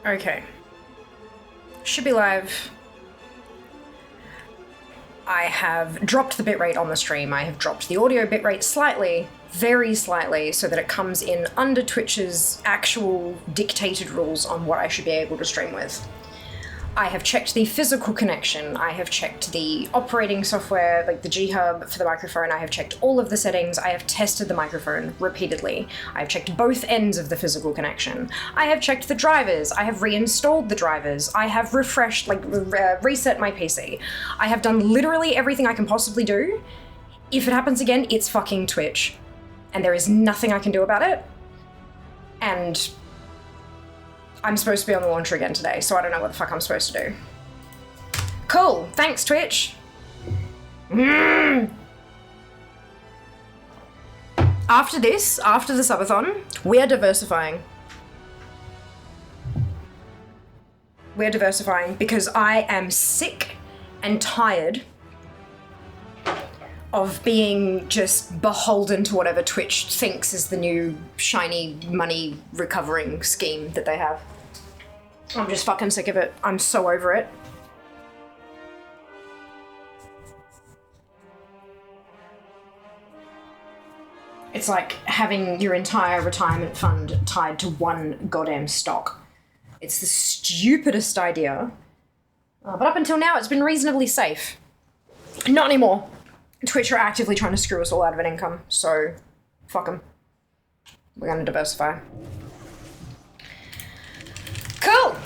Okay. Should be live. I have dropped the bitrate on the stream. I have dropped the audio bitrate slightly, very slightly, so that it comes in under Twitch's actual dictated rules on what I should be able to stream with. I have checked the physical connection. I have checked the operating software, like the G-Hub for the microphone. I have checked all of the settings. I have tested the microphone repeatedly. I have checked both ends of the physical connection. I have checked the drivers. I have reinstalled the drivers. I have refreshed, reset my PC. I have done literally everything I can possibly do. If it happens again, it's fucking Twitch. And there is nothing I can do about it. And I'm supposed to be on the launcher again today, so I don't know what the fuck I'm supposed to do. Cool, thanks Twitch. After the subathon, we're diversifying. We're diversifying because I am sick and tired of being just beholden to whatever Twitch thinks is the new shiny money recovering scheme that they have. I'm just fucking sick of it. I'm so over it. It's like having your entire retirement fund tied to one goddamn stock. It's the stupidest idea. But up until now, it's been reasonably safe. Not anymore. Twitch are actively trying to screw us all out of an income, so fuck them. We're gonna diversify. Cool!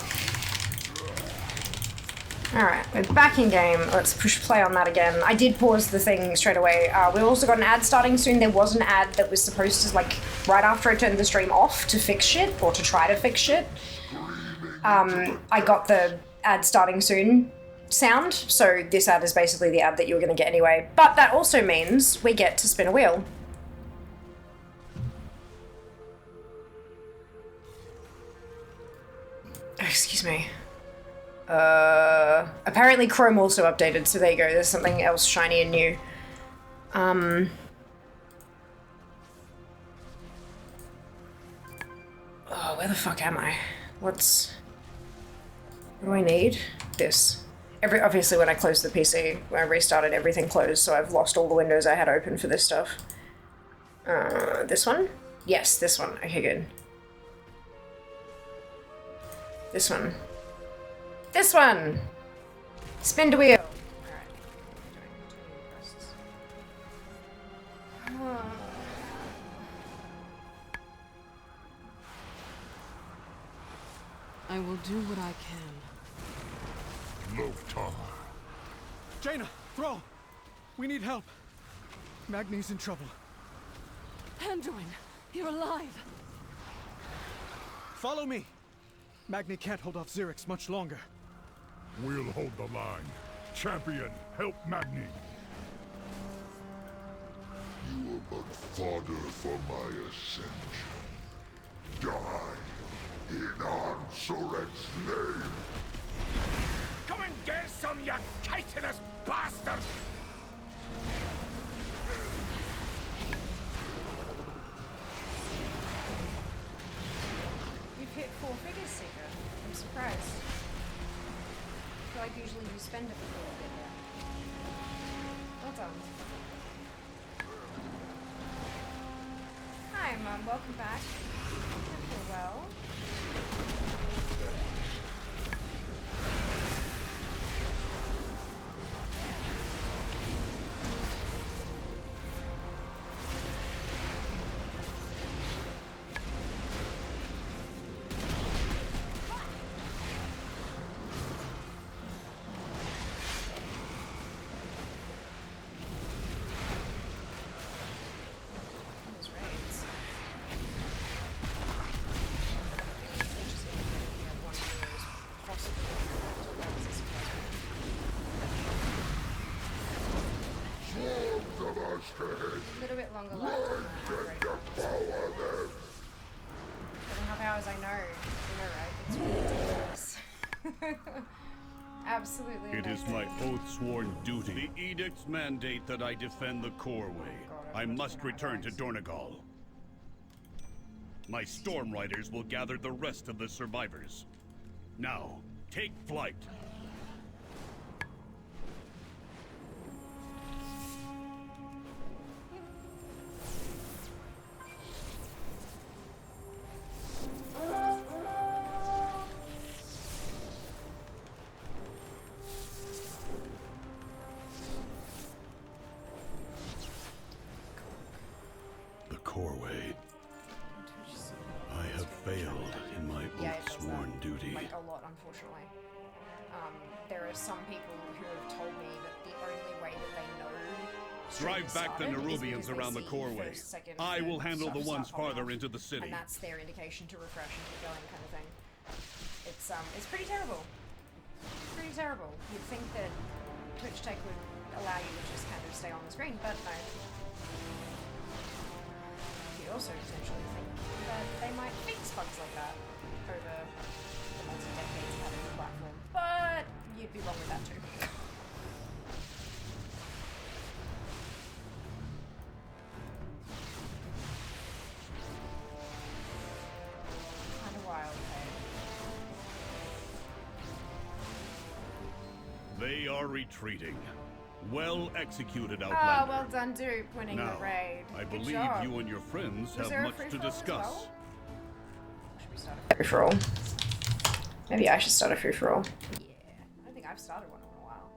Alright, we're back in game. Let's push play on that again. I did pause the thing straight away. We've also got an ad starting soon. There was an ad that was supposed to, right after I turned the stream off to fix shit, or to try to fix shit. I got the ad starting soon sound, so this ad is basically the ad that you're going to get anyway. But that also means we get to spin a wheel. Oh, excuse me. Apparently Chrome also updated, so there you go. There's something else shiny and new. Oh, where the fuck am I? What do I need? This. Obviously when I closed the PC, when I restarted, everything closed, so I've lost all the windows I had open for this stuff. This one? Yes, this one. Okay, good. This one. This one! Spin the wheel! Alright. I will do what I can. Loftar. Jaina, Thrall! We need help. Magni's in trouble. Anduin, you're alive! Follow me! Magni can't hold off Xerix much longer. We'll hold the line. Champion, help Magni. You are but fodder for my ascension. Die in Ansoret's name. Come and get some, you chitinous bastard! You've hit 4 figures, Seeker. I'm surprised. I feel like usually you spend it before you get there. Well done. Hi, Mum. Welcome back. I feel well. A little bit longer left on the rate. 7.5 hours, I know. You know, right? It's ridiculous. Absolutely It is amazing. my oath-sworn duty. The edicts mandate that I defend the core way. I must return to Dornegal. My storm riders will gather the rest of the survivors. Now, take flight. The Coreway. I have failed in my oath-sworn duty. Like a lot, unfortunately. There are some people who have told me that the only way that they know Drive back the Nerubians around the Coreway. I will handle the ones farther into the city. And that's their indication to refresh and keep going, kind of thing. It's pretty terrible. Pretty terrible. You'd think that Twitch Tech would allow you to just kind of stay on the screen, but no. You also potentially think that they might fix bugs like that over the multi-decades of having the platform, but you'd be wrong with that too. Kind of wild, hey? They are retreating. Well executed, Outlander. Oh, well done, Dupe, winning Now, the raid. I Good believe job. you and your friends Was have there a much to free-for-all as discuss. well? Should we start a free-for-all? Maybe I should start a free-for-all. Yeah, I don't think I've started one in a while.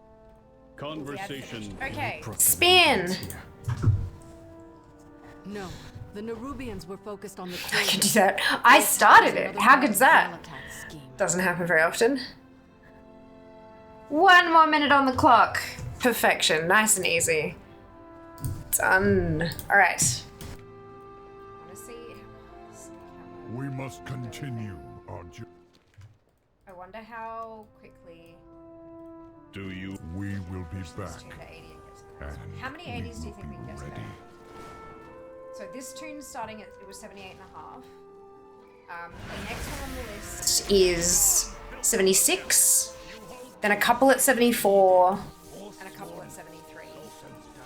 Conversation. Okay, spin! No, the Nerubians were focused on the I can do that. I started it. How good's that? Doesn't happen very often. 1 more minute on the clock. Perfection. Nice and easy. Done. Alright. I want to see We must continue our journey. I wonder how quickly Do you? We will be let's back. tune to 80 and get to the next one. And How many 80s do you think we can get ready. today? So this tune's starting at, it was 78 and a half. The next one on the list is 76. Then a couple at 74. And a couple at 73.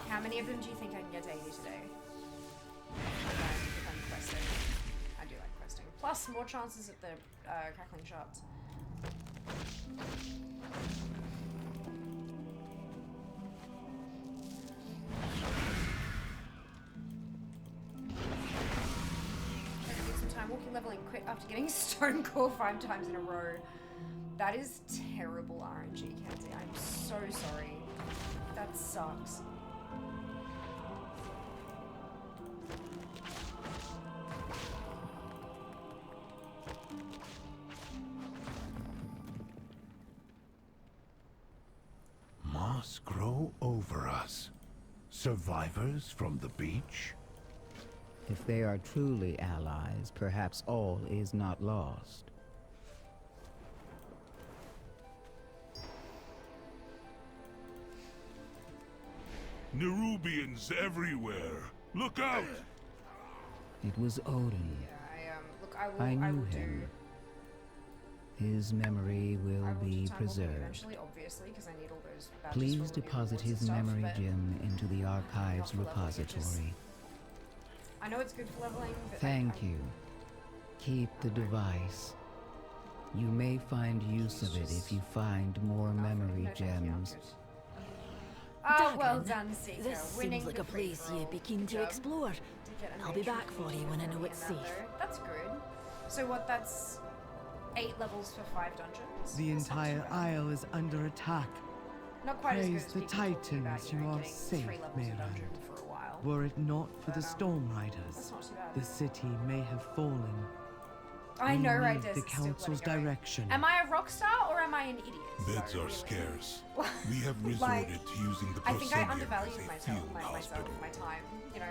How many of them do you think I can get to 80 today? If I'm questing. I do like questing. Plus more chances at the crackling shots. Some time walking, leveling, quit after getting stone core 5 times in a row. That is terrible RNG, Kenzie. I'm so sorry. That sucks. Moss grow over us. Survivors from the beach? If they are truly allies, perhaps all is not lost. Nerubians everywhere. Look out! It was Odin. Yeah, look, I I will knew do. him. His memory will I will be do time walking preserved. eventually, obviously, because I need all those badges Please for all the deposit awards and his stuff, memory but gem into the archives not for leveling, it just- repository. I know it's good for leveling, but Thank you. Keep the device. You may find use of it if you find more memory gems. Oh, well Dagon, done, Seeker. this Winning seems like the a place free-for-all. you'd be keen to Good job. explore. Did get a I'll be matron back for you for when I know me it's in that, safe. though. That's good. So what, that's 8 levels for 5 dungeons? The That's not too entire bad. isle is under attack. Not quite as good Praise as the people talking about, Titans, you know, you are getting safe, 3 levels a Mayland. dungeon for a while. Were it not for the But, Storm That's Riders, not too bad. the city may have fallen. I know, right, We Des, need the it's still Council's bloody going. direction. Am I a rock star or am I an idiot? Beds So, are really. scarce. We have resorted Like, to using the I think I proscenium undervalued as a myself, field myself, hospital. my time, you know?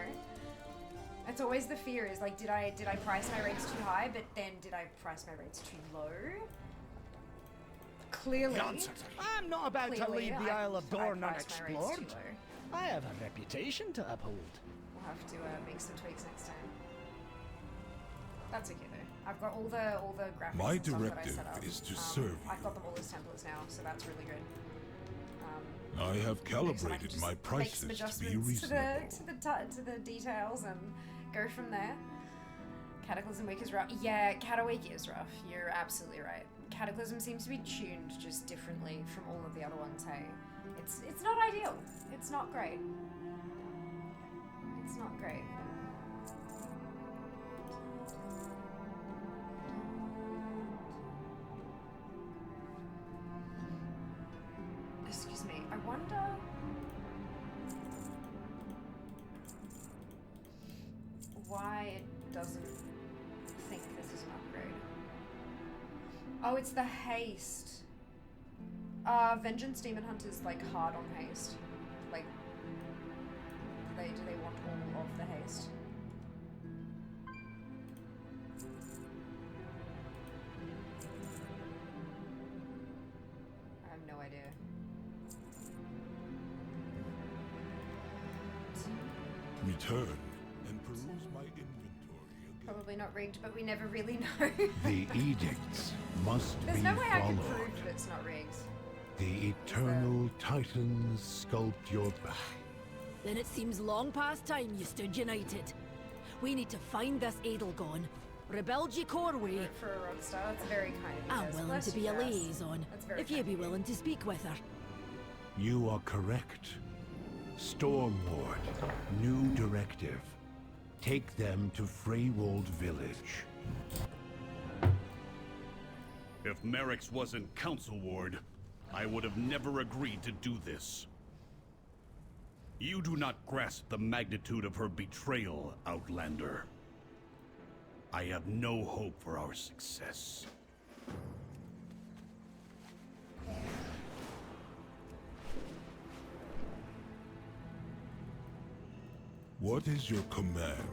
It's always the fear is like, did I price my rates too high, but then did I price my rates too low? Clearly. I'm not about to clearly, leave the Isle of I Dorn priced my rates unexplored. too low. I have a reputation to uphold. We'll have to make some tweaks next time. That's okay though. I've got all the graphics My and stuff that I directive set up. is to serve I've got them all as templates now, so that's really good. I have Next time I can calibrated just my make some prices to be adjustments reasonable. to the details and go from there. Cataclysm Week is rough. Yeah, Cata Week is rough. You're absolutely right. Cataclysm seems to be tuned just differently from all of the other ones, hey? It's not ideal. It's not great. It's not great. Excuse me, I wonder... why it doesn't think this is an upgrade. Oh, it's the haste. Vengeance Demon Hunter's like hard on haste. Like, do they want all of the haste? I have no idea. Return and peruse my inventory again. Probably not rigged, but we never really know. The edicts must There's be no way I can followed. prove that it's not rigged. The eternal titans sculpt your back. Then it seems long past time you stood united. We need to find this Edelgone, rebuild your coreway. For a rockstar, that's very kind of you. I'm guys. willing Bless to be you a guys. liaison, That's very if you kind be of you. willing to speak with her. You are correct. Stormward, new directive. Take them to Freywold Village. If Merrick's wasn't Council Ward, I would have never agreed to do this. You do not grasp the magnitude of her betrayal, Outlander. I have no hope for our success. What is your command?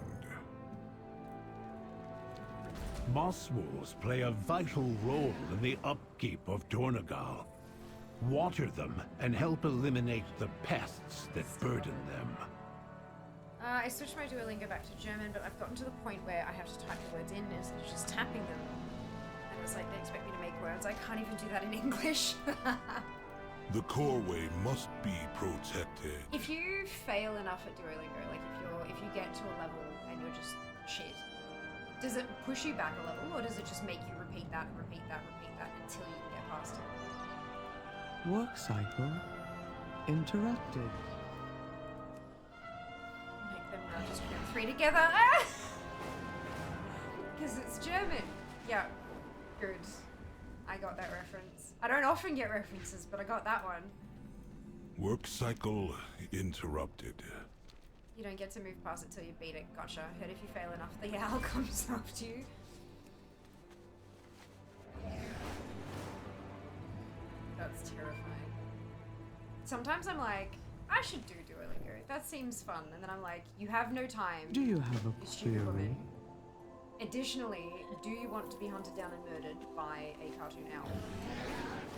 Moss wolves play a vital role in the upkeep of Dornegal. Water them and help eliminate the pests that burden them. I switched my Duolingo back to German, but I've gotten to the point where I have to type the words in instead of just tapping them. And it's like they expect me to make words. I can't even do that in English. The coreway must be protected. If you fail enough at Duolingo, like if you get to a level and you're just shit, does it push you back a level, or does it just make you repeat that until you can get past it? Work cycle interrupted. Make them now just put 3 together. Because it's German. Yeah, good. I got that reference. I don't often get references, but I got that one. Work cycle interrupted. You don't get to move past it till you beat it. Gotcha. Heard if you fail enough, the owl comes after you. That's terrifying. Sometimes I'm like, I should do Duolingo. That seems fun. And then I'm like, you have no time. Do you have a You stupid query? woman. Additionally, do you want to be hunted down and murdered by a cartoon owl?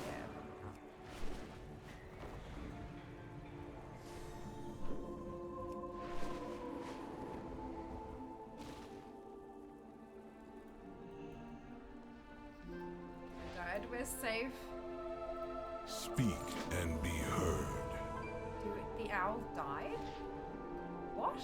Yeah, probably not. I died. We're safe. Speak and be heard. Dude, the owl died? What?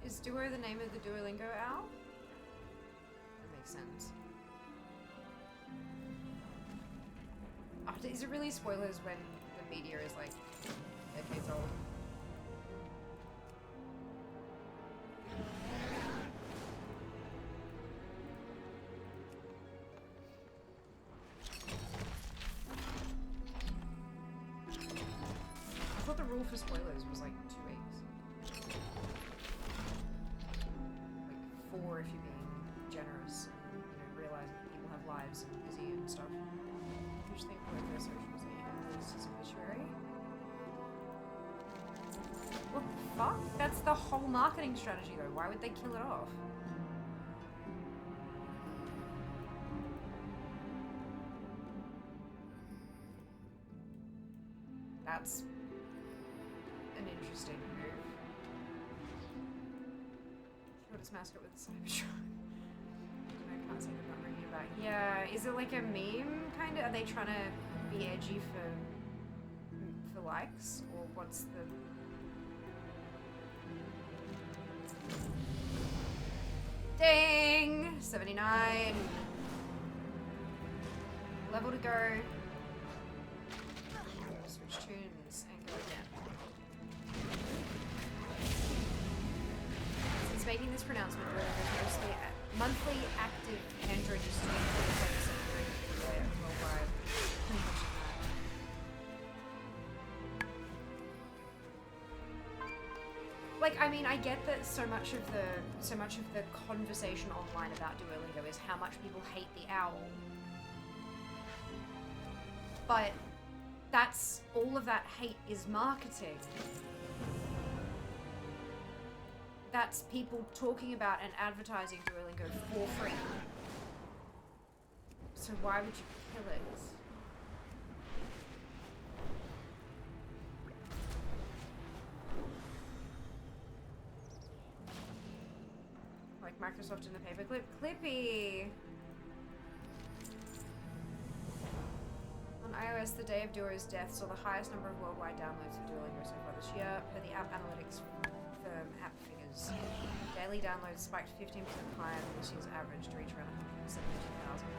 Is Duo the name of the Duolingo owl? That makes sense. Oh, is it really spoilers when the media is like decades old? I thought the rule for spoilers was like 2 weeks. Like 4 if you're being generous and, realizing that people have lives and busy and stuff. Which thing for their socials that you have this as obituary? What the fuck? That's the whole marketing strategy though. Why would they kill it off? That's an interesting move. killed its mascot with a Cybertron. I can't see them not bringing it back. Yeah, is it like a meme, kind of? Are they trying to be edgy for likes? Or what's the... Ding! 79! Level to go. Switch tunes and go again. Since making this pronouncement, Duolingo is mostly monthly active Android users doing 45% worldwide. Like, I mean, I get that so much of the conversation online about Duolingo is how much people hate the owl. But that's all of that hate is marketing. That's people talking about and advertising Duolingo for free. So why would you kill it? Like Microsoft in the paperclip. Clippy! On iOS, the day of Duo's death saw the highest number of worldwide downloads for Duolingo so far this year, per the app analytics firm App Figures. Daily downloads spiked 15% higher than this year's average to reach around 172,000.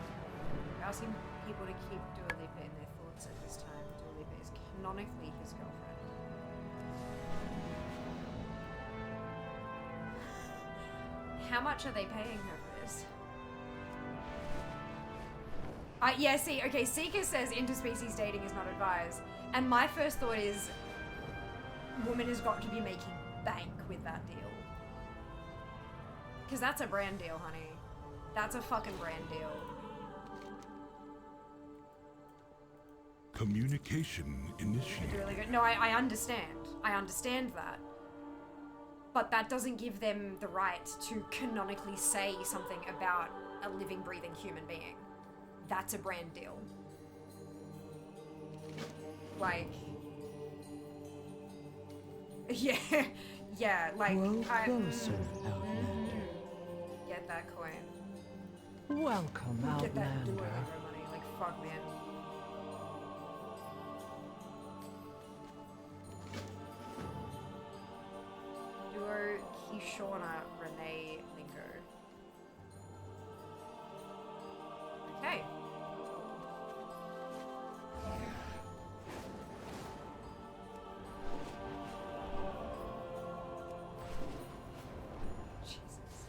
We're asking people to keep Dua Lipa in their thoughts at this time. Dua Lipa is canonically his girlfriend. How much are they paying her for this? Yeah, see, okay, Seeker says interspecies dating is not advised. And my first thought is, woman has got to be making bank with that deal. Because that's a brand deal, honey. That's a fucking brand deal. Communication initiated. Really good. No, I understand. I understand that. But that doesn't give them the right to canonically say something about a living, breathing human being. That's a brand deal. Like... Yeah, yeah, like... Grow closer, Outlander. Get that coin. Welcome, Get that Outlander. Duolingo money. Like, fuck, man. Duo, Kishona, Renee, Lingo. Okay. Jesus.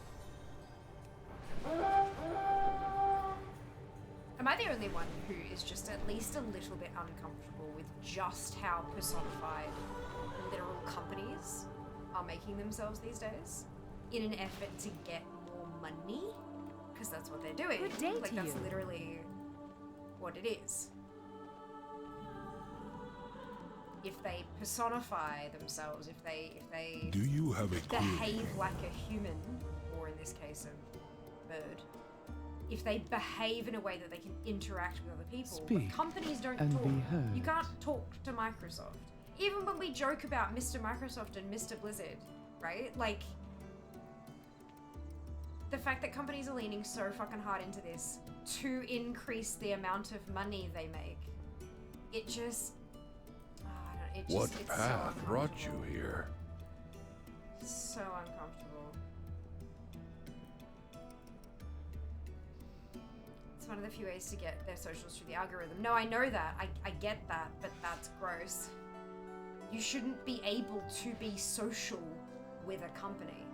Am I the only one who is just at least a little bit uncomfortable with just how personified literal companies are making themselves these days in an effort to get more money? Because that's what they're doing. Good day like, to that's you. literally what it is. If they personify themselves, if they Do you have a clue? behave like a human, or in this case a bird, if they behave in a way that they can interact with other people, but Speak companies don't and talk. be heard. You can't talk to Microsoft. Even when we joke about Mr. Microsoft and Mr. Blizzard, right? Like, the fact that companies are leaning so fucking hard into this to increase the amount of money they make, it just... I don't know, it just What it's path so brought you uncomfortable. here? So uncomfortable. It's one of the few ways to get their socials through the algorithm. No, I know that. I get that, but that's gross. You shouldn't be able to be social with a company.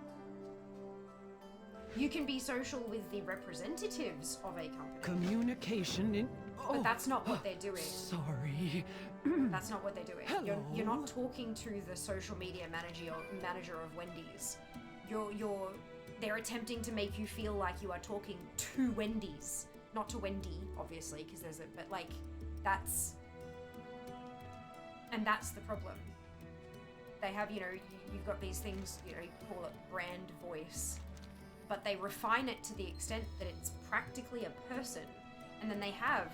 You can be social with the representatives of a company, Communication in... but that's not what they're doing. Sorry. That's not what they're doing. You're Hello? not talking to the social media manager of Wendy's. They're attempting to make you feel like you are talking to Wendy's, not to Wendy, obviously, because there's a, but like, that's the problem. They have, you've got these things, you call it brand voice, but they refine it to the extent that it's practically a person. And then they have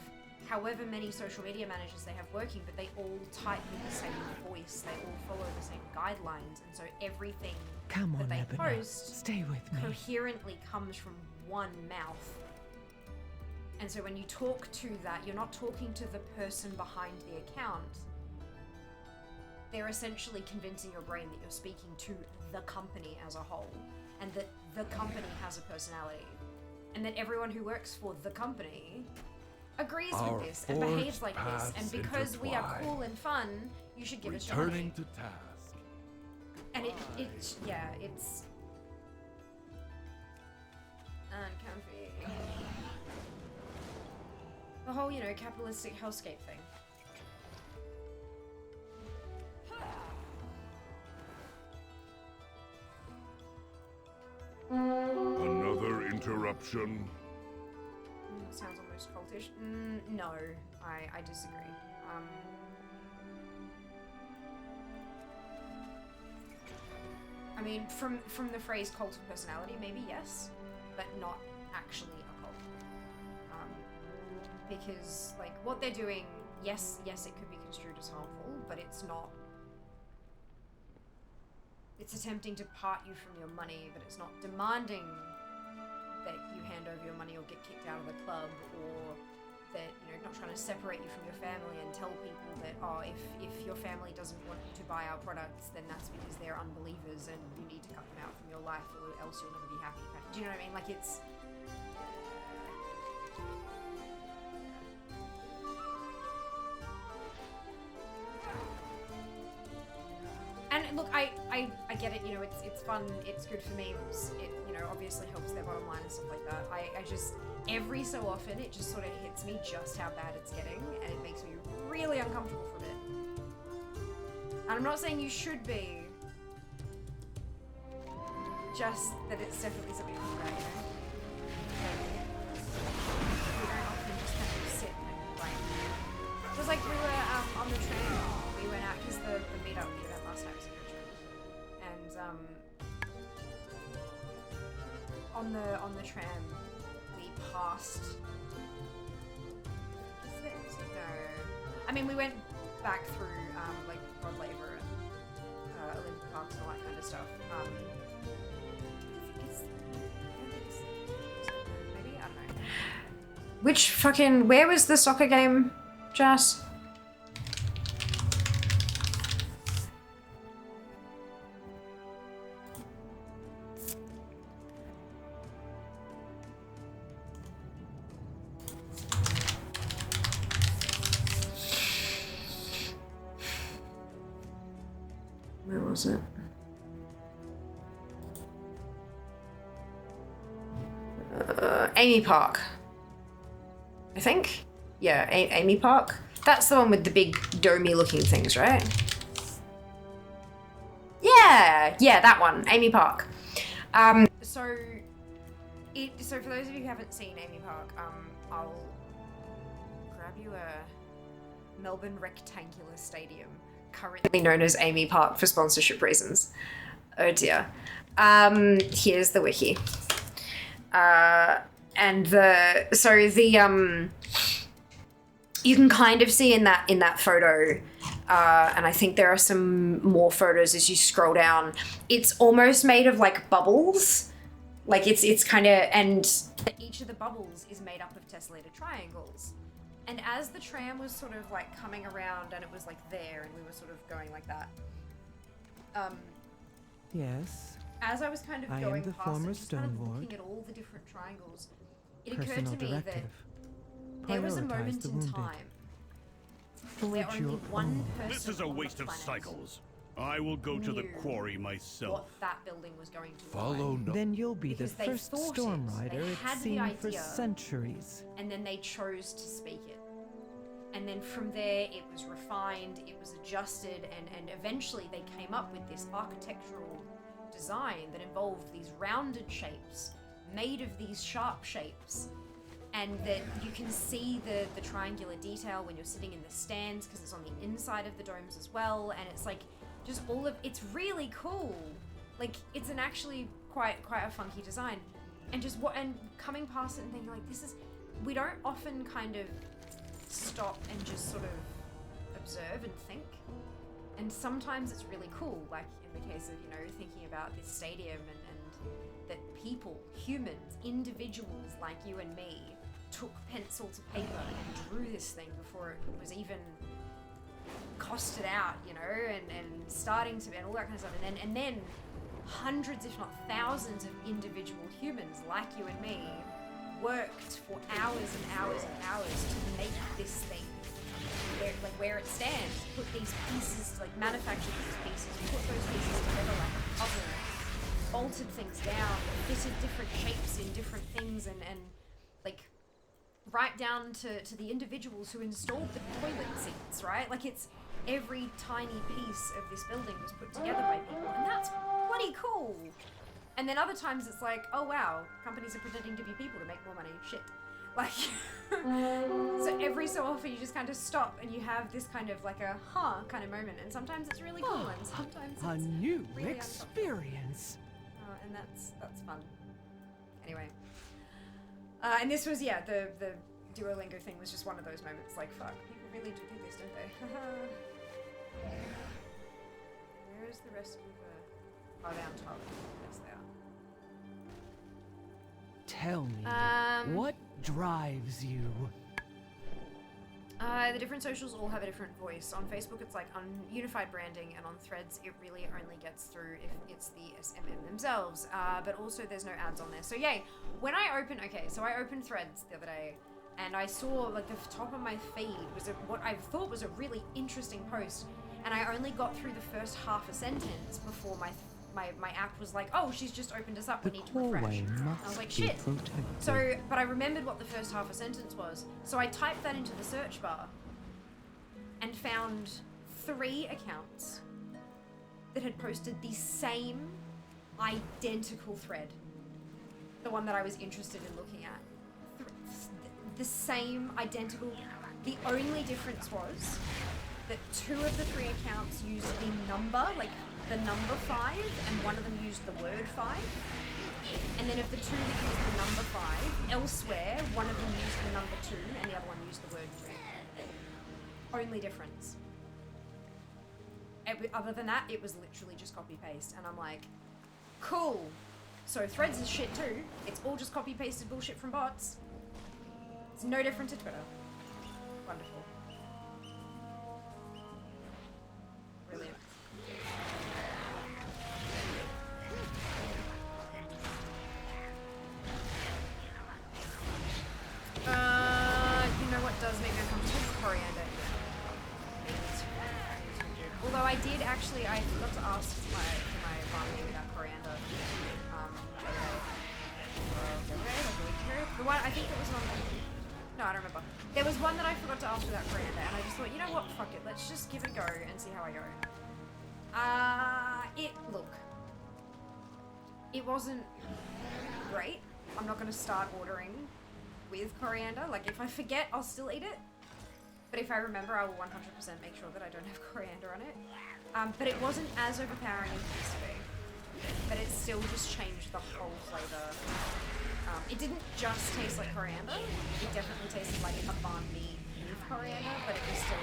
however many social media managers they have working, but they all type with the same voice, they all follow the same guidelines, and so everything Come that on, they Ebony. post Stay with me. coherently comes from one mouth. And so when you talk to that, you're not talking to the person behind the account. They're essentially convincing your brain that you're speaking to the company as a whole, and that the company has a personality, and that everyone who works for the company agrees with this and behaves like this, and because we are cool and fun, you should give us your money. Returning to task. And it's uncomfy. The whole, capitalistic hellscape thing. Another interruption. Sounds almost cultish. No, I disagree. I mean, from the phrase cult of personality, maybe yes, but not actually a cult. Because, like, what they're doing, yes, it could be construed as harmful, but it's not. It's attempting to part you from your money, but it's not demanding that you hand over your money or get kicked out of the club, or that, not trying to separate you from your family and tell people that, oh, if your family doesn't want you to buy our products, then that's because they're unbelievers and you need to cut them out from your life or else you'll never be happy. Do you know what I mean? Like, it's... And look, I get it, it's fun, it's good for memes, it, obviously helps their bottom line and stuff like that. I just, every so often, it just sort of hits me just how bad it's getting, and it makes me really uncomfortable from it. And I'm not saying you should be, just that it's definitely something to think about, We don't often just kind of sit and, like, it was like we were on the train, we went out, because the meetup, the event last night was in Richmond, and on the tram, we passed. No, I mean we went back through like Rod Laver and Olympic Parks and all that kind of stuff. Maybe, I don't know. Where was the soccer game, Jas? Where was it? Amy Park. I think? Yeah, Amy Park. That's the one with the big domey looking things, right? Yeah, that one, Amy Park. So for those of you who haven't seen Amy Park, I'll grab you a Melbourne Rectangular Stadium, currently known as Amy Park for sponsorship reasons. Oh dear. Here's the wiki. You can kind of see in that photo, and I think there are some more photos as you scroll down. It's almost made of like bubbles, like it's kind of, and each of the bubbles is made up of tessellated triangles. And as the tram was sort of like coming around and it was like there, and we were sort of going like that. Yes. As I was kind of I going am the past former it, just kind of Stoneward. looking at all the different triangles, it occurred Personal to me that directive. there was a Prioritize moment the in wounded. time where Forge only your one own. person This is a on waste the of planet cycles. I will go to the knew quarry myself. what that building was going to Follow look like. no. Then you'll be Because the they first thought storm it, rider they it's had the seen for idea. centuries. And then they chose to speak it. And then from there, it was refined, it was adjusted, and eventually they came up with this architectural design that involved these rounded shapes, made of these sharp shapes, and that you can see the triangular detail when you're sitting in the stands, because it's on the inside of the domes as well, and it's like, just all of, it's really cool. Like, it's an actually quite a funky design. And just and coming past it and thinking like, we don't often kind of stop and just sort of observe and think. And sometimes it's really cool, like in the case of, you know, thinking about this stadium and that people, humans, individuals like you and me took pencil to paper and drew this thing before it was even costed out, you know, and starting to, and all that kind of stuff. And then hundreds, if not thousands of individual humans like you and me worked for hours and hours and hours to make this thing where it stands, put these pieces, like manufacture these pieces, put those pieces together like a puzzle, bolted things down, fitted different shapes in different things, and like right down to the individuals who installed the toilet seats, right? Like it's every tiny piece of this building was put together by people, and that's bloody cool. And then other times it's like, oh wow, companies are pretending to be people to make more money. Shit. Like, so every so often you just kind of stop and you have this kind of like a kind of moment, and sometimes it's really cool, and sometimes it's a new really experience. and that's fun. Anyway, and this was the Duolingo thing was just one of those moments. Like, fuck, people really do this, don't they? Where is the rest of the? Oh, they're on top. Yes, they are. Tell me, what drives you? The different socials all have a different voice. On Facebook, it's like unified branding, and on Threads, it really only gets through if it's the SMM themselves. But also, there's no ads on there. So yay! When I opened Threads the other day, and I saw like the top of my feed was what I thought was a really interesting post, and I only got through the first half a sentence before my app was like, oh, she's just opened us up, we need to refresh. And I was like, shit. So, but I remembered what the first half a sentence was. So I typed that into the search bar and found 3 accounts that had posted the same identical thread. The one that I was interested in looking at. The same identical. The only difference was that 2 of the 3 accounts used the number, like the number 5, and one of them used the word 5. And then of the 2 that used the number 5, elsewhere, one of them used the number 2 and the other one used the word 2. Only difference. Other than that, it was literally just copy-paste. And I'm like, cool. So Threads is shit too. It's all just copy-pasted bullshit from bots. It's no different to Twitter. Wonderful. Brilliant. You know what does make me uncomfortable? Coriander. Although I did actually, I forgot to ask my ramen about coriander. The one, I think it was one. No, I don't remember. There was one that I forgot to ask about coriander, and I just thought, you know what, fuck it, let's just give it a go and see how I go. Look, it wasn't great. I'm not gonna start ordering with coriander. Like, if I forget, I'll still eat it. But if I remember, I will 100% make sure that I don't have coriander on it. But it wasn't as overpowering as it used to be. But it still just changed the whole flavor. It didn't just taste like coriander. It definitely tasted like a banh mi with coriander, but it was still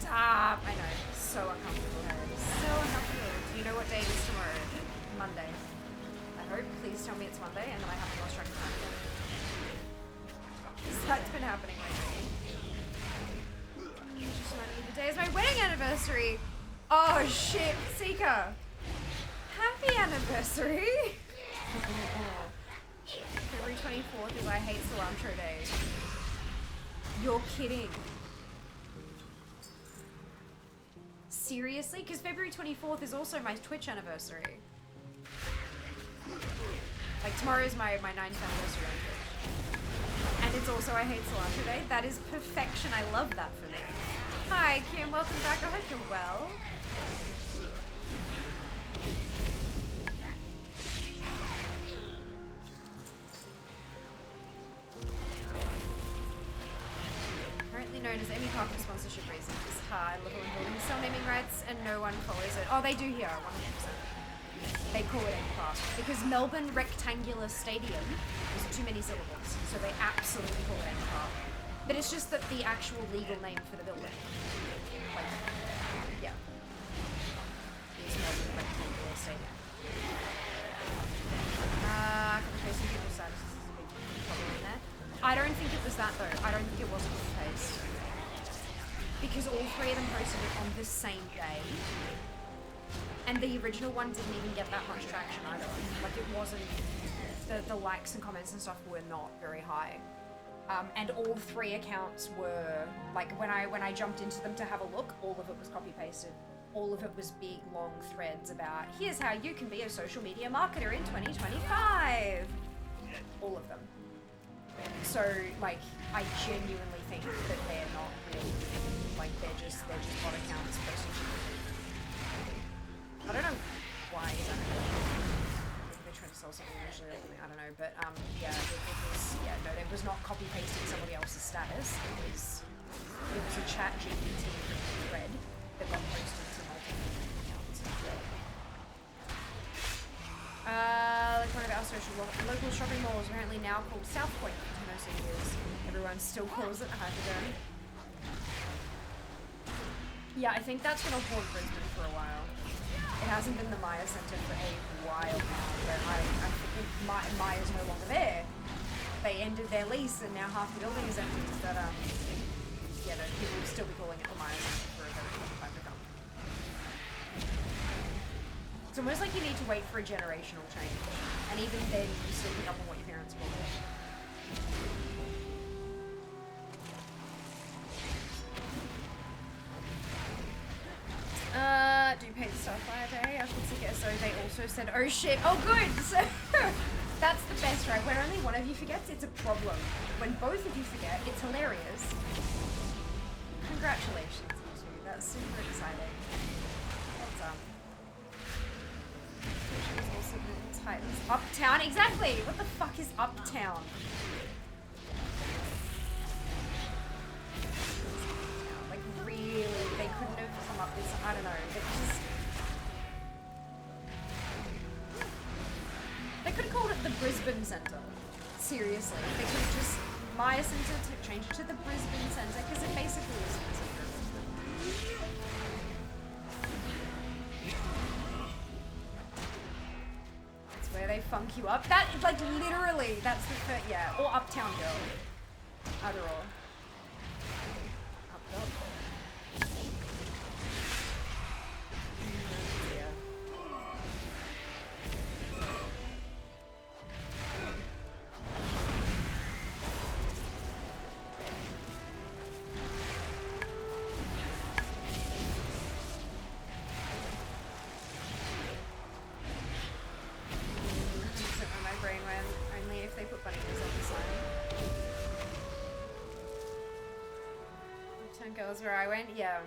stop. I know. So uncomfortable, Harry. So uncomfortable. Do you know what day it is tomorrow? Monday. I hope. Please tell me it's Monday and that I haven't lost track of time. That's been happening lately. Just reminding me the day is my wedding anniversary. Oh shit, Seeker. Happy anniversary. February 24th is I hate cilantro day. You're kidding. Seriously? Because February 24th is also my Twitch anniversary. Like, tomorrow is my 9th anniversary on Twitch. And it's also I hate cilantro day. That is perfection. I love that for me. Hi, Kim. Welcome back. I hope you're well. Currently known as Emmy Park for sponsorship reasons. I love it when building cell naming rights and no one follows it. Oh, they do here, 100%. They call it Warcraft because Melbourne Rectangular Stadium was too many syllables, so they absolutely call it Warcraft. But it's just that the actual legal name for the building, like, yeah, is Melbourne Rectangular Stadium. Copy-pasting people's statuses is a big problem in there. I don't think it was that though. I don't think it was copy-paste because all three of them posted it on the same day. And the original one didn't even get that much traction either. Like it wasn't, the likes and comments and stuff were not very high. And all three accounts were, like when I jumped into them to have a look, all of it was copy pasted. All of it was big long threads about, here's how you can be a social media marketer in 2025. All of them. So like, I genuinely think that they're not real, like they're just bot accounts posting. I don't know why exactly. They're trying to sell something initially or something, I don't know, but yeah, it was not copy pasting somebody else's status. It was a chat GPT thread that got posted to multiple accounts. Like one of our local shopping malls apparently now called South Point for 10 years. Everyone still calls it Hyperdome. Yeah, I think that's gonna haunt Brisbane for a while. It hasn't been the Maya Centre for a while now, where I think Maya's no longer there. They ended their lease and now half the building is empty, but yeah, no, people will still be calling it the Maya Centre for a very long time to come. It's almost like you need to wait for a generational change, and even then you still pick up on what your parents call it. Do pay the stuff by a day? I should forget. So they also said, oh shit, oh good! So that's the best, right? When only one of you forgets, it's a problem. When both of you forget, it's hilarious. Congratulations, you two. That's super exciting. That's Titans. Uptown? Exactly! What the fuck is Uptown? Like really, they couldn't have come up with, I don't know, it just... They could have called it the Brisbane Centre. Seriously. They could have just, Maya Centre to change it to the Brisbane Centre, because it basically is the centre of Brisbane. That's where they funk you up. That, like, literally, that's the first, yeah. Or Uptown Girl. Either or. Up dog. Goes where I went, yeah.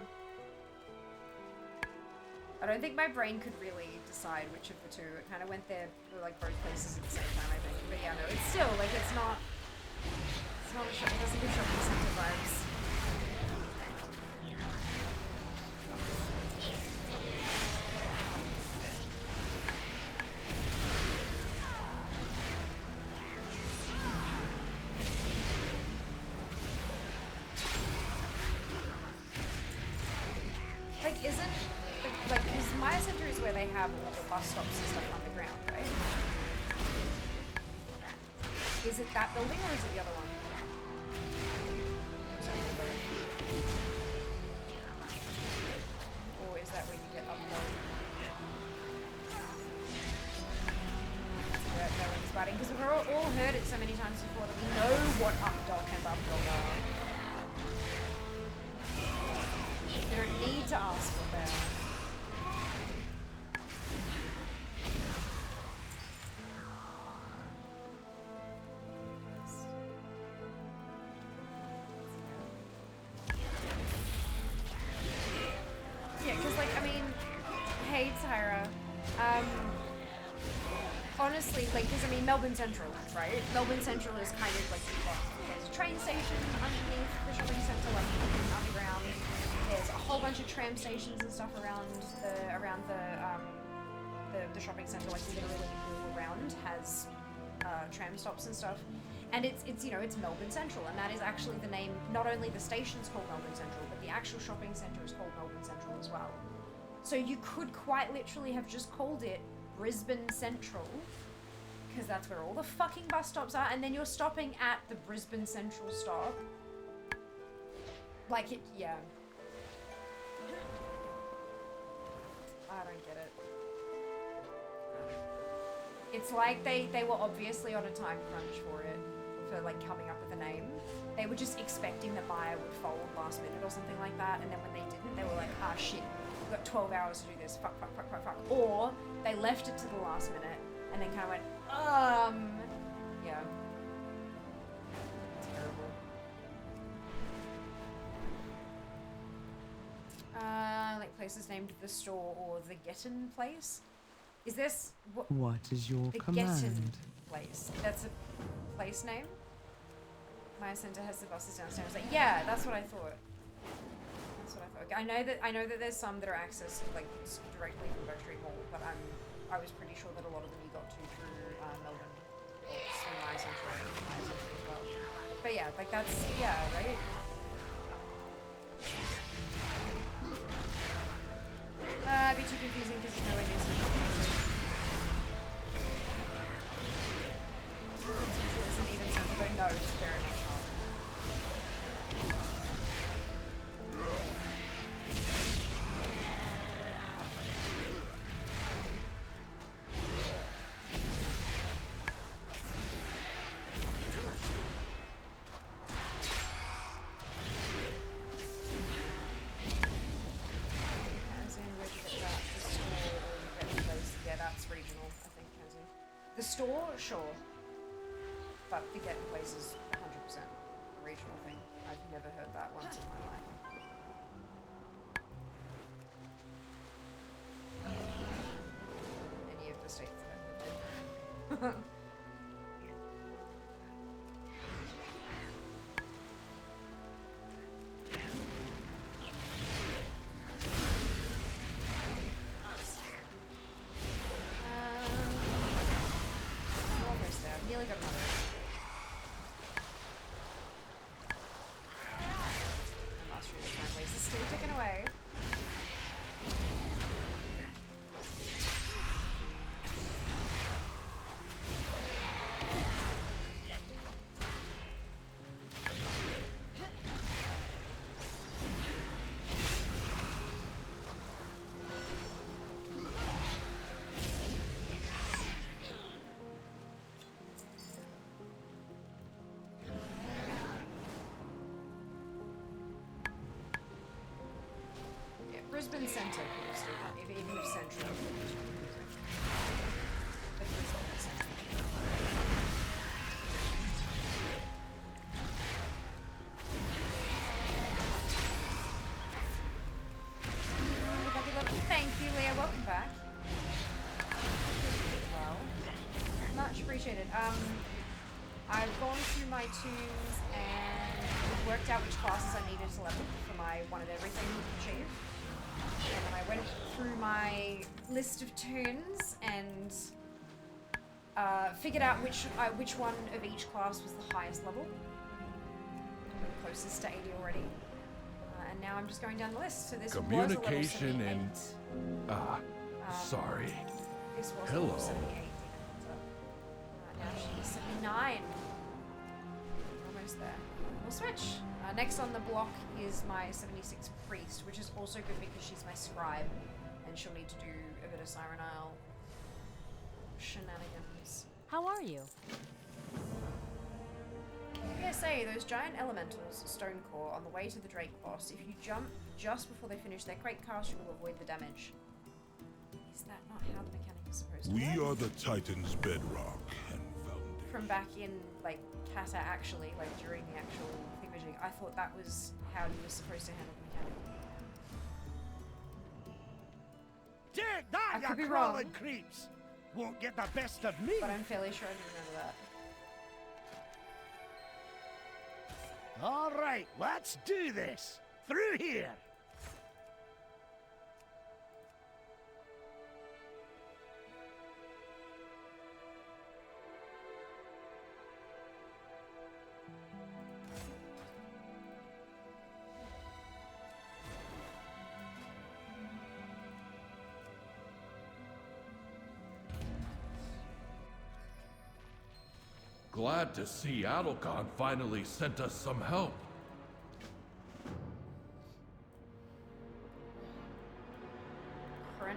I don't think my brain could really decide which of the two. It kind of went there, like both places at the same time, I think. But yeah, no, it's still like it's not a shop. It doesn't give shopping center vibes. Bus stops and stuff underground, right? Is it that building or is it the other one? Or is that where you get up low? Yeah, no one's biting, because we've all heard it so many times before that we know what up dog and up dog are. You don't need to ask what they are. Honestly, like, because I mean, Melbourne Central, right? Melbourne Central is kind of like, there's a train station underneath the shopping centre, like underground. There's a whole bunch of tram stations and stuff around the the shopping centre, like literally all around, has tram stops and stuff. And it's you know, it's Melbourne Central, and that is actually the name. Not only the station's called Melbourne Central, but the actual shopping centre is called Melbourne Central as well. So you could quite literally have just called it Brisbane Central, because that's where all the fucking bus stops are, and then you're stopping at the Brisbane Central stop. Like it, yeah. I don't get it. It's like they were obviously on a time crunch for it, for like coming up with a name. They were just expecting that Maya would fold last minute or something like that, and then when they didn't, they were like, ah shit, we've got 12 hours to do this, fuck. Or they left it to the last minute, and then kind of went, yeah. Terrible. Like places named the store or the Gettin place. Is this What is your the command? Gettin place? That's a place name? Maya Center has the buses downstairs. Like, yeah, that's what I thought. That's what I thought. I know that there's some that are accessed like directly from Bow Street Mall, but I was pretty sure that a lot of them you got to through Melbourne. Through Maya Center as well. But yeah, like that's right. It'd be too confusing because there's no way to see it isn't even something, but no, it's very much not. The store, sure. But the Gettin' place is 100% a regional thing. I've never heard that once in my life. Any of the states that I've lived in. Brisbane Centre, even if Central. But Brisbane Centre. Thank you, Leah. Welcome back. Well, much appreciated. I've gone through my tunes and worked out which classes I needed to level for my one of everything achieve. And then I went through my list of tunes and figured out which one of each class was the highest level. I'm closest to 80 already. And now I'm just going down the list. So this communication was a level 78. Sorry. This was Hello. level 78. Now she's 79. Almost there. We'll switch. Next on the block is my 76 priest, which is also good because she's my scribe, and she'll need to do a bit of Siren Isle shenanigans. How are you? PSA, those giant elementals, stone core, on the way to the Drake boss, if you jump just before they finish their crate cast, you will avoid the damage. Is that not how the mechanic is supposed to work? We are the Titan's bedrock and foundation. From back in, like, Kata actually, like, during the actual thingamajig, I thought that was how you were supposed to handle the mechanic. Take that, I could you be crawling wrong. creeps! Won't get the best of me! But I'm fairly sure I remember that. All right, let's do this. Through here. Glad to see Adelkon finally sent us some help.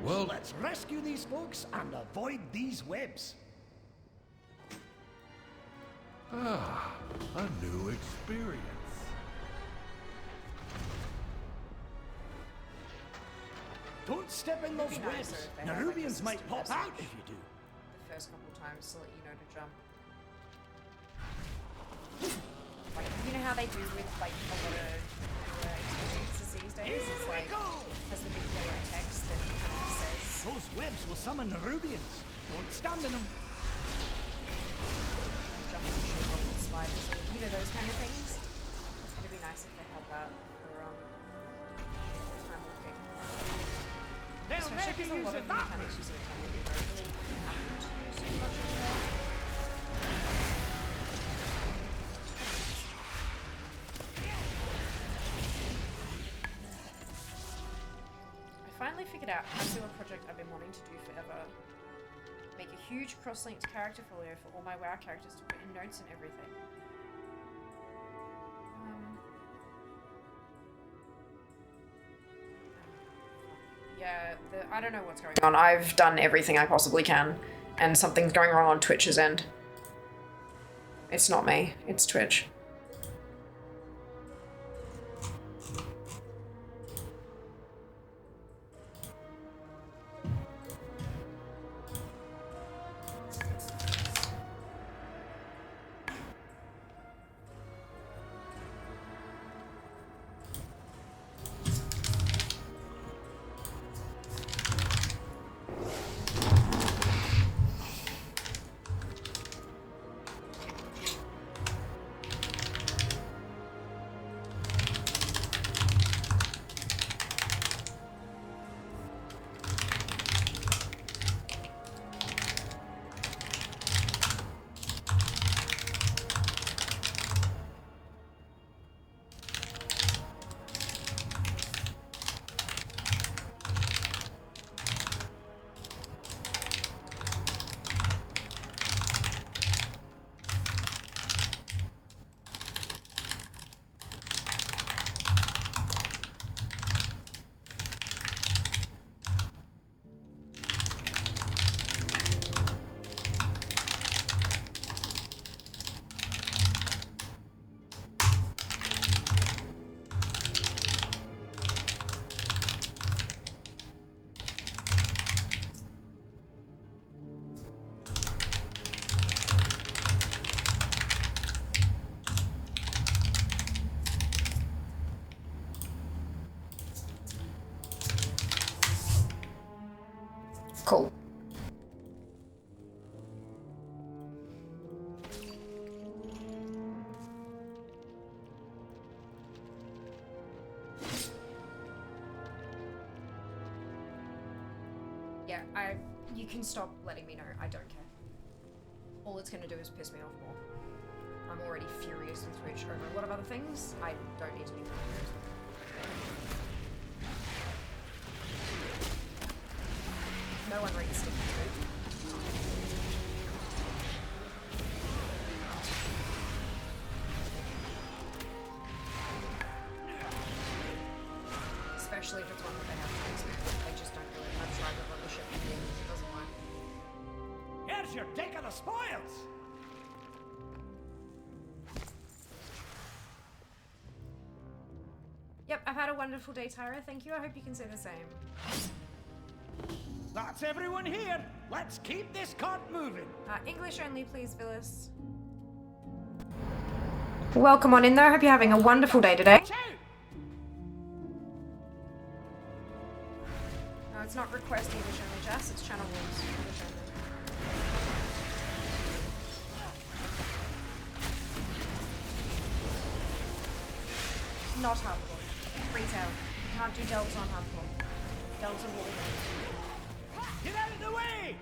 Well, let's rescue these folks and avoid these webs. Ah, a new experience. Don't step in those webs. Nerubians might pop out if you do. The first couple times to let you know to jump. Like, you know how they do with like a lot of experiences these days? It's like, has the big yellow text that kind of says... Those webs will summon Nerubians. Don't stand in them. Jump and shoot off the sliders, or, you know, those kind of things. It'd be nice if they had that for time walking. Especially because a lot of the mechanics using it can be very really happen to use too much of that. I finally figured out how to do a project I've been wanting to do forever. Make a huge cross-linked character folio for all my WoW characters to put in notes and everything. Yeah, I don't know what's going on. I've done everything I possibly can, and something's going wrong on Twitch's end. It's not me, it's Twitch. Cool. Yeah, you can stop letting me know. I don't care. All it's gonna do is piss me off more. I'm already furious with Twitch over a lot of other things. I don't need to be more furious. No one reads sticky to it. Especially if it's one that they have to experience. They just don't do it. I've tried to run the ship and it doesn't work. Here's your take of the spoils! Yep, I've had a wonderful day, Tyra. Thank you. I hope you can say the same. That's everyone here. Let's keep this cart moving. English only, please, Phyllis. Welcome on in there. I hope you're having a wonderful day today. No, it's not request English only, Jess. It's channel rules. English only. Not hardcore. Retail. You can't do delves on hardcore. Delves on Warcraft. Get out of the way!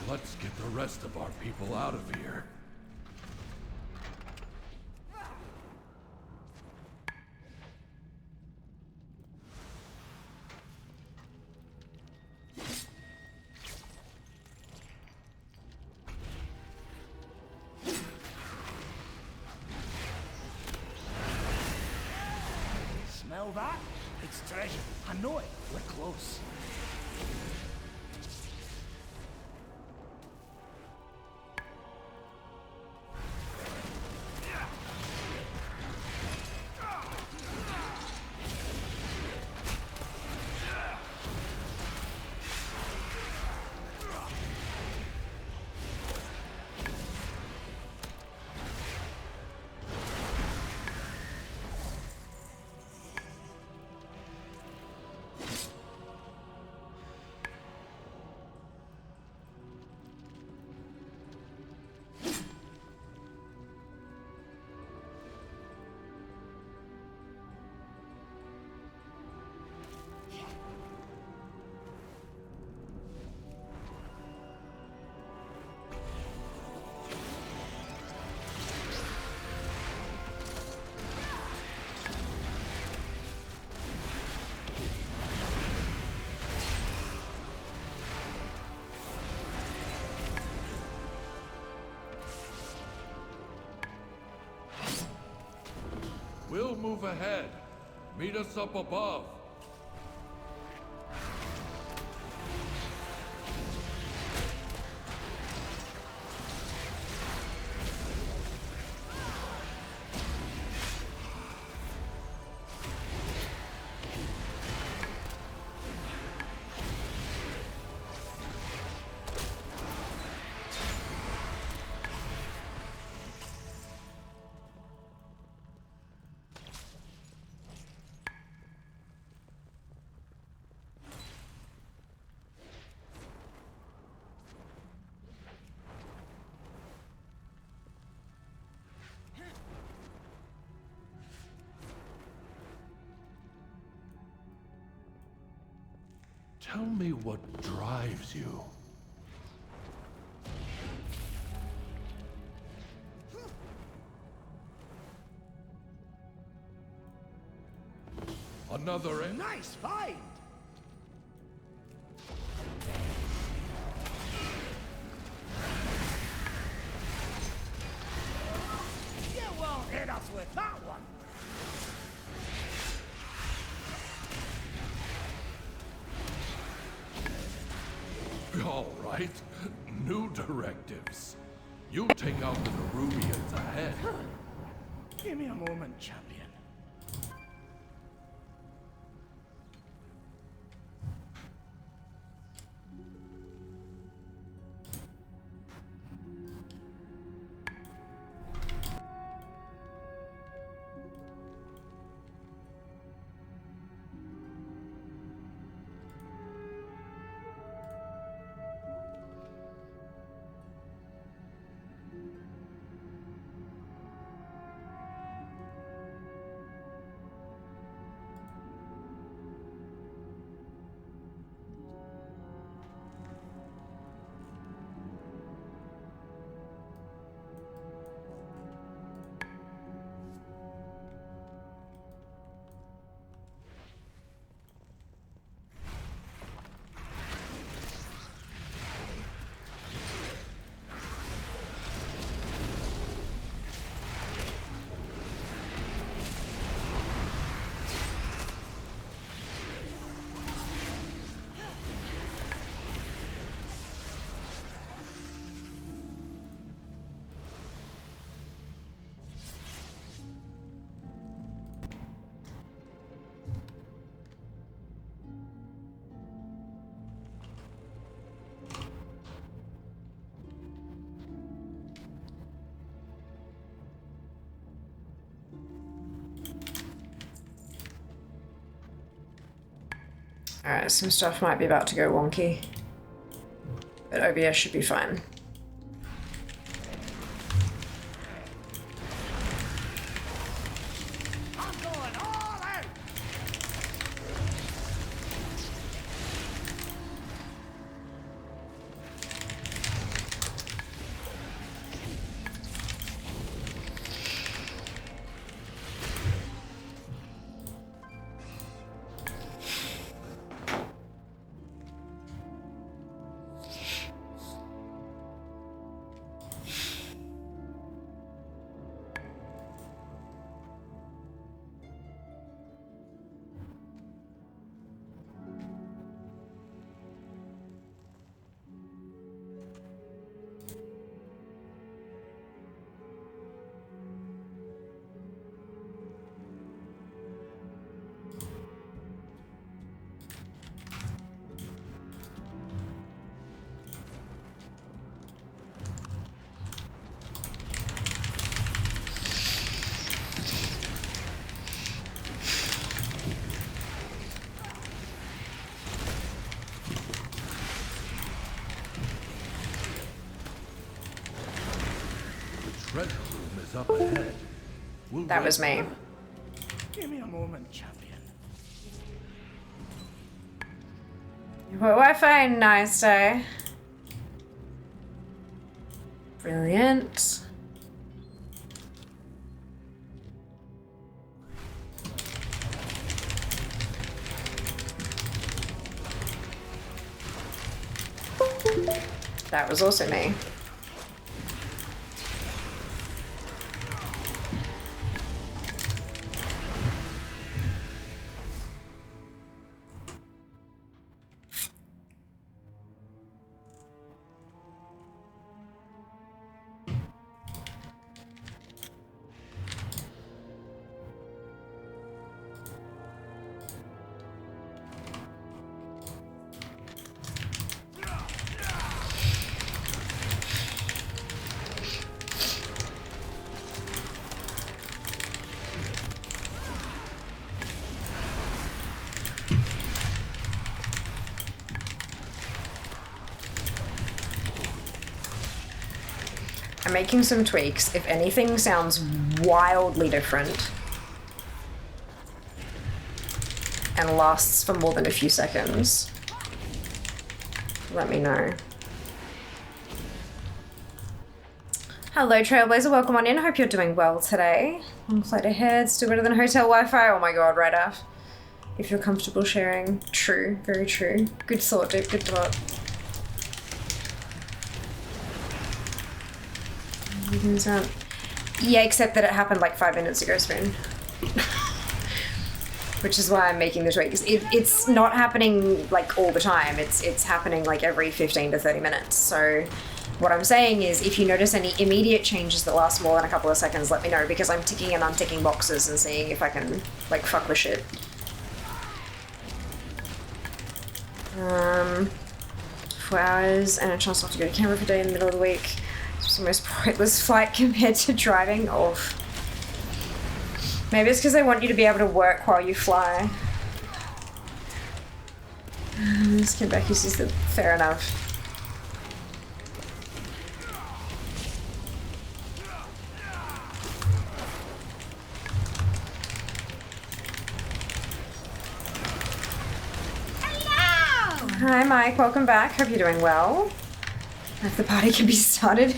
Let's get the rest of our people out of here. that? It's treasure. I know it. We're close. We'll move ahead. Meet us up above. Tell me what drives you. Another Nice find! You won't hit us with that one! All right. New directives. You take out the Nerubians ahead. Give me a moment, champion. Alright, some stuff might be about to go wonky, but OBS should be fine. I'm going all out! treasure room is up ahead. That was me. Give me a moment, champion. Wi-Fi, nice day. Brilliant. That was also me. I'm making some tweaks. If anything sounds wildly different and lasts for more than a few seconds, let me know. Hello Trailblazer, welcome on in. Hope you're doing well today. Long flight ahead, still better than hotel Wi-Fi. Oh my god, right off. If you're comfortable sharing. True, very true. Good thought, dude, good thought. Yeah, except that it happened like 5 minutes ago, Spoon. Which is why I'm making the tweaks. It's not happening like all the time. It's happening like every 15 to 30 minutes. So what I'm saying is if you notice any immediate changes that last more than a couple of seconds, let me know, because I'm ticking and unticking boxes and seeing if I can like fuck with shit. 4 hours and a chance not to go to Canberra for a day in the middle of the week. It's the most pointless flight compared to driving off. Maybe it's because they want you to be able to work while you fly. This kid back uses the fair enough. Hello! Hi Mike, welcome back. Hope you're doing well. If the party can be started.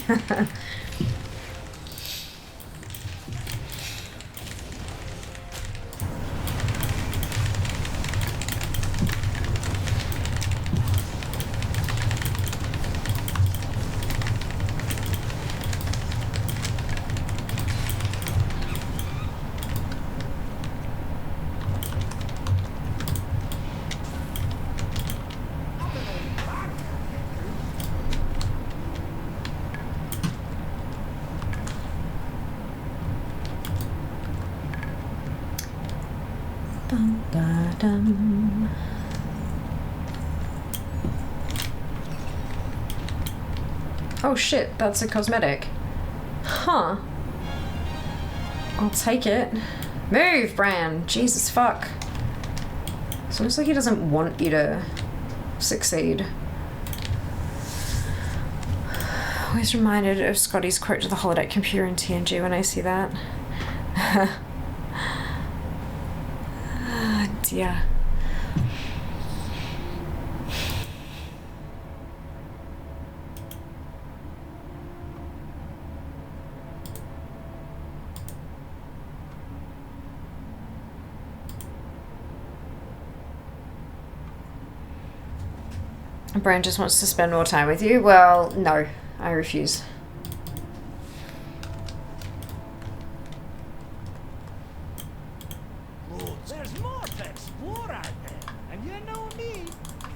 Oh shit, that's a cosmetic. Huh. I'll take it. Move, Bran! Jesus fuck. It's almost like he doesn't want you to succeed. Always reminded of Scotty's quote to the holodeck computer in TNG when I see that. Dear. Bran just wants to spend more time with you. Well, no, I refuse. There's more to explore out there, and you know me,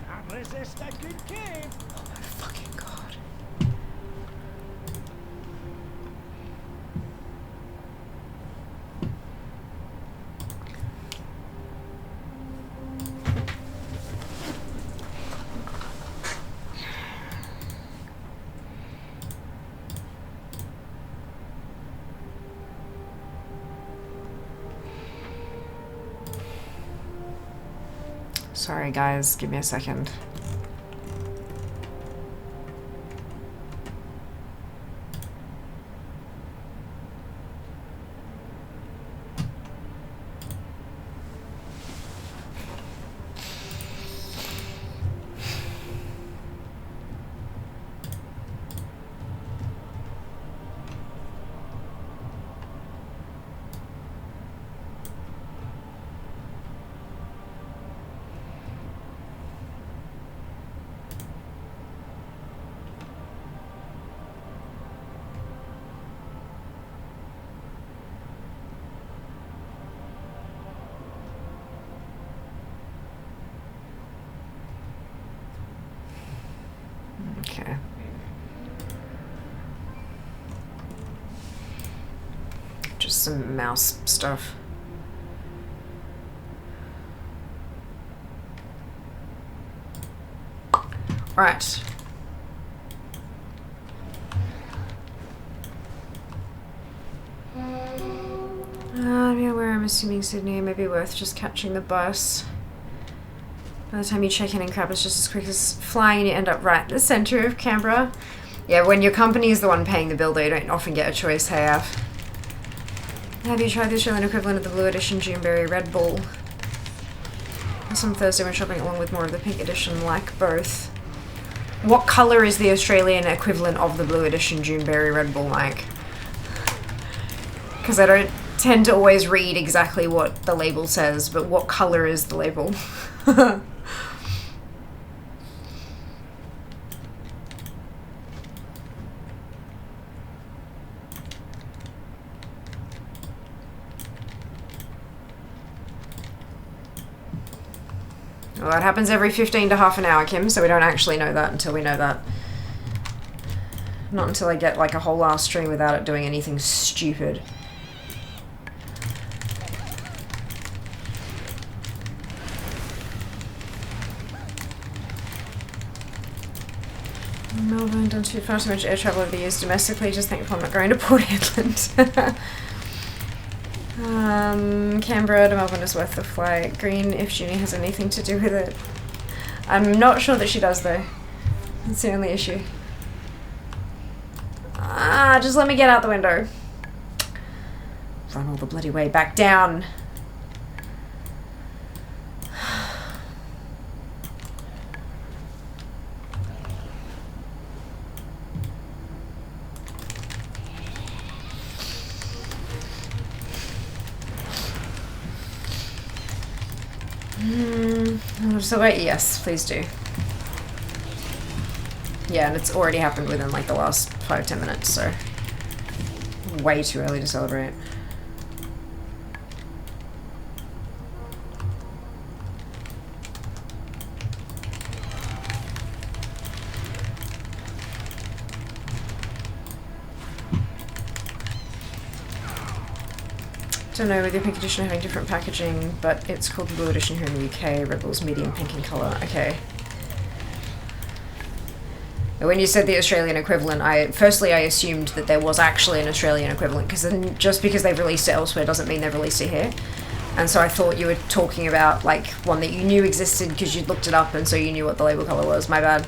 can't resist a good cave. Oh my fucking god. Sorry guys, give me a second. just some mouse stuff. Right. Yeah, where I'm assuming Sydney, maybe worth just catching the bus. By the time you check in and crap, it's just as quick as flying and you end up right in the centre of Canberra. Yeah, when your company is the one paying the bill, though, you don't often get a choice, hey, Av. Have you tried the Australian equivalent of the Blue Edition Juneberry Red Bull? Some Thursday when shopping along with more of the Pink Edition, like both. What colour is the Australian equivalent of the Blue Edition Juneberry Red Bull like? Because I don't tend to always read exactly what the label says, but what colour is the label? Well, that happens every 15 to half an hour, Kim, so we don't actually know that until we know that. Not until I get like a whole last stream without it doing anything stupid. Melbourne, done too far too much air travel over the years domestically, just thankful I'm not going to Port Hedland. Canberra to Melbourne is worth the flight. Green, if Junie has anything to do with it. I'm not sure that she does though. That's the only issue. Just let me get out the window. Run all the bloody way back down. So wait, yes, please do. Yeah, and it's already happened within like the last 5-10 minutes, so way too early to celebrate. Don't know with your pink edition having different packaging, but it's called the Blue Edition here in the UK. Red Bull's medium pink in colour. Okay. When you said the Australian equivalent, I assumed that there was actually an Australian equivalent, because just because they've released it elsewhere doesn't mean they've released it here. And so I thought you were talking about like one that you knew existed because you'd looked it up and so you knew what the label colour was. My bad.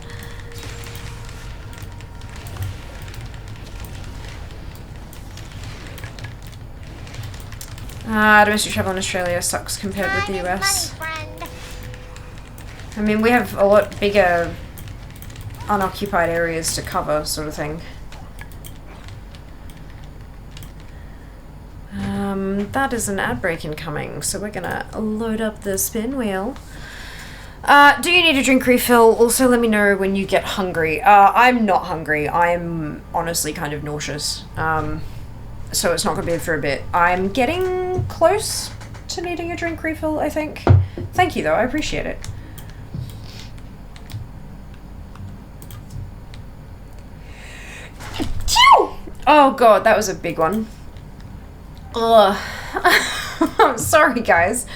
Domestic travel in Australia sucks compared with the US. I mean, we have a lot bigger unoccupied areas to cover, sort of thing. That is an ad break incoming, so we're gonna load up the spin wheel. Do you need a drink refill? Also, let me know when you get hungry. I'm not hungry. I'm honestly kind of nauseous. So it's not going to be for a bit. I'm getting close to needing a drink refill, I think. Thank you, though. I appreciate it. Oh, God. That was a big one. Ugh. I'm sorry, guys.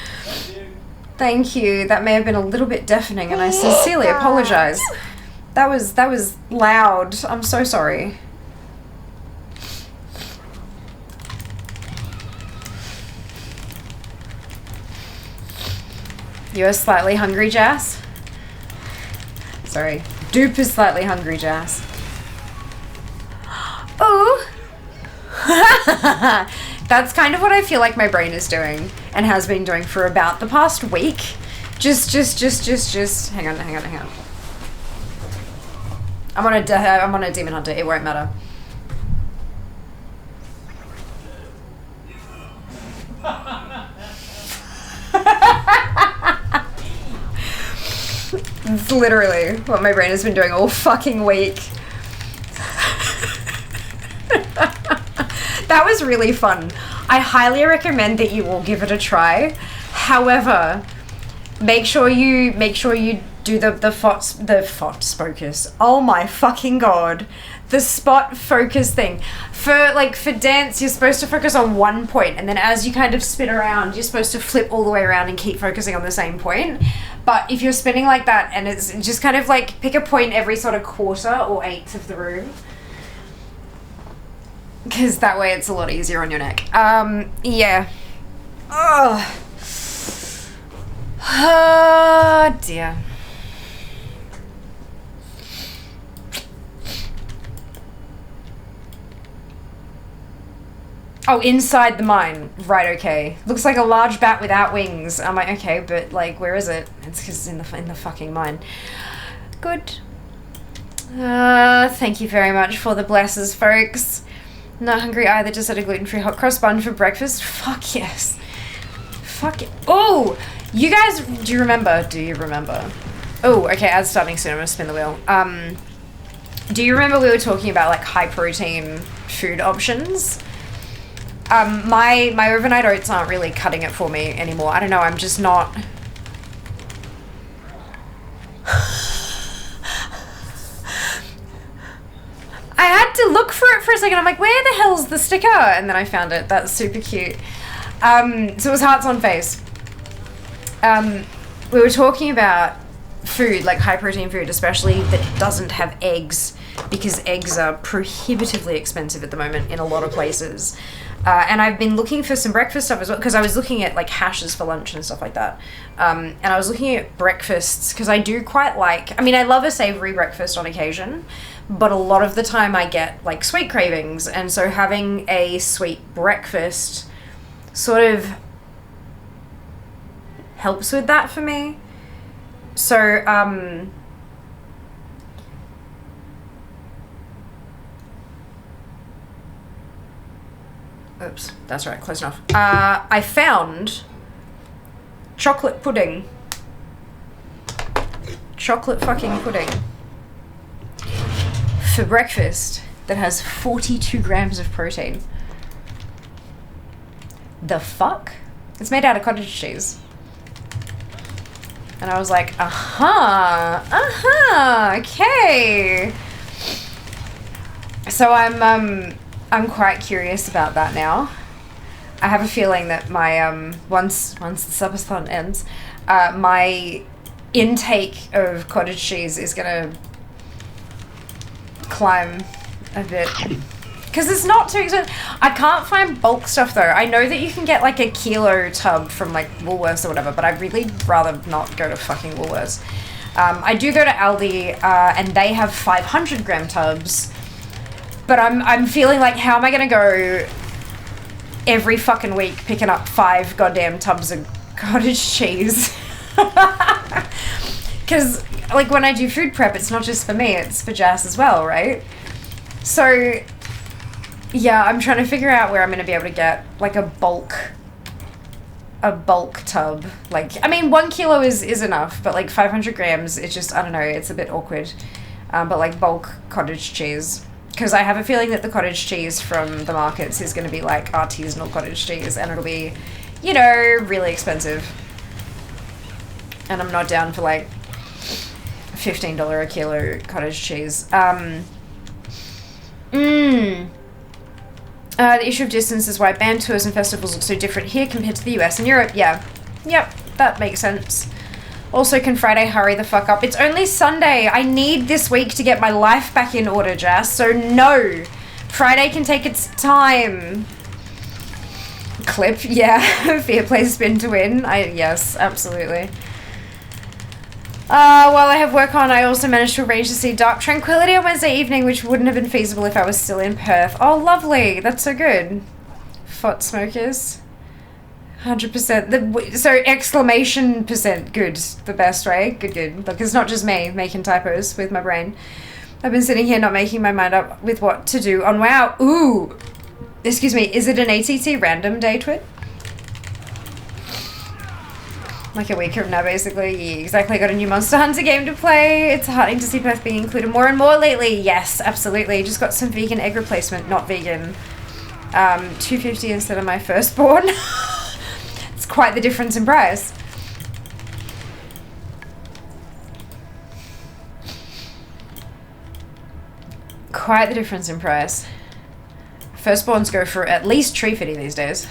Thank you. That may have been a little bit deafening, and I sincerely apologize. That was loud. I'm so sorry. You're slightly hungry, Jas? Sorry. Dupe is slightly hungry, Jas. Oh! That's kind of what I feel like my brain is doing, and has been doing for about the past week. Just. Hang on. I'm on a demon hunter. It won't matter. It's literally what my brain has been doing all fucking week. That was really fun. I highly recommend that you all give it a try. However, make sure you do the focus. Oh my fucking god. The spot focus thing. For dance, you're supposed to focus on one point, and then as you kind of spin around, you're supposed to flip all the way around and keep focusing on the same point. But if you're spinning like that, and it's just kind of like pick a point every sort of quarter or eighth of the room, because that way it's a lot easier on your neck. Yeah. Oh. Oh dear. Oh, inside the mine. Right, okay. Looks like a large bat without wings. I'm like, okay, but like, where is it? It's because it's in the fucking mine. Good. Thank you very much for the blesses, folks. Not hungry either, just had a gluten-free hot cross bun for breakfast. Fuck yes. Fuck it. Oh! You guys, do you remember? Oh, okay, ad's starting soon. I'm gonna spin the wheel. Do you remember we were talking about like high protein food options? My overnight oats aren't really cutting it for me anymore. I don't know, I'm just not... I had to look for it for a second. I'm like, where the hell's the sticker? And then I found it. That's super cute. So it was hearts on face. We were talking about food, like high protein food, especially that doesn't have eggs, because eggs are prohibitively expensive at the moment in a lot of places. And I've been looking for some breakfast stuff as well, because I was looking at like hashes for lunch and stuff like that. And I was looking at breakfasts, because I do quite like, I mean, I love a savory breakfast on occasion, but a lot of the time I get like sweet cravings. And so having a sweet breakfast sort of helps with that for me. So, oops, that's right, close enough. I found chocolate pudding. Chocolate fucking pudding for breakfast that has 42 grams of protein. The fuck? It's made out of cottage cheese. And I was like, okay. So I'm quite curious about that now. I have a feeling that my once the subathon ends, my intake of cottage cheese is gonna climb a bit. Because it's not too expensive. I can't find bulk stuff though. I know that you can get like a kilo tub from like Woolworths or whatever, but I'd really rather not go to fucking Woolworths. I do go to Aldi, and they have 500 gram tubs, but I'm feeling like, how am I gonna go every fucking week picking up 5 goddamn tubs of cottage cheese? Because like when I do food prep, it's not just for me, it's for Jas as well, right? So yeah, I'm trying to figure out where I'm going to be able to get like a bulk tub. Like, I mean, 1 kilo is enough, but like 500 grams, it's just, I don't know, it's a bit awkward. But like bulk cottage cheese, because I have a feeling that the cottage cheese from the markets is going to be like artisanal cottage cheese, and it'll be, you know, really expensive. And I'm not down for like $15 a kilo cottage cheese. The issue of distance is why band tours and festivals look so different here compared to the US and Europe. Yeah. Yep, that makes sense. Also, can Friday hurry the fuck up? It's only Sunday. I need this week to get my life back in order, Jas. So no. Friday can take its time. Clip, yeah. Fair play spin to win. Yes, absolutely. While I have work on, I also managed to arrange to see Dark Tranquility on Wednesday evening, which wouldn't have been feasible if I was still in Perth. Oh, lovely. That's so good. Fot smokers. 100%. So exclamation percent good. The best way. Good. Look, it's not just me making typos with my brain. I've been sitting here not making my mind up with what to do on WoW. Ooh. Excuse me. Is it an ATT random day, Twit? Like a week from now, basically. Yeah, exactly. Got a new Monster Hunter game to play. It's heartening to see Perth being included more and more lately. Yes, absolutely. Just got some vegan egg replacement. Not vegan. $2.50 instead of my firstborn. It's quite the difference in price. quite the difference in price. Firstborns go for at least tree fitting these days.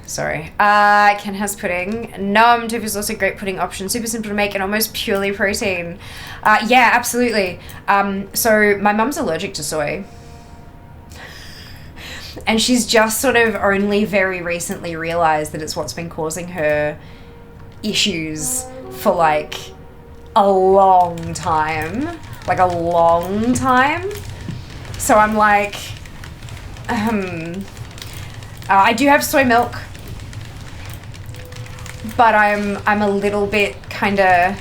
Sorry. Ken has pudding. Nom, tofu is also a great pudding option. Super simple to make and almost purely protein. Yeah, absolutely. So my mum's allergic to soy. And she's just sort of only very recently realized that it's what's been causing her issues for like a long time. Like a long time. So I'm like, I do have soy milk. But I'm a little bit kind of,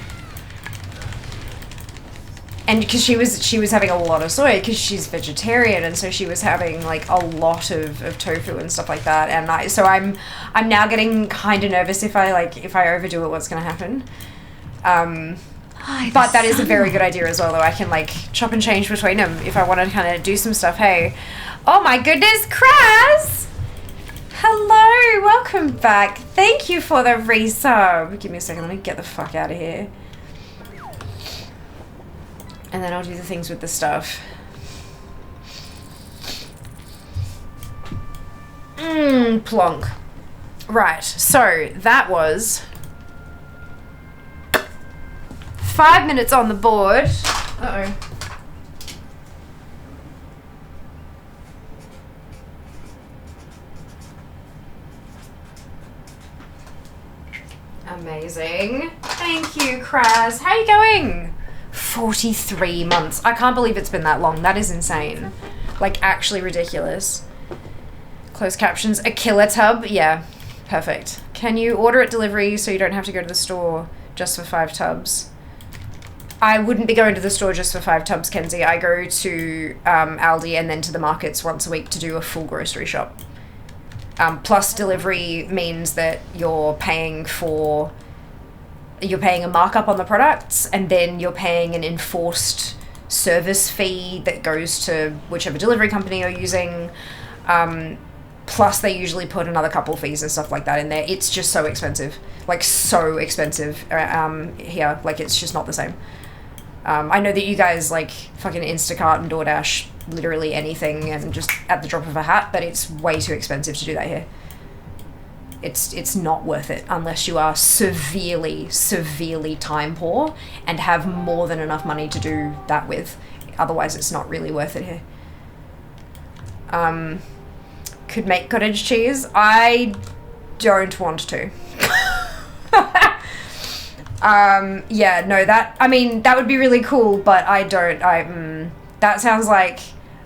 and because she was having a lot of soy because she's vegetarian, and so she was having like a lot of tofu and stuff like that, and I'm now getting kind of nervous if I overdo it, what's gonna happen. But that is a very good idea as well, though. I can like chop and change between them if I want to kind of do some stuff. Hey, oh my goodness, Kraz! Hello, welcome back. Thank you for the resub. Give me a second, let me get the fuck out of here. And then I'll do the things with the stuff. Plonk. Right, so that was 5 minutes on the board. Uh-oh. Amazing. Thank you, Kraz. How are you going? 43 months. I can't believe it's been that long. That is insane. Like, actually ridiculous. Closed captions. A killer tub? Yeah. Perfect. Can you order it delivery so you don't have to go to the store just for 5 tubs? I wouldn't be going to the store just for 5 tubs, Kenzie. I go to Aldi and then to the markets once a week to do a full grocery shop. Plus delivery means that you're paying a markup on the products, and then you're paying an enforced service fee that goes to whichever delivery company you're using. Plus they usually put another couple fees and stuff like that in there. It's just so expensive. Like so expensive here. Like it's just not the same. I know that you guys like fucking Instacart and DoorDash literally anything and just at the drop of a hat, but it's way too expensive to do that here. It's not worth it unless you are severely time poor and have more than enough money to do that with. Otherwise it's not really worth it here. Could make cottage cheese. I don't want to. Yeah, no, that would be really cool, but I don't. That sounds like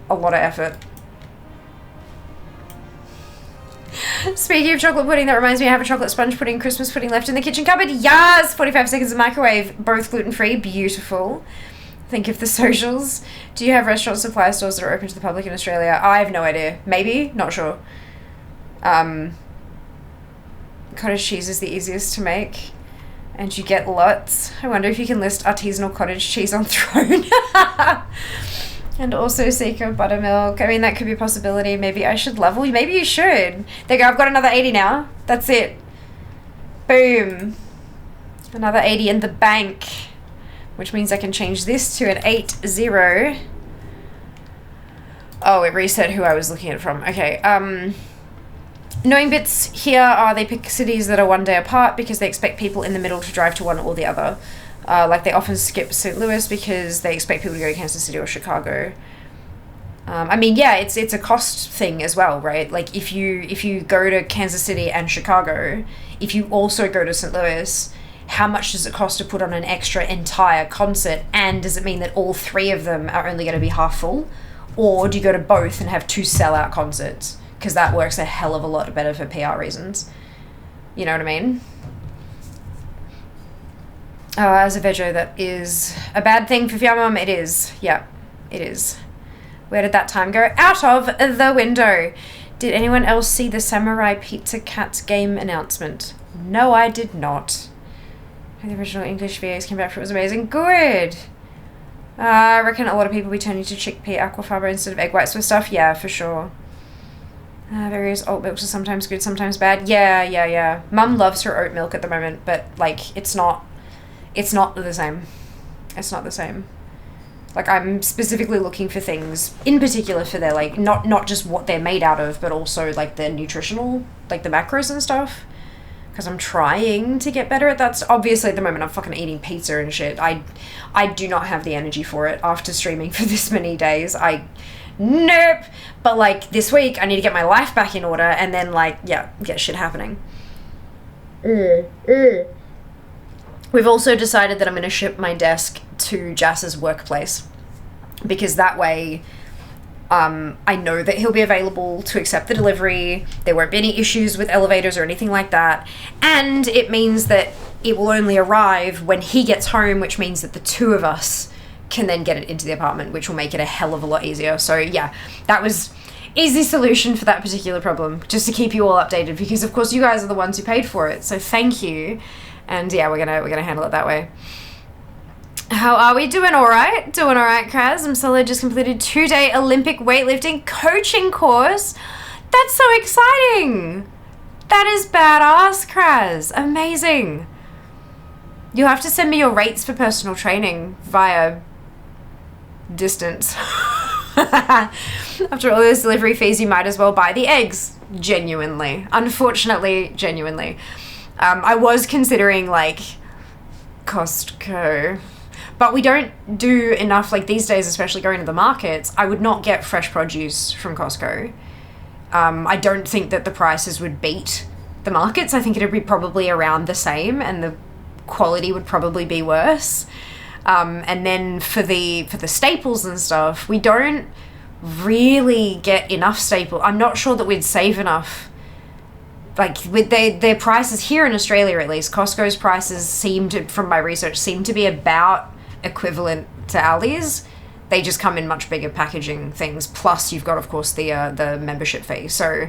a lot of effort. Speaking of chocolate pudding, that reminds me I have a chocolate sponge pudding, Christmas pudding left in the kitchen cupboard. Yes! 45 seconds of microwave, both gluten-free, beautiful. Think of the socials. Do you have restaurant supply stores that are open to the public in Australia? I have no idea. Maybe? Not sure. Cottage cheese is the easiest to make. And you get lots. I wonder if you can list artisanal cottage cheese on Throne. And also secret buttermilk. I mean, that could be a possibility. Maybe I should level. Maybe you should. There you go. I've got another 80 now. That's it. Boom. Another 80 in the bank. Which means I can change this to an 8-0. Oh, it reset who I was looking at it from. Okay. Knowing bits here are they pick cities that are one day apart because they expect people in the middle to drive to one or the other. Like they often skip St. Louis because they expect people to go to Kansas City or Chicago. I mean, yeah, it's a cost thing as well, right? Like if you go to Kansas City and Chicago, if you also go to St. Louis, how much does it cost to put on an extra entire concert? And does it mean that all 3 of them are only going to be half full? Or do you go to both and have 2 sellout concerts? Because that works a hell of a lot better for PR reasons. You know what I mean? As a veggie, that is a bad thing for your mum. It is. Yeah, it is. Where did that time go? Out of the window. Did anyone else see the Samurai Pizza Cats game announcement? No, I did not. The original English VAs came back for it was amazing. Good. I reckon a lot of people will be turning to chickpea aquafaba instead of egg whites with stuff. Yeah, for sure. Various oat milks are sometimes good, sometimes bad. Yeah. Mum loves her oat milk at the moment, but like it's not the same. It's not the same. Like, I'm specifically looking for things, in particular for their, like, not just what they're made out of, but also, like, their nutritional, like, the macros and stuff. Because I'm trying to get better at that. Obviously, at the moment, I'm fucking eating pizza and shit. I do not have the energy for it after streaming for this many days. Nope. But, like, this week, I need to get my life back in order and then, like, yeah, get shit happening. We've also decided that I'm going to ship my desk to Jass's workplace, because that way I know that he'll be available to accept the delivery. There won't be any issues with elevators or anything like that. And it means that it will only arrive when he gets home, which means that the two of us can then get it into the apartment, which will make it a hell of a lot easier. So yeah, that was easy solution for that particular problem, just to keep you all updated, because of course you guys are the ones who paid for it. So thank you. And yeah, we're gonna handle it that way. How are we? Doing all right? Doing all right, Kraz. I'm solid. Just completed 2-day Olympic weightlifting coaching course. That's so exciting. That is badass, Kraz. Amazing. You'll have to send me your rates for personal training via distance. After all those delivery fees, you might as well buy the eggs. Genuinely. Unfortunately, genuinely. I was considering, like, Costco, but we don't do enough, like, these days, especially going to the markets. I would not get fresh produce from Costco. I don't think that the prices would beat the markets. I think it'd be probably around the same, and the quality would probably be worse. And then for the staples and stuff, we don't really get enough staple. I'm not sure that we'd save enough. Like, with their prices here in Australia, at least, Costco's prices seem to, from my research, seem to be about equivalent to Aldi's. They just come in much bigger packaging things. Plus, you've got, of course, the membership fee. So,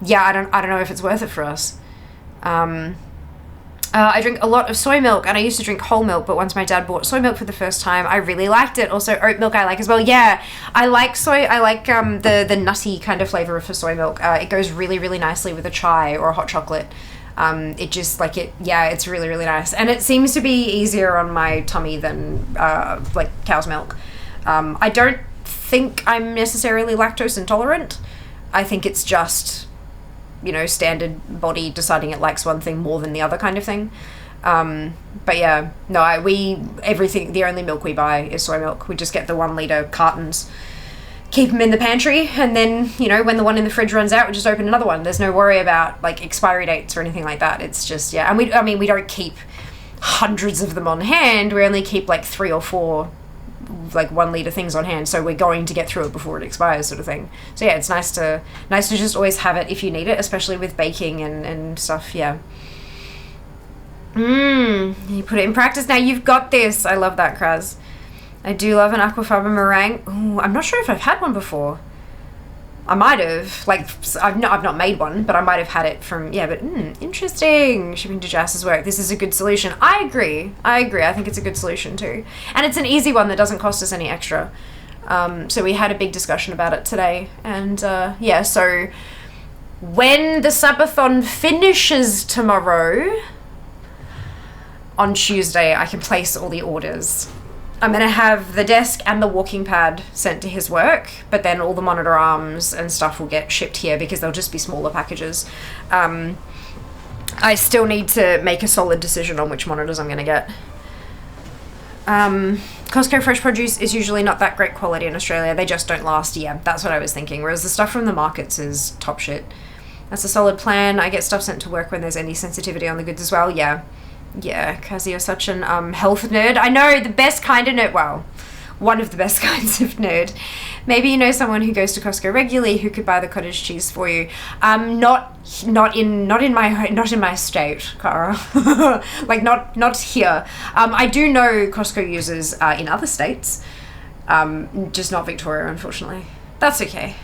yeah, I don't know if it's worth it for us. I drink a lot of soy milk, and I used to drink whole milk, but once my dad bought soy milk for the first time, I really liked it. Also, oat milk I like as well. Yeah, I like soy. I like the nutty kind of flavor for soy milk. It goes really, really nicely with a chai or a hot chocolate. It just, like, it's really, really nice. And it seems to be easier on my tummy than, like, cow's milk. I don't think I'm necessarily lactose intolerant. I think it's just, you know, standard body deciding it likes one thing more than the other kind of thing. But yeah, no, the only milk we buy is soy milk. We just get the 1 liter cartons, keep them in the pantry, and then, you know, when the one in the fridge runs out, we just open another one. There's no worry about, like, expiry dates or anything like that. It's just, yeah. And we don't keep hundreds of them on hand. We only keep, like, 3 or 4, like, 1 liter things on hand, so we're going to get through it before it expires, sort of thing. So yeah, it's nice to just always have it if you need it, especially with baking and stuff. Yeah. You put it in practice now. You've got this. I love that, Kraz. I do love an aquafaba meringue. Ooh, I'm not sure if I've had one before. I might have. Like, I've not made one, but I might have had it from, yeah, but interesting. Shipping to Jass's work. This is a good solution. I agree. I think it's a good solution too. And it's an easy one that doesn't cost us any extra. So we had a big discussion about it today. And yeah, so when the subathon finishes tomorrow, on Tuesday, I can place all the orders. I'm going to have the desk and the walking pad sent to his work, but then all the monitor arms and stuff will get shipped here because they'll just be smaller packages. I still need to make a solid decision on which monitors I'm going to get. Costco fresh produce is usually not that great quality in Australia. They just don't last. Yeah, that's what I was thinking. Whereas the stuff from the markets is top shit. That's a solid plan. I get stuff sent to work when there's any sensitivity on the goods as well. Yeah. Yeah, Kazi, you're such an health nerd. I know, the best kind of nerd. Well, one of the best kinds of nerd. Maybe you know someone who goes to Costco regularly who could buy the cottage cheese for you. Not in my state, Cara. Like not here. I do know Costco users in other states. Just not Victoria, unfortunately. That's okay.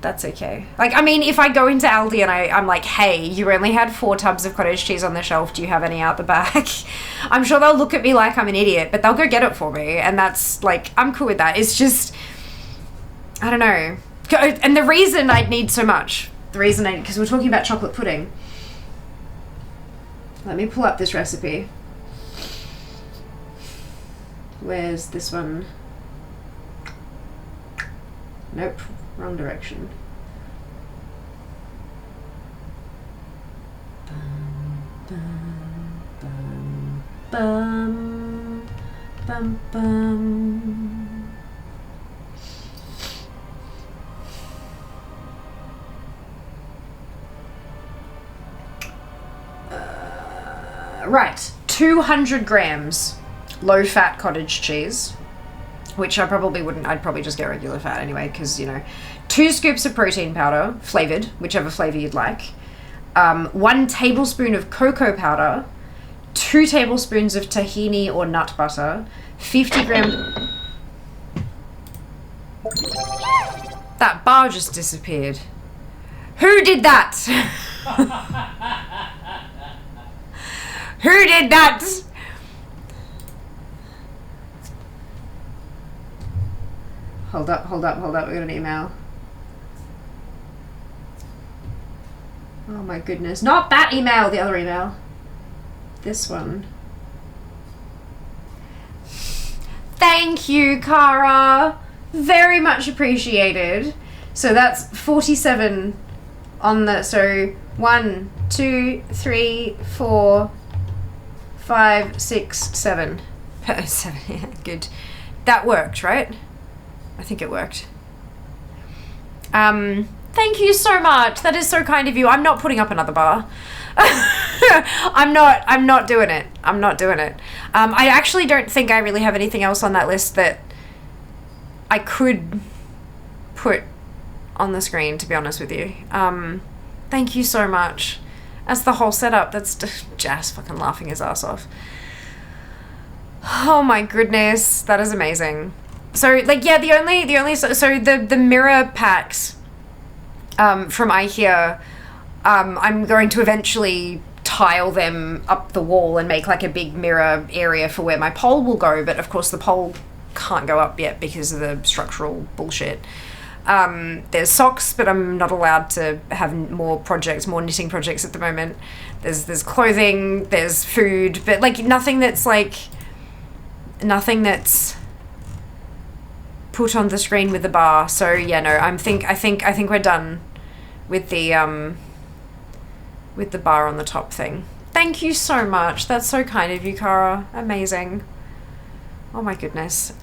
That's okay. Like, I mean, if I go into Aldi and I'm like, hey, you only had 4 tubs of cottage cheese on the shelf, do you have any out the back? I'm sure they'll look at me like I'm an idiot, but they'll go get it for me. And that's, like, I'm cool with that. It's just, I don't know. And the reason I'd need so much, because we're talking about chocolate pudding. Let me pull up this recipe. Where's this one? Nope, wrong direction. Bum, bum, bum. Right, 200 grams low-fat cottage cheese, which I probably wouldn't, I'd probably just get regular fat anyway, because, you know, 2 scoops of protein powder, flavored, whichever flavor you'd like, 1 tablespoon of cocoa powder, 2 tablespoons of tahini or nut butter, 50 grams... That bar just disappeared. Who did that? Who did that? Hold up, hold up, hold up. We got an email. Oh my goodness. Not that email, the other email. This one. Thank you, Kara. Very much appreciated. So that's 47 on the, so 1, 2, 3, 4, 5, 6, 7. 7, yeah, good. That worked, right? I think it worked. Thank you so much. That is so kind of you. I'm not putting up another bar. I'm not doing it. I'm not doing it. I actually don't think I really have anything else on that list that I could put on the screen, to be honest with you. Thank you so much. That's the whole setup. That's Jazz fucking laughing his ass off. Oh my goodness, that is amazing. So like, yeah, the only so the mirror packs from IKEA, I'm going to eventually tile them up the wall and make like a big mirror area for where my pole will go, but of course the pole can't go up yet because of the structural bullshit. There's socks, but I'm not allowed to have more knitting projects at the moment. There's clothing, there's food, but like nothing that's put on the screen with the bar. So yeah, no, I think we're done with the bar on the top thing. Thank you so much. That's so kind of you, Kara. Amazing. Oh my goodness.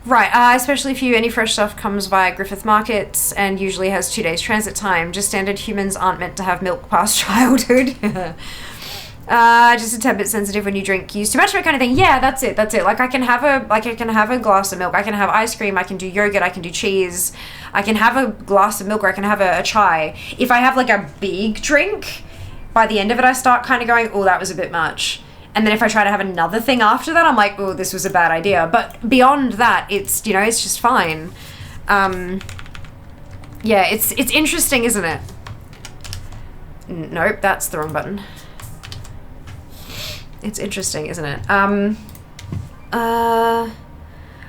Right, especially for you, any fresh stuff comes via Griffith Markets and usually has 2 days transit time. Just standard humans aren't meant to have milk past childhood. Just a tad bit sensitive when you drink use too much of it kind of thing. Yeah, that's it. Like I can have a glass of milk. I can have ice cream. I can do yogurt. I can do cheese. I can have a glass of milk, or I can have a chai. If I have like a big drink, by the end of it I start kind of going, oh, that was a bit much. And then if I try to have another thing after that, I'm like, oh, this was a bad idea. But beyond that, it's, you know, it's just fine. Yeah, it's interesting, isn't it? Nope, that's the wrong button. It's interesting, isn't it?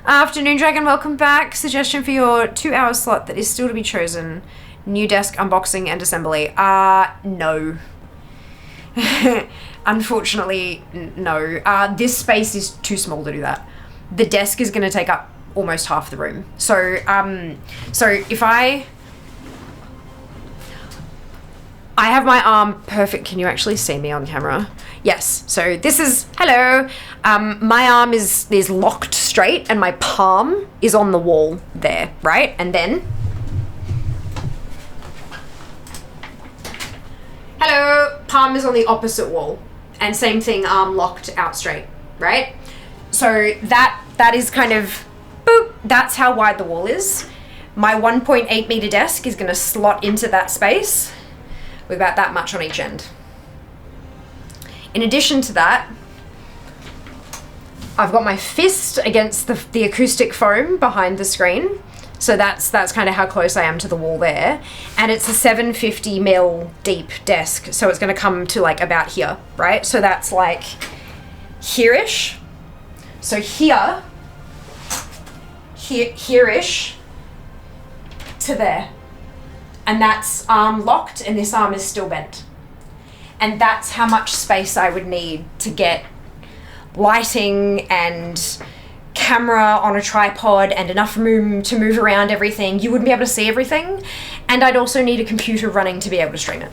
Afternoon Dragon, welcome back. Suggestion for your 2-hour slot that is still to be chosen. New desk unboxing and assembly. No. Unfortunately, no. This space is too small to do that. The desk is going to take up almost half the room. So, so if I have my arm perfect. Can you actually see me on camera? Yes. So this is, hello. My arm is locked straight and my palm is on the wall there, right? And then, hello, palm is on the opposite wall. And same thing, arm locked out straight, right? So that is kind of, boop, that's how wide the wall is. My 1.8 meter desk is gonna slot into that space with about that much on each end. In addition to that, I've got my fist against the acoustic foam behind the screen. So that's kind of how close I am to the wall there. And it's a 750 mil deep desk. So it's going to come to like about here, right? So that's like here-ish. So here-ish to there. And that's arm locked and this arm is still bent. And that's how much space I would need to get lighting and camera on a tripod and enough room to move around everything, you wouldn't be able to see everything. And I'd also need a computer running to be able to stream it.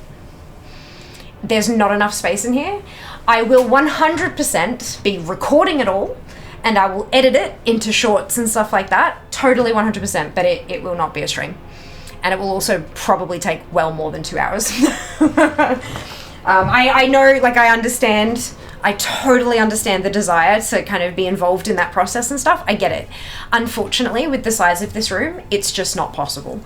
There's not enough space in here. I will 100% be recording it all, and I will edit it into shorts and stuff like that. Totally 100%, but it will not be a stream. And it will also probably take well more than 2 hours. I know, like, I totally understand the desire to kind of be involved in that process and stuff. I get it. Unfortunately, with the size of this room, it's just not possible.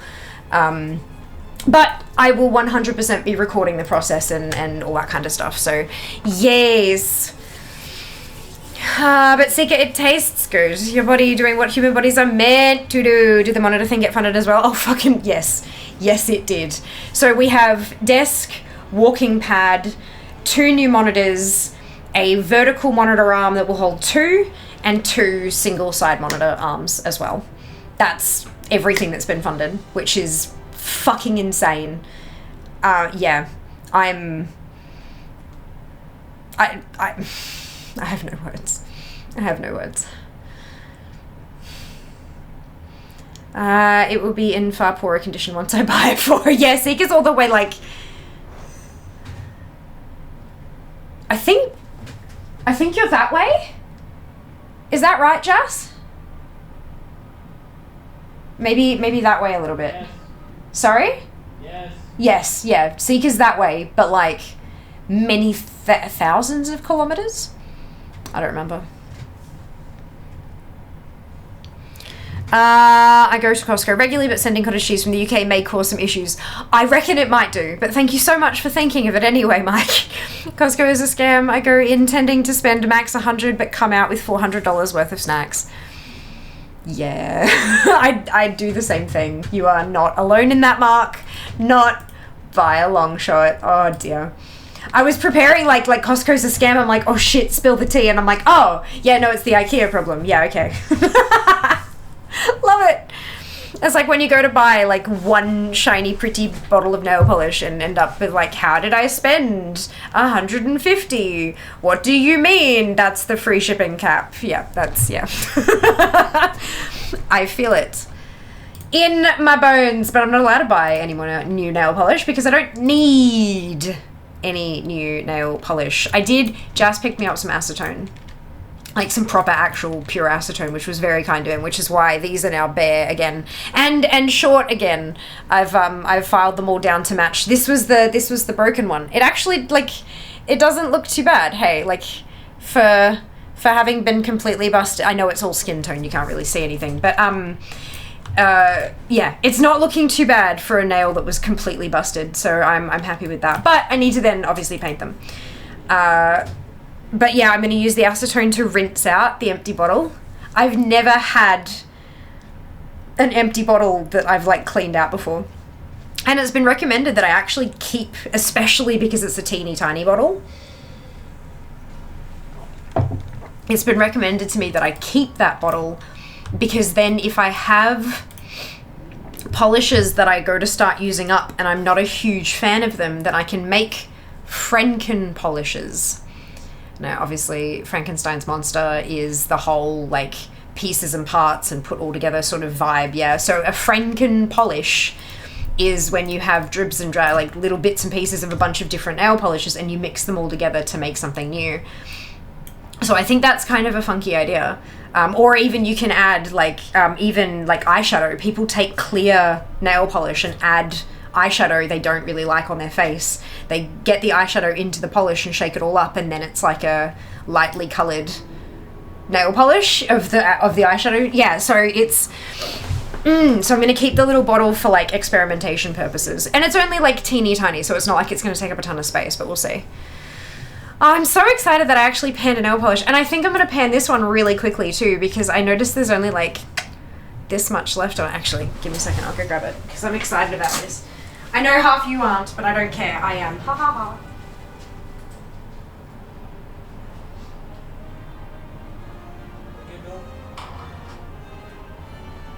But I will 100% be recording the process and all that kind of stuff. So, yes. But Seeker, it tastes good. Your body doing what human bodies are meant to do. Did the monitor thing get funded as well? Oh, fucking yes. Yes, it did. So we have desk, walking pad, 2 new monitors, a vertical monitor arm that will hold 2, and 2 single side monitor arms as well. That's everything that's been funded, which is fucking insane. Yeah, I have no words. I have no words. It will be in far poorer condition once I buy it for. Yeah, Seeker's all the way, like, I think you're that way? Is that right, Jas? Maybe that way a little bit. Yes. Sorry? Yes. Yes, yeah. Seeker's that way, but like many thousands of kilometers? I don't remember. I go to Costco regularly, but sending cottage cheese from the UK may cause some issues. I reckon it might do, but thank you so much for thinking of it anyway, Mike. Costco is a scam. I go intending to spend max $100, but come out with $400 worth of snacks. Yeah, I do the same thing. You are not alone in that, Mark. Not by a long shot. Oh dear. I was preparing like Costco's a scam. I'm like, oh shit, spill the tea. And I'm like, oh, yeah, no, it's the IKEA problem. Yeah, okay. Love it. It's like when you go to buy like one shiny pretty bottle of nail polish and end up with like, how did I spend $150? What do you mean? That's the free shipping cap. Yeah, that's, yeah. I feel it in my bones, but I'm not allowed to buy any more new nail polish because I don't need any new nail polish. I did just pick me up some acetone. Like some proper actual pure acetone, which was very kind of him, which is why these are now bare again and short again. I've filed them all down to match. This was the broken one. It actually, like, it doesn't look too bad. Hey, like for having been completely busted. I know it's all skin tone, you can't really see anything, but yeah, it's not looking too bad for a nail that was completely busted. So I'm happy with that. But I need to then obviously paint them. But yeah, I'm going to use the acetone to rinse out the empty bottle. I've never had an empty bottle that I've like cleaned out before. And it's been recommended that I actually keep, especially because it's a teeny tiny bottle. It's been recommended to me that I keep that bottle because then if I have polishes that I go to start using up and I'm not a huge fan of them, then I can make Franken polishes. Now, obviously, Frankenstein's monster is the whole, like, pieces and parts and put all together sort of vibe, yeah? So a Franken polish is when you have dribs and dry, like, little bits and pieces of a bunch of different nail polishes and you mix them all together to make something new. So I think that's kind of a funky idea. Or even you can add, like, even, like, eyeshadow. People take clear nail polish and add eyeshadow they don't really like on their face. They get the eyeshadow into the polish and shake it all up, and then it's like a lightly colored nail polish of the eyeshadow. Yeah, so it's so I'm gonna keep the little bottle for like experimentation purposes, and it's only like teeny tiny, so it's not like it's gonna take up a ton of space, but we'll see. I'm so excited that I actually panned a nail polish, and I think I'm gonna pan this one really quickly too, because I noticed there's only like this much left on it. Actually, give me a second, I'll go grab it, because I'm excited about this. I know half you aren't, but I don't care. I am. Ha ha ha.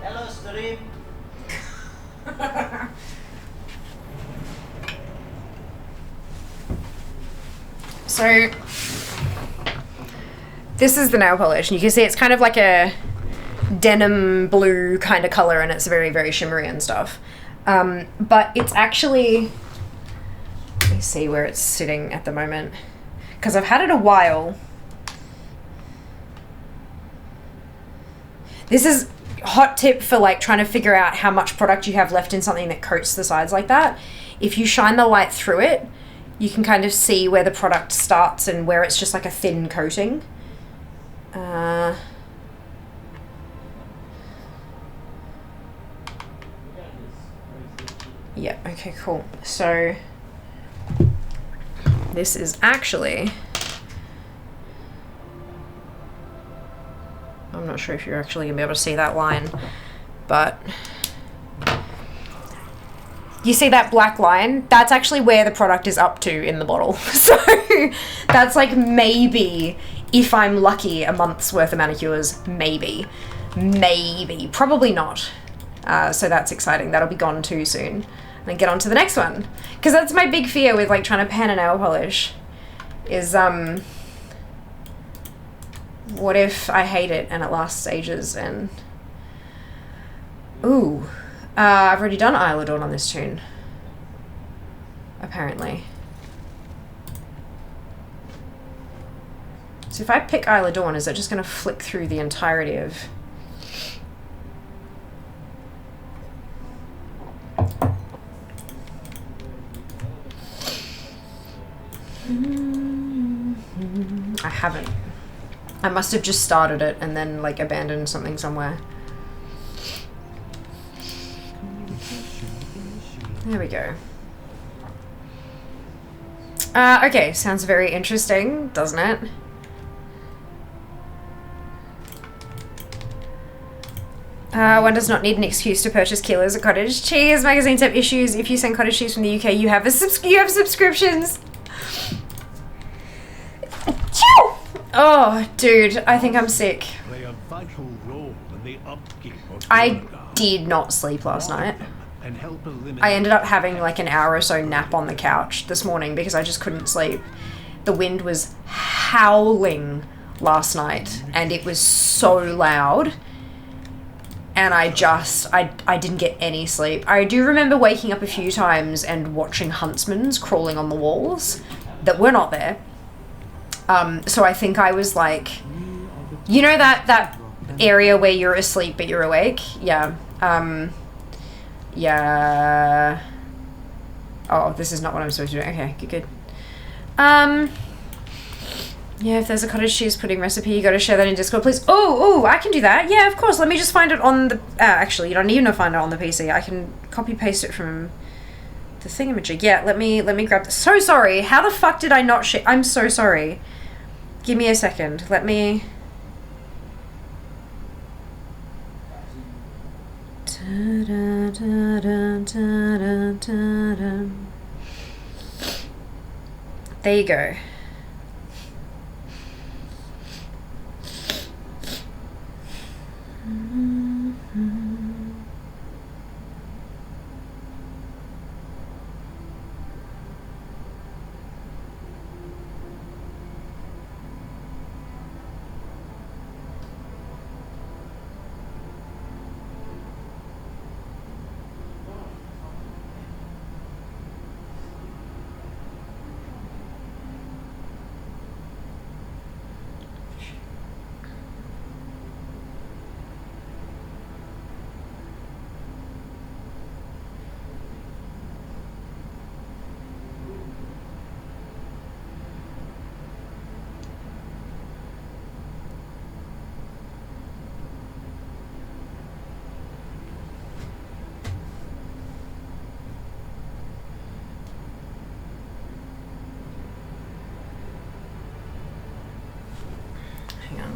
Hello, stream. So, this is the nail polish, and you can see it's kind of like a denim blue kind of color, and it's very, very shimmery and stuff. But it's actually, let me see where it's sitting at the moment, because I've had it a while. This is hot tip for like trying to figure out how much product you have left in something that coats the sides like that. If you shine the light through it, you can kind of see where the product starts and where it's just like a thin coating. Yeah, okay, cool. So this is actually, I'm not sure if you're actually gonna be able to see that line, but you see that black line? That's actually where the product is up to in the bottle. So that's like maybe, if I'm lucky, a month's worth of manicures. Maybe. Maybe. Probably not. So that's exciting. That'll be gone too soon. And then get on to the next one. Because that's my big fear with like trying to pan a nail polish. Is what if I hate it and it lasts ages and... Ooh. I've already done Isle of Dawn on this tune. Apparently. So if I pick Isle of Dawn, is it just going to flick through the entirety of... I haven't. I must have just started it and then like abandoned something somewhere. There we go. Okay, sounds very interesting, doesn't it? One does not need an excuse to purchase kilos of cottage cheese. Magazines have issues. If you send cottage cheese from the UK, you have subscriptions. Oh, dude, I think I'm sick. Play a vital role in the upkeep of I did not sleep last night. and help eliminate. I ended up having like an hour or so nap on the couch this morning because I just couldn't sleep. The wind was howling last night and it was so loud. And I didn't get any sleep. I do remember waking up a few times and watching huntsmen crawling on the walls that were not there. So I think I was like, you know that area where you're asleep but you're awake? Yeah. Yeah. Oh, this is not what I'm supposed to do. Okay, good. Yeah, if there's a cottage cheese pudding recipe, you gotta share that in Discord, please. Oh, I can do that. Yeah, of course. Let me just find it on the... actually, you don't need to find it on the PC. I can copy-paste it from the thingamajig. Yeah, let me grab this. So sorry. How the fuck did I not share... I'm so sorry. Give me a second. Let me... There you go.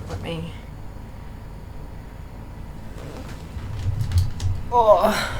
Let me... Oh.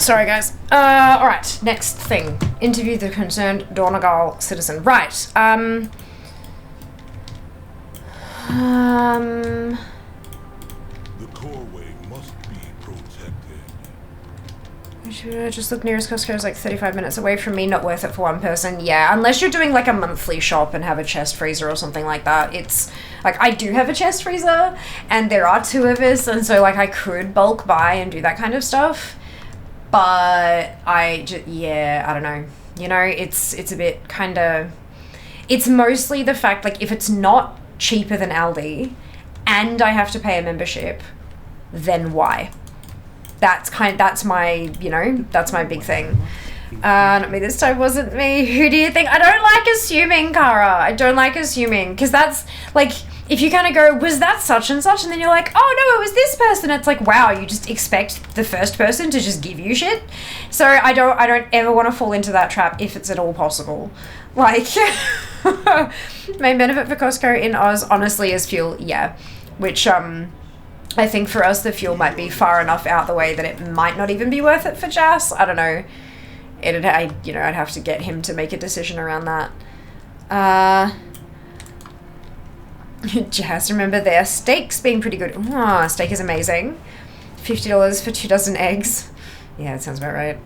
Sorry, guys. All right. Next thing. Interview the concerned Donegal citizen. Right. The coreway must be protected. Just look, nearest Costco is like 35 minutes away from me. Not worth it for one person. Yeah, unless you're doing like a monthly shop and have a chest freezer or something like that. It's like, I do have a chest freezer and there are 2 of us, and so like I could bulk buy and do that kind of stuff. But I don't know. You know, it's a bit kind of, it's mostly the fact, like, if it's not cheaper than Aldi and I have to pay a membership, then why? That's my, you know, that's my big thing. Not me this time, wasn't me. Who do you think? I don't like assuming, Kara. I don't like assuming, because that's, like, if you kind of go, was that such and such? And then you're like, oh no, it was this person. It's like, wow, you just expect the first person to just give you shit. So I don't ever want to fall into that trap if it's at all possible. Like, main benefit for Costco in Oz, honestly, is fuel. Yeah. Which, I think for us, the fuel might be far enough out the way that it might not even be worth it for Jas. I don't know. I'd have to get him to make a decision around that. Jas, remember their steaks being pretty good. Oh, steak is amazing. $50 for 2 dozen eggs. Yeah, that sounds about right.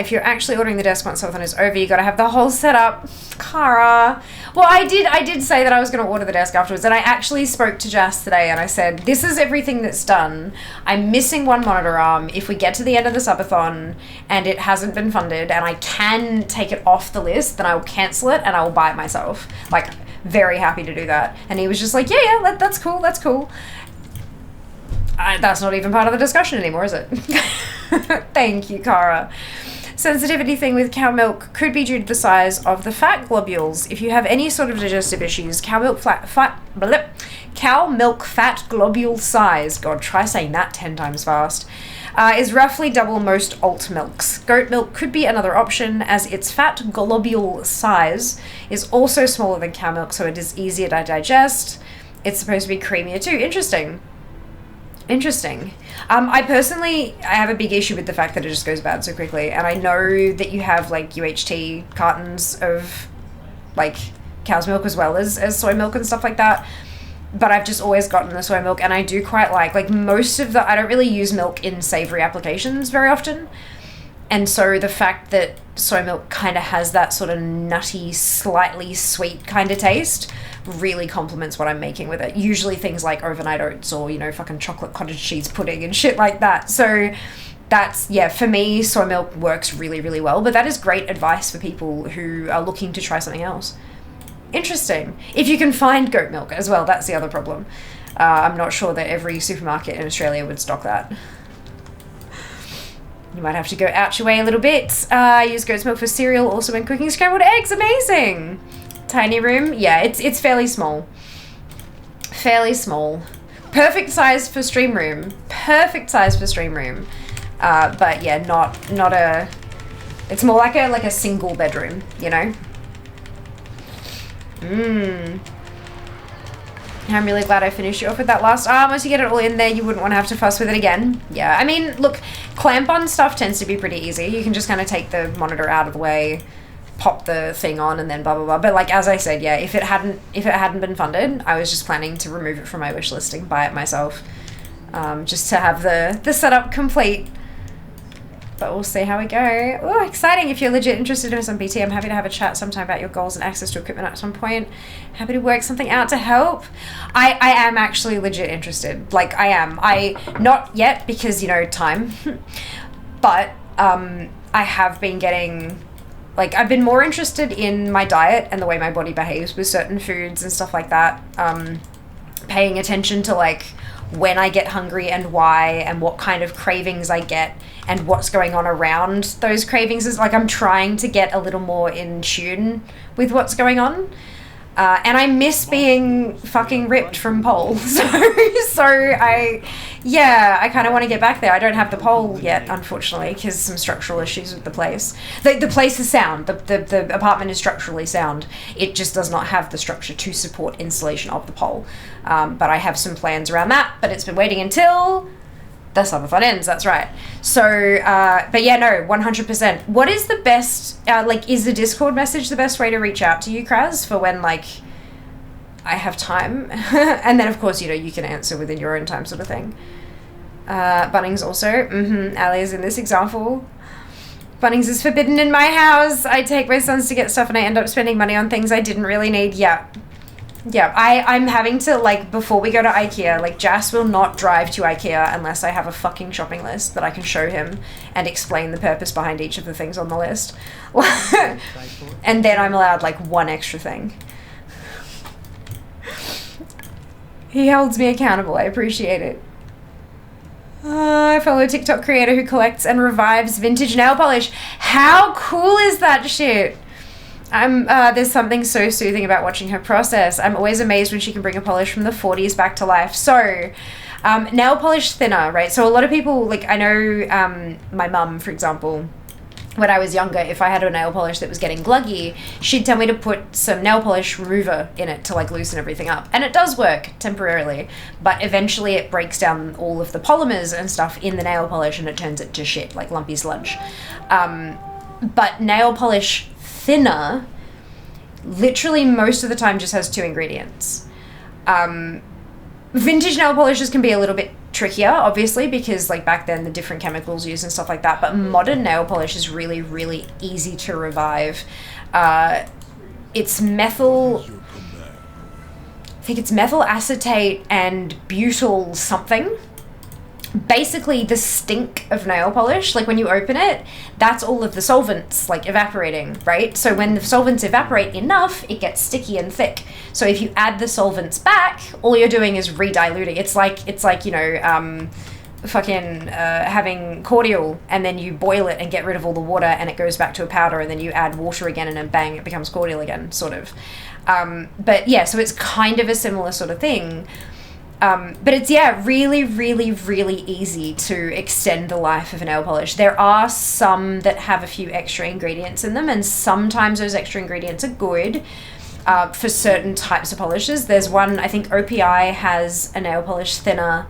If you're actually ordering the desk once something is over, you gotta have the whole setup. Kara. Well, I did say that I was gonna order the desk afterwards, and I actually spoke to Jas today and I said, this is everything that's done. I'm missing 1 monitor arm. If we get to the end of the subathon and it hasn't been funded and I can take it off the list, then I will cancel it and I will buy it myself. Like, very happy to do that. And he was just like, yeah, that's cool. That's not even part of the discussion anymore, is it? Thank you, Kara. Sensitivity thing with cow milk could be due to the size of the fat globules. If you have any sort of digestive issues, cow milk fat globule size, God, try saying that 10 times fast, is roughly double most alt milks. Goat milk could be another option, as its fat globule size is also smaller than cow milk, so it is easier to digest. It's supposed to be creamier too. Interesting. I have a big issue with the fact that it just goes bad so quickly, and I know that you have like UHT cartons of like cow's milk as well as soy milk and stuff like that. But I've just always gotten the soy milk, and I do quite like most of I don't really use milk in savory applications very often. And so the fact that soy milk kind of has that sort of nutty, slightly sweet kind of taste really complements what I'm making with it. Usually things like overnight oats or, you know, fucking chocolate cottage cheese pudding and shit like that. So that's, yeah, for me, soy milk works really, really well. But that is great advice for people who are looking to try something else. Interesting. If you can find goat milk as well, that's the other problem. I'm not sure that every supermarket in Australia would stock that. You might have to go out your way a little bit. Use goat's milk for cereal, also when cooking scrambled eggs. Amazing. Tiny room. Yeah, it's fairly small. Fairly small. Perfect size for stream room. But yeah, not a. It's more like a single bedroom, you know. I'm really glad I finished you off with that last. Once you get it all in there, you wouldn't want to have to fuss with it again. Yeah, I mean, look, clamp-on stuff tends to be pretty easy. You can just kind of take the monitor out of the way, pop the thing on, and then blah, blah, blah. But like, as I said, yeah, if it hadn't been funded, I was just planning to remove it from my wish listing, buy it myself, just to have the setup complete. But we'll see how we go. Oh, exciting. If you're legit interested in some BT, I'm happy to have a chat sometime about your goals and access to equipment at some point. Happy to work something out to help. I am actually legit interested. Like, I am. Not yet because, you know, time. But I have been getting, like, I've been more interested in my diet and the way my body behaves with certain foods and stuff like that. Paying attention to, like, when I get hungry and why, and what kind of cravings I get and what's going on around those cravings. Is like I'm trying to get a little more in tune with what's going on. And I miss being fucking ripped from pole. So I kind of want to get back there. I don't have the pole yet, unfortunately, because some structural issues with the place. The place is sound. The apartment is structurally sound. It just does not have the structure to support installation of the pole. But I have some plans around that. But it's been waiting until The subathon ends, that's right. So, but yeah, no, 100%. What is the best, like, is the Discord message the best way to reach out to you, Kraz, for when, like, I have time? And then, of course, you know, you can answer within your own time sort of thing. Bunnings also. Ali is in this example. Bunnings is forbidden in my house. I take my sons to get stuff and I end up spending money on things I didn't really need. Yeah. Yeah, I'm having to, like, before we go to IKEA, like, Jas will not drive to IKEA unless I have a fucking shopping list that I can show him and explain the purpose behind each of the things on the list. And then I'm allowed, like, one extra thing. He holds me accountable. I appreciate it. I follow a TikTok creator who collects and revives vintage nail polish. How cool is that shit? There's something so soothing about watching her process. I'm always amazed when she can bring a polish from the 40s back to life. So, nail polish thinner, right? So a lot of people, like, I know my mum, for example, when I was younger, if I had a nail polish that was getting gluggy, she'd tell me to put some nail polish remover in it to, like, loosen everything up. And it does work temporarily, but eventually it breaks down all of the polymers and stuff in the nail polish and it turns it to shit, like lumpy sludge. But nail polish thinner literally most of the time just has 2 ingredients. Vintage nail polishes can be a little bit trickier, obviously, because, like, back then the different chemicals used and stuff like that, but modern nail polish is really, really easy to revive. It's methyl, I think it's methyl acetate and butyl something. Basically the stink of nail polish, like when you open it, that's all of the solvents, like, evaporating, right? So when the solvents evaporate enough, it gets sticky and thick. So if you add the solvents back, all you're doing is re-diluting. It's like, you know, having cordial and then you boil it and get rid of all the water and it goes back to a powder and then you add water again and then bang, it becomes cordial again, sort of. But yeah, so it's kind of a similar sort of thing. But it's, yeah, really, really, really easy to extend the life of a nail polish. There are some that have a few extra ingredients in them, and sometimes those extra ingredients are good for certain types of polishes. There's one, I think OPI has a nail polish thinner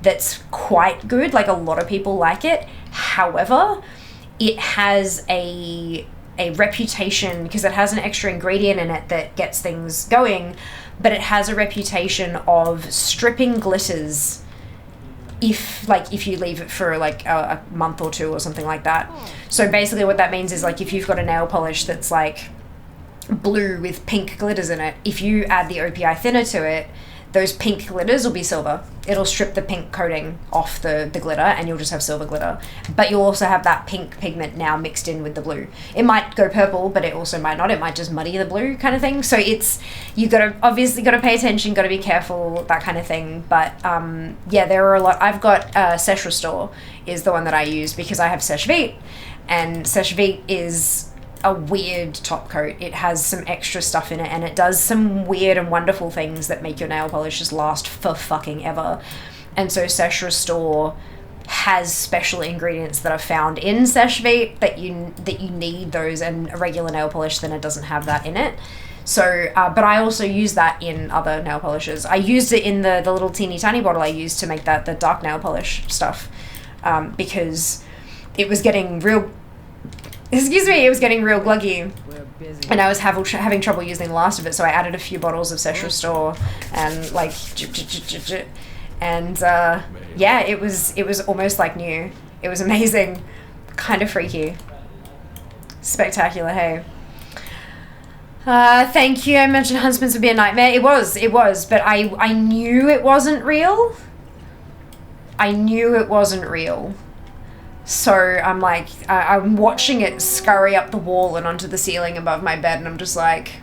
that's quite good. Like, a lot of people like it. However, it has a reputation, because it has an extra ingredient in it that gets things going, but it has a reputation of stripping glitters if you leave it for, like, a month or 2 or something like that. So basically what that means is, like, if you've got a nail polish that's, like, blue with pink glitters in it, if you add the OPI thinner to it, those pink glitters will be silver. It'll strip the pink coating off the glitter and you'll just have silver glitter. But you'll also have that pink pigment now mixed in with the blue. It might go purple, but it also might not. It might just muddy the blue kind of thing. So you obviously gotta pay attention, gotta be careful, that kind of thing. But yeah, there are a lot. I've got Seche Restore is the one that I use because I have Seche Vite, and Seche Vite is a weird top coat. It has some extra stuff in it and it does some weird and wonderful things that make your nail polish just last for fucking ever. And so Seche Restore has special ingredients that are found in Seche Vite that you need those, and a regular nail polish thinner doesn't have that in it. So, but I also use that in other nail polishes. I used it in the little teeny tiny bottle I used to make the dark nail polish stuff, because it was getting real gluggy and I was having trouble using the last of it, so I added a few bottles of Seche Restore and, like, and yeah, it was almost like new. It was amazing, kind of freaky, spectacular. Hey, thank you. I mentioned Huntsman's would be a nightmare. It was, but I knew it wasn't real. So I'm like, I'm watching it scurry up the wall and onto the ceiling above my bed, and I'm just like,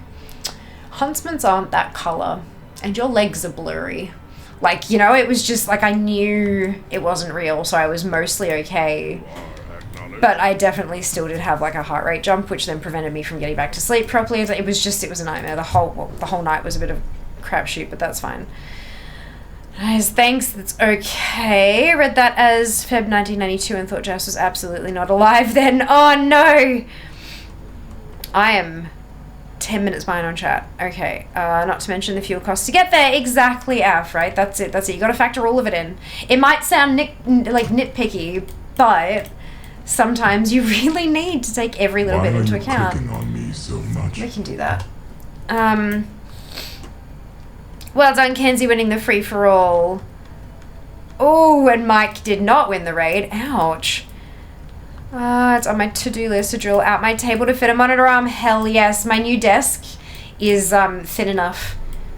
Huntsmans aren't that color, and your legs are blurry. Like, you know, it was just like, I knew it wasn't real, so I was mostly okay. But I definitely still did have, like, a heart rate jump, which then prevented me from getting back to sleep properly. It was a nightmare. The whole night was a bit of a crapshoot, but that's fine. Guys, thanks, that's okay. Read that as Feb 1992 and thought Jas was absolutely not alive then. Oh no! I am 10 minutes behind on chat. Okay, not to mention the fuel costs to get there. Exactly, Af, right? That's it. You gotta factor all of it in. It might sound nitpicky, but sometimes you really need to take every little bit into account. On me so much? We can do that. Well done, Kenzie, winning the free-for-all. Oh, and Mike did not win the raid. Ouch. It's on my to-do list to drill out my table to fit a monitor arm. Hell yes. My new desk is thin enough.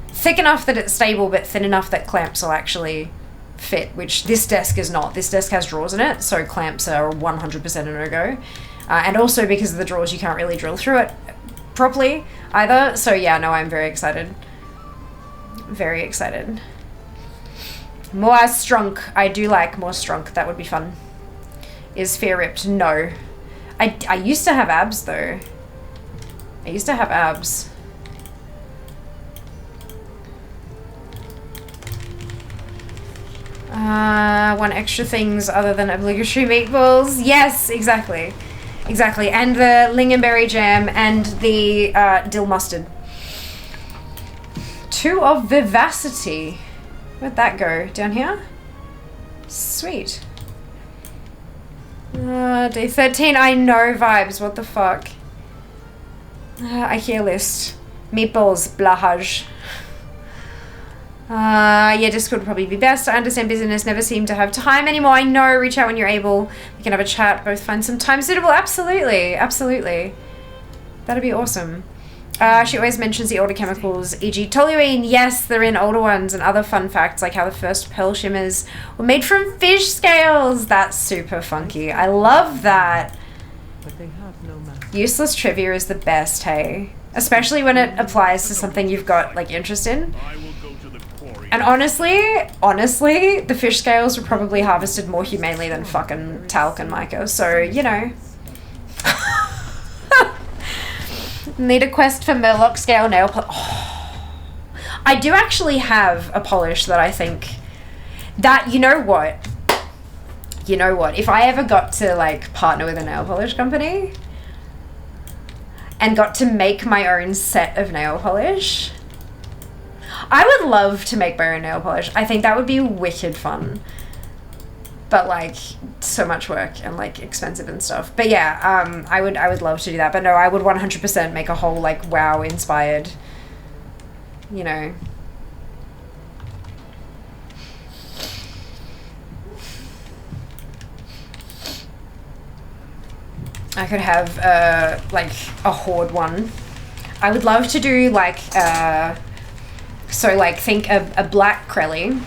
Thick enough that it's stable, but thin enough that clamps will actually fit, which this desk is not. This desk has drawers in it, so clamps are 100% a no-go. And also because of the drawers, you can't really drill through it properly either. So yeah, no, I'm very excited. Very excited. More strunk. I do like more strunk. That would be fun. Is fear ripped? No. I used to have abs though. I used to have abs. Want extra things other than obligatory meatballs? Yes, exactly. Exactly. And the lingonberry jam and the dill mustard. 2 of vivacity. Where'd that go? Down here? Sweet. Day 13. I know vibes. What the fuck? IKEA list. Meatballs. Blahaj. Yeah, Discord would probably be best. I understand business never seem to have time anymore. I know. Reach out when you're able. We can have a chat. Both find some time suitable. Absolutely. Absolutely. That'd be awesome. She always mentions the older chemicals, e.g. toluene. Yes, they're in older ones, and other fun facts like how the first pearl shimmers were made from fish scales. That's super funky. I love that. But they have no matter. Useless trivia is the best, hey? Especially when it applies to something you've got, like, interest in. And honestly, the fish scales were probably harvested more humanely than fucking talc and mica, so, you know. Need a quest for Murloc scale nail polish. Oh. I do actually have a polish that I think that, you know what? If I ever got to like partner with a nail polish company and got to make my own set of nail polish, I would love to make my own nail polish. I think that would be wicked fun. But like so much work and like expensive and stuff. But yeah, I would love to do that. But no, I would 100% make a whole like WoW inspired, you know. I could have like a horde one. I would love to do like so like think a black Krelly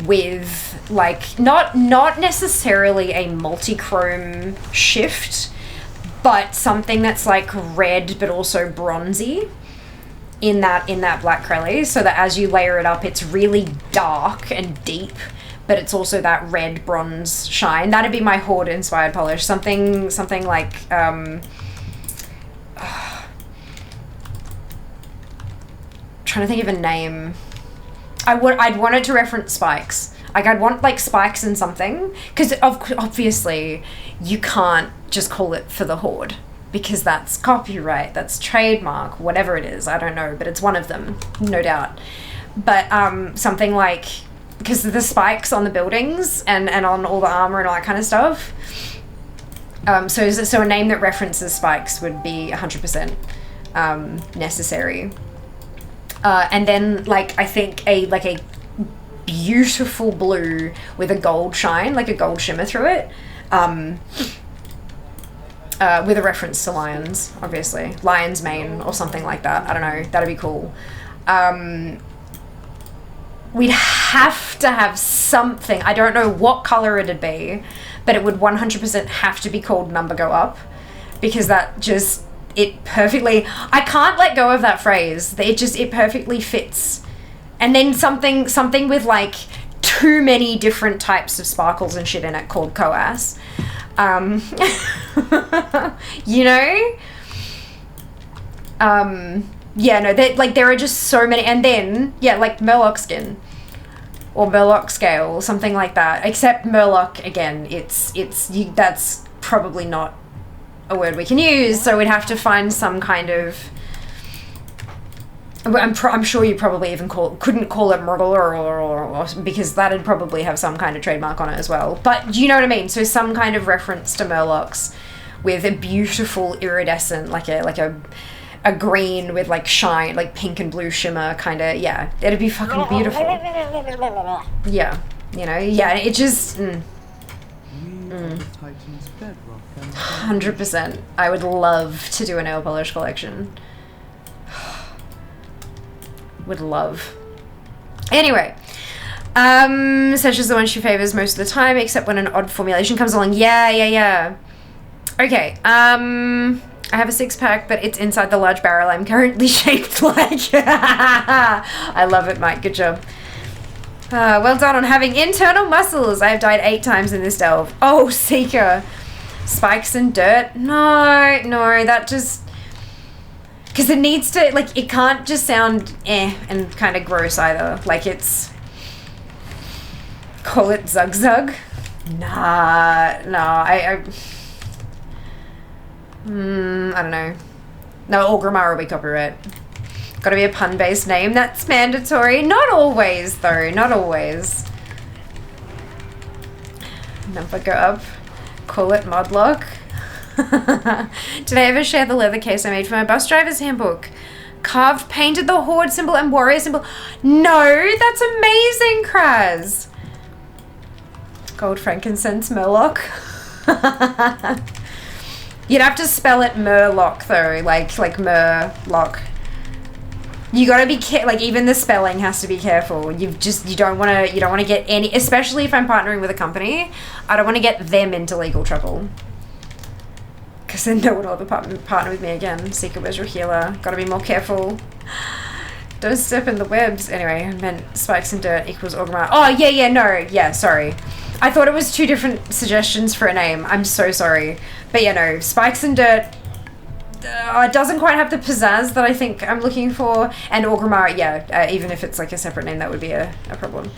with like not necessarily a multi-chrome shift, but something that's like red but also bronzy in that black Krelly, so that as you layer it up it's really dark and deep, but it's also that red bronze shine. That'd be my horde inspired polish. Something like trying to think of a name. I'd want it to reference spikes. Like I'd want like spikes in something, because obviously you can't just call it for the horde because that's copyright, that's trademark, whatever it is. I don't know, but it's one of them, no doubt. But something like, because of the spikes on the buildings and on all the armor and all that kind of stuff. So a name that references spikes would be 100% necessary. And then like I think a beautiful blue with a gold shine, like a gold shimmer through it, with a reference to lions, obviously lion's mane or something like that. I don't know, that'd be cool. We'd have to have something. I don't know what color it'd be, but it would 100% have to be called Number Go Up, because that just, it perfectly, I can't let go of that phrase. It perfectly fits. And then something with like too many different types of sparkles and shit in it called Coas. You know? Yeah, no, there are just so many. And then, yeah, like Murloc skin or Murloc scale, something like that. Except Murloc, again, that's probably not a word we can use, so we'd have to find some kind of... I'm sure you probably even couldn't call it Murgle or because that'd probably have some kind of trademark on it as well. But you know what I mean? So some kind of reference to Murlocs with a beautiful iridescent, like a green with like shine, like pink and blue shimmer kind of, yeah. It'd be fucking beautiful. Yeah, you know, yeah, it just... 100%. I would love to do a nail polish collection. Would love. Anyway, such as the one she favors most of the time, except when an odd formulation comes along. Yeah. Okay, I have a 6-pack, but it's inside the large barrel I'm currently shaped like. I love it, Mike. Good job. Well done on having internal muscles. I have died 8 times in this delve. Oh, Seeker. Spikes and dirt. No, that just... Because it needs to, like, it can't just sound and kind of gross either. Like, it's... Call it Zug Zug? Nah, I don't know. No, Orgrimmar will be copyright. Gotta be a pun-based name. That's mandatory. Not always, though. Not always. Number go up. Call it Modlock. Did I ever share the leather case I made for my bus driver's handbook? Carved, painted the Horde symbol and warrior symbol. No, that's amazing, Kraz. Gold, frankincense, Murloc. You'd have to spell it Murloc though, like Murloc. You gotta be like, even the spelling has to be careful. You don't want to get any, especially if I'm partnering with a company, I don't want to get them into legal trouble. Because then no one will ever partner with me again. Seeker, where's your healer? Gotta be more careful. Don't step in the webs. Anyway, I meant spikes and dirt equals Orgrimmar. Oh, yeah, sorry. I thought it was 2 different suggestions for a name. I'm so sorry. But yeah, no, spikes and dirt, it doesn't quite have the pizzazz that I think I'm looking for. And Orgrimmar, yeah, even if it's like a separate name, that would be a problem.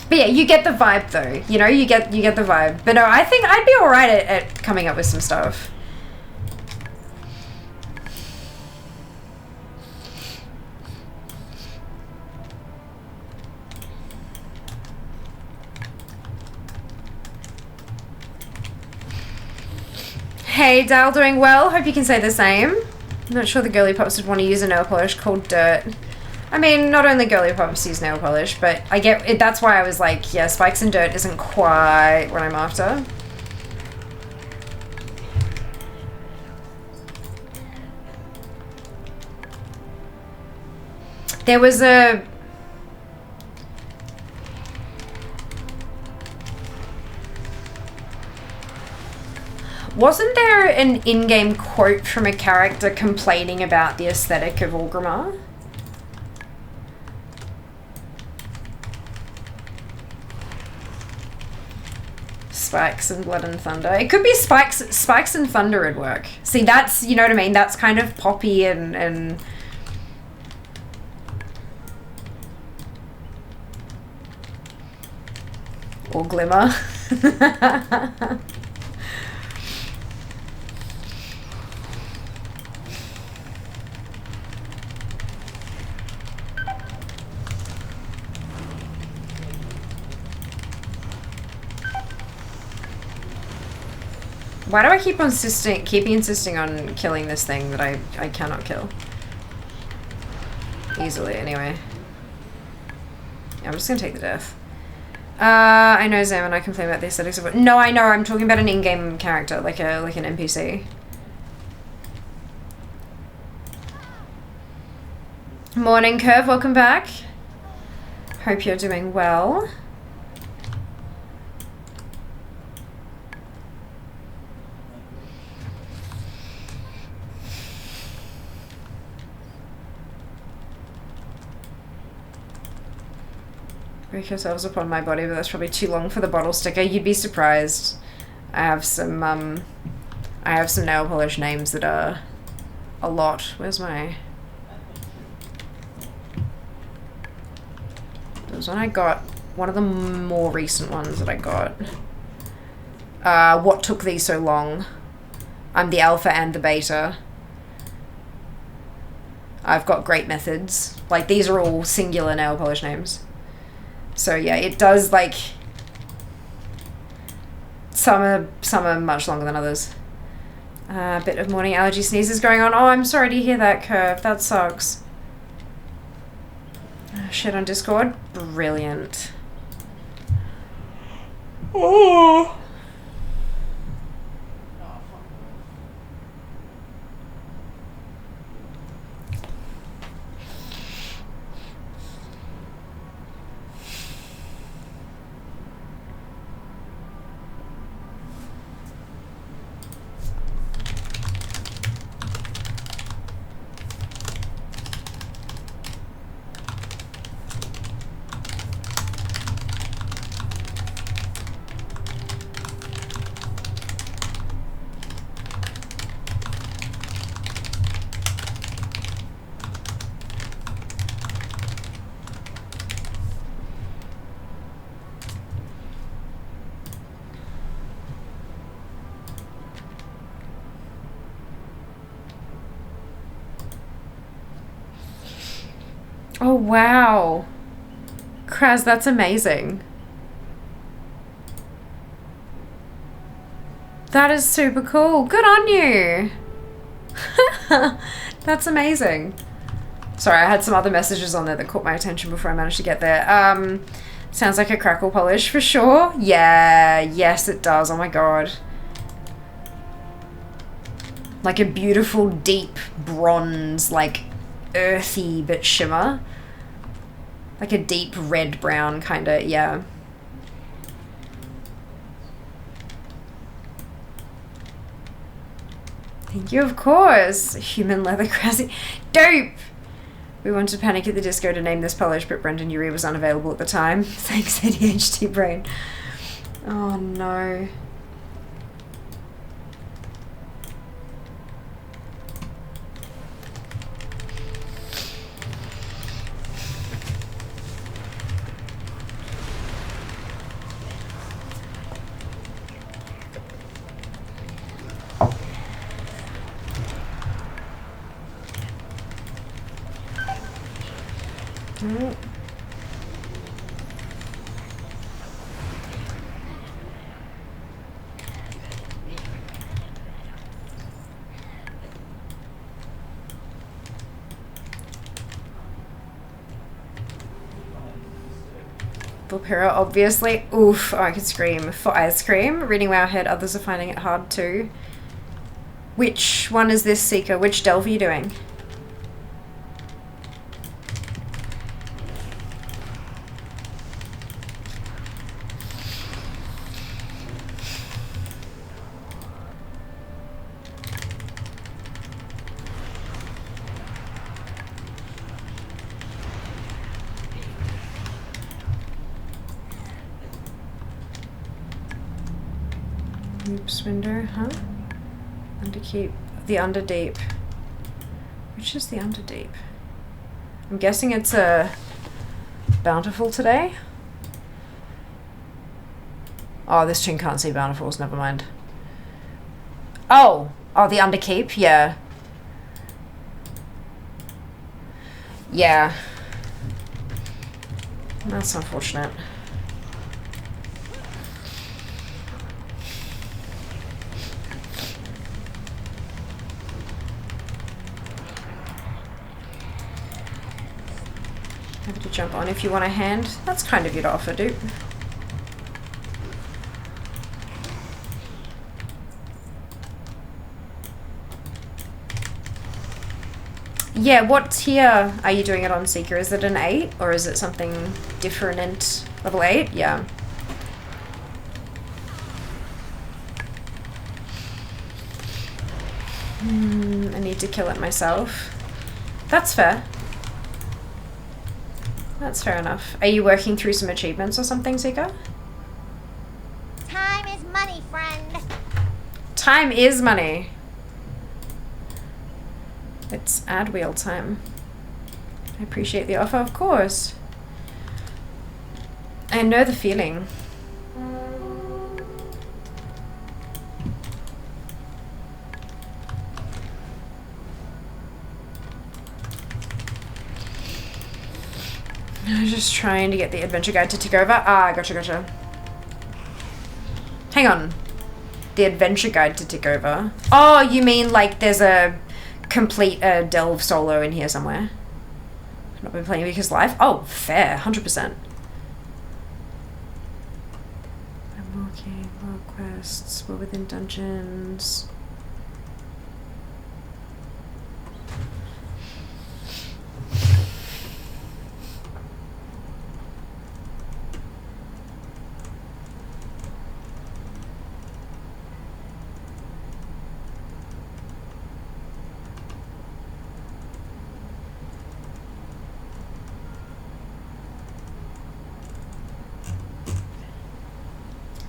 But yeah, you get the vibe though. You know, you get the vibe. But no, I think I'd be alright at coming up with some stuff. Hey, Dal, doing well? Hope you can say the same. I'm not sure the girly pops would want to use a nail polish called Dirt. I mean, not only girly pops use nail polish, but I get it. That's why I was like, yeah, spikes and dirt isn't quite what I'm after. There was a... Wasn't there an in-game quote from a character complaining about the aesthetic of Orgrimmar? Spikes and blood and thunder. It could be spikes and thunder at work. See, that's, you know what I mean? That's kind of poppy and or glimmer. Why do I keep insisting on killing this thing that I cannot kill? Easily, anyway. Yeah, I'm just gonna take the death. I know, Zam, and I complain about the aesthetics of it. No, I know, I'm talking about an in-game character, like an NPC. Morning, Curve, welcome back. Hope you're doing well. Break yourselves upon my body, but that's probably too long for the bottle sticker. You'd be surprised. I have some nail polish names that are a lot. Where's my... There was one I got, one of the more recent ones that I got. What took thee so long? I'm the alpha and the beta. I've got great methods. Like, these are all singular nail polish names. So yeah, it does, like... Some are much longer than others. A bit of morning allergy sneezes going on. Oh, I'm sorry to hear that, Curve. That sucks. Shit on Discord. Brilliant. Oh. Oh, wow. Kraz, that's amazing. That is super cool. Good on you. That's amazing. Sorry, I had some other messages on there that caught my attention before I managed to get there. Sounds like a crackle polish for sure. Yeah, yes it does. Oh my god. Like a beautiful deep bronze, like earthy but shimmer. Like a deep red brown kind of, yeah. Thank you, of course. Human leather crazy. Dope! We wanted Panic at the Disco to name this polish, but Brendan Urie was unavailable at the time. Thanks, ADHD brain. Oh no. Vulpera, obviously. Oof, oh, I could scream. For ice cream. Reading Wowhead, others are finding it hard too. Which one is this, Seeker? Which delve are you doing? Oops, window, huh? Underkeep. The Underdeep. Which is the Underdeep? I'm guessing it's a Bountiful today? Oh, this chin can't see Bountifuls, never mind. Oh! Oh, the Underkeep, yeah. Yeah. That's unfortunate. Happy to jump on if you want a hand. That's kind of you to offer, dude. Yeah, what tier are you doing it on, Seeker? Is it an 8 or is it something different? Level 8? Yeah. I need to kill it myself. That's fair. That's fair enough. Are you working through some achievements or something, Seeker? Time is money, friend. Time is money. It's ad wheel time. I appreciate the offer, of course. I know the feeling. I'm just trying to get the adventure guide to tick over. Ah, gotcha. Hang on. The adventure guide to tick over. Oh, you mean like there's a complete delve solo in here somewhere? I've not been playing because life. Oh, fair. 100%. I'm walking, log quests, we're within dungeons.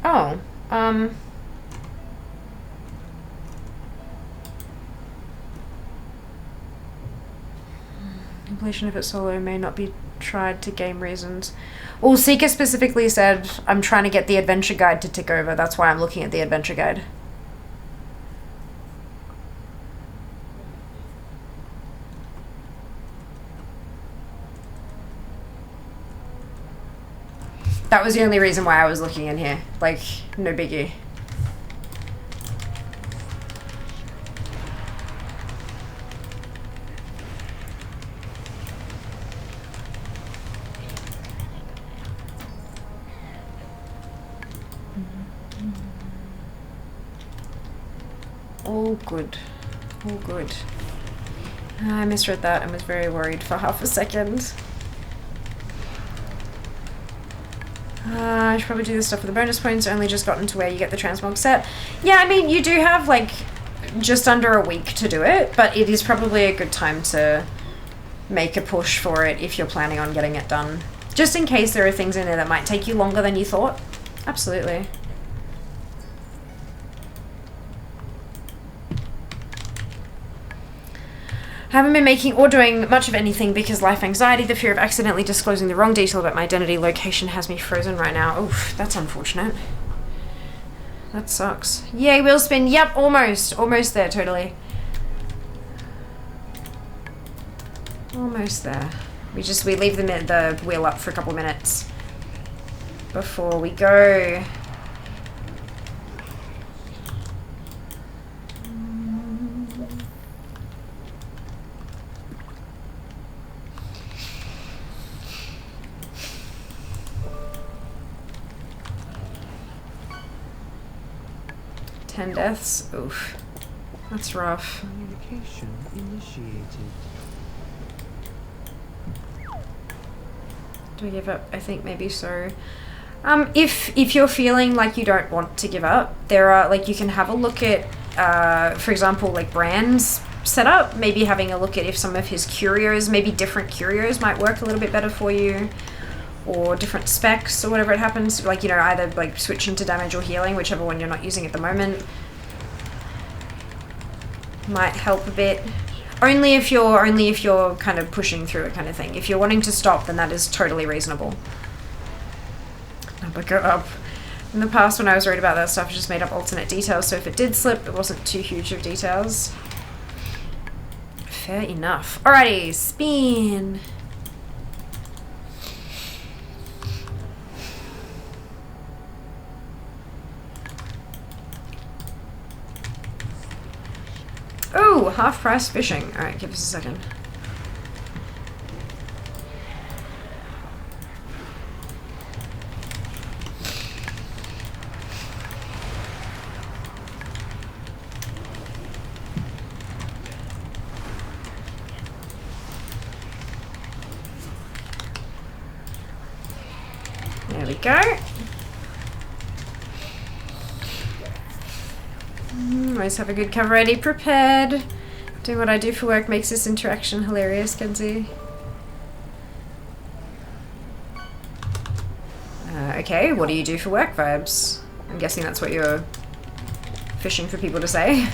Oh, completion of it solo may not be tried to game reasons. Well, Seeker specifically said, I'm trying to get the adventure guide to tick over. That's why I'm looking at the adventure guide. That was the only reason why I was looking in here. Like, no biggie. All good. All good. I misread that and was very worried for half a second. I should probably do this stuff with the bonus points. Only just gotten to where you get the transmog set. Yeah, I mean, you do have, like, just under a week to do it, but it is probably a good time to make a push for it if you're planning on getting it done. Just in case there are things in there that might take you longer than you thought. Absolutely. I haven't been making or doing much of anything because life anxiety, the fear of accidentally disclosing the wrong detail about my identity location has me frozen right now. Oof, that's unfortunate. That sucks. Yay, wheel spin. Yep, almost. Almost there, totally. Almost there. We leave the wheel up for a couple of minutes before we go. 10 deaths. Oof. That's rough. Communication initiated. Do I give up? I think maybe so. If you're feeling like you don't want to give up, there are, like, you can have a look at, for example, like Brand's setup. Maybe having a look at if some of his curios, maybe different curios might work a little bit better for you. Or different specs or whatever it happens. Like, you know, either like switching to damage or healing, whichever one you're not using at the moment. Might help a bit. Only if you're kind of pushing through it kind of thing. If you're wanting to stop, then that is totally reasonable. Number go up. In the past, when I was worried about that stuff, I just made up alternate details, so if it did slip, it wasn't too huge of details. Fair enough. Alrighty, spin. Oh, half price fishing. Alright, give us a second. There we go. Always have a good cover ready prepared. Doing what I do for work makes this interaction hilarious, Kenzie. Okay, what do you do for work vibes? I'm guessing that's what you're fishing for people to say.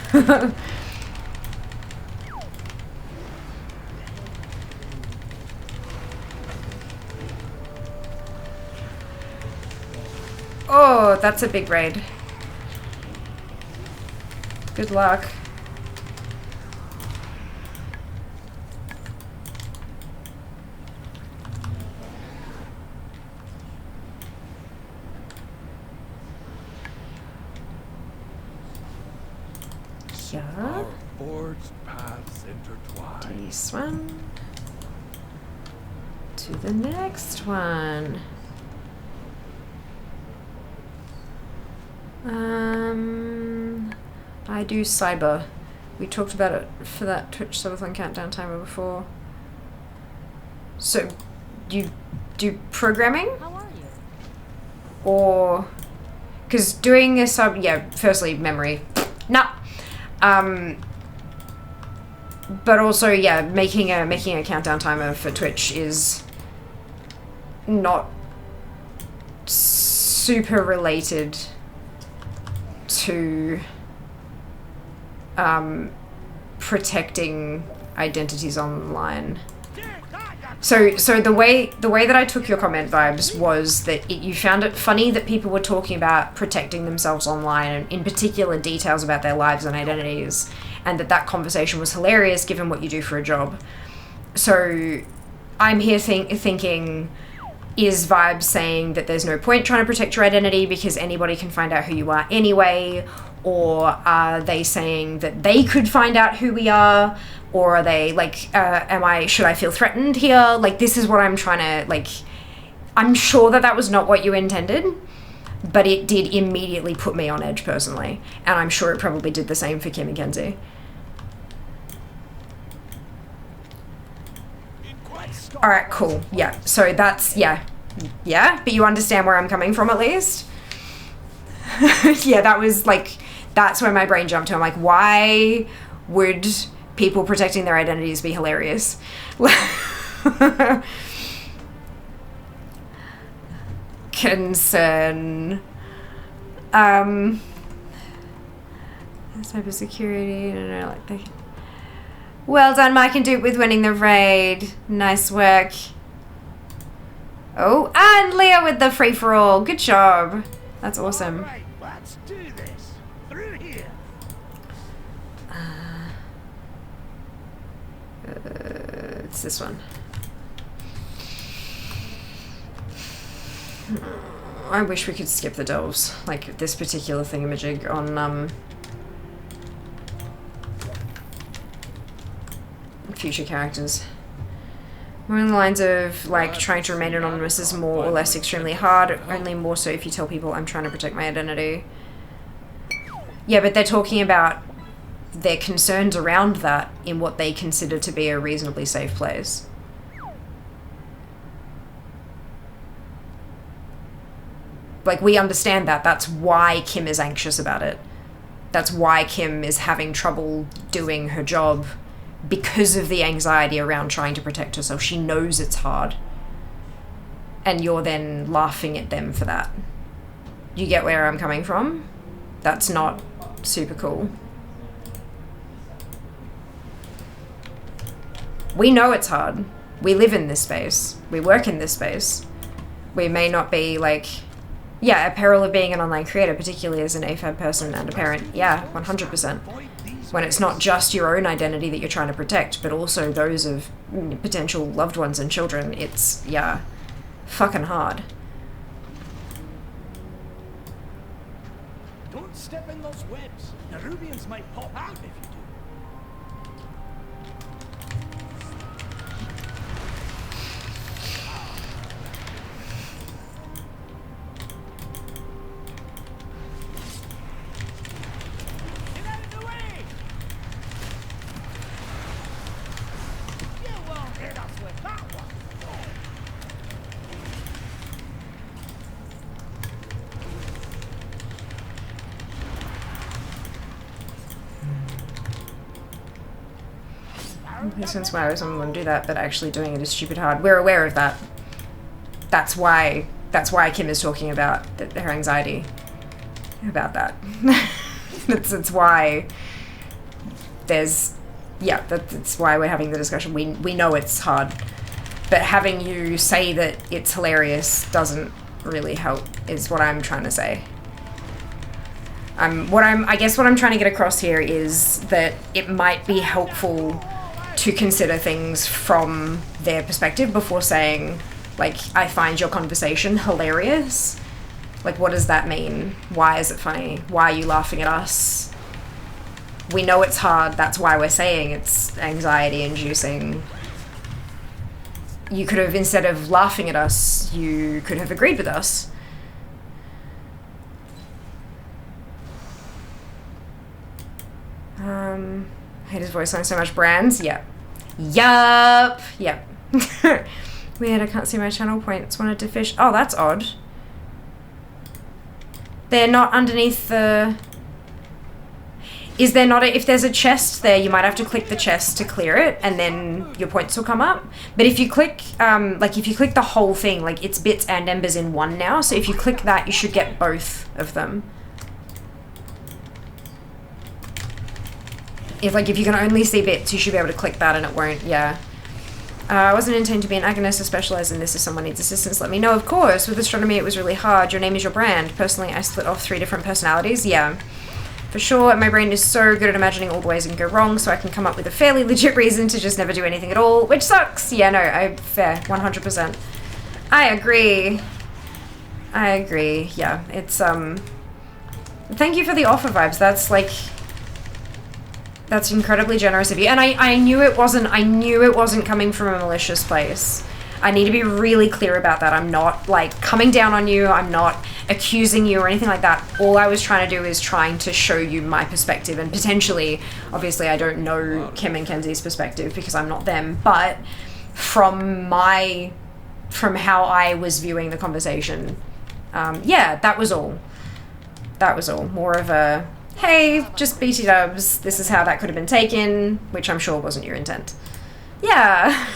Oh, that's a big raid. Good luck. paths intertwine. This one. To the next one. I do cyber. We talked about it for that Twitch subathon countdown timer before. So, you do programming? How are you? Or, because doing a sub, yeah, firstly, memory. Nah. But also, yeah, making a countdown timer for Twitch is not super related to protecting identities online. So the way that I took your comment vibes was that you found it funny that people were talking about protecting themselves online, and in particular details about their lives and identities, and that conversation was hilarious given what you do for a job. So I'm here thinking, is Vibes saying that there's no point trying to protect your identity because anybody can find out who you are anyway? Or are they saying that they could find out who we are? Or are they like, should I feel threatened here? Like, this is what I'm trying to, like, I'm sure that was not what you intended, but it did immediately put me on edge personally. And I'm sure it probably did the same for Kim and Kenzie. All right, cool. Yeah. So that's, yeah, but you understand where I'm coming from at least? Yeah, that was like, that's where my brain jumped to. I'm like, why would people protecting their identities be hilarious? Concern. Cybersecurity, no, like they. Well done, Mike and Duke, with winning the raid. Nice work. Oh, and Leah with the free-for-all. Good job. That's awesome. All right, let's do this. Through here. It's this one. I wish we could skip the delves, like this particular thingamajig on future characters. More in the lines of like trying to remain anonymous is more or less extremely hard, only more so if you tell people I'm trying to protect my identity. Yeah, but they're talking about their concerns around that in what they consider to be a reasonably safe place. Like, we understand that. That's why Kim is anxious about it. That's why Kim is having trouble doing her job, because of the anxiety around trying to protect herself. She knows it's hard. And you're then laughing at them for that. You get where I'm coming from? That's not super cool. We know it's hard. We live in this space. We work in this space. We may not be like... Yeah, a peril of being an online creator, particularly as an AFAB person and a parent. Yeah, 100%. When it's not just your own identity that you're trying to protect, but also those of potential loved ones and children, it's, yeah, fucking hard. Don't step in those webs. The Rubians might pop out if you do. Since why would someone want to do that, but actually doing it is stupid hard. We're aware of that. That's why Kim is talking about her anxiety about that. That's why there's, yeah, that's why we're having the discussion. We know it's hard, but having you say that it's hilarious doesn't really help, is what I'm trying to say. I guess what I'm trying to get across here is that it might be helpful to consider things from their perspective before saying, like, I find your conversation hilarious. Like, what does that mean? Why is it funny? Why are you laughing at us? We know it's hard. That's why we're saying it's anxiety inducing. You could have, instead of laughing at us, you could have agreed with us. I hate his voice line so much. Brands? Yep. Yup. Yep. Weird, I can't see my channel points. Wanted to fish. Oh, that's odd. They're not underneath the... Is there not a... If there's a chest there, you might have to click the chest to clear it, and then your points will come up. But if you click, like, if you click the whole thing, like, it's bits and embers in one now, so if you click that, you should get both of them. If you can only see bits, you should be able to click that and it won't, yeah. I wasn't intending to be an agonist or specialize in this. If someone needs assistance, let me know. Of course, with astronomy it was really hard. Your name is your brand. Personally, I split off 3 different personalities, yeah. For sure, my brain is so good at imagining all the ways it can go wrong, so I can come up with a fairly legit reason to just never do anything at all, which sucks. Yeah, no, fair, 100%. I agree. Yeah, it's, thank you for the offer vibes. That's, like... That's incredibly generous of you. And I knew it wasn't coming from a malicious place. I need to be really clear about that. I'm not, like, coming down on you. I'm not accusing you or anything like that. All I was trying to do is trying to show you my perspective, and potentially, obviously I don't know Kim and Kenzie's perspective because I'm not them, but from how I was viewing the conversation, yeah, that was all. That was all. More of a... Hey, just BT dubs, this is how that could have been taken, which I'm sure wasn't your intent. Yeah.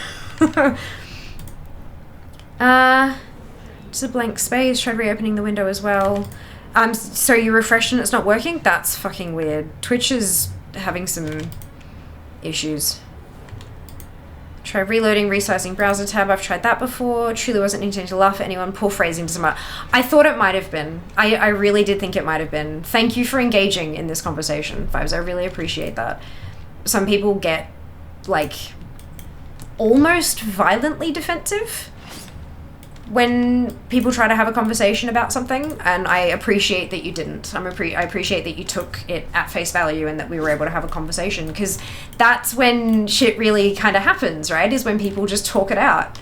Just a blank space, tried reopening the window as well. So you refreshed and it's not working? That's fucking weird. Twitch is having some issues. Try reloading, resizing browser tab. I've tried that before. Truly wasn't intending to laugh at anyone. Poor phrasing doesn't matter. I thought it might have been. I really did think it might have been. Thank you for engaging in this conversation, Vibes. I really appreciate that. Some people get, like, almost violently defensive when people try to have a conversation about something, and I appreciate that you didn't. I appreciate that you took it at face value and that we were able to have a conversation, because that's when shit really kind of happens, right? Is when people just talk it out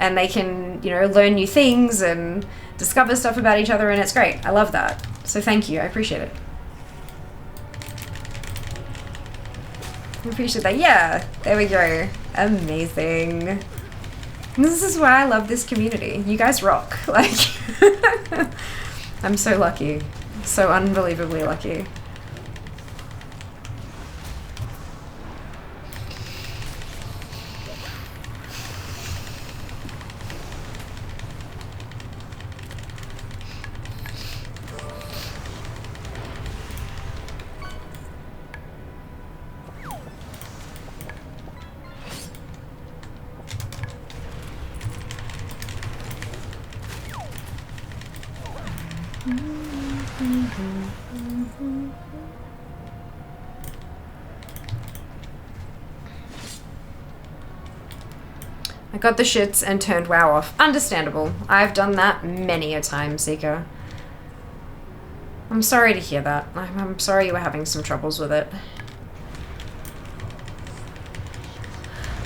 and they can, you know, learn new things and discover stuff about each other, and it's great. I love that. So thank you. I appreciate it. I appreciate that. Yeah, there we go. Amazing. This is why I love this community. You guys rock. Like, I'm so lucky. So unbelievably lucky. I got the shits and turned WoW off. Understandable. I've done that many a time, Seeker. I'm sorry to hear that. I'm sorry you were having some troubles with it.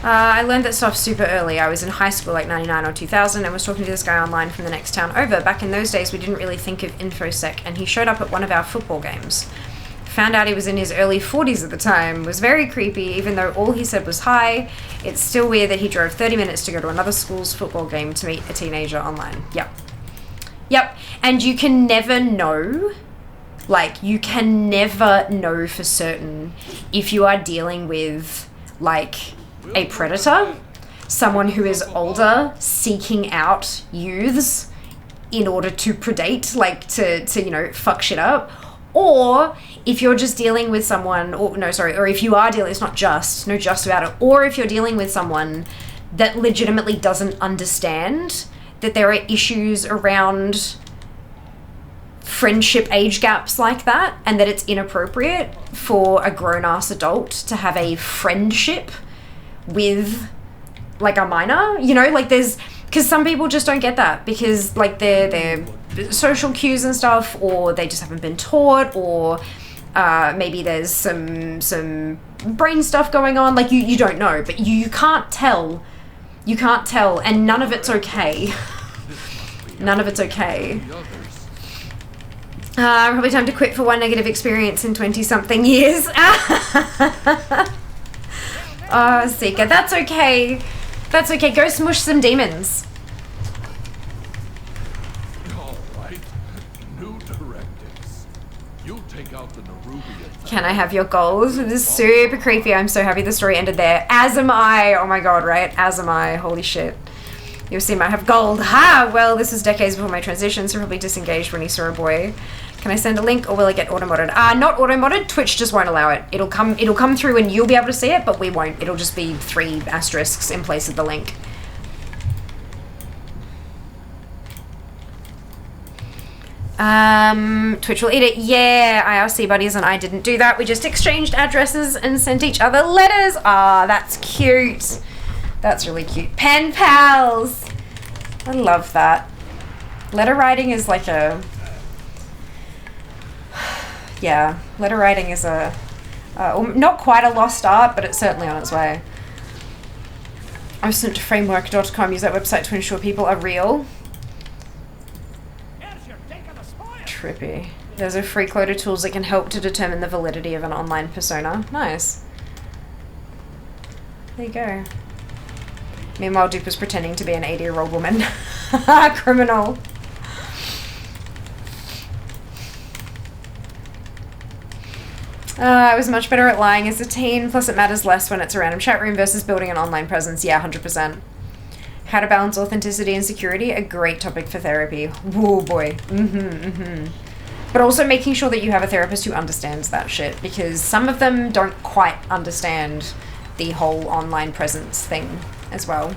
I learned that stuff super early. I was in high school, like 99 or 2000, and was talking to this guy online from the next town over. Back in those days, we didn't really think of InfoSec, and he showed up at one of our football games. Found out he was in his early 40s at the time. Was very creepy, even though all he said was hi. It's still weird that he drove 30 minutes to go to another school's football game to meet a teenager online. Yep. Yep. And you can never know, like, you can never know for certain if you are dealing with, like, a predator, someone who is older seeking out youths in order to predate, like, to you know, fuck shit up, or if you're just dealing with someone, or if you are dealing, it's not just, no just about it, or if you're dealing with someone that legitimately doesn't understand that there are issues around friendship age gaps like that, and that it's inappropriate for a grown-ass adult to have a friendship with, like, a minor, you know, like, there's, because some people just don't get that, because, like, they're social cues and stuff, or they just haven't been taught, or Maybe there's some brain stuff going on. Like, you don't know, but you can't tell. You can't tell, and none of it's okay. None of it's okay. Probably time to quit for one negative experience in 20-something years. Oh, Seeker, that's okay. That's okay. Go smush some demons. Alright. New directives. You take out the Nerubian. Can I have your goals? This is super creepy. I'm so happy the story ended there. As am I. Oh my god, right? As am I. Holy shit. You'll see I have gold. Ha! Well, this was decades before my transition, so probably disengaged when he saw a boy. Can I send a link or will it get auto-modded? Not auto-modded. Twitch just won't allow it. It'll come through and you'll be able to see it, but we won't. It'll just be 3 asterisks in place of the link. Twitch will eat it. Yeah, IRC buddies and I didn't do that. We just exchanged addresses and sent each other letters. Ah, that's cute. That's really cute. Pen pals. I love that. Letter writing is like a... Yeah, letter writing is a... not quite a lost art, but it's certainly on its way. I've sent to framework.com. Use that website to ensure people are real. Trippy. There's a free quote of tools that can help to determine the validity of an online persona. Nice. There you go. Meanwhile, Dupe was pretending to be an 80-year-old woman. Criminal. I was much better at lying as a teen, plus it matters less when it's a random chat room versus building an online presence. Yeah, 100%. How to balance authenticity and security, a great topic for therapy. Whoa, boy. But also making sure that you have a therapist who understands that shit, because some of them don't quite understand the whole online presence thing as well.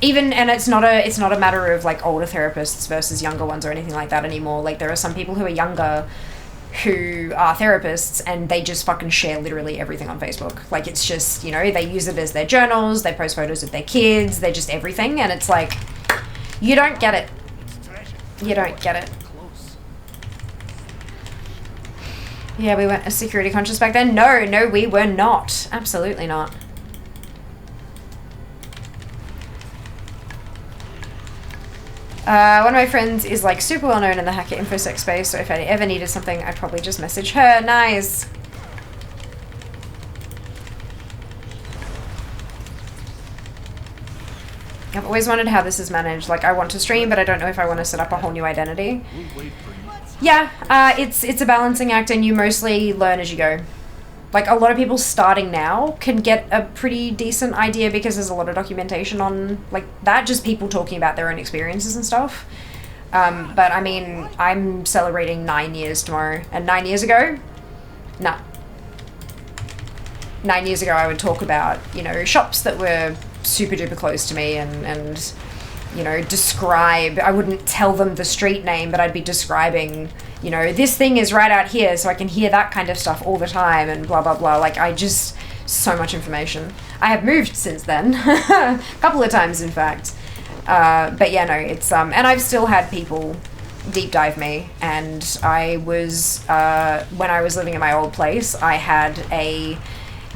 And it's not a matter of like older therapists versus younger ones or anything like that anymore. Like, there are some people who are younger who are therapists and they just fucking share literally everything on Facebook. Like, it's just, you know, they use it as their journals, they post photos of their kids, they're just everything, and it's like, you don't get it. You don't get it. Yeah, we weren't as security conscious back then. No, we were not. Absolutely not. One of my friends is like super well known in the hacker infosec space, so if I ever needed something, I'd probably just message her. Nice. I've always wondered how this is managed. Like, I want to stream, but I don't know if I want to set up a whole new identity. Yeah, it's a balancing act, and you mostly learn as you go. Like, a lot of people starting now can get a pretty decent idea because there's a lot of documentation on, like, that, just people talking about their own experiences and stuff. But, I mean, I'm celebrating 9 years tomorrow, and 9 years ago, nah. 9 years ago, I would talk about, you know, shops that were super duper close to me and you know, describe, I wouldn't tell them the street name, but I'd be describing, you know, this thing is right out here, so I can hear that kind of stuff all the time, and blah, blah, blah. Like, so much information. I have moved since then, a couple of times, in fact. But yeah, no, it's, and I've still had people deep dive me, and I was, when I was living in my old place, I had a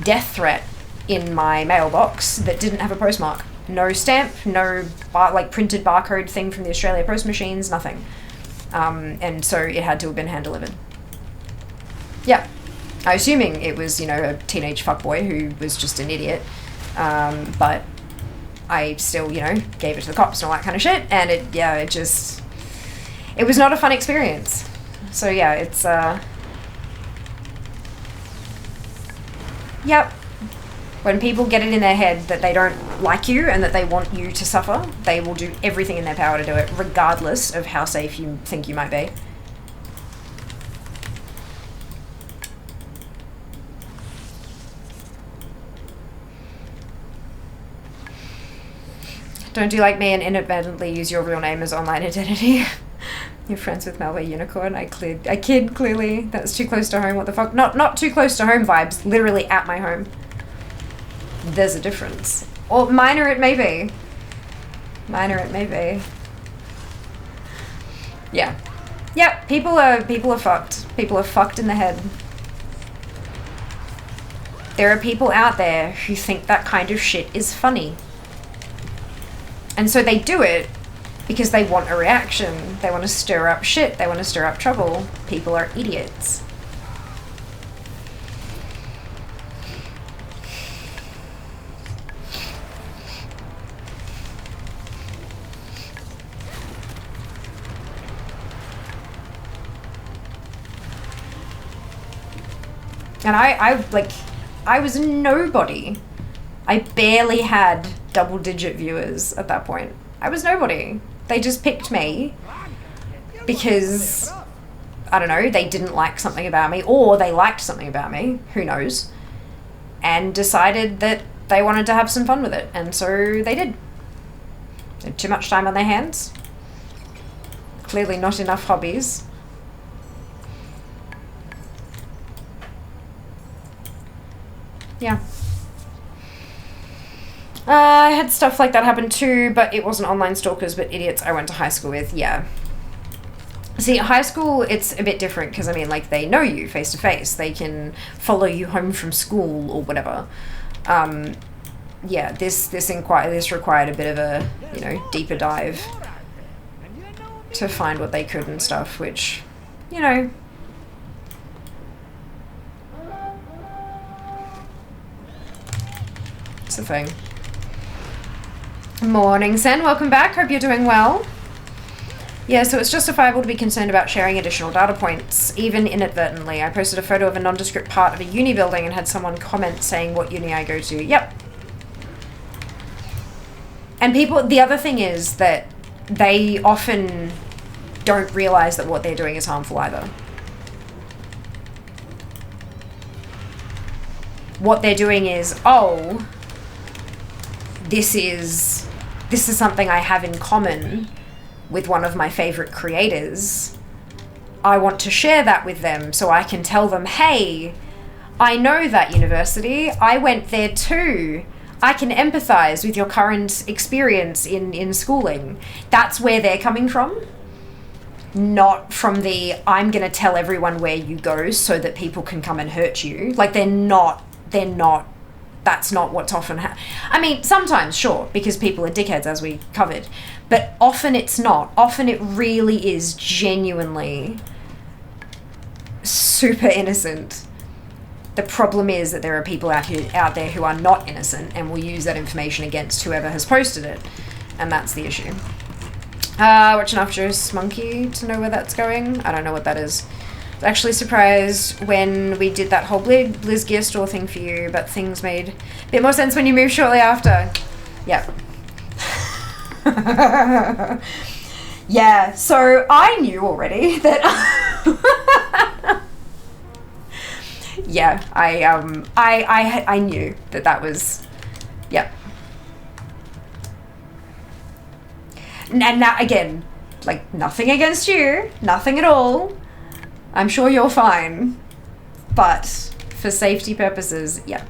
death threat in my mailbox that didn't have a postmark. No stamp, no like printed barcode thing from the Australia Post machines, nothing. And so it had to have been hand delivered. Yeah. I'm assuming it was, you know, a teenage fuckboy who was just an idiot. But I still, you know, gave it to the cops and all that kind of shit. And it was not a fun experience. So yeah, it's, yep. When people get it in their head that they don't like you and that they want you to suffer, they will do everything in their power to do it, regardless of how safe you think you might be. Don't do like me and inadvertently use your real name as online identity. You're friends with Malware Unicorn. I kid, clearly. That's too close to home. What the fuck? Not too close to home vibes. Literally at my home. There's a difference. Or minor it may be. Minor it may be. Yeah. Yep, people are fucked. People are fucked in the head. There are people out there who think that kind of shit is funny. And so they do it because they want a reaction. They want to stir up shit. They want to stir up trouble. People are idiots. And I was nobody. I barely had double-digit viewers at that point. I was nobody. They just picked me because, I don't know, they didn't like something about me, or they liked something about me, who knows, and decided that they wanted to have some fun with it, and so they did. They had too much time on their hands. Clearly not enough hobbies. Yeah. I had stuff like that happen too, but it wasn't online stalkers, but idiots I went to high school with, yeah. See, high school, it's a bit different, because, I mean, like, they know you face to face. They can follow you home from school or whatever. Yeah, this required a bit of a, you know, deeper dive to find what they could and stuff, which, you know... It's a thing. Morning, Sen. Welcome back. Hope you're doing well. Yeah, so it's justifiable to be concerned about sharing additional data points, even inadvertently. I posted a photo of a nondescript part of a uni building and had someone comment saying what uni I go to. Yep. And people, the other thing is that they often don't realize that what they're doing is harmful either. What they're doing is, oh... This is something I have in common with one of my favorite creators. I want to share that with them so I can tell them, hey, I know that university. I went there too. I can empathize with your current experience in schooling. That's where they're coming from. Not from the, I'm going to tell everyone where you go so that people can come and hurt you. Like, they're not, that's not what's often I mean, sometimes, sure, because people are dickheads, as we covered. But often it's not. Often it really is genuinely super innocent. The problem is that there are people out there who are not innocent and will use that information against whoever has posted it. And that's the issue. Watching after Joe's monkey to know where that's going. I don't know what that is. I was actually surprised when we did that whole Blizz Gear Store thing for you, but things made a bit more sense when you moved shortly after. Yep. Yeah, so I knew already that... Yeah, I knew that was... Yep. And now, again, like, nothing against you, nothing at all. I'm sure you're fine, but for safety purposes, yeah.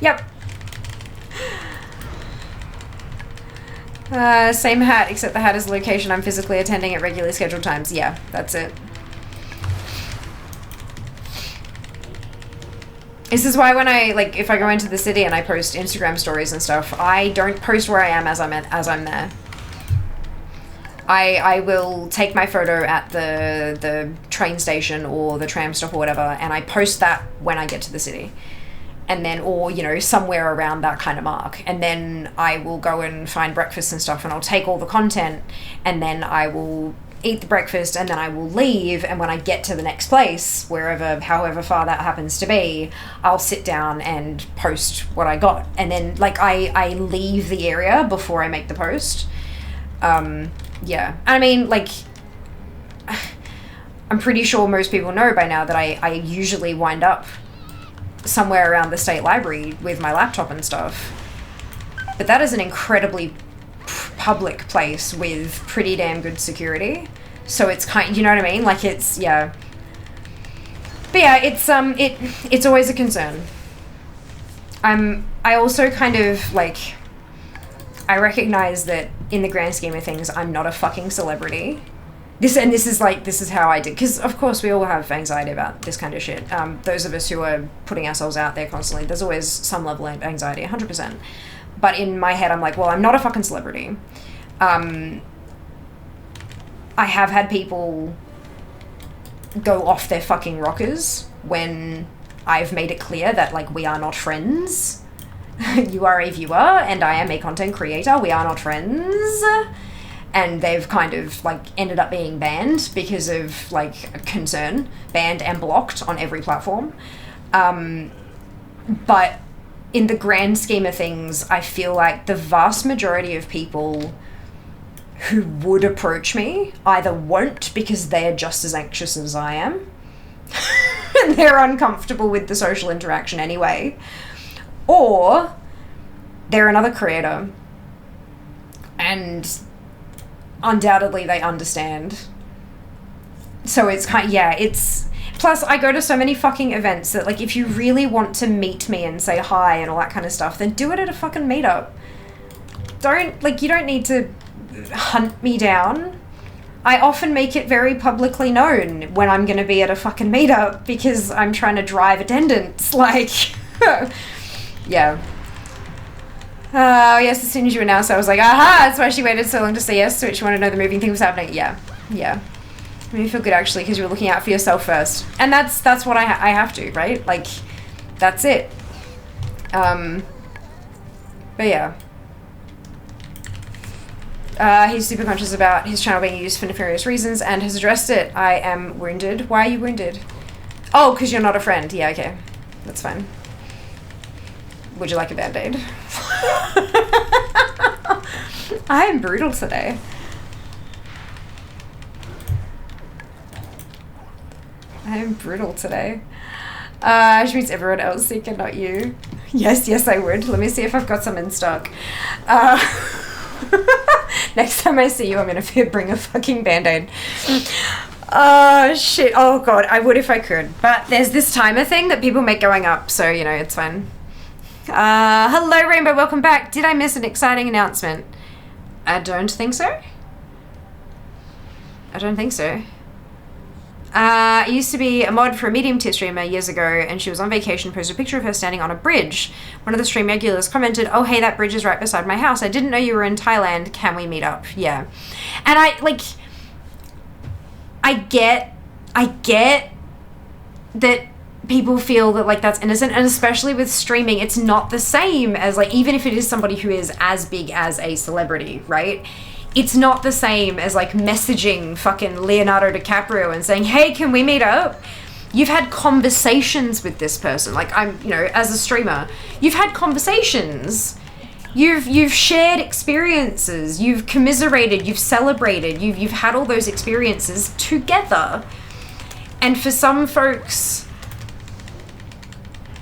Yep. Same hat, except the hat is the location I'm physically attending at regularly scheduled times. Yeah, that's it. This is why when I, like, if I go into the city and I post Instagram stories and stuff, I don't post where I am as I'm there. I will take my photo at the train station or the tram stop or whatever, and I post that when I get to the city. And then, or, you know, somewhere around that kind of mark. And then I will go and find breakfast and stuff, and I'll take all the content, and then I will eat the breakfast, and then I will leave, and when I get to the next place, wherever, however far that happens to be, I'll sit down and post what I got. And then, like, I leave the area before I make the post. Yeah, I mean, like, I'm pretty sure most people know by now that I usually wind up somewhere around the state library with my laptop and stuff. But that is an incredibly public place with pretty damn good security. So it's kind, you know what I mean? Like, it's, yeah. But yeah, it's always a concern. I also kind of, like, I recognize that in the grand scheme of things, I'm not a fucking celebrity. this is how I did, because of course we all have anxiety about this kind of shit. Those of us who are putting ourselves out there constantly, there's always some level of anxiety, 100%. But in my head, I'm like, well, I'm not a fucking celebrity. I have had people go off their fucking rockers when I've made it clear that, like, we are not friends. You are a viewer and I am a content creator. We are not friends. And they've kind of, like, ended up being banned because of, like, concern. Banned and blocked on every platform. But in the grand scheme of things, I feel like the vast majority of people who would approach me either won't because they are just as anxious as I am. And they're uncomfortable with the social interaction anyway. Or they're another creator and undoubtedly they understand. So it's kind of, yeah, it's... Plus, I go to so many fucking events that, like, if you really want to meet me and say hi and all that kind of stuff, then do it at a fucking meetup. You don't need to hunt me down. I often make it very publicly known when I'm gonna be at a fucking meetup because I'm trying to drive attendance, like... Yeah. Yes, as soon as you announced, I was like, aha, that's why she waited so long to say yes to it. She wanted to know the moving thing was happening. Yeah. Made me feel good, actually, because you were looking out for yourself first. And that's what I have to, right? Like, that's it. But yeah. He's super conscious about his channel being used for nefarious reasons and has addressed it. I am wounded. Why are you wounded? Oh, because you're not a friend. Yeah, okay. That's fine. Would you like a band-aid? I am brutal today. Which means everyone else sick and not you. Yes, I would. Let me see if I've got some in stock. Next time I see you, I'm gonna bring a fucking band-aid. Shit. Oh god, I would if I could. But there's this timer thing that people make going up, so, you know, it's fine. Hello Rainbow, welcome back. Did I miss an exciting announcement? I don't think so. I used to be a mod for a medium tier streamer years ago, and she was on vacation, posted a picture of her standing on a bridge. One of the stream regulars commented, oh hey, that bridge is right beside my house. I didn't know you were in Thailand. Can we meet up? Yeah. And I get that people feel that, like, that's innocent, and especially with streaming, it's not the same as, like, even if it is somebody who is as big as a celebrity, right? It's not the same as, like, messaging fucking Leonardo DiCaprio and saying, hey, can we meet up? You've had conversations with this person. Like, I'm, you know, as a streamer, you've had conversations. You've shared experiences. You've commiserated. You've celebrated. You've had all those experiences together. And for some folks,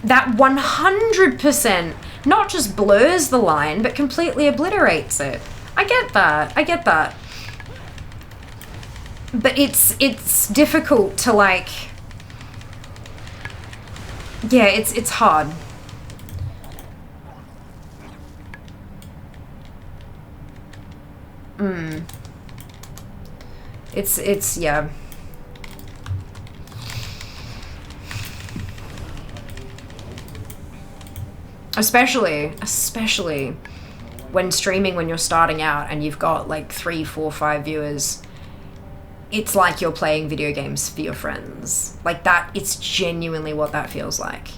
that 100% not just blurs the line, but completely obliterates it. I get that. But it's difficult to, like... Yeah, it's hard. It's yeah. Especially when streaming, when you're starting out and you've got like 3, 4, 5 viewers, it's like you're playing video games for your friends. Like that, it's genuinely what that feels like.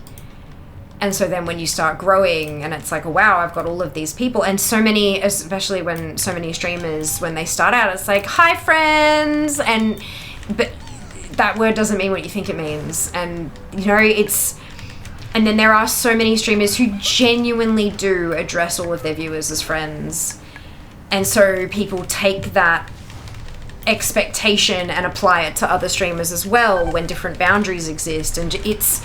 And so then when you start growing and it's like, oh, wow, I've got all of these people, and so many, especially when so many streamers, when they start out, it's like, hi friends, but that word doesn't mean what you think it means. And you know, and then there are so many streamers who genuinely do address all of their viewers as friends. And so people take that expectation and apply it to other streamers as well when different boundaries exist. And it's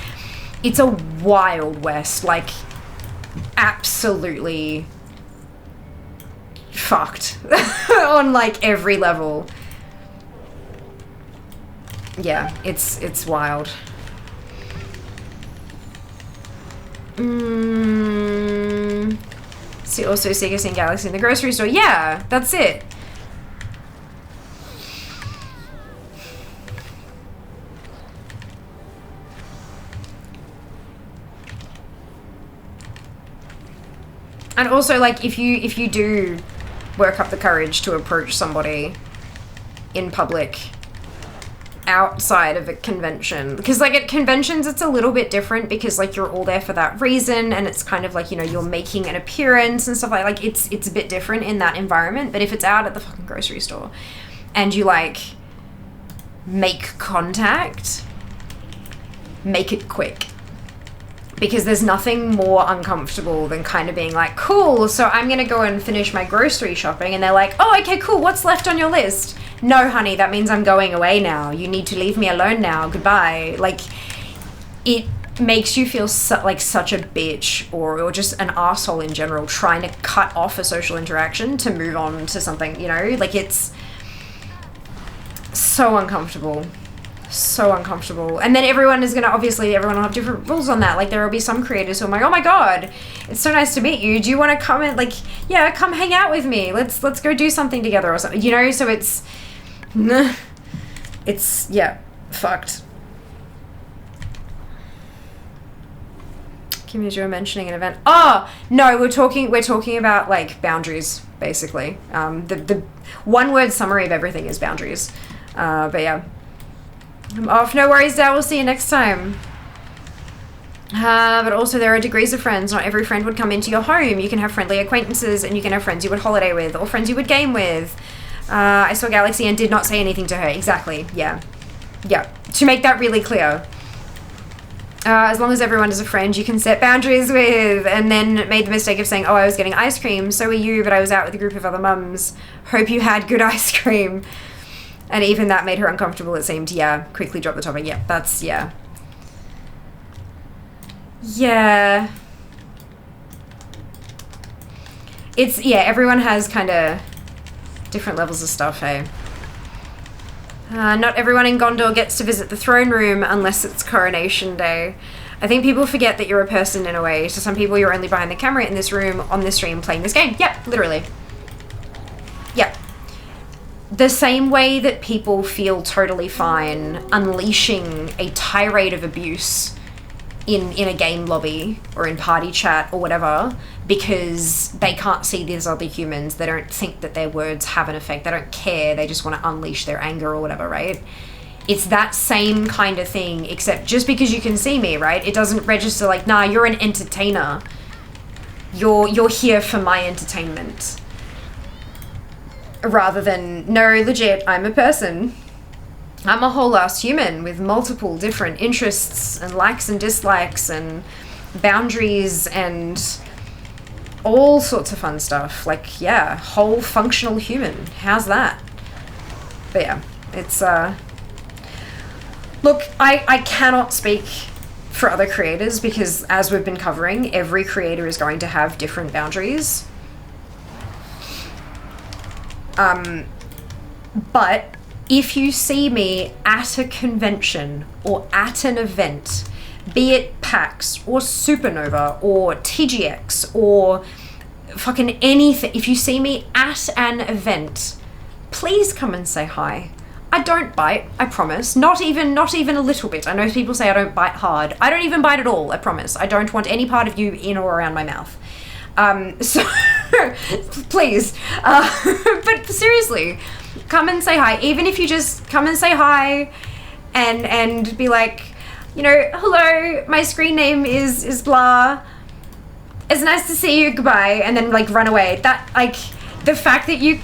a wild west, like absolutely fucked on like every level. Yeah, it's wild. See, also Sega Galaxy in the grocery store. Yeah, that's it. And also, like, if you do work up the courage to approach somebody in public outside of a convention, because like at conventions it's a little bit different because like you're all there for that reason and it's kind of like, you know, you're making an appearance and stuff like it's a bit different in that environment. But if it's out at the fucking grocery store and you like make contact, make it quick, because there's nothing more uncomfortable than kind of being like, cool, so I'm gonna go and finish my grocery shopping, and they're like, oh, okay, cool, what's left on your list? No, honey, that means I'm going away now. You need to leave me alone now. Goodbye. Like, it makes you feel like such a bitch or just an asshole in general trying to cut off a social interaction to move on to something, you know? Like, it's so uncomfortable. So uncomfortable. And then everyone is gonna, obviously everyone will have different rules on that. Like, there will be some creators who are like, oh my god, it's so nice to meet you, do you want to come and like, yeah, come hang out with me, let's go do something together or something, you know? So it's yeah, fucked. Community were mentioning an event. Oh no, we're talking about like boundaries basically. The one word summary of everything is boundaries. But yeah, I'm off. No worries, Dad. We'll see you next time. But also there are degrees of friends. Not every friend would come into your home. You can have friendly acquaintances and you can have friends you would holiday with or friends you would game with. I saw Galaxy and did not say anything to her. Exactly. Yeah. Yeah. To make that really clear. As long as everyone is a friend you can set boundaries with, and then made the mistake of saying, oh, I was getting ice cream. So were you, but I was out with a group of other mums. Hope you had good ice cream. And even that made her uncomfortable, it seemed. Yeah. Quickly drop the topic. Yeah. That's, yeah. Yeah. It's, yeah, everyone has kind of different levels of stuff, hey? Not everyone in Gondor gets to visit the throne room unless it's coronation day. I think people forget that you're a person in a way. To some people, you're only behind the camera in this room, on this stream, playing this game. Yep, literally. Yep. The same way that people feel totally fine unleashing a tirade of abuse in a game lobby or in party chat or whatever, because they can't see these other humans, they don't think that their words have an effect, they don't care, they just want to unleash their anger or whatever, right? It's that same kind of thing, except just because you can see me, right, it doesn't register like, nah, you're an entertainer, you're here for my entertainment, rather than, no, legit, I'm a person. I'm a whole ass human with multiple different interests and likes and dislikes and boundaries and all sorts of fun stuff. Like, yeah, whole functional human. How's that? But yeah, it's, look, I cannot speak for other creators because, as we've been covering, every creator is going to have different boundaries. But if you see me at a convention or at an event, be it PAX or Supernova or TGX or fucking anything, if you see me at an event, please come and say hi. I don't bite, I promise. Not even a little bit. I know people say I don't bite hard. I don't even bite at all, I promise. I don't want any part of you in or around my mouth. So, please. But seriously, come and say hi. Even if you just come and say hi and be like, you know, hello, my screen name is blah. It's nice to see you, goodbye, and then like run away. That, like, the fact that you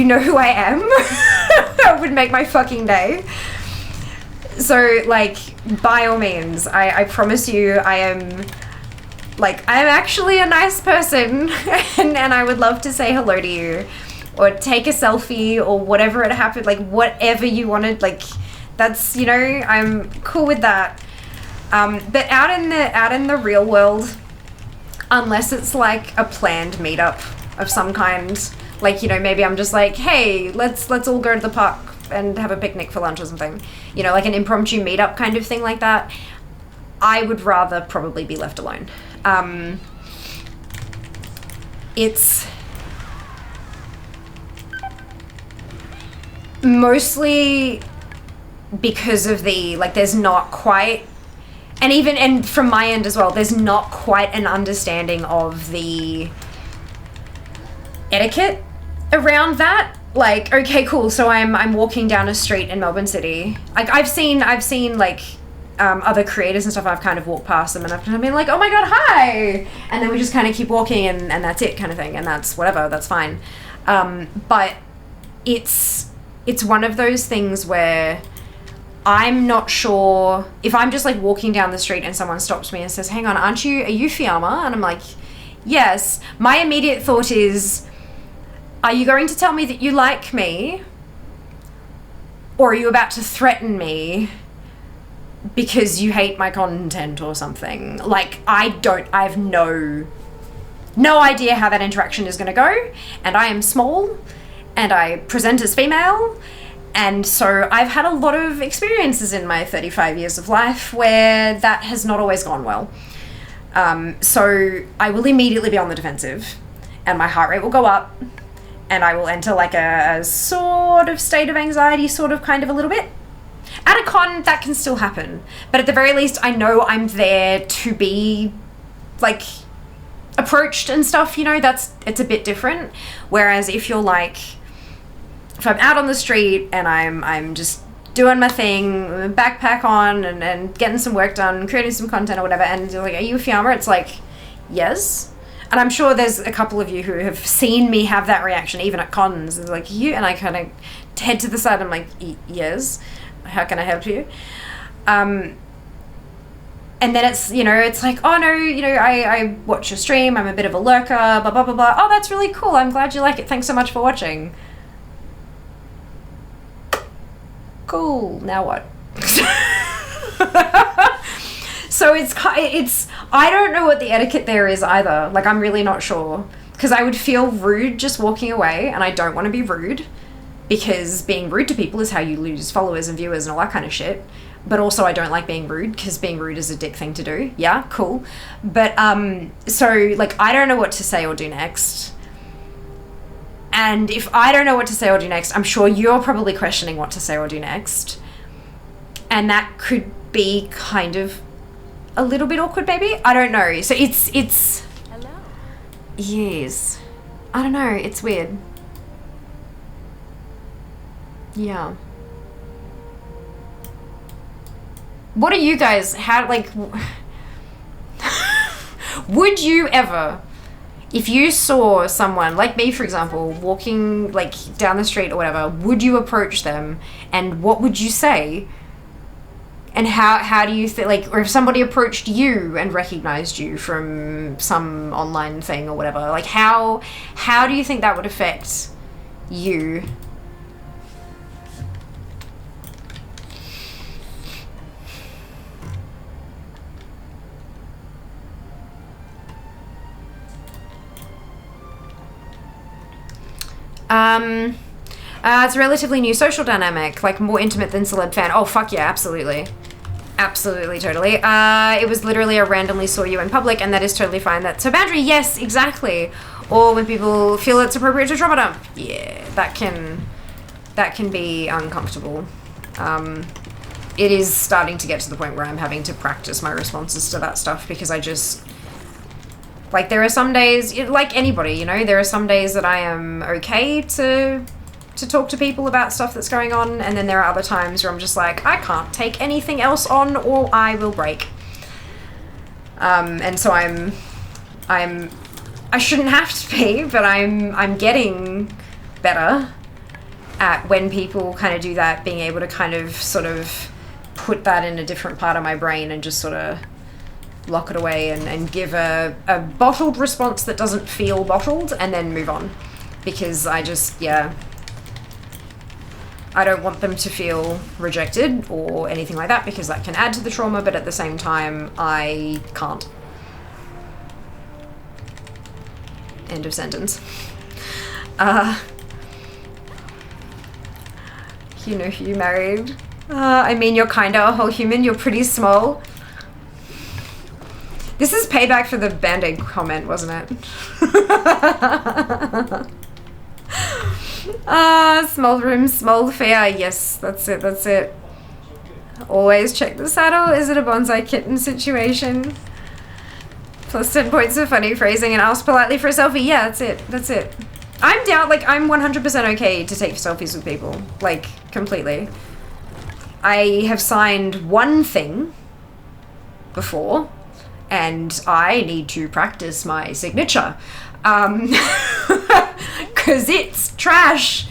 know who I am would make my fucking day. So, like, by all means, I promise you I am actually a nice person and I would love to say hello to you or take a selfie or whatever it happened, like whatever you wanted, like that's, you know, I'm cool with that. But out in the real world, unless it's like a planned meetup of some kind, like, you know, maybe I'm just like, hey, let's all go to the park and have a picnic for lunch or something, you know, like an impromptu meetup kind of thing like that, I would rather probably be left alone. It's mostly because of the, like, there's not quite, and from my end as well, there's not quite an understanding of the etiquette around that. Like, okay, cool. So I'm walking down a street in Melbourne City. Like I've seen like other creators and stuff. I've kind of walked past them and I've kind of been like, oh my god, hi, and then we just kind of keep walking and that's it, kind of thing, and that's whatever. That's fine. But it's one of those things where I'm not sure if I'm just like walking down the street and someone stops me and says, hang on, are you Fiamma? And I'm like, yes. My immediate thought is, are you going to tell me that you like me? Or are you about to threaten me because you hate my content or something? Like, I have no idea how that interaction is going to go. And I am small and I present as female. And so I've had a lot of experiences in my 35 years of life where that has not always gone well. So I will immediately be on the defensive and my heart rate will go up. And I will enter like a sort of state of anxiety, sort of kind of a little bit. At a con, that can still happen. But at the very least, I know I'm there to be like approached and stuff, you know, it's a bit different. Whereas if you're like, if I'm out on the street and I'm just doing my thing, backpack on and getting some work done, creating some content or whatever, and you're like, are you a Fiamma? It's like, yes. And I'm sure there's a couple of you who have seen me have that reaction, even at cons. It's like, you, and I kind of head to the side. I'm like, yes, how can I help you? And then it's, you know, it's like, oh no, you know, I watch your stream. I'm a bit of a lurker, blah, blah, blah, blah. Oh, that's really cool. I'm glad you like it. Thanks so much for watching. Cool. Now what? So it's I don't know what the etiquette there is either. Like, I'm really not sure. Because I would feel rude just walking away, and I don't want to be rude. Because being rude to people is how you lose followers and viewers and all that kind of shit. But also I don't like being rude, because being rude is a dick thing to do. Yeah, cool. But, so, like, I don't know what to say or do next. And if I don't know what to say or do next, I'm sure you're probably questioning what to say or do next. And that could be kind of a little bit awkward, maybe? I don't know. So it's... Hello? Yes. I don't know. It's weird. Yeah. What are you guys... How, like... Would you ever... If you saw someone, like me for example, walking like down the street or whatever, would you approach them and what would you say? And how do you think, like, or if somebody approached you and recognized you from some online thing or whatever, like how do you think that would affect you? It's a relatively new social dynamic, like more intimate than celeb fan. Oh, fuck yeah, absolutely. Absolutely, totally. It was literally a randomly saw you in public, and that is totally fine. That's so boundary, yes, exactly. Or when people feel it's appropriate to trauma dump. Yeah, that can be uncomfortable. It is starting to get to the point where I'm having to practice my responses to that stuff, because I just... Like, there are some days, like anybody, you know, there are some days that I am okay to talk to people about stuff that's going on, and then there are other times where I'm just like, I can't take anything else on or I will break. And so I shouldn't have to be, but I'm getting better at when people kind of do that, being able to kind of sort of put that in a different part of my brain and just sort of lock it away and give a bottled response that doesn't feel bottled, and then move on. Because I just, yeah, I don't want them to feel rejected or anything like that, because that can add to the trauma, but at the same time, I can't. End of sentence. You know who you married? I mean, you're kinda a whole human, you're pretty small. This is payback for the Band-Aid comment, wasn't it? Small room, small fear. Yes, that's it, that's it. Always check the saddle. Is it a bonsai kitten situation? Plus 10 points of funny phrasing and ask politely for a selfie. Yeah, that's it, that's it. I'm down, like, I'm 100% okay to take selfies with people. Like, completely. I have signed one thing before, and I need to practice my signature. Because it's trash.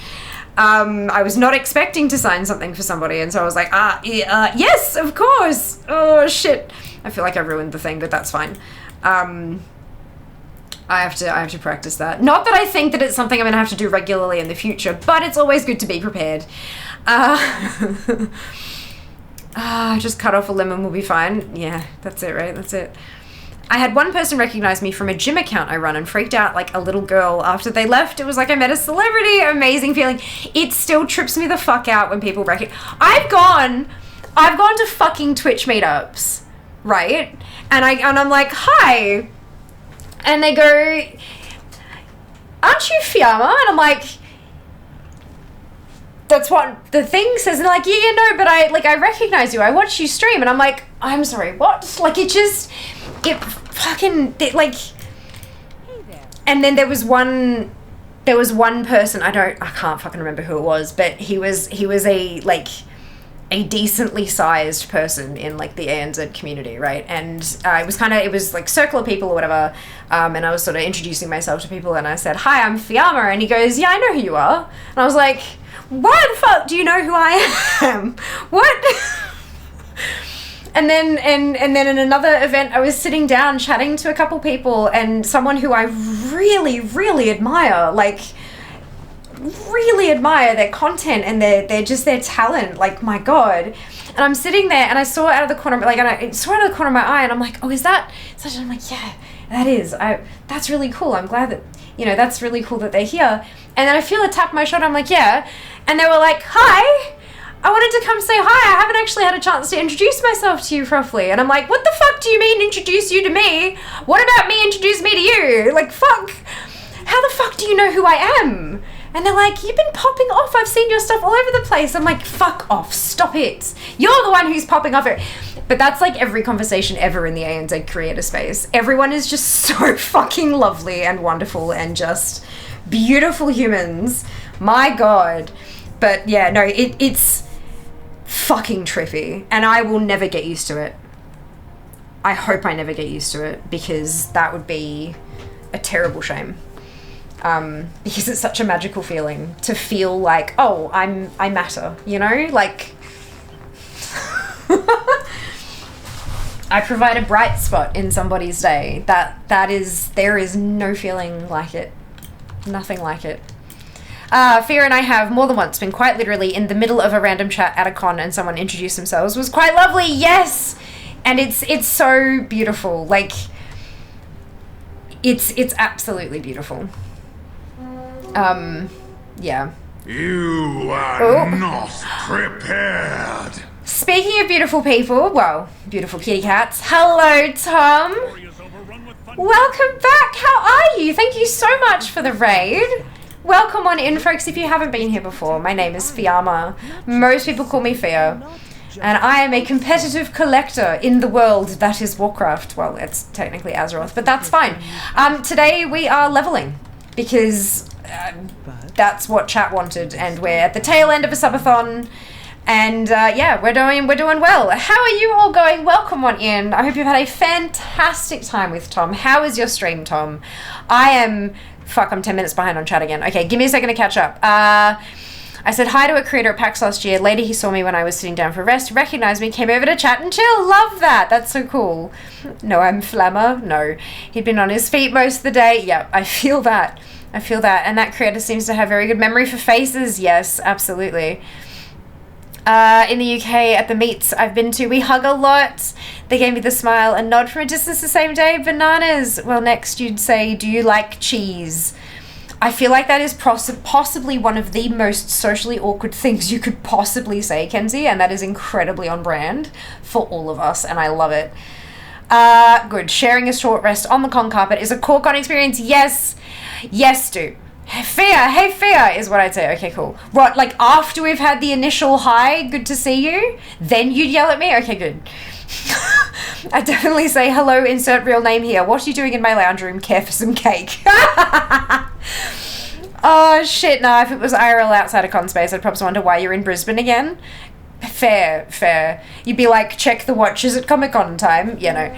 I was not expecting to sign something for somebody, and so I was like, yes, of course. Oh, shit. I feel like I ruined the thing, but that's fine. I have to practice that. Not that I think that it's something I'm gonna have to do regularly in the future, but it's always good to be prepared. Just cut off a limb and we'll be fine. Yeah, that's it, right? That's it. I had one person recognize me from a gym account I run and freaked out like a little girl after they left. It was like I met a celebrity. Amazing feeling. It still trips me the fuck out when people I've gone to fucking Twitch meetups, right? And I'm like, hi. And they go, aren't you Fiamma? And I'm like, that's what the thing says. And they're like, yeah, no, but I recognize you. I watch you stream. And I'm like, I'm sorry, what? Like, it like, and then there was one person, I can't fucking remember who it was, but he was a, like, a decently sized person in, like, the ANZ community, right? And it was like circle of people or whatever, and I was sort of introducing myself to people, and I said, hi, I'm Fiamma, and he goes, yeah, I know who you are. And I was like, why the fuck do you know who I am? What? And then in another event, I was sitting down chatting to a couple people, and someone who I really, really admire, like, really admire their content and their talent, like, my god. And I'm sitting there and I saw it out of the corner, like, and I saw it out of the corner of my eye, and I'm like, oh, is that such? I'm like, yeah, that is. That's really cool. I'm glad that, you know, that's really cool that they're here. And then I feel a tap on my shoulder. I'm like, yeah. And they were like, hi. I wanted to come say hi. I haven't actually had a chance to introduce myself to you properly. And I'm like, what the fuck do you mean introduce you to me? What about me introduce me to you? Like, fuck. How the fuck do you know who I am? And they're like, you've been popping off. I've seen your stuff all over the place. I'm like, fuck off. Stop it. You're the one who's popping off it. But that's like every conversation ever in the ANZ creator space. Everyone is just so fucking lovely and wonderful and just beautiful humans. My god. But yeah, no, it's fucking trippy. And I will never get used to it. I hope I never get used to it, because that would be a terrible shame. Because it's such a magical feeling to feel like, oh, I matter, you know? Like, I provide a bright spot in somebody's day. There is no feeling like it. Nothing like it. Fia and I have more than once been quite literally in the middle of a random chat at a con and someone introduced themselves. Was quite lovely, yes! And it's so beautiful. Like, it's absolutely beautiful. Yeah. You are not prepared. Speaking of beautiful people, well, beautiful kitty cats. Hello, Tom. Welcome back. How are you? Thank you so much for the raid. Welcome on in, folks, if you haven't been here before. My name is Fiamma. Most people call me Fia. And I am a competitive collector in the world that is Warcraft. Well, it's technically Azeroth, but that's fine. Today we are leveling, because that's what chat wanted, and we're at the tail end of a subathon, and yeah, we're doing well. How are you all going? Welcome on in. I hope you've had a fantastic time with Tom. How is your stream, Tom? I'm 10 minutes behind on chat again. Okay, give me a second to catch up. I said hi to a creator at PAX last year. Later he saw me when I was sitting down for rest, recognized me, came over to chat and chill. Love that. That's so cool. No, I'm Flammer. No. He'd been on his feet most of the day. Yep, I feel that. And that creator seems to have very good memory for faces. Yes, absolutely. In the UK, at the meets I've been to, we hug a lot. They gave me the smile and nod from a distance the same day. Bananas. Well, next you'd say, do you like cheese? I feel like that is possibly one of the most socially awkward things you could possibly say, Kenzie, and that is incredibly on brand for all of us, and I love it. Good. Sharing a short rest on the con carpet is a core con experience. Yes. Yes, dude. Hey, Fia, is what I'd say. Okay, cool. What, like, after we've had the initial hi, good to see you, then you'd yell at me? Okay, good. I definitely say, hello, insert real name here. What are you doing in my lounge room? Care for some cake? Oh shit, no, if it was IRL outside of con space, I'd probably wonder why you're in Brisbane again. Fair. You'd be like, check the watches at Comic-Con time, you know.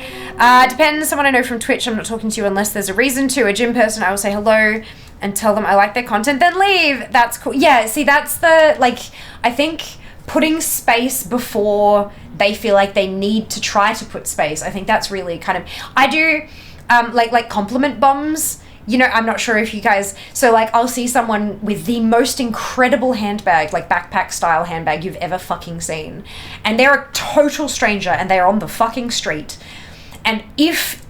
Depends, someone I know from Twitch, I'm not talking to you unless there's a reason to. A gym person, I will say hello and tell them I like their content, then leave. That's cool. Yeah, see, that's the, like, I think putting space before they feel like they need to try to put space, I think that's really kind of, I do, like compliment bombs. You know, I'm not sure if you guys, so like I'll see someone with the most incredible handbag, like backpack style handbag you've ever fucking seen. And they're a total stranger and they're on the fucking street. And if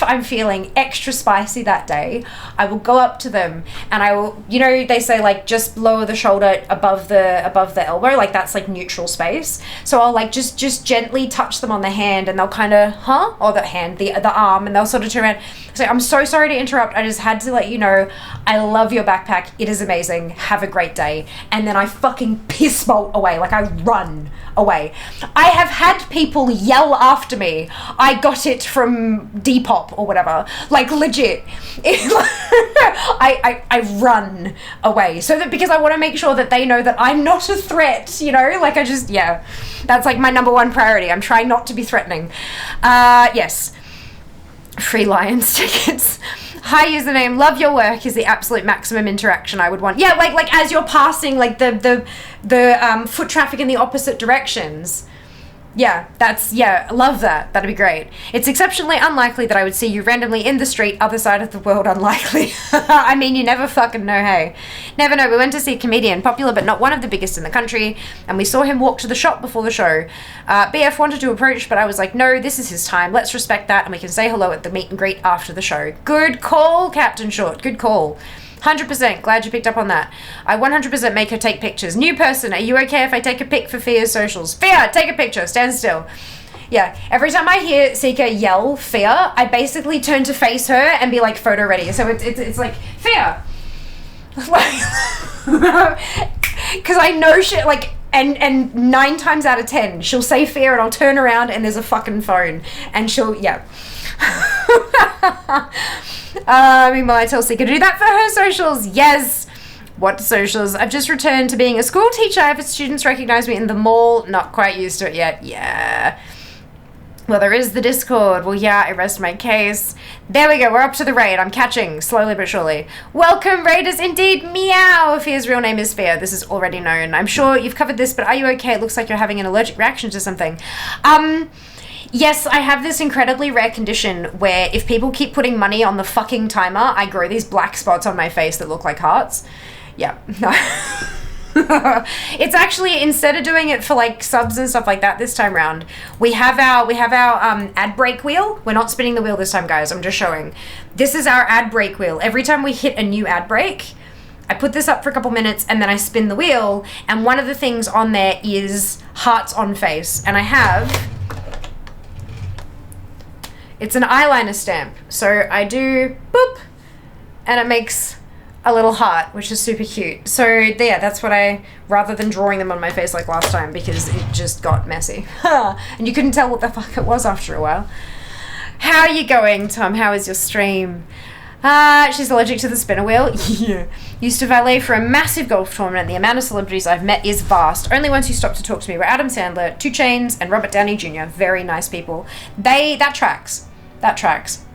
I'm feeling extra spicy that day, I will go up to them and I will, you know, they say like just lower the shoulder above the elbow, like that's like neutral space. So I'll like just gently touch them on the hand and they'll kind of, or the hand, the arm, and they'll sort of turn around. So I'm so sorry to interrupt. I just had to let you know, I love your backpack. It is amazing. Have a great day. And then I fucking piss bolt away. Like I run away. I have had people yell after me, I got it from Depop or whatever. Like legit. I run away. So that because I want to make sure that they know that I'm not a threat, you know? Like I just, yeah. That's like my number one priority. I'm trying not to be threatening. Yes. Free Lions tickets. Hi username, love your work is the absolute maximum interaction I would want. Yeah, like as you're passing like the foot traffic in the opposite directions. Yeah, love that. That'd be great. It's exceptionally unlikely that I would see you randomly in the street, other side of the world, unlikely. I mean, you never fucking know, hey. Never know. We went to see a comedian, popular but not one of the biggest in the country, and we saw him walk to the shop before the show. BF wanted to approach, but I was like, no, this is his time. Let's respect that, and we can say hello at the meet and greet after the show. Good call, Captain Short. Good call. 100%. Glad you picked up on that. I 100% make her take pictures. New person, are you okay if I take a pic for Fia's socials? Fia, take a picture. Stand still. Yeah, every time I hear Seeker yell Fia, I basically turn to face her and be like photo ready. So it's like, Fia. Because I know shit, like, and 9 times out of 10, she'll say Fia and I'll turn around and there's a fucking phone. And she'll, yeah. Meanwhile, I tell Seeker to do that for her socials. Yes. What socials? I've just returned to being a school teacher. I have students recognize me in the mall. Not quite used to it yet. Yeah. Well, there is the Discord. Well, yeah, I rest my case. There we go. We're up to the raid. I'm catching, slowly but surely. Welcome, raiders, indeed. Meow. Fia's real name is Fia. This is already known. I'm sure you've covered this, but are you okay? It looks like you're having an allergic reaction to something. Yes, I have this incredibly rare condition where if people keep putting money on the fucking timer, I grow these black spots on my face that look like hearts. Yeah. It's actually, instead of doing it for like subs and stuff like that this time round, we have our ad break wheel. We're not spinning the wheel this time, guys. I'm just showing. This is our ad break wheel. Every time we hit a new ad break, I put this up for a couple minutes and then I spin the wheel, and one of the things on there is hearts on face, and I have... It's an eyeliner stamp. So I do boop and it makes a little heart, which is super cute. So yeah, that's what I, rather than drawing them on my face like last time because it just got messy. And you couldn't tell what the fuck it was after a while. How are you going, Tom? How is your stream? She's allergic to the spinner wheel. Yeah. Used to valet for a massive golf tournament. The amount of celebrities I've met is vast. Only ones who stopped to talk to me were Adam Sandler, 2 Chainz, and Robert Downey Jr. Very nice people. That tracks. That tracks.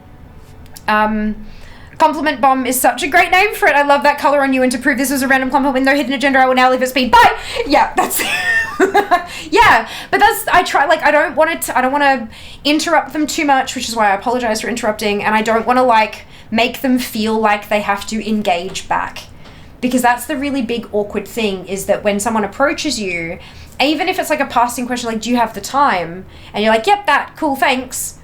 Compliment Bomb is such a great name for it. I love that color on you, and to prove this was a random compliment with no hidden agenda, I will now leave at speed. Bye! Yeah, that's... yeah, but that's... I don't want to interrupt them too much, which is why I apologize for interrupting, and I don't want to, like, make them feel like they have to engage back. Because that's the really big awkward thing, is that when someone approaches you, even if it's like a passing question, like, do you have the time? And you're like, yep, that, cool, thanks.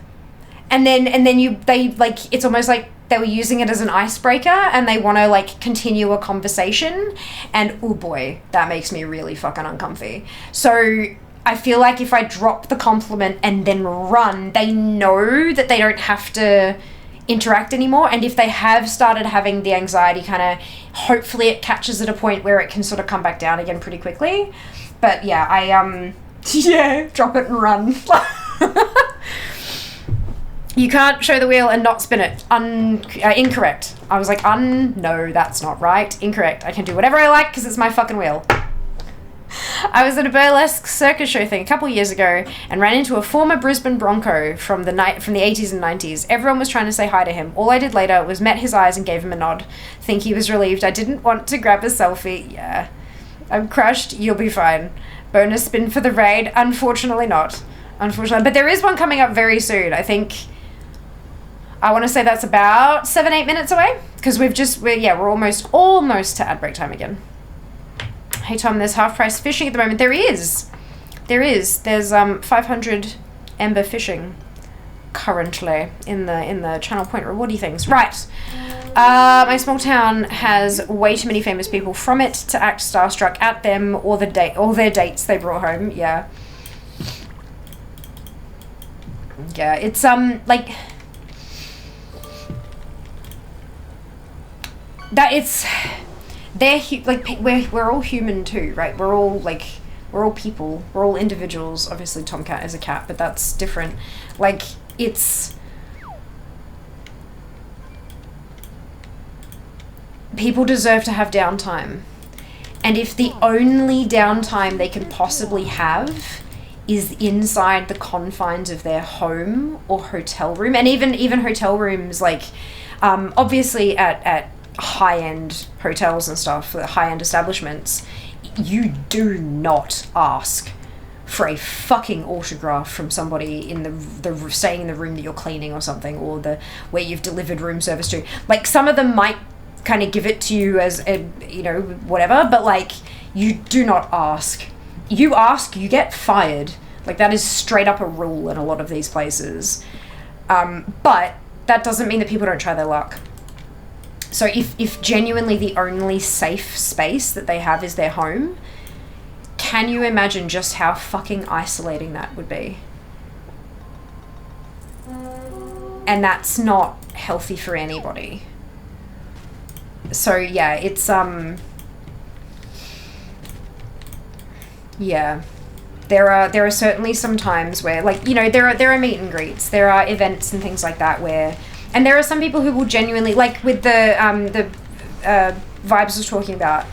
And then it's almost like they were using it as an icebreaker and they want to like continue a conversation, and oh boy, that makes me really fucking uncomfy. So I feel like if I drop the compliment and then run, they know that they don't have to interact anymore, and if they have started having the anxiety, kind of hopefully it catches at a point where it can sort of come back down again pretty quickly. But yeah, yeah, drop it and run. You can't show the wheel and not spin it. Incorrect. I was like, no, that's not right. Incorrect. I can do whatever I like because it's my fucking wheel. I was at a burlesque circus show thing a couple years ago and ran into a former Brisbane Bronco from the 80s and 90s. Everyone was trying to say hi to him. All I did later was met his eyes and gave him a nod. Think he was relieved I didn't want to grab a selfie. Yeah. I'm crushed. You'll be fine. Bonus spin for the raid? Unfortunately not. Unfortunately. But there is one coming up very soon. I think... I want to say that's about 7-8 minutes away. Because we're almost to ad break time again. Hey Tom, there's half price fishing at the moment. There is. There's 500 Ember fishing currently in the Channel Point rewardy things. Right. My small town has way too many famous people from it to act starstruck at them or their dates they brought home. Yeah. Yeah, it's like that. It's we're all human too, right? We're all people. We're all individuals. Obviously, Tomcat is a cat, but that's different. Like it's people deserve to have downtime, and if the only downtime they can possibly have is inside the confines of their home or hotel room, and even hotel rooms, like obviously at high-end hotels and stuff, high-end establishments, you do not ask for a fucking autograph from somebody in the staying in the room that you're cleaning or something, or where you've delivered room service to. Like, some of them might kind of give it to you as a, whatever, but like, you do not ask. You ask, you get fired. Like, that is straight up a rule in a lot of these places. But that doesn't mean that people don't try their luck. So if genuinely the only safe space that they have is their home, can you imagine just how fucking isolating that would be? And that's not healthy for anybody. So yeah, it's yeah. There are certainly some times where, like, there are meet and greets, there are events and things like that where, and there are some people who will genuinely, like with the Vibes was talking about,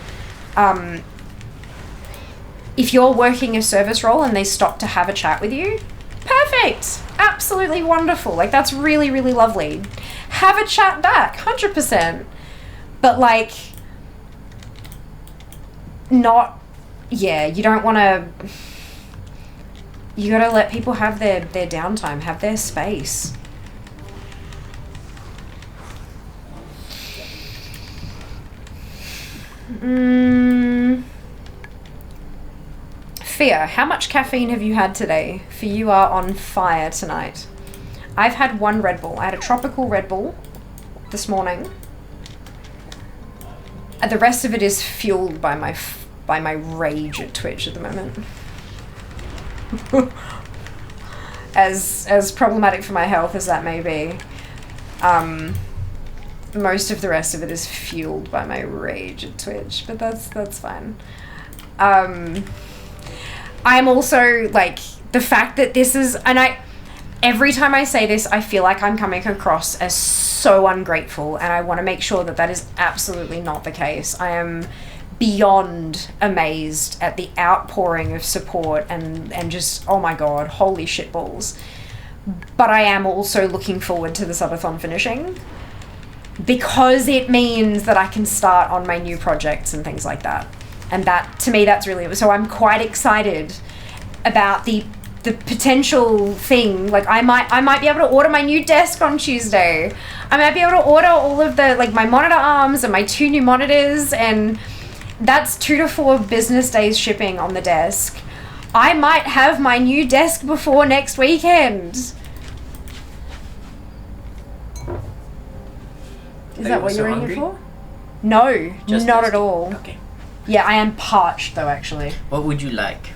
if you're working a service role and they stop to have a chat with you, perfect, absolutely wonderful, like that's really, really lovely. Have a chat back, 100%. But like, not, yeah, you don't want to, you gotta let people have their downtime, have their space. Fia, how much caffeine have you had today? For you are on fire tonight. I've had one Red Bull. I had a tropical Red Bull this morning. The rest of it is fueled by my rage at Twitch at the moment. as problematic for my health as that may be, most of the rest of it is fueled by my rage at Twitch, but that's fine. I'm also, like, the fact that this is, and every time I say this, I feel like I'm coming across as so ungrateful, and I want to make sure that that is absolutely not the case. I am beyond amazed at the outpouring of support and just, oh my god, holy shitballs. But I am also looking forward to the subathon finishing, because it means that I can start on my new projects and things like that. And that, to me, that's really, so I'm quite excited about the potential thing. Like, I might be able to order my new desk on Tuesday. I might be able to order all of the, like, my monitor arms and my 2 new monitors, and that's 2 to 4 business days shipping on the desk. I might have my new desk before next weekend. Is that what you're in here for? No, just not at all. Okay. Yeah, I am parched though, actually. What would you like?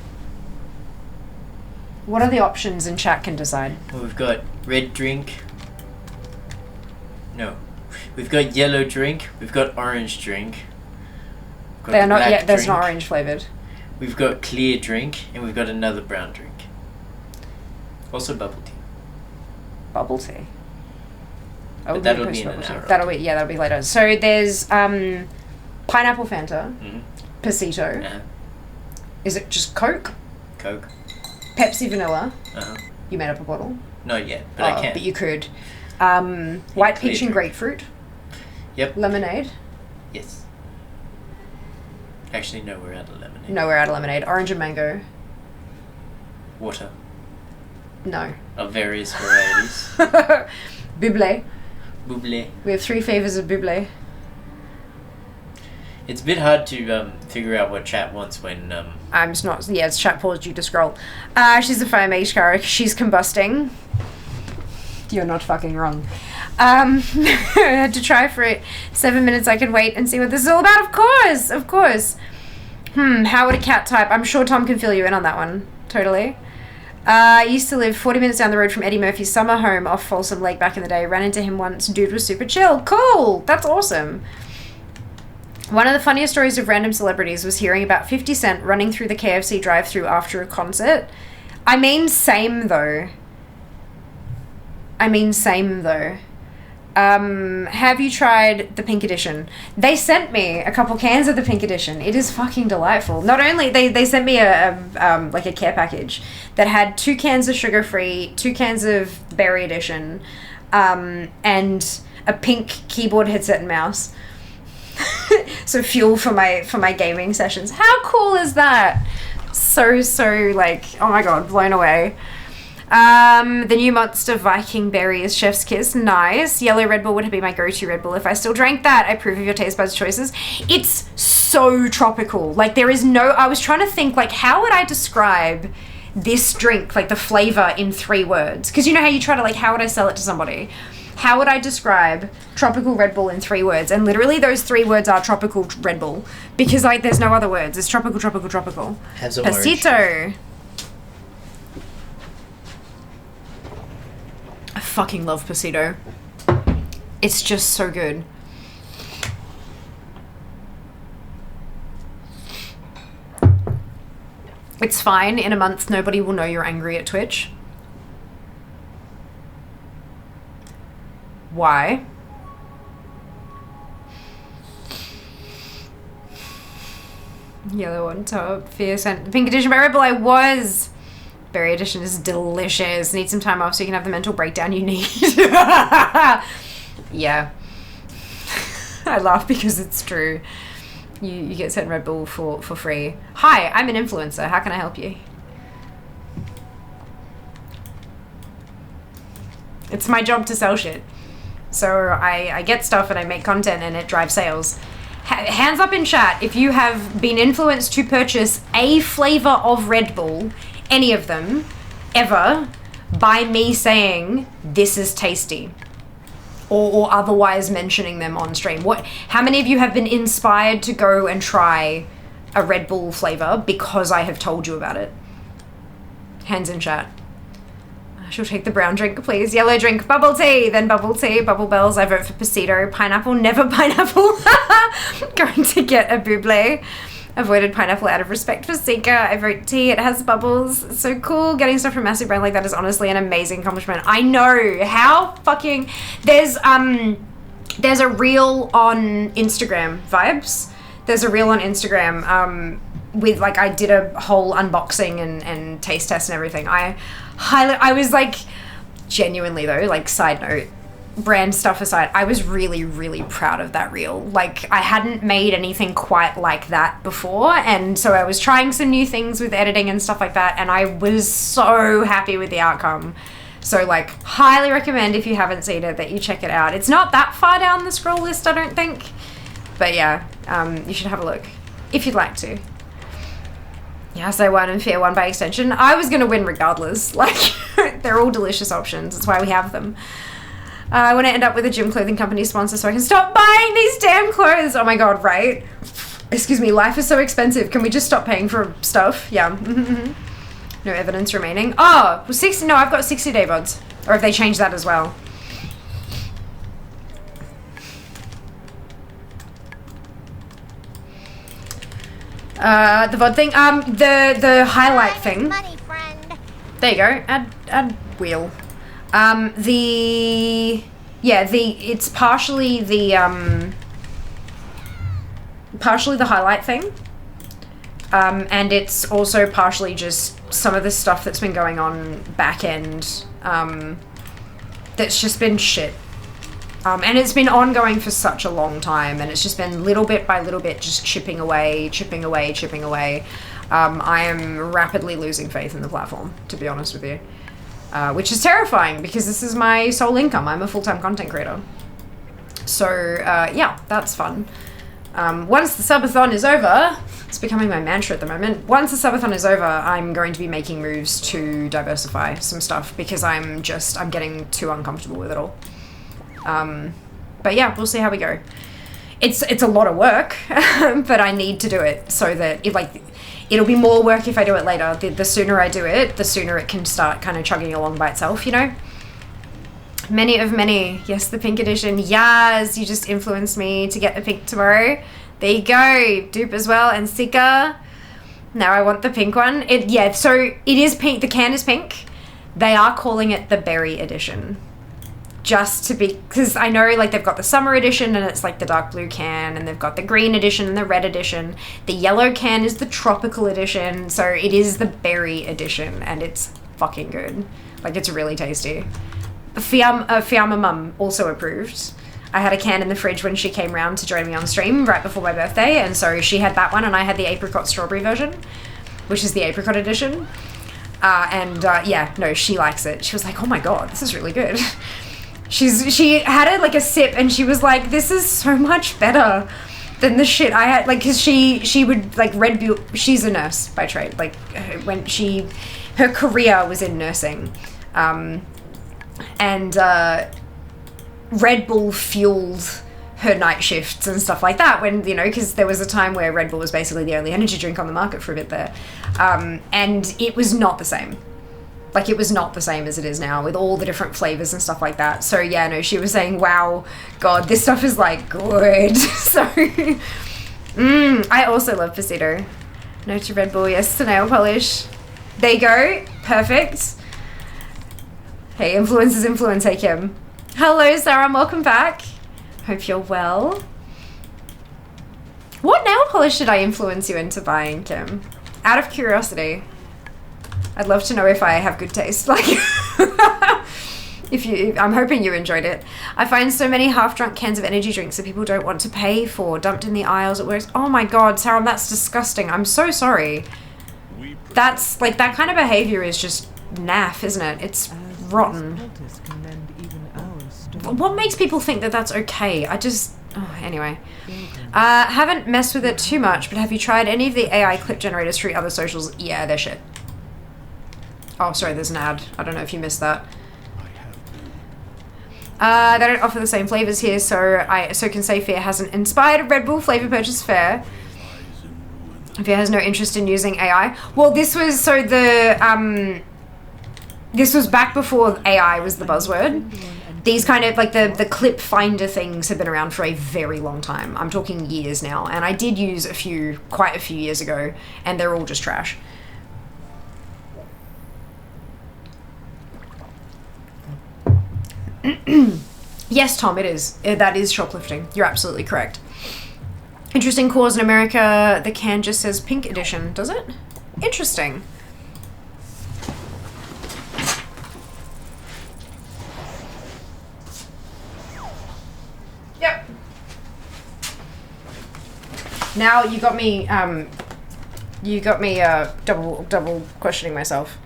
What are the options, and chat can decide? Well, we've got red drink. No. We've got yellow drink. We've got orange drink. They're not yet, there's not orange flavored. We've got clear drink, and we've got another brown drink. Also bubble tea. Bubble tea. But that'll be in an hour. That'll be later. So there's pineapple Fanta, Pasito. Is it just Coke? Coke. Pepsi Vanilla. Uh-huh. You made up a bottle? Not yet, but I can. But you could. White peach and grapefruit. Yep. Lemonade. Yes. Actually, no, we're out of lemonade. No, we're out of lemonade. Orange and mango. Water. No. Of various varieties. Buble. Buble. We have 3 flavors of buble. It's a bit hard to figure out what chat wants when I'm just not. Yeah, it's chat paused you to scroll. She's a fire mage character. She's combusting. You're not fucking wrong. I had to try for it. 7 minutes. I could wait and see what this is all about. Of course, of course. How would a cat type? I'm sure Tom can fill you in on that one. Totally. I used to live 40 minutes down the road from Eddie Murphy's summer home off Folsom Lake back in the day. Ran into him once. Dude was super chill. Cool. That's awesome. One of the funniest stories of random celebrities was hearing about 50 Cent running through the KFC drive-thru after a concert. I mean, same though. Have you tried the pink edition? They sent me a couple cans of the pink edition. It is fucking delightful. Not only they sent me a like a care package that had 2 cans of sugar-free, 2 cans of berry edition, and a pink keyboard, headset, and mouse. So fuel for my gaming sessions. How cool is that? So like, oh my god, blown away. The new Monster Viking Berry is Chef's Kiss. Nice. Yellow Red Bull would be my go-to Red Bull if I still drank that. I approve of your taste buds choices. It's so tropical. Like, there is no... I was trying to think, like, how would I describe this drink, like the flavor, in 3 words? Because you know how you try to, like, how would I sell it to somebody? How would I describe tropical Red Bull in 3 words? And literally those 3 words are tropical Red Bull. Because, like, there's no other words. It's tropical, tropical, tropical. Have some Pasito. orange. I fucking love Pasito. It's just so good. It's fine. In a month, nobody will know you're angry at Twitch. Why? Yellow on top, fierce, and pink edition by Red Bull. I was. Berry edition is delicious. Need some time off so you can have the mental breakdown you need. Yeah. I laugh because it's true. You get sent Red Bull for free. Hi, I'm an influencer. How can I help you? It's my job to sell shit. So I get stuff and I make content and it drives sales. Hands up in chat if you have been influenced to purchase a flavor of Red Bull, any of them, ever, by me saying this is tasty, or otherwise mentioning them on stream. How many of you have been inspired to go and try a Red Bull flavor because I have told you about it? Hands in chat. She'll take the brown drink, please. Yellow drink, bubble tea, then bubble tea, bubble bells. I vote for Pasito. Pineapple, never pineapple. Going to get a buble. Avoided pineapple out of respect for Seeker. I vote tea. It has bubbles. It's so cool. Getting stuff from Massive Brand like that is honestly an amazing accomplishment. I know. How fucking... There's a reel on Instagram. Vibes? There's a reel on Instagram with, like, I did a whole unboxing and taste test and everything. I was like, genuinely though, like, side note, brand stuff aside, I was really, really proud of that reel. Like, I hadn't made anything quite like that before, and so I was trying some new things with editing and stuff like that, and I was so happy with the outcome. So, like, highly recommend, if you haven't seen it, that you check it out. It's not that far down the scroll list, I don't think, but yeah, you should have a look if you'd like to. Yes, I won and Fear won by extension. I was going to win regardless. Like, they're all delicious options. That's why we have them. I want to end up with a gym clothing company sponsor so I can stop buying these damn clothes. Oh my god, right? Excuse me, life is so expensive. Can we just stop paying for stuff? Yeah. No evidence remaining. Oh, 60. No, I've got 60-day VODs. Or if they change that as well. The VOD thing, the highlight thing. Money, friend. There you go. Add wheel. The Yeah, it's partially the highlight thing. And it's also partially just some of the stuff that's been going on back end, that's just been shit. And it's been ongoing for such a long time, and it's just been little bit by little bit just chipping away. I am rapidly losing faith in the platform, to be honest with you. Which is terrifying, because this is my sole income. I'm a full-time content creator. So, yeah, that's fun. Once the subathon is over, it's becoming my mantra at the moment. Once the subathon is over, I'm going to be making moves to diversify some stuff, because I'm getting too uncomfortable with it all. But yeah, we'll see how we go. It's a lot of work, but I need to do it so that it'll be more work if I do it later. The sooner I do it, the sooner it can start kind of chugging along by itself, you know? Many of many. Yes, the pink edition. Yes, you just influenced me to get the pink tomorrow. There you go. Dupe as well, and Sika. Now I want the pink one. So it is pink. The can is pink. They are calling it the berry edition. Just to be, because I know like they've got the summer edition and it's like the dark blue can, and they've got the green edition and the red edition. The yellow can is the tropical edition, so it is the berry edition, and it's fucking good. Like, it's really tasty. Fiamma Mum also approved. I had a can in the fridge when she came round to join me on stream right before my birthday, and so she had that one, and I had the apricot strawberry version, which is the apricot edition. Yeah, no, she likes it. She was like, oh my god, this is really good. She had it like a sip, and she was like, this is so much better than the shit I had, like, because she would like Red Bull. She's a nurse by trade, like when her career was in nursing, and Red Bull fueled her night shifts and stuff like that, when, you know, because there was a time where Red Bull was basically the only energy drink on the market for a bit there, and it was not the same. Like, it was not the same as it is now, with all the different flavors and stuff like that. So yeah, no, she was saying, wow, god, this stuff is like good. So I also love Pasito. No to Red Bull, yes to nail polish. There you go, perfect. Hey, influence is influence, hey Kim. Hello Sarah, welcome back. Hope you're well. What nail polish did I influence you into buying, Kim? Out of curiosity. I'd love to know if I have good taste. Like, I'm hoping you enjoyed it. I find so many half-drunk cans of energy drinks that people don't want to pay for, dumped in the aisles at work. Oh my god, Sarah, that's disgusting. I'm so sorry. That's, like, that kind of behavior is just naff, isn't it? It's rotten. What makes people think that that's okay? Anyway. Haven't messed with it too much, but have you tried any of the AI clip generators through other socials? Yeah, they're shit. Oh, sorry, there's an ad. I don't know if you missed that. They don't offer the same flavors here, so can say Fear hasn't inspired a Red Bull flavor purchase fair. Fear has no interest in using AI. Well, this was this was back before AI was the buzzword. These kind of, like, the clip finder things have been around for a very long time. I'm talking years now, and I did use quite a few years ago, and they're all just trash. Yes, Tom, it is. That is shoplifting. You're absolutely correct. Interesting cause in America. The can just says pink edition, does it? Interesting. Yep. Now you got me double questioning myself.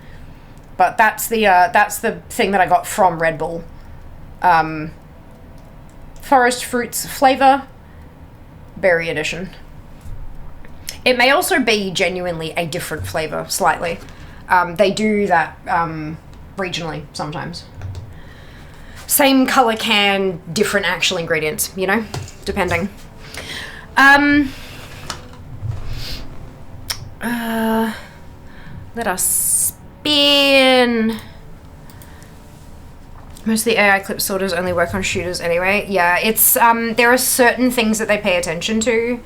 But that's the thing that I got from Red Bull. Forest fruits flavor, berry edition. It may also be genuinely a different flavor, slightly. They do that regionally sometimes. Same color can, different actual ingredients, you know, depending. Let us spin. Most of the AI clip sorters only work on shooters anyway. Yeah, it's there are certain things that they pay attention to,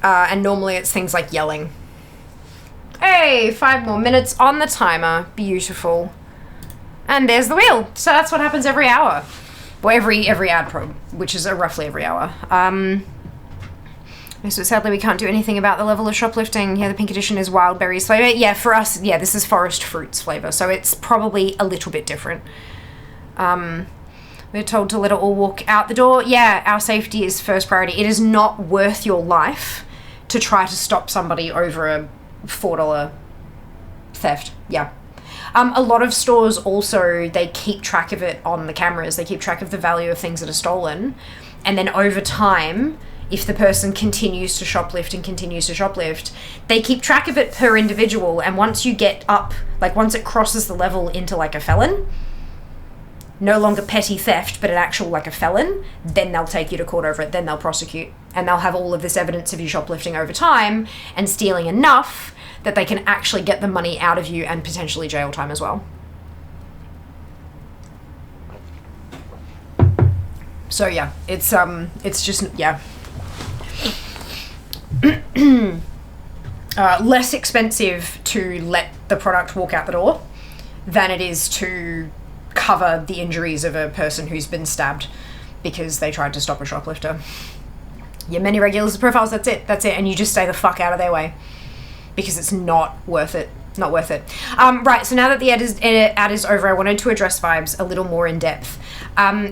and normally it's things like yelling. Hey, 5 more minutes on the timer. Beautiful. And there's the wheel. So that's what happens every hour. Well, every ad probe, which is roughly every hour. So sadly we can't do anything about the level of shoplifting. Yeah, the pink edition is wild berries flavor. Yeah, for us, yeah, this is forest fruits flavor, so it's probably a little bit different. We're told to let it all walk out the door. Yeah, our safety is first priority. It is not worth your life to try to stop somebody over a $4 theft. Yeah. A lot of stores also, they keep track of it on the cameras. They keep track of the value of things that are stolen. And then over time, if the person continues to shoplift and continues to shoplift, they keep track of it per individual. And once you get up, like once it crosses the level into like a felon, no longer petty theft, but an actual like a felon, then they'll take you to court over it, then they'll prosecute. And they'll have all of this evidence of you shoplifting over time and stealing enough that they can actually get the money out of you and potentially jail time as well. So yeah, it's just, yeah. Less expensive to let the product walk out the door than it is to cover the injuries of a person who's been stabbed because they tried to stop a shoplifter. Yeah, many regulars profiles, that's it, and you just stay the fuck out of their way because it's not worth it. Not worth it. Right, so now that the ad is over, I wanted to address vibes a little more in depth.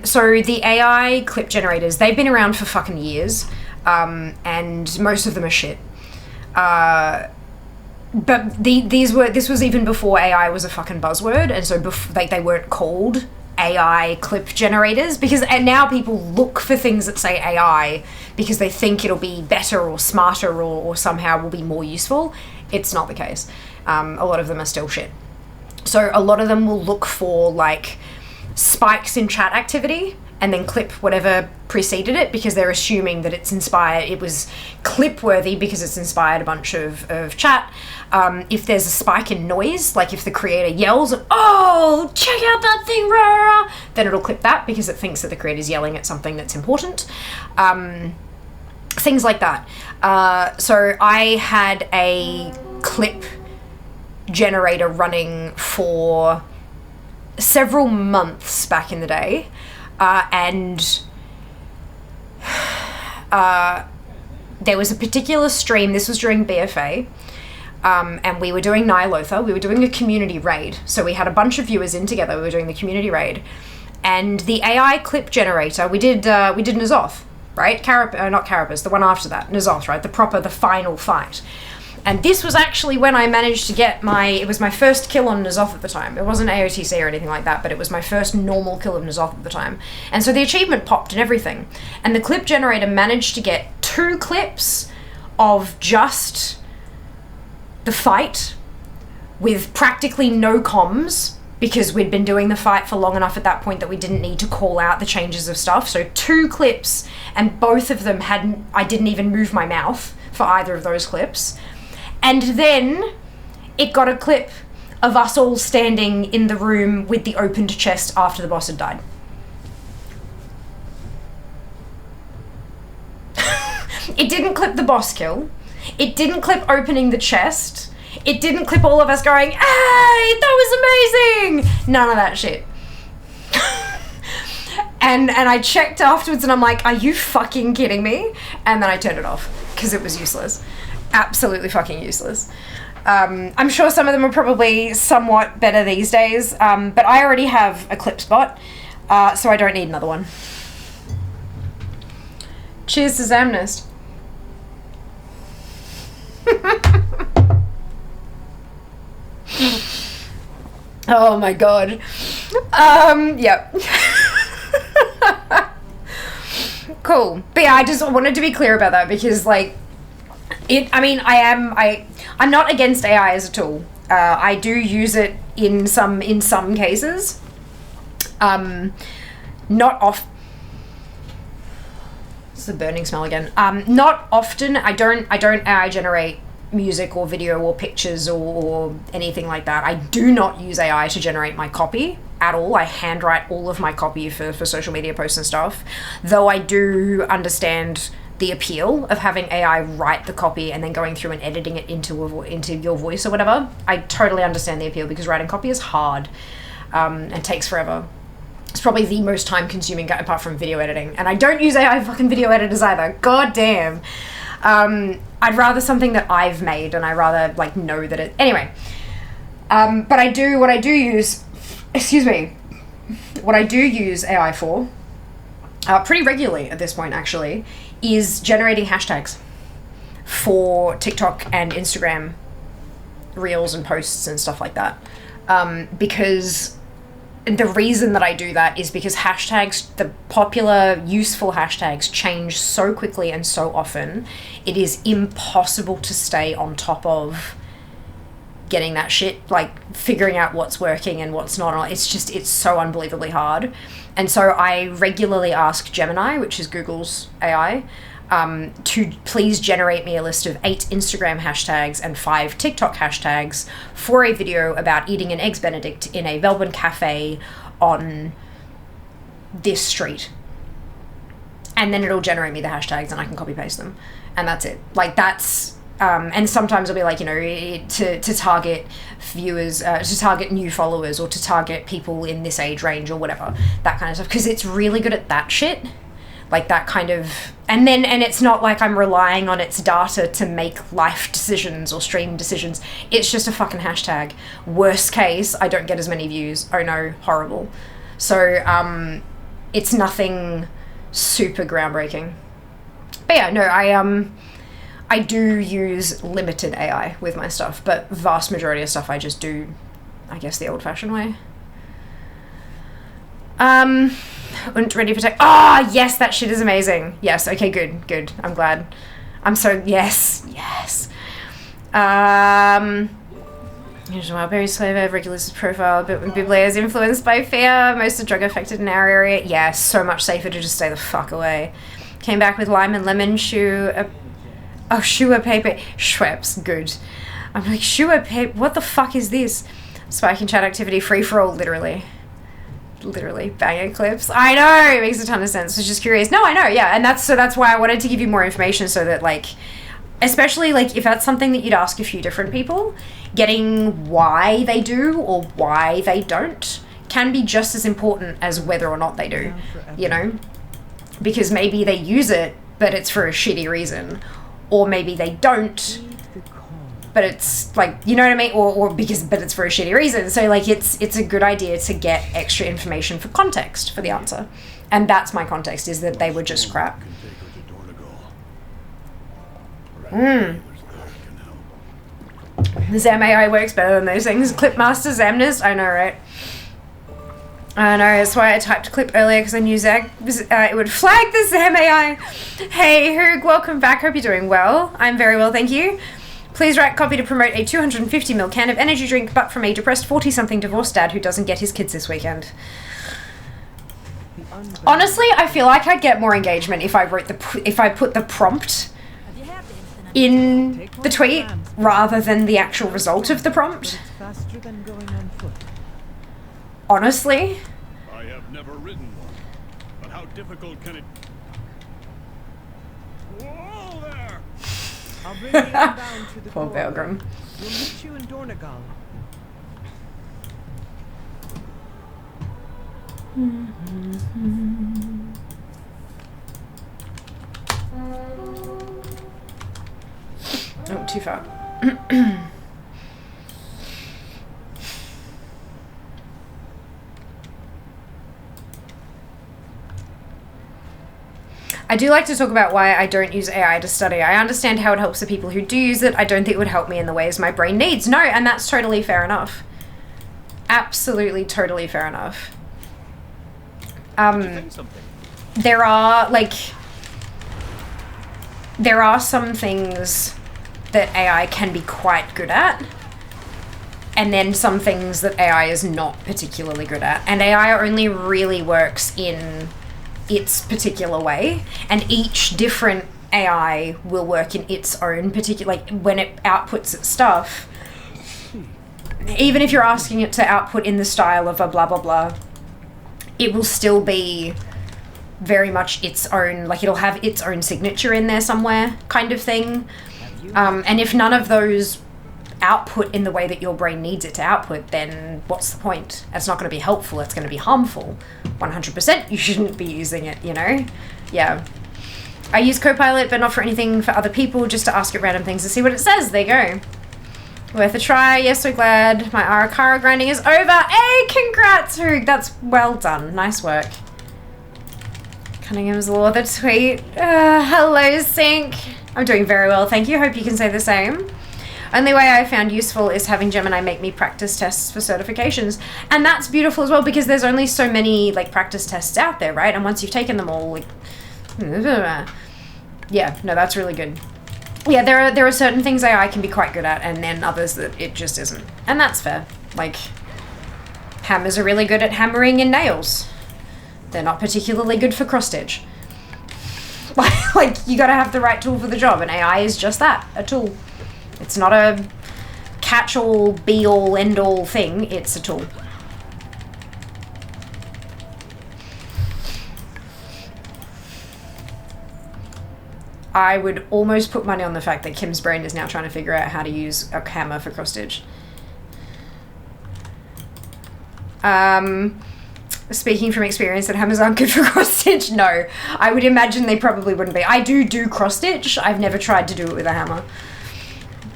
So the AI clip generators, they've been around for fucking years, and most of them are shit. But this was even before AI was a fucking buzzword, and so they weren't called AI clip generators, and now people look for things that say AI because they think it'll be better or smarter or somehow will be more useful. It's not the case. A lot of them are still shit. So a lot of them will look for like spikes in chat activity and then clip whatever preceded it because they're assuming that it was clip worthy because it's inspired a bunch of chat. If there's a spike in noise, like if the creator yells, "Oh, check out that thing," rah, rah, rah, then it'll clip that because it thinks that the creator's yelling at something that's important. Things like that. So I had a clip generator running for several months back in the day, and there was a particular stream, this was during BFA, and we were doing Nihilotha, we were doing a community raid, so we had a bunch of viewers in together, we were doing the community raid, and the AI clip generator, we did N'Zoth, right? Not Carapace, the one after that, N'Zoth, right? The final fight. And this was actually when I managed to get it was my first kill on N'Zoth at the time. It wasn't AOTC or anything like that, but it was my first normal kill of N'Zoth at the time. And so the achievement popped and everything. And the clip generator managed to get 2 clips of just the fight with practically no comms because we'd been doing the fight for long enough at that point that we didn't need to call out the changes of stuff. So 2 clips, and both of them I didn't even move my mouth for either of those clips. And then it got a clip of us all standing in the room with the opened chest after the boss had died. It didn't clip the boss kill. It didn't clip opening the chest. It didn't clip all of us going, "Hey, that was amazing!" None of that shit. And I checked afterwards and I'm like, are you fucking kidding me? And then I turned it off because it was useless. Absolutely fucking useless. I'm sure some of them are probably somewhat better these days, but I already have a clip spot, so I don't need another one. Cheers to Zamnist. Oh my god. Yep. Cool. But yeah, I just wanted to be clear about that because like I'm not against AI as a tool. I do use it in some cases. Not off. It's the burning smell again. Not often. I don't AI generate music or video or pictures or anything like that. I do not use AI to generate my copy at all. I handwrite all of my copy for social media posts and stuff. Though I do understand the appeal of having AI write the copy and then going through and editing it into your voice or whatever. I totally understand the appeal because writing copy is hard and takes forever. It's probably the most time consuming apart from video editing. And I don't use AI fucking video editors either. God damn. I'd rather something that I've made, and I rather like know that it, anyway. But what I do use AI for, pretty regularly at this point actually, is generating hashtags for TikTok and Instagram reels and posts and stuff like that. Because the reason that I do that is because hashtags, the popular useful hashtags, change so quickly and so often, it is impossible to stay on top of getting that shit, like figuring out what's working and what's not. It's so unbelievably hard. And so I regularly ask Gemini, which is Google's AI, to please generate me a list of 8 Instagram hashtags and 5 TikTok hashtags for a video about eating an Eggs Benedict in a Melbourne cafe on this street. And then it'll generate me the hashtags and I can copy paste them. And that's it. Like that's, and sometimes it'll be like, you know, to target viewers, to target new followers or to target people in this age range or whatever, that kind of stuff. Because it's really good at that shit. Like that kind of, and it's not like I'm relying on its data to make life decisions or stream decisions. It's just a fucking hashtag. Worst case, I don't get as many views. Oh no, horrible. So, it's nothing super groundbreaking. But yeah, no, I do use limited AI with my stuff, but vast majority of stuff I just do, I guess, the old-fashioned way. Und ready for tech. Ah, yes, that shit is amazing. Yes, okay, good. I'm glad. I'm so, yes. Usual Wildberry Slaver, Regulus' profile, but when Biblia is influenced by fear, most are drug affected in our area. Yeah, so much safer to just stay the fuck away. Came back with lime and lemon, shoe a paper. Schweppes, good. I'm like, shoe a paper, what the fuck is this? Spike in chat activity, free for all, literally banger clips. I know, it makes a ton of sense. I was just curious. No, I know, yeah, and that's why I wanted to give you more information so that, like, especially like if that's something that you'd ask a few different people, getting why they do or why they don't can be just as important as whether or not they do, you know, because maybe they use it but it's for a shitty reason, or maybe they don't but it's like, you know what I mean, but it's for a shitty reason. So like it's a good idea to get extra information for context for the answer, and that's my context, is that they were just crap. Zam AI works better than those things. Clipmaster Zamnist, I know, right? I know, that's why I typed clip earlier, because I knew it would flag the Zam AI. Hey Hoog, welcome back, hope you're doing well. I'm very well, thank you. Please write copy to promote a 250ml can of energy drink, but from a depressed 40-something divorced dad who doesn't get his kids this weekend. Honestly, I feel like I'd get more engagement if I put the prompt in the tweet rather than the actual result of the prompt. Honestly. I have never ridden one, but how difficult can it? Whoa there! I'll bring you down to the Poor Belgrim. We'll meet you in Dornegal. Oh, too far. I do like to talk about why I don't use AI to study. I understand how it helps the people who do use it. I don't think it would help me in the ways my brain needs. No, and that's totally fair enough. Absolutely, totally fair enough. There are some things that AI can be quite good at, and then some things that AI is not particularly good at. And AI only really works in its particular way, and each different AI will work in its own particular, like when it outputs its stuff, even if you're asking it to output in the style of a blah blah blah, it will still be very much its own, like it'll have its own signature in there somewhere kind of thing. And if none of those output in the way that your brain needs it to output, then what's the point? It's not going to be helpful, it's going to be harmful. 100% you shouldn't be using it, you know? Yeah. I use Copilot, but not for anything for other people, just to ask it random things to see what it says. There you go. Worth a try. Yes, so glad my Arakara grinding is over. Hey, congrats, Hoog. That's well done. Nice work. Cunningham's Law, the tweet. Hello, Sync. I'm doing very well, thank you. Hope you can say the same. Only way I found useful is having Gemini make me practice tests for certifications. And that's beautiful as well, because there's only so many, like, practice tests out there, right? And once you've taken them all, like... Yeah, no, that's really good. Yeah, there are certain things AI can be quite good at, and then others that it just isn't. And that's fair. Like, hammers are really good at hammering in nails. They're not particularly good for cross-stitch. Like, you gotta have the right tool for the job, and AI is just that, a tool. It's not a catch-all, be-all, end-all thing, it's a tool. I would almost put money on the fact that Kim's brain is now trying to figure out how to use a hammer for cross-stitch. Speaking from experience, that hammers aren't good for cross-stitch? No. I would imagine they probably wouldn't be. I do cross-stitch. I've never tried to do it with a hammer.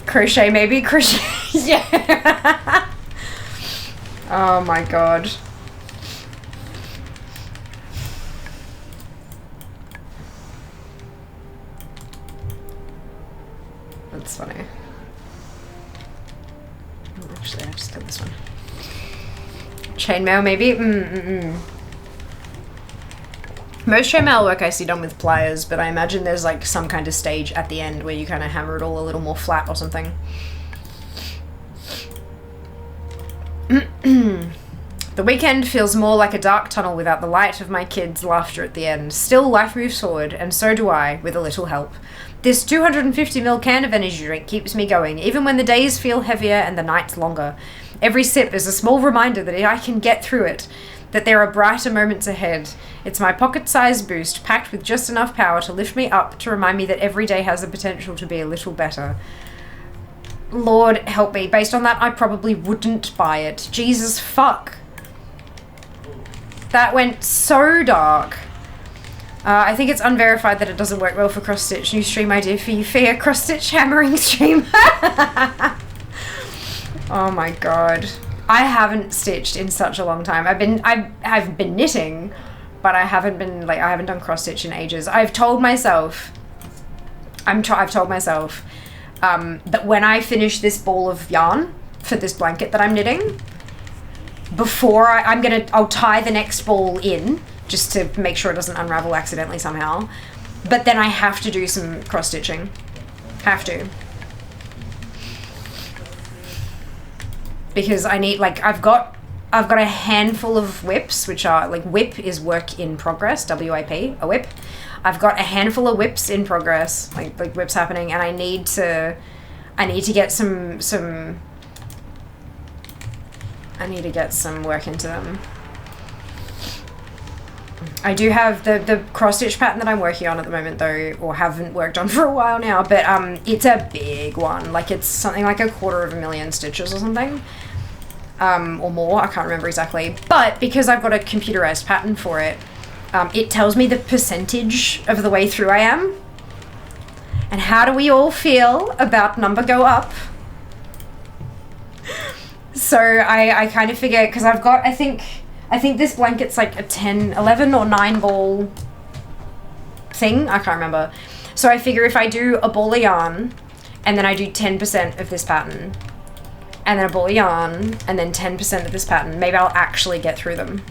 Crochet, maybe? Crochet, yeah. Oh my god. That's funny. Oh, actually, I just got this one. Chainmail, maybe? Most chainmail work I see done with pliers, but I imagine there's like some kind of stage at the end where you kind of hammer it all a little more flat or something. The weekend feels more like a dark tunnel without the light of my kids' laughter at the end. Still, life moves forward, and so do I, with a little help. This 250ml can of energy drink keeps me going, even when the days feel heavier and the nights longer. Every sip is a small reminder that I can get through it, that there are brighter moments ahead. It's my pocket-sized boost, packed with just enough power to lift me up, to remind me that every day has the potential to be a little better. Lord help me. Based on that, I probably wouldn't buy it. Jesus fuck. That went so dark. I think it's unverified that it doesn't work well for cross-stitch. New stream idea for you, Fia. Cross-stitch hammering stream. Oh my god. I haven't stitched in such a long time. I've been knitting, but I haven't done cross-stitch in ages. I've told myself that when I finish this ball of yarn for this blanket that I'm knitting, before I'll tie the next ball in, just to make sure it doesn't unravel accidentally somehow. But then I have to do some cross-stitching. Have to. Because I need, like, I've got a handful of whips, which are, like, whip is work in progress, W-I-P, a whip. I've got a handful of whips in progress, like whips happening, and I need to get some work into them. I do have the cross-stitch pattern that I'm working on at the moment, though, or haven't worked on for a while now, but it's a big one. Like, it's something like 250,000 stitches or something. Or more, I can't remember exactly. But because I've got a computerized pattern for it, it tells me the percentage of the way through I am. And how do we all feel about number go up? So I kind of figure, because I've got, I think this blanket's like a 10, 11 or 9 ball thing. I can't remember. So I figure if I do a ball of yarn and then I do 10% of this pattern and then a ball of yarn and then 10% of this pattern, maybe I'll actually get through them.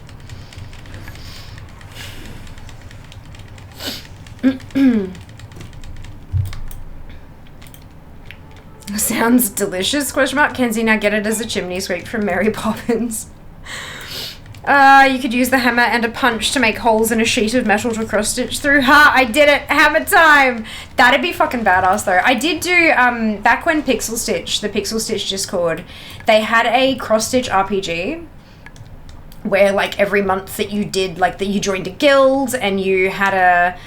Sounds delicious, question mark. Kenzie, now get it as a chimney sweep from Mary Poppins. You could use the hammer and a punch to make holes in a sheet of metal to cross stitch through. Ha! I did it! Hammer time! That'd be fucking badass though. I did do, back when Pixel Stitch, the Pixel Stitch Discord, they had a cross stitch RPG where like every month that you did, like that you joined a guild and you had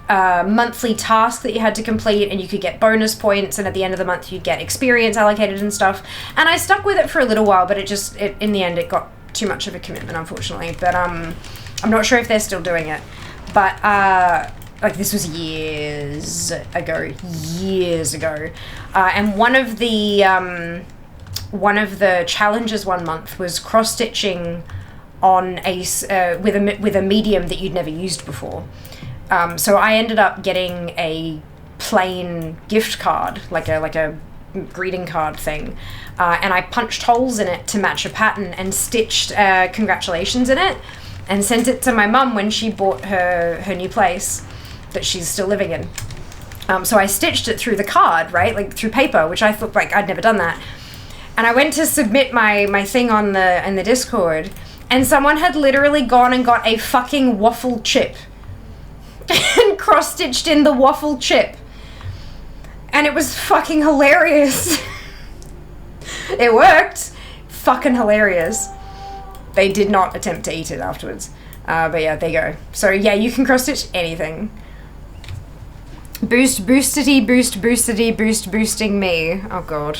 monthly task that you had to complete, and you could get bonus points, and at the end of the month you'd get experience allocated and stuff. And I stuck with it for a little while, but it in the end it got too much of a commitment, unfortunately. But I'm not sure if they're still doing it. But like, this was years ago, and one of the challenges one month was cross-stitching on with a medium that you'd never used before. So I ended up getting a plain gift card, like a greeting card thing, and I punched holes in it to match a pattern and stitched congratulations in it and sent it to my mum when she bought her new place that she's still living in. So I stitched it through the card, right, like through paper, which I thought, like, I'd never done that. And I went to submit my thing in the Discord, and someone had literally gone and got a fucking waffle chip and cross-stitched in the waffle chip. And it was fucking hilarious. It worked. Fucking hilarious. They did not attempt to eat it afterwards. But yeah, there you go. So yeah, you can cross-stitch anything. Boostity, boosting me. Oh god.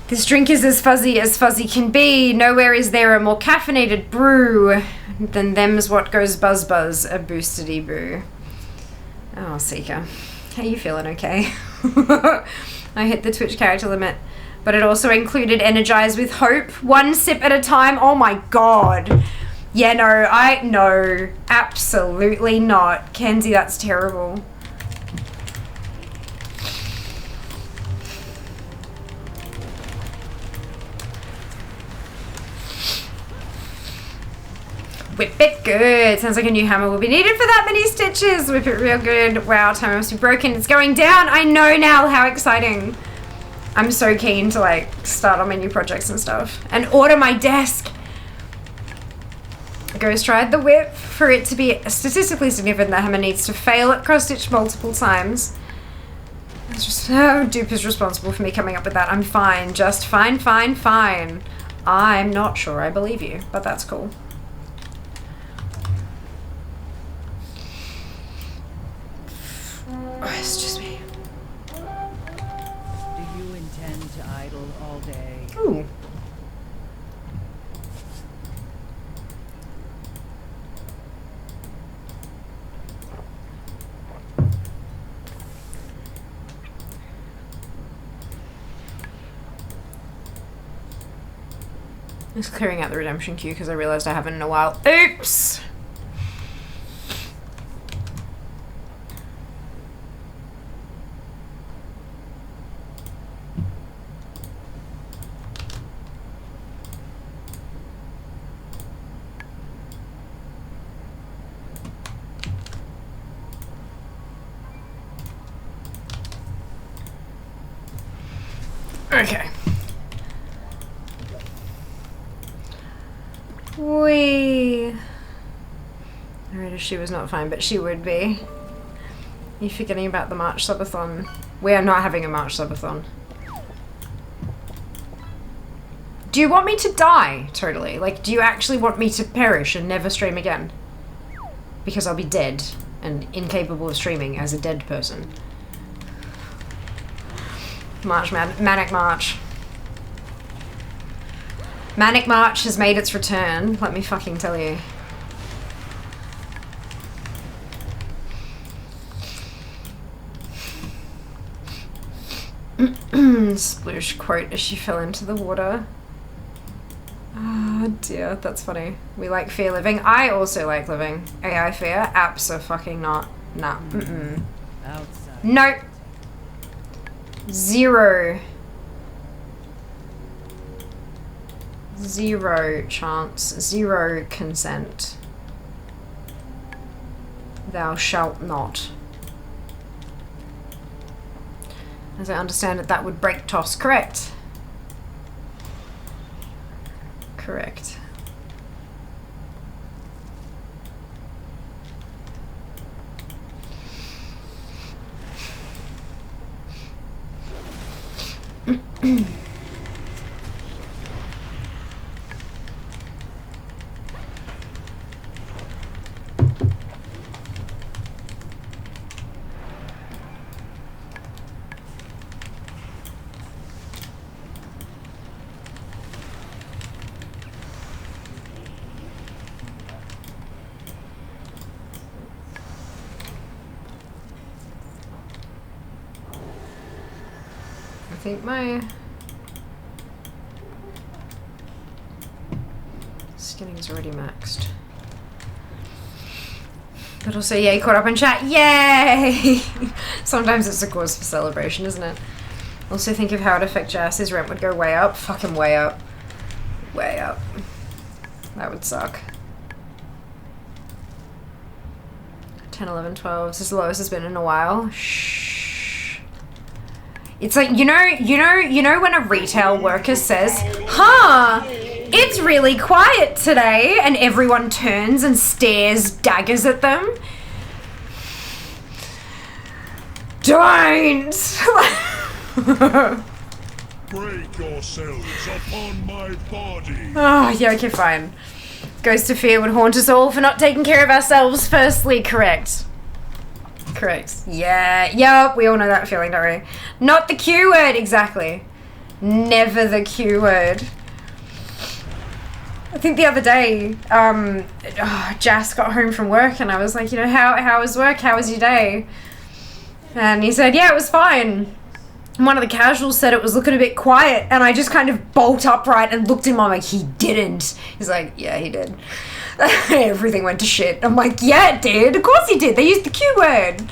This drink is as fuzzy can be. Nowhere is there a more caffeinated brew than them's what goes buzz, a boostity boo. Oh, Seeker. How you feeling, okay? I hit the Twitch character limit, but it also included Energize with Hope, 1 sip at a time. Oh my god. Yeah, no, absolutely not. Kenzie, that's terrible. Whip it good. Sounds like a new hammer will be needed for that many stitches. Whip it real good. Wow, timer must be broken. It's going down. I know now. How exciting. I'm so keen to like start on my new projects and stuff. And order my desk. Ghost tried the whip. For it to be statistically significant, the hammer needs to fail at cross stitch multiple times. It's just, Dupe is responsible for me coming up with that. I'm fine. Just fine. I'm not sure I believe you, but that's cool. Oh, it's just me. Do you intend to idle all day? Ooh. Just clearing out the redemption queue because I realized I haven't in a while. Oops! Okay. Alright, she was not fine, but she would be. You're forgetting about the March subathon. We are not having a March subathon. Do you want me to die? Totally. Like, do you actually want me to perish and never stream again? Because I'll be dead and incapable of streaming as a dead person. March, Manic March. Manic March has made its return, let me fucking tell you. Sploosh quote as she fell into the water. Oh dear, that's funny. We like fear living. I also like living. AI fear? Abso-fucking-not. Nah. Mm-mm. Nope. Zero chance. Zero consent. Thou shalt not. As I understand it, that would break toss. Correct. Correct. I think my skinning's already maxed. But also, yay, caught up in chat. Yay! Sometimes it's a cause for celebration, isn't it? Also think of how it affect Jas. His rent would go way up. Fucking way up. Way up. That would suck. 10, 11, 12. This is the lowest it's been in a while. Shh. It's like, you know when a retail worker says, huh, it's really quiet today, and everyone turns and stares daggers at them? Don't! Break yourselves upon my body. Oh, yeah, okay, fine. Ghost of Fear would haunt us all for not taking care of ourselves firstly. Correct. Correct. Yeah, yep, we all know that feeling, don't we? Not the Q word, exactly. Never the Q word. I think the other day, Jas got home from work and I was like, you know, how was work? How was your day? And he said, yeah, it was fine. And one of the casuals said it was looking a bit quiet, and I just kind of bolt upright and looked at him. I'm like, he didn't. He's like, yeah, he did. Everything went to shit. I'm like, yeah, it did. Of course he did. They used the Q word.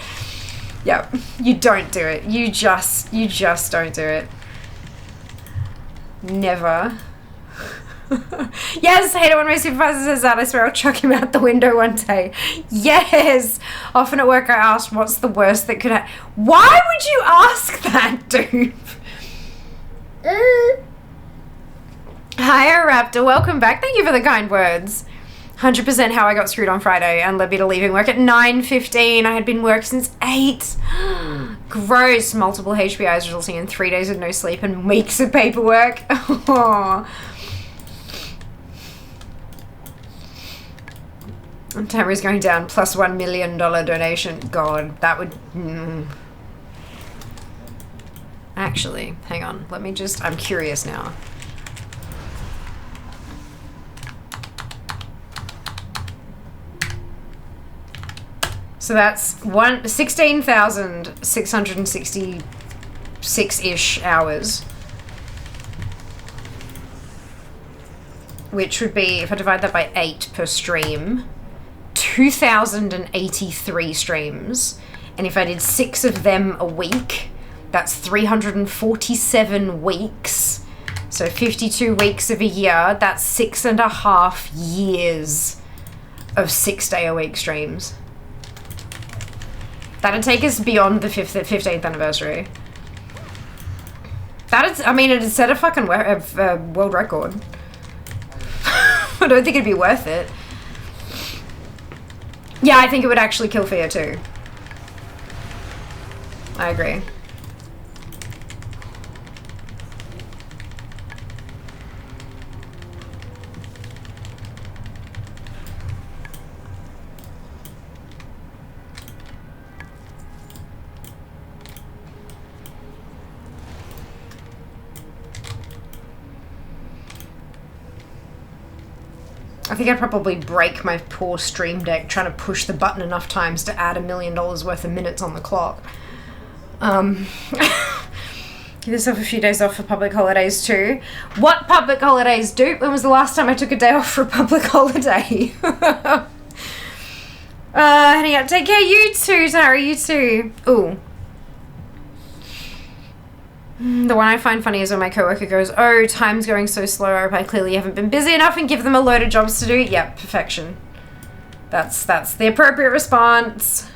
Yep. You don't do it. You just don't do it. Never. Yes, I hate it when my supervisor says that. I swear I'll chuck him out the window one day. Yes! Often at work I asked, what's the worst that could happen? Why would you ask that, dude? Hiya, Raptor. Welcome back. Thank you for the kind words. 100% how I got screwed on Friday and led me to leaving work at 9:15. I had been work since 8. Gross. Multiple HPIs resulting in 3 days of no sleep and weeks of paperwork. Oh. Timer is going down, plus $1 million donation. God, that would... Actually, hang on. Let me just... I'm curious now. So that's 16,666-ish hours. Which would be, if I divide that by 8 per stream... 2,083 streams, and if I did 6 of them a week, that's 347 weeks. So 52 weeks of a year, that's 6.5 years of 6-day-a-week streams. That'd take us beyond the 15th anniversary. That is, I mean, it'd set a fucking world record. I don't think it'd be worth it. Yeah, I think it would actually kill fear too. I agree. I think I'd probably break my poor Stream Deck trying to push the button enough times to add $1 million worth of minutes on the clock. Give yourself a few days off for public holidays too. What public holidays, dude? When was the last time I took a day off for a public holiday? Honey, take care. You too, Tara. You too. Ooh. The one I find funny is when my coworker goes, oh, time's going so slow, I clearly haven't been busy enough, and give them a load of jobs to do. Yep, perfection. That's the appropriate response.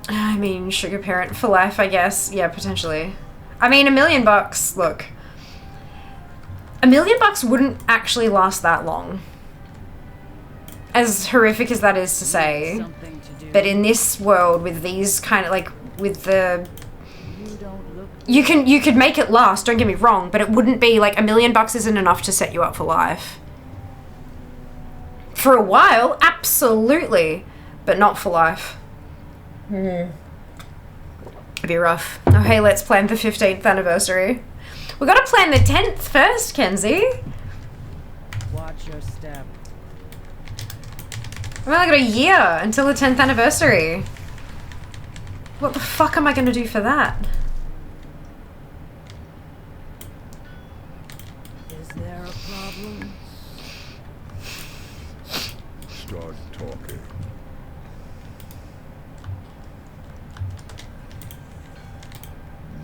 I mean, sugar parent for life, I guess. Yeah, potentially. I mean, $1 million, look. $1 million wouldn't actually last that long. As horrific as that is to say. But in this world, with these kind of, like, with the... You could make it last, don't get me wrong, but it wouldn't be, like, $1 million isn't enough to set you up for life. For a while, absolutely. But not for life. It'd be rough. Oh, hey, let's plan the 15th anniversary. We gotta plan the 10th first, Kenzie. Watch your step. We've only got a year until the 10th anniversary. What the fuck am I gonna do for that? Is there a problem? Start talking.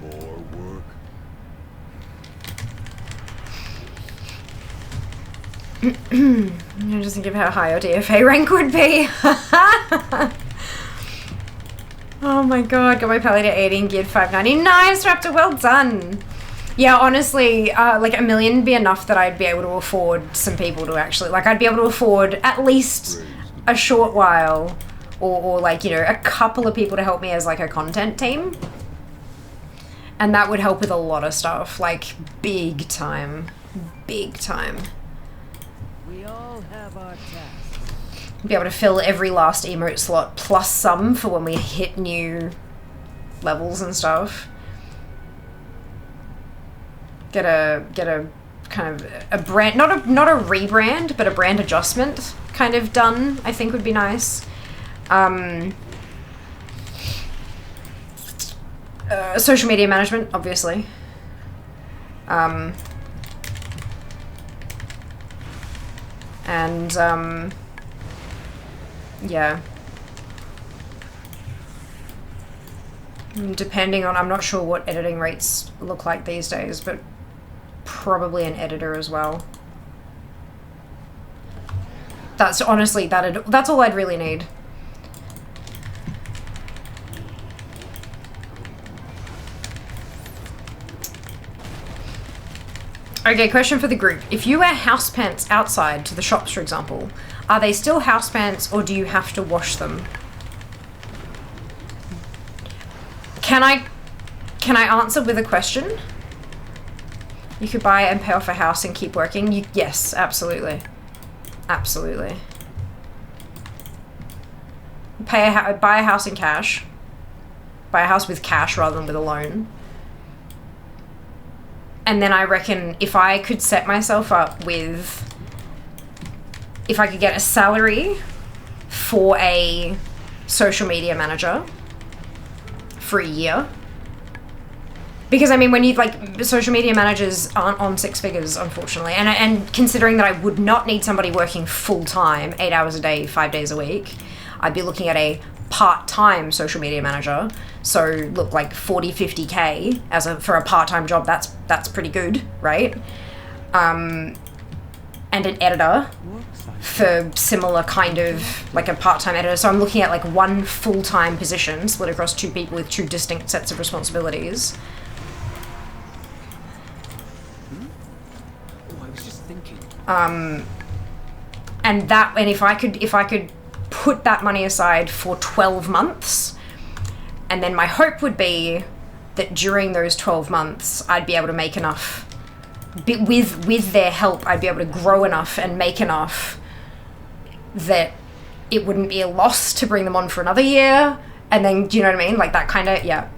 More work? I'm just thinking of how high your DFA rank would be. Oh my god, got my pally to 80 and geared 590. Nice, Raptor, well done. Yeah, honestly, like $1 million would be enough that I'd be able to afford some people to actually, like I'd be able to afford at least a short while or like, you know, a couple of people to help me as like a content team. And that would help with a lot of stuff, like big time, big time. We all have our tasks. Be able to fill every last emote slot plus some for when we hit new levels and stuff. Get a kind of a brand, not a rebrand, but a brand adjustment kind of done, I think would be nice. Social media management, obviously. Yeah. Depending on, I'm not sure what editing rates look like these days, but probably an editor as well. That's honestly, that's all I'd really need. Okay, question for the group. If you wear house pants outside to the shops, for example, are they still house pants or do you have to wash them? Can I answer with a question? You could buy and pay off a house and keep working. Yes, absolutely. Absolutely. Buy a house in cash. Buy a house with cash rather than with a loan. And then I reckon if I could set myself up with, if I could get a salary for a social media manager for a year. Because I mean, when you like, social media managers aren't on 6 figures, unfortunately. And considering that I would not need somebody working full time, 8 hours a day, 5 days a week, I'd be looking at a part-time social media manager. So look, like 40, 50K for a part-time job, that's pretty good, right? And an editor for similar kind of, like a part-time editor. So I'm looking at like one full-time position split across 2 people with 2 distinct sets of responsibilities. And if I could put that money aside for 12 months, and then my hope would be that during those 12 months I'd be able to make enough, with their help I'd be able to grow enough and make enough that it wouldn't be a loss to bring them on for another year, and then, do you know what I mean, like that kind of, yeah.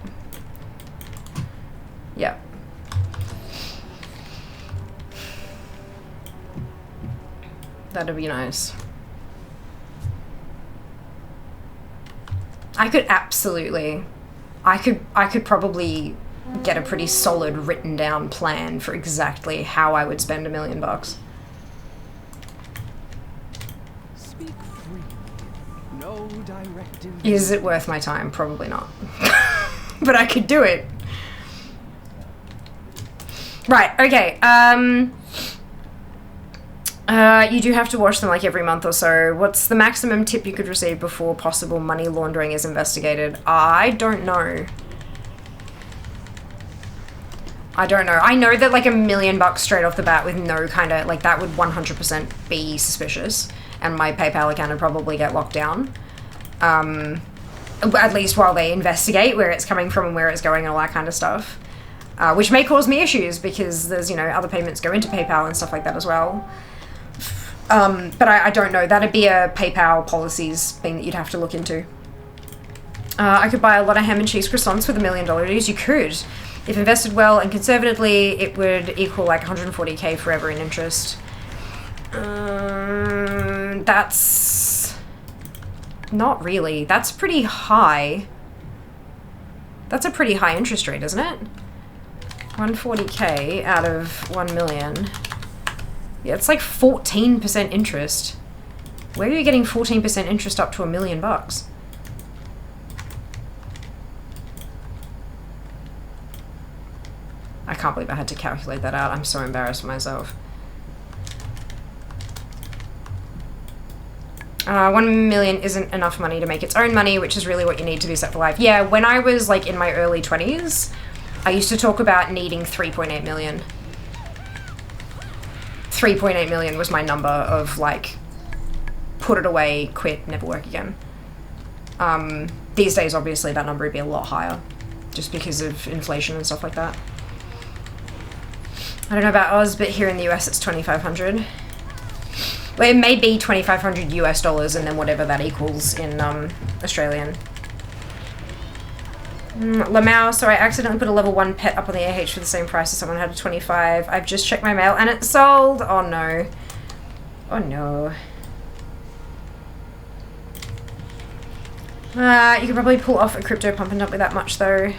That'd be nice. I could probably get a pretty solid written down plan for exactly how I would spend $1 million. Speak free. No directive. Is it worth my time? Probably not. But I could do it. Right, okay. You do have to wash them like every month or so. What's the maximum tip you could receive before possible money laundering is investigated? I don't know. I know that like $1 million straight off the bat with no kind of, like that would 100% be suspicious. And my PayPal account would probably get locked down. At least while they investigate where it's coming from and where it's going and all that kind of stuff. Which may cause me issues because there's, you know, other payments go into PayPal and stuff like that as well. But I don't know. That'd be a PayPal policies thing that you'd have to look into. I could buy a lot of ham and cheese croissants with $1 million. You could. If invested well and conservatively, it would equal like 140K forever in interest. That's not really. That's pretty high. That's a pretty high interest rate, isn't it? 140k out of 1 million. Yeah, it's like 14% interest. Where are you getting 14% interest up to $1 million bucks? I can't believe I had to calculate that out. I'm so embarrassed of myself. 1 million isn't enough money to make its own money, which is really what you need to be set for life. Yeah, when I was like in my early 20s, I used to talk about needing 3.8 million. 3.8 million was my number of like, put it away, quit, never work again. These days, obviously, that number would be a lot higher, just because of inflation and stuff like that. I don't know about Oz, but here in the US it's 2,500. Well, it may be 2,500 US dollars and then whatever that equals in Australian. Lamau, so I accidentally put a level 1 pet up on the AH for the same price as someone had a 25. I've just checked my mail and it's sold. Oh no. Oh no. You could probably pull off a crypto pump and dump with that much though.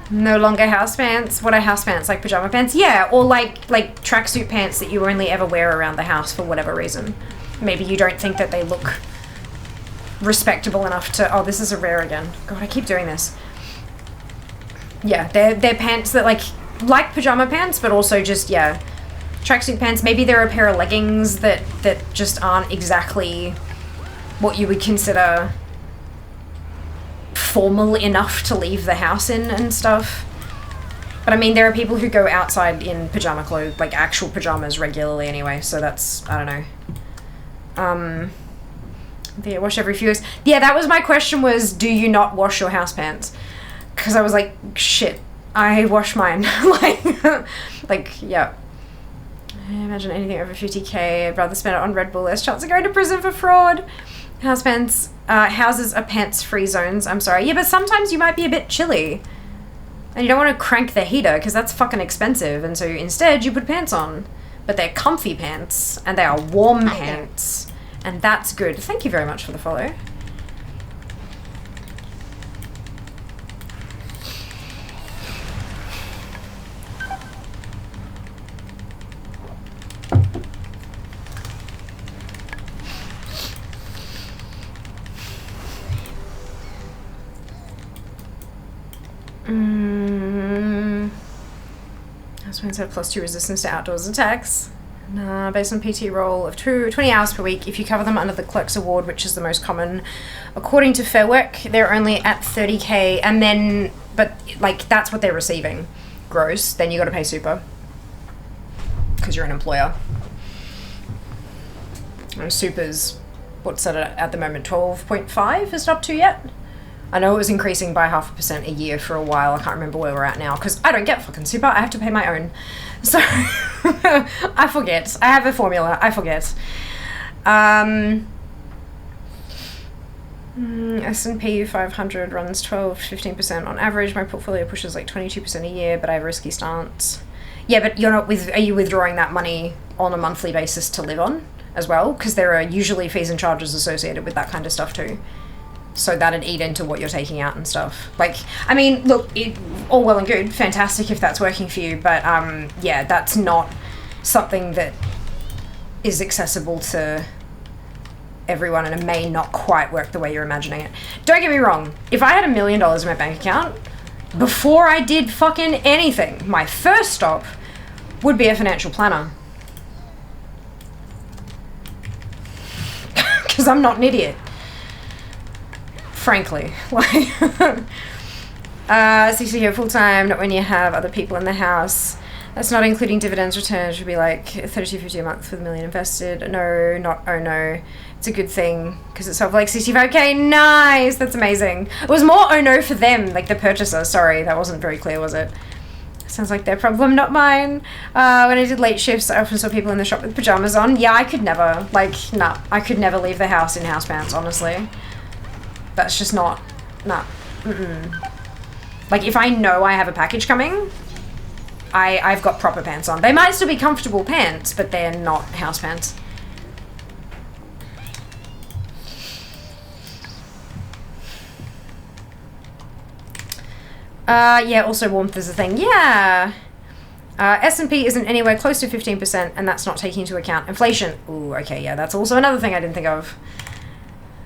No longer house pants. What are house pants? Like pajama pants? Yeah, or like tracksuit pants that you only ever wear around the house for whatever reason. Maybe you don't think that they look respectable enough to... Oh, this is a rare again. God, I keep doing this. Yeah, they're pants that like pajama pants, but also just, yeah, tracksuit pants. Maybe they're a pair of leggings that just aren't exactly what you would consider formal enough to leave the house in and stuff. But I mean, there are people who go outside in pajama clothes, like actual pajamas regularly anyway, so that's, I don't know. They wash every few weeks. Yeah, that was my question, was do you not wash your house pants? Because I was like, shit, I wash mine. Yeah. I imagine anything over 50k, I'd rather spend it on Red Bull, less chance of going to prison for fraud. House pants, houses are pants-free zones, I'm sorry. Yeah, but sometimes you might be a bit chilly. And you don't want to crank the heater, because that's fucking expensive, and so instead you put pants on. But they're comfy pants, and they are warm pants. And that's good. Thank you very much for the follow. House pants have +2 resistance to outdoors attacks. Based on PT roll of 20 hours per week. If you cover them under the Clerks Award, which is the most common, according to Fair Work, they're only at 30k, and then, but like that's what they're receiving, gross. Then you got to pay super because you're an employer. And super's what's that at the moment? 12.5 is it up to yet? I know it was increasing by 0.5% a year for a while. I can't remember where we're at now because I don't get fucking super. I have to pay my own. So I forget. I have a formula. I forget. S&P 500 runs 12-15% on average. My portfolio pushes like 22% a year, but I have a risky stance. Yeah, but you're not are you withdrawing that money on a monthly basis to live on as well? Because there are usually fees and charges associated with that kind of stuff too. So that'd eat into what you're taking out and stuff. Like, I mean, look, all well and good, fantastic if that's working for you, but yeah, that's not something that is accessible to everyone, and it may not quite work the way you're imagining it. Don't get me wrong, if I had $1 million in my bank account, before I did fucking anything, my first stop would be a financial planner. Because I'm not an idiot. Frankly, like, 60 here full time, not when you have other people in the house. That's not including dividends returns, would be like $32.50 a month with $1 million invested. No, not, oh no, it's a good thing because it's of like 65k. Nice, that's amazing. It was more oh no for them, like the purchaser. Sorry, that wasn't very clear, was it? Sounds like their problem, not mine. When I did late shifts, I often saw people in the shop with pajamas on. Yeah, I could never, like, nah, I could never leave the house in house pants, honestly. That's just not, nah, Like, if I know I have a package coming, I've got proper pants on. They might still be comfortable pants, but they're not house pants. Yeah, also warmth is a thing. Yeah. S&P isn't anywhere close to 15%, and that's not taking into account inflation. Ooh, okay, yeah, that's also another thing I didn't think of.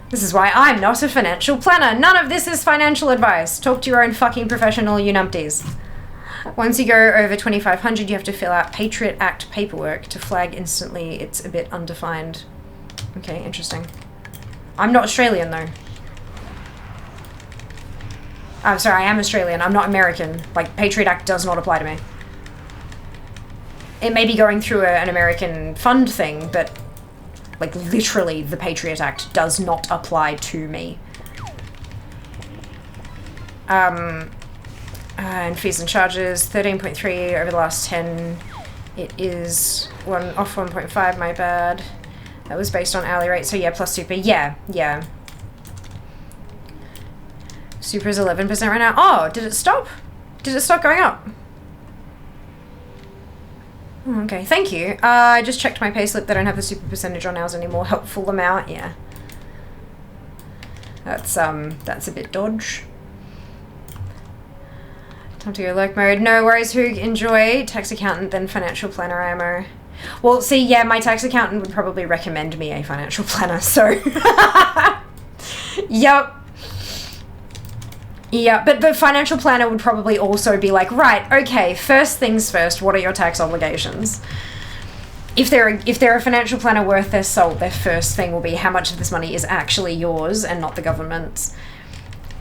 This is why I'm not a financial planner. None of this is financial advice. Talk to your own fucking professional, you numpties. Once you go over 2,500, you have to fill out Patriot Act paperwork to flag instantly. It's a bit undefined. Okay, interesting. I'm not Australian, though. I'm sorry, I am Australian. I'm not American. Like, Patriot Act does not apply to me. It may be going through an American fund thing, but, like, literally, the Patriot Act does not apply to me. And fees and charges, 13.3 over the last 10. It is off 1.5, my bad. That was based on hourly rate, so yeah, plus super. Yeah, yeah. Super is 11% right now. Oh, did it stop? Did it stop going up? Okay, thank you. I just checked my payslip. They don't have the super percentage on ours anymore. Helpful amount, yeah. That's a bit dodge. Time to go lurk mode. No worries, Hoog. Enjoy. Tax accountant, then financial planner IMO. Well, see, yeah, my tax accountant would probably recommend me a financial planner, so... Yup. Yeah, but the financial planner would probably also be like, right, okay, first things first, what are your tax obligations? If they're a financial planner worth their salt, their first thing will be how much of this money is actually yours and not the government's.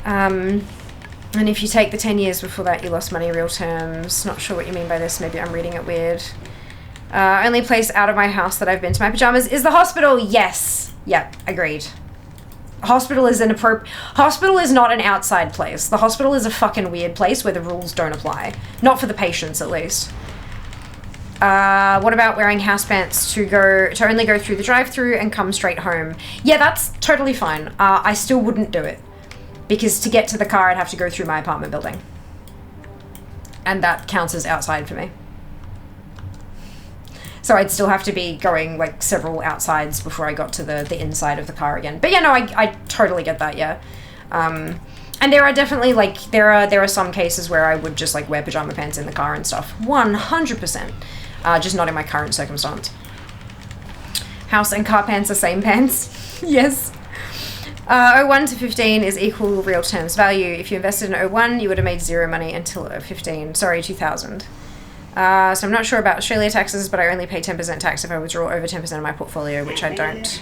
And if you take the 10 years before that, you lost money real terms. Not sure what you mean by this. Maybe I'm reading it weird. Only place out of my house that I've been to my pajamas is the hospital. Yes. Yep. Agreed. Hospital is Hospital is not an outside place. The hospital is a fucking weird place where the rules don't apply. Not for the patients, at least. What about wearing house pants to only go through the drive-thru and come straight home? Yeah, that's totally fine. I still wouldn't do it. Because to get to the car, I'd have to go through my apartment building. And that counts as outside for me. So I'd still have to be going, like, several outsides before I got to the inside of the car again. But yeah, no, I totally get that, yeah. And there are definitely, like, there are some cases where I would just, like, wear pajama pants in the car and stuff. 100%. Just not in my current circumstance. House and car pants are same pants. Yes. 01 to 15 is equal real terms value. If you invested in 01, you would have made zero money until 15. Sorry, 2000. So I'm not sure about Australia taxes, but I only pay 10% tax if I withdraw over 10% of my portfolio, which I don't.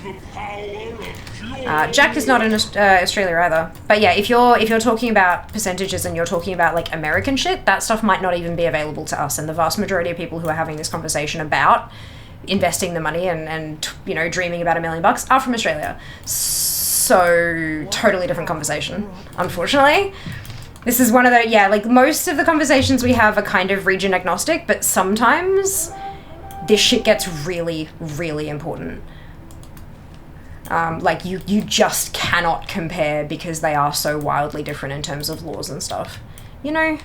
Jack is not in Australia either. But yeah, if you're talking about percentages and you're talking about like American shit, that stuff might not even be available to us. And the vast majority of people who are having this conversation about investing the money and you know, dreaming about $1 million are from Australia. So totally different conversation, unfortunately. This is one of the, yeah, like most of the conversations we have are kind of region agnostic, but sometimes this shit gets really, really important. Like you just cannot compare because they are so wildly different in terms of laws and stuff, you know?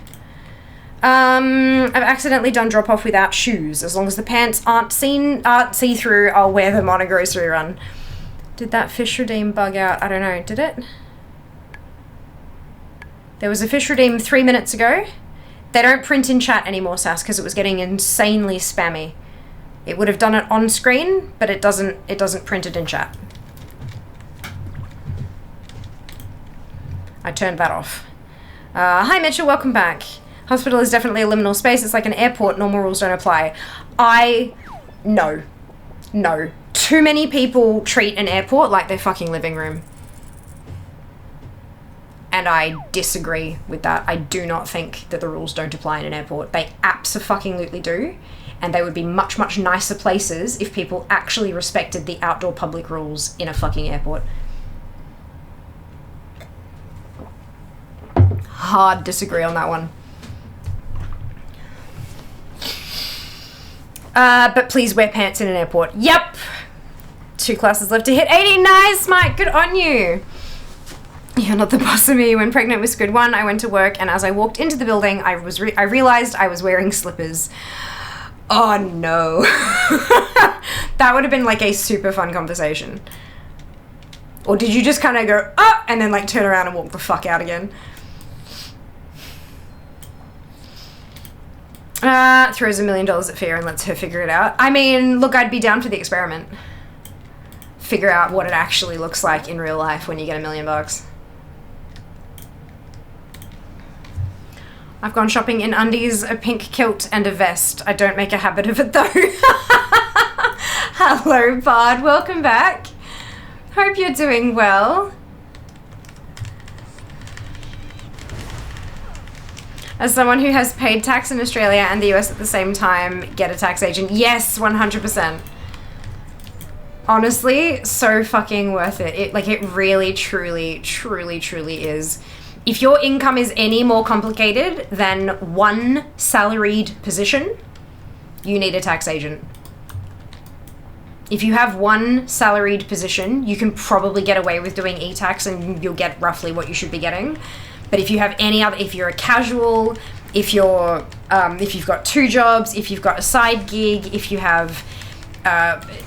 I've accidentally done drop off without shoes. As long as the pants aren't see-through, I'll wear them on a grocery run. Did that fish redeem bug out? I don't know. Did it? There was a fish redeem 3 minutes ago. They don't print in chat anymore, Sass, because it was getting insanely spammy. It would have done it on screen, but it doesn't print it in chat. I turned that off. Hi Mitchell, welcome back. Hospital is definitely a liminal space. It's like an airport. Normal rules don't apply. No. Too many people treat an airport like their fucking living room. And I disagree with that. I do not think that the rules don't apply in an airport. They abso-fucking-lutely do. And they would be much, much nicer places if people actually respected the outdoor public rules in a fucking airport. Hard disagree on that one. But please wear pants in an airport. Yep. 2 classes left to hit 80. Nice, Mike. Good on you. You're not the boss of me. When pregnant with Squid 1, I went to work, and as I walked into the building, I realized I was wearing slippers. Oh no. That would have been like a super fun conversation. Or did you just kind of go, oh, and then like turn around and walk the fuck out again? Throws $1 million at Fia and lets her figure it out. I mean, look, I'd be down for the experiment. Figure out what it actually looks like in real life when you get $1 million. I've gone shopping in undies, a pink kilt, and a vest. I don't make a habit of it though. Hello, Bard. Welcome back. Hope you're doing well. As someone who has paid tax in Australia and the US at the same time, get a tax agent. Yes, 100%. Honestly, so fucking worth it. It really, truly, truly, truly is. If your income is any more complicated than one salaried position, you need a tax agent. If you have one salaried position, you can probably get away with doing e-tax and you'll get roughly what you should be getting. But if you have any other, if you're a casual, if you're, if you've got 2 jobs, if you've got a side gig, if you have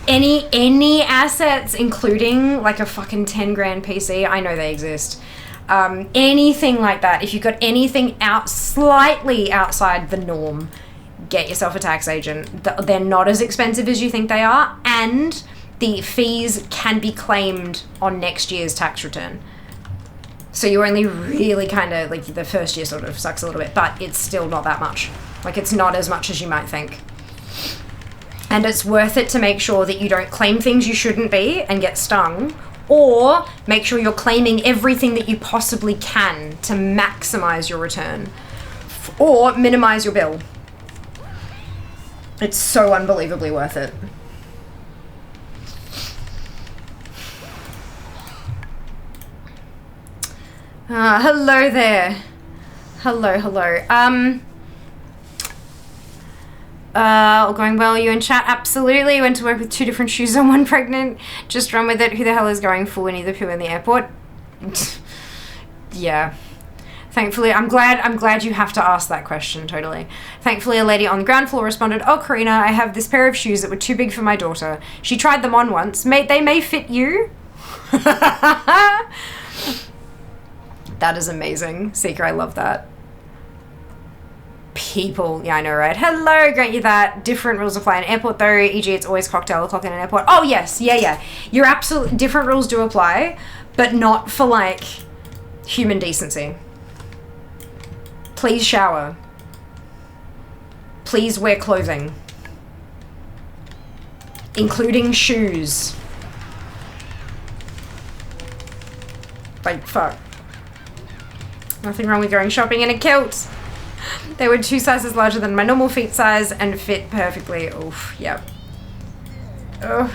any assets, including like a fucking 10 grand PC, I know they exist. Anything like that, if you've got anything slightly outside the norm, get yourself a tax agent. They're not as expensive as you think they are, and the fees can be claimed on next year's tax return. So you only really kind of, like, the first year sort of sucks a little bit, but it's still not that much. Like, it's not as much as you might think. And it's worth it to make sure that you don't claim things you shouldn't be and get stung, or make sure you're claiming everything that you possibly can to maximize your return or minimize your bill. It's so unbelievably worth it. Hello there. Hello. All going well, you in chat? Absolutely. Went to work with 2 different shoes on, 1 pregnant. Just run with it. Who the hell is going full Winnie the Pooh in the airport? Yeah. Thankfully, I'm glad you have to ask that question, totally. Thankfully, a lady on the ground floor responded, "Oh, Karina, I have this pair of shoes that were too big for my daughter. She tried them on once. They may fit you." That is amazing. Seeker, I love that. People, yeah, I know, right? Hello, grant you that. Different rules apply in airport though, e.g. it's always cocktail o'clock in an airport. Oh yes, yeah. You're absolutely, different rules do apply, but not for like human decency. Please shower. Please wear clothing. Including shoes. Like, fuck. Nothing wrong with going shopping in a kilt. They were 2 sizes larger than my normal feet size and fit perfectly. Oof, yep. Oh.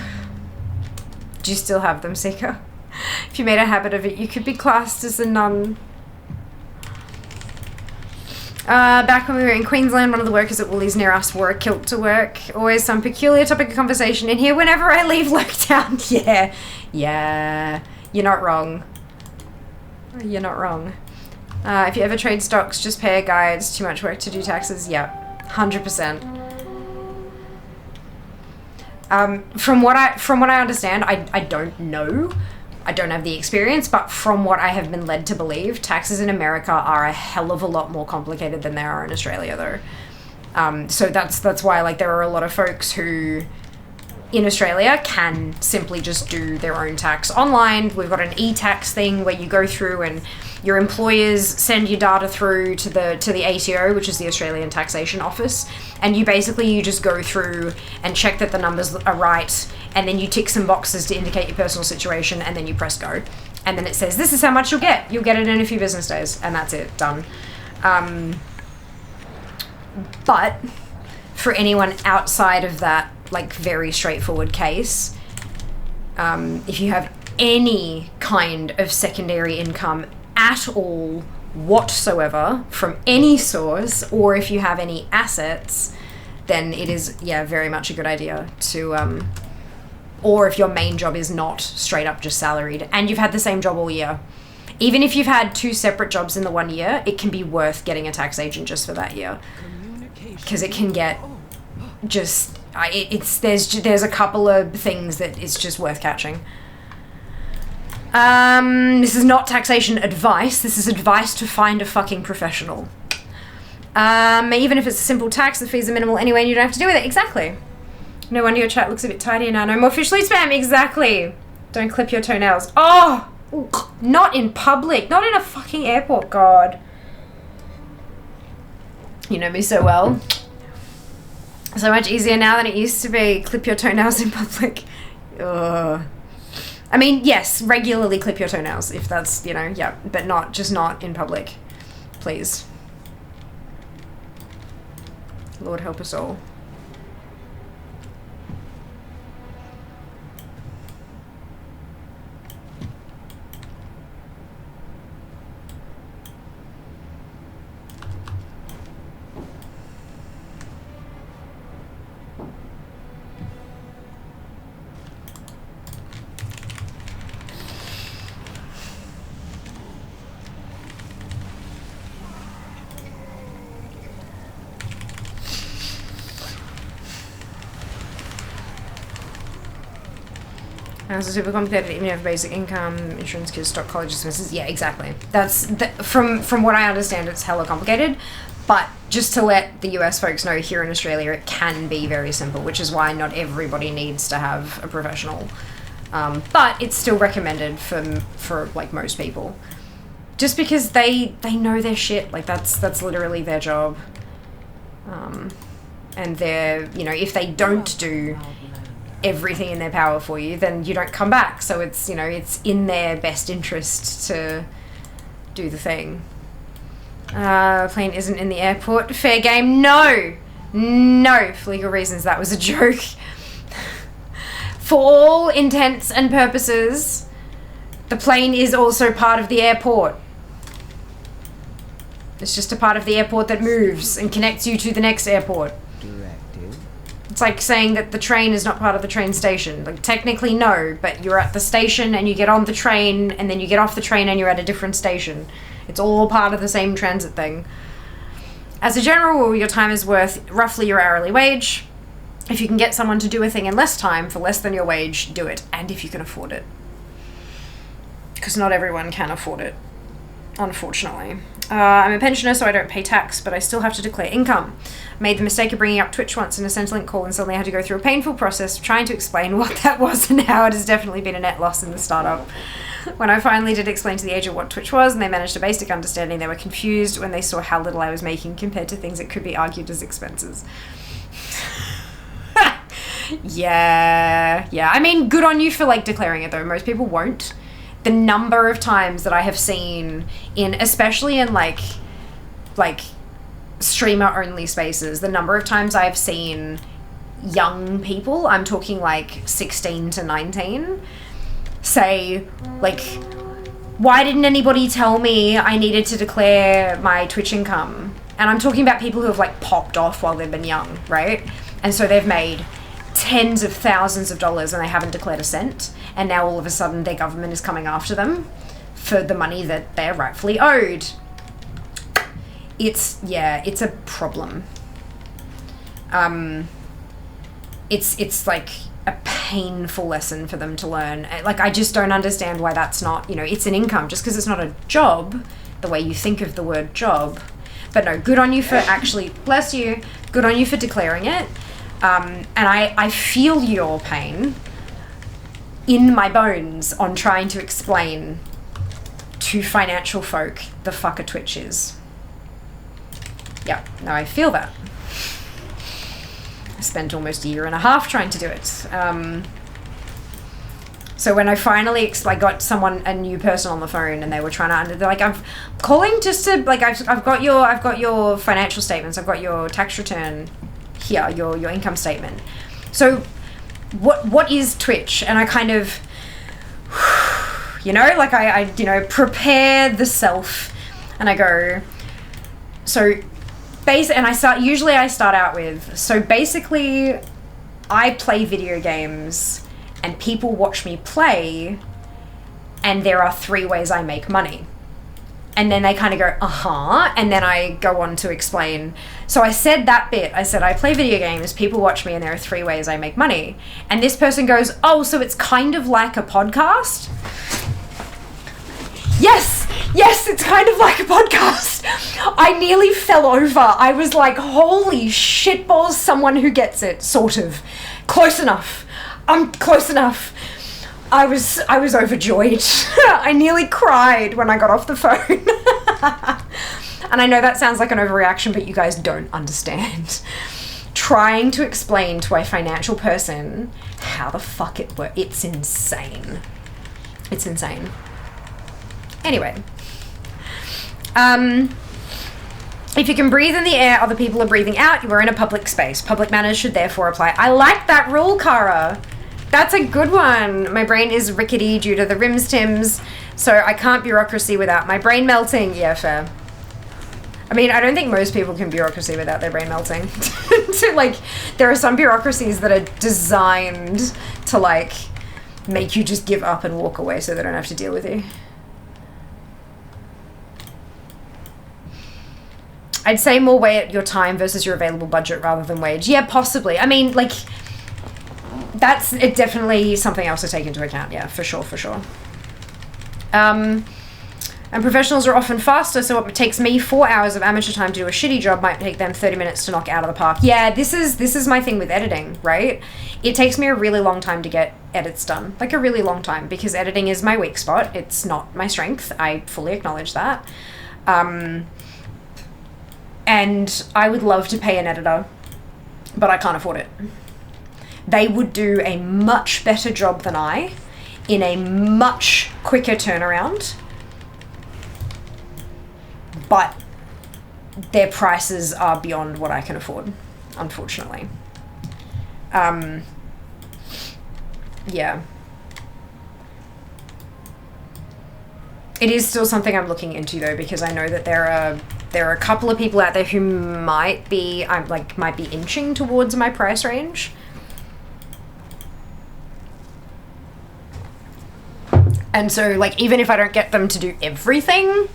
Do you still have them, Seeker? If you made a habit of it, you could be classed as a nun. Back when we were in Queensland, one of the workers at Woolies near us wore a kilt to work. Always some peculiar topic of conversation in here whenever I leave Lockdown. Yeah. You're not wrong. You're not wrong. If you ever trade stocks, just pay a guy. It's too much work to do taxes. Yeah, 100%. From what I understand, I don't know. I don't have the experience, but from what I have been led to believe, taxes in America are a hell of a lot more complicated than they are in Australia, though. So that's why, like, there are a lot of folks who in Australia can simply just do their own tax online. We've got an e-tax thing where you go through and your employers send your data through to the ATO, which is the Australian Taxation Office, and you just go through and check that the numbers are right, and then you tick some boxes to indicate your personal situation, and then you press go. And then it says, this is how much you'll get. You'll get it in a few business days, and that's it, done. But for anyone outside of that, like, very straightforward case, if you have any kind of secondary income at all whatsoever from any source, or if you have any assets, then it is, yeah, very much a good idea to, or if your main job is not straight up just salaried and you've had the same job all year. Even if you've had 2 separate jobs in the 1 year, it can be worth getting a tax agent just for that year. Because it can get just, there's a couple of things that it's just worth catching. This is not taxation advice. This is advice to find a fucking professional. Even if it's a simple tax, the fees are minimal anyway and you don't have to deal with it. Exactly. No wonder your chat looks a bit tidier now. No more officially spam. Exactly. Don't clip your toenails. Oh! Not in public. Not in a fucking airport. God. You know me so well. So much easier now than it used to be. Clip your toenails in public. Ugh. I mean, yes, regularly clip your toenails if that's, you know, yeah, but just not in public. Please. Lord help us all. It's super complicated, even if you have basic income, insurance, kids, stock, college expenses. Yeah, exactly. That's from what I understand, it's hella complicated. But just to let the US folks know, here in Australia, it can be very simple, which is why not everybody needs to have a professional. But it's still recommended for like most people, just because they know their shit. Like that's literally their job. And they're, you know, if they don't do everything in their power for you, then you don't come back. So it's, you know, it's in their best interest to do the thing. Plane isn't in the airport. Fair game. No, for legal reasons, that was a joke. For all intents and purposes, the plane is also part of the airport. It's just a part of the airport that moves and connects you to the next airport. It's like saying that the train is not part of the train station. Like, technically, no, but you're at the station and you get on the train and then you get off the train and you're at a different station. It's all part of the same transit thing. As a general rule, your time is worth roughly your hourly wage. If you can get someone to do a thing in less time for less than your wage, do it. And if you can afford it. Because not everyone can afford it, unfortunately. I'm a pensioner, so I don't pay tax, but I still have to declare income. Made the mistake of bringing up Twitch once in a Centrelink call and suddenly had to go through a painful process of trying to explain what that was and how it has definitely been a net loss in the startup. When I finally did explain to the agent what Twitch was and they managed a basic understanding, they were confused when they saw how little I was making compared to things that could be argued as expenses. Yeah. I mean, good on you for, like, declaring it, though. Most people won't. The number of times that I have seen especially in like streamer only spaces, the number of times I've seen young people, I'm talking like 16 to 19, say like, why didn't anybody tell me I needed to declare my Twitch income? And I'm talking about people who have like popped off while they've been young, right? And so they've made tens of thousands of dollars and they haven't declared a cent, and now all of a sudden their government is coming after them for the money that they're rightfully owed. It's a problem. It's like a painful lesson for them to learn. Like, I just don't understand why that's not, you know, it's an income. Just because it's not a job, the way you think of the word job. But no, good on you for actually, bless you, good on you for declaring it. And I feel your pain in my bones on trying to explain to financial folk the fuck a Twitch is. Yeah, no, I feel that. I spent almost a year and a half trying to do it. So when I finally I got a new person on the phone, and they were trying to, they're like, I'm calling just to, like, I've got your financial statements, I've got your tax return here, your income statement. So what is Twitch? And I kind of, you know, like I you know, prepare the self, and I go, so and I start out with, so basically I play video games and people watch me play, and there are 3 ways I make money. And then they kind of go, and then I go on to explain. So I said that bit. I said, I play video games, people watch me, and there are 3 ways I make money. And this person goes, oh, so it's kind of like a podcast? Yes! Yes, it's kind of like a podcast. I nearly fell over. I was like, holy shitballs, someone who gets it, sort of. Close enough. I'm close enough. I was overjoyed. I nearly cried when I got off the phone. And I know that sounds like an overreaction, but you guys don't understand. Trying to explain to a financial person how the fuck it works, it's insane. It's insane. Anyway. If you can breathe in the air other people are breathing out, you are in a public space. Public manners should therefore apply. I like that rule, Kara. That's a good one. My brain is rickety due to the rims tims, so I can't bureaucracy without my brain melting. Yeah, fair. I mean, I don't think most people can bureaucracy without their brain melting. So, like, there are some bureaucracies that are designed to, like, make you just give up and walk away so they don't have to deal with you. I'd say more weigh at your time versus your available budget rather than wage. Yeah, possibly. I mean, like, that's it, definitely something else to take into account. Yeah, for sure, for sure. And professionals are often faster, so what takes me 4 hours of amateur time to do a shitty job might take them 30 minutes to knock out of the park. Yeah, this is my thing with editing, right? It takes me a really long time to get edits done. Like, a really long time, because editing is my weak spot. It's not my strength. I fully acknowledge that. And I would love to pay an editor, but I can't afford it. They would do a much better job than I in a much quicker turnaround, but their prices are beyond what I can afford, unfortunately. Yeah. It is still something I'm looking into though, because I know that there are a couple of people out there who might be inching towards my price range. And so, like, even if I don't get them to do everything,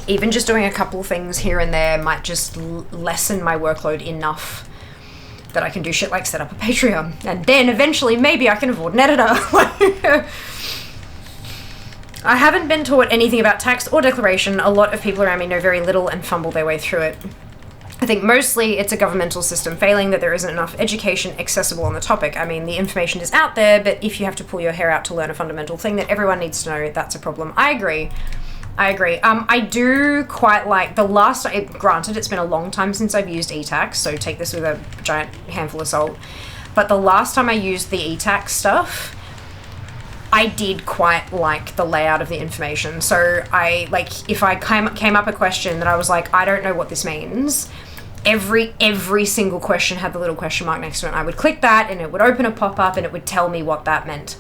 even just doing a couple things here and there might just lessen my workload enough that I can do shit like set up a Patreon. And then eventually maybe I can afford an editor. I haven't been taught anything about tax or declaration. A lot of people around me know very little and fumble their way through it. I think mostly it's a governmental system failing that there isn't enough education accessible on the topic. I mean, the information is out there, but if you have to pull your hair out to learn a fundamental thing that everyone needs to know, that's a problem. I agree. I do quite like the last, granted it's been a long time since I've used eTax, so take this with a giant handful of salt, but the last time I used the eTax stuff, I did quite like the layout of the information. So I, like, if I came up a question that I was like, I don't know what this means, every single question had the little question mark next to it, and I would click that and it would open a pop-up and it would tell me what that meant.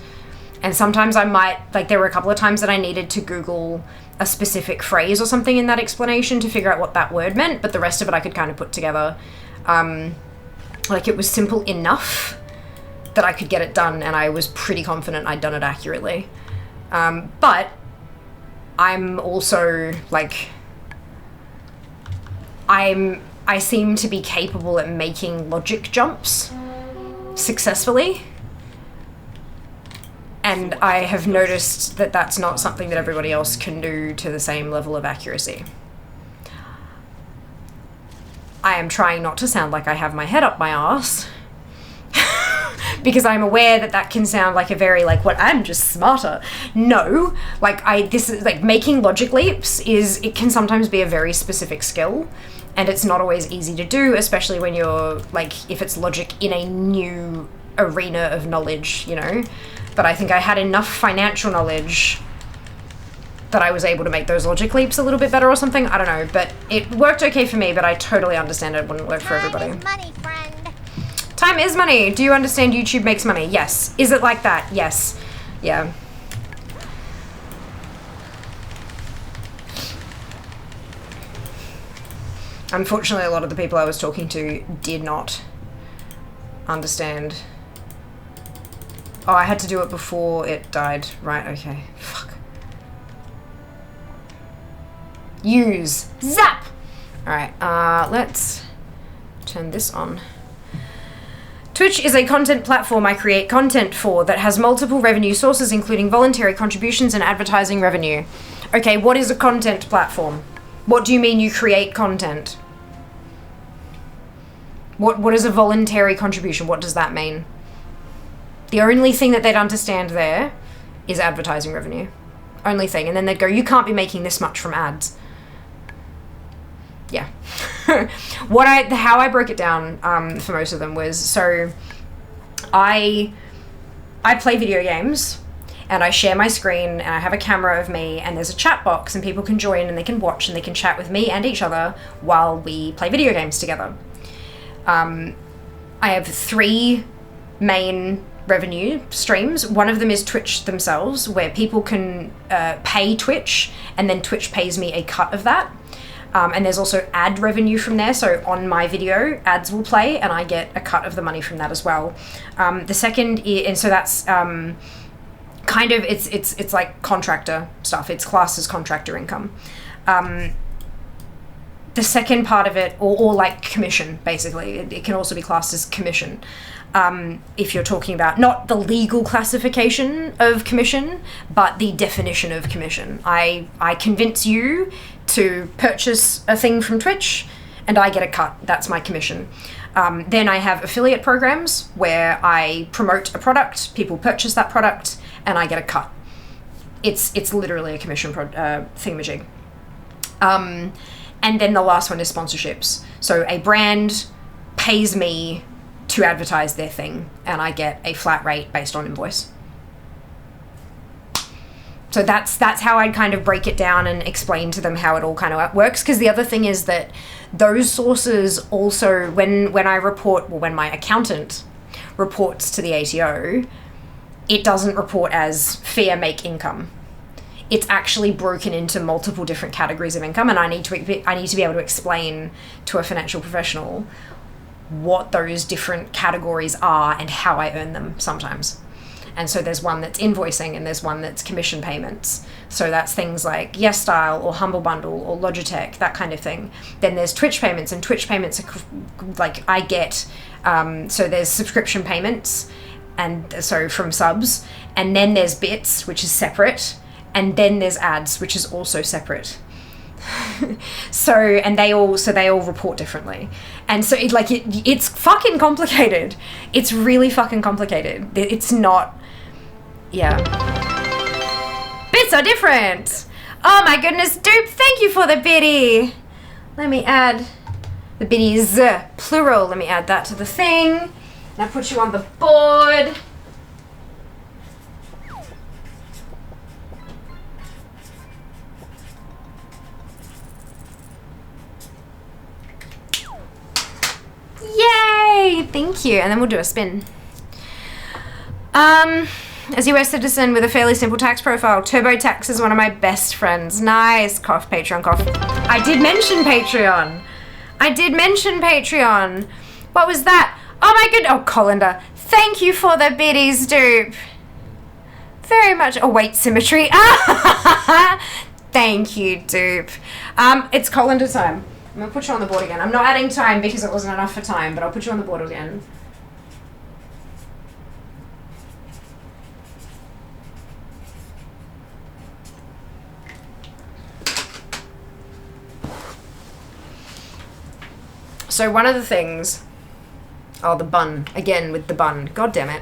And sometimes I might, like, there were a couple of times that I needed to Google a specific phrase or something in that explanation to figure out what that word meant, but the rest of it I could kind of put together. Like, it was simple enough that I could get it done, and I was pretty confident I'd done it accurately. But I'm also, like, I seem to be capable at making logic jumps successfully. And I have noticed that that's not something that everybody else can do to the same level of accuracy. I am trying not to sound like I have my head up my ass, because I'm aware that that can sound like a very, like, what, I'm just smarter. No, like, this is, like, making logic leaps it can sometimes be a very specific skill, and it's not always easy to do, especially when you're, like, if it's logic in a new arena of knowledge, you know? But I think I had enough financial knowledge that I was able to make those logic leaps a little bit better or something. I don't know, but it worked okay for me, but I totally understand it wouldn't work for everybody. Time is money, friend. Time is money. Do you understand YouTube makes money? Yes. Is it like that? Yes. Yeah. Unfortunately, a lot of the people I was talking to did not understand. Oh, I had to do it before it died. Right, okay. Fuck. Use. Zap! Alright, let's turn this on. Twitch is a content platform I create content for that has multiple revenue sources, including voluntary contributions and advertising revenue. Okay, what is a content platform? What do you mean you create content? What is a voluntary contribution? What does that mean? The only thing that they'd understand there is advertising revenue. Only thing. And then they'd go, you can't be making this much from ads. Yeah. How I broke it down for most of them was, so I play video games and I share my screen and I have a camera of me and there's a chat box and people can join and they can watch and they can chat with me and each other while we play video games together. I have 3 main revenue streams. One of them is Twitch themselves, where people can pay Twitch and then Twitch pays me a cut of that. And there's also ad revenue from there. So on my video, ads will play and I get a cut of the money from that as well. The second, and so that's kind of, it's like contractor stuff. It's classed as contractor income. The second part of it, or like commission, basically, it can also be classed as commission. If you're talking about not the legal classification of commission, but the definition of commission. I convince you to purchase a thing from Twitch and I get a cut. That's my commission. Then I have affiliate programs where I promote a product, people purchase that product, and I get a cut. It's literally a commission thingamajig. And then the last one is sponsorships. So a brand pays me to advertise their thing and I get a flat rate based on invoice. So that's how I'd kind of break it down and explain to them how it all kind of works. Because the other thing is that those sources also, when I report, or when my accountant reports to the ATO, it doesn't report as fair make income. It's actually broken into multiple different categories of income, and I need to be able to explain to a financial professional what those different categories are and how I earn them sometimes. And so there's one that's invoicing and there's one that's commission payments. So that's things like Yes Style or Humble Bundle or Logitech, that kind of thing. Then there's Twitch payments, and Twitch payments are like I get, so there's subscription payments, and so from subs, and then there's bits, which is separate, and then there's ads, which is also separate. So they all report differently, and so it's fucking complicated. It's really fucking complicated. It's not, yeah. Bits are different. Oh my goodness, dupe! Thank you for the biddy. Let me add the biddies plural. Let me add that to the thing. Now put you on the board. Yay! Thank you. And then we'll do a spin. As a US citizen with a fairly simple tax profile, TurboTax is one of my best friends. Nice. Cough, Patreon, cough. I did mention Patreon. What was that? Oh my good. Oh, Colander. Thank you for the biddies, dupe. Very much. Oh, wait, symmetry. Thank you, dupe. It's Colander time. I'm gonna put you on the board again. I'm not adding time because it wasn't enough for time, but I'll put you on the board again. So one of the things, oh, the bun, again with the bun, god damn it.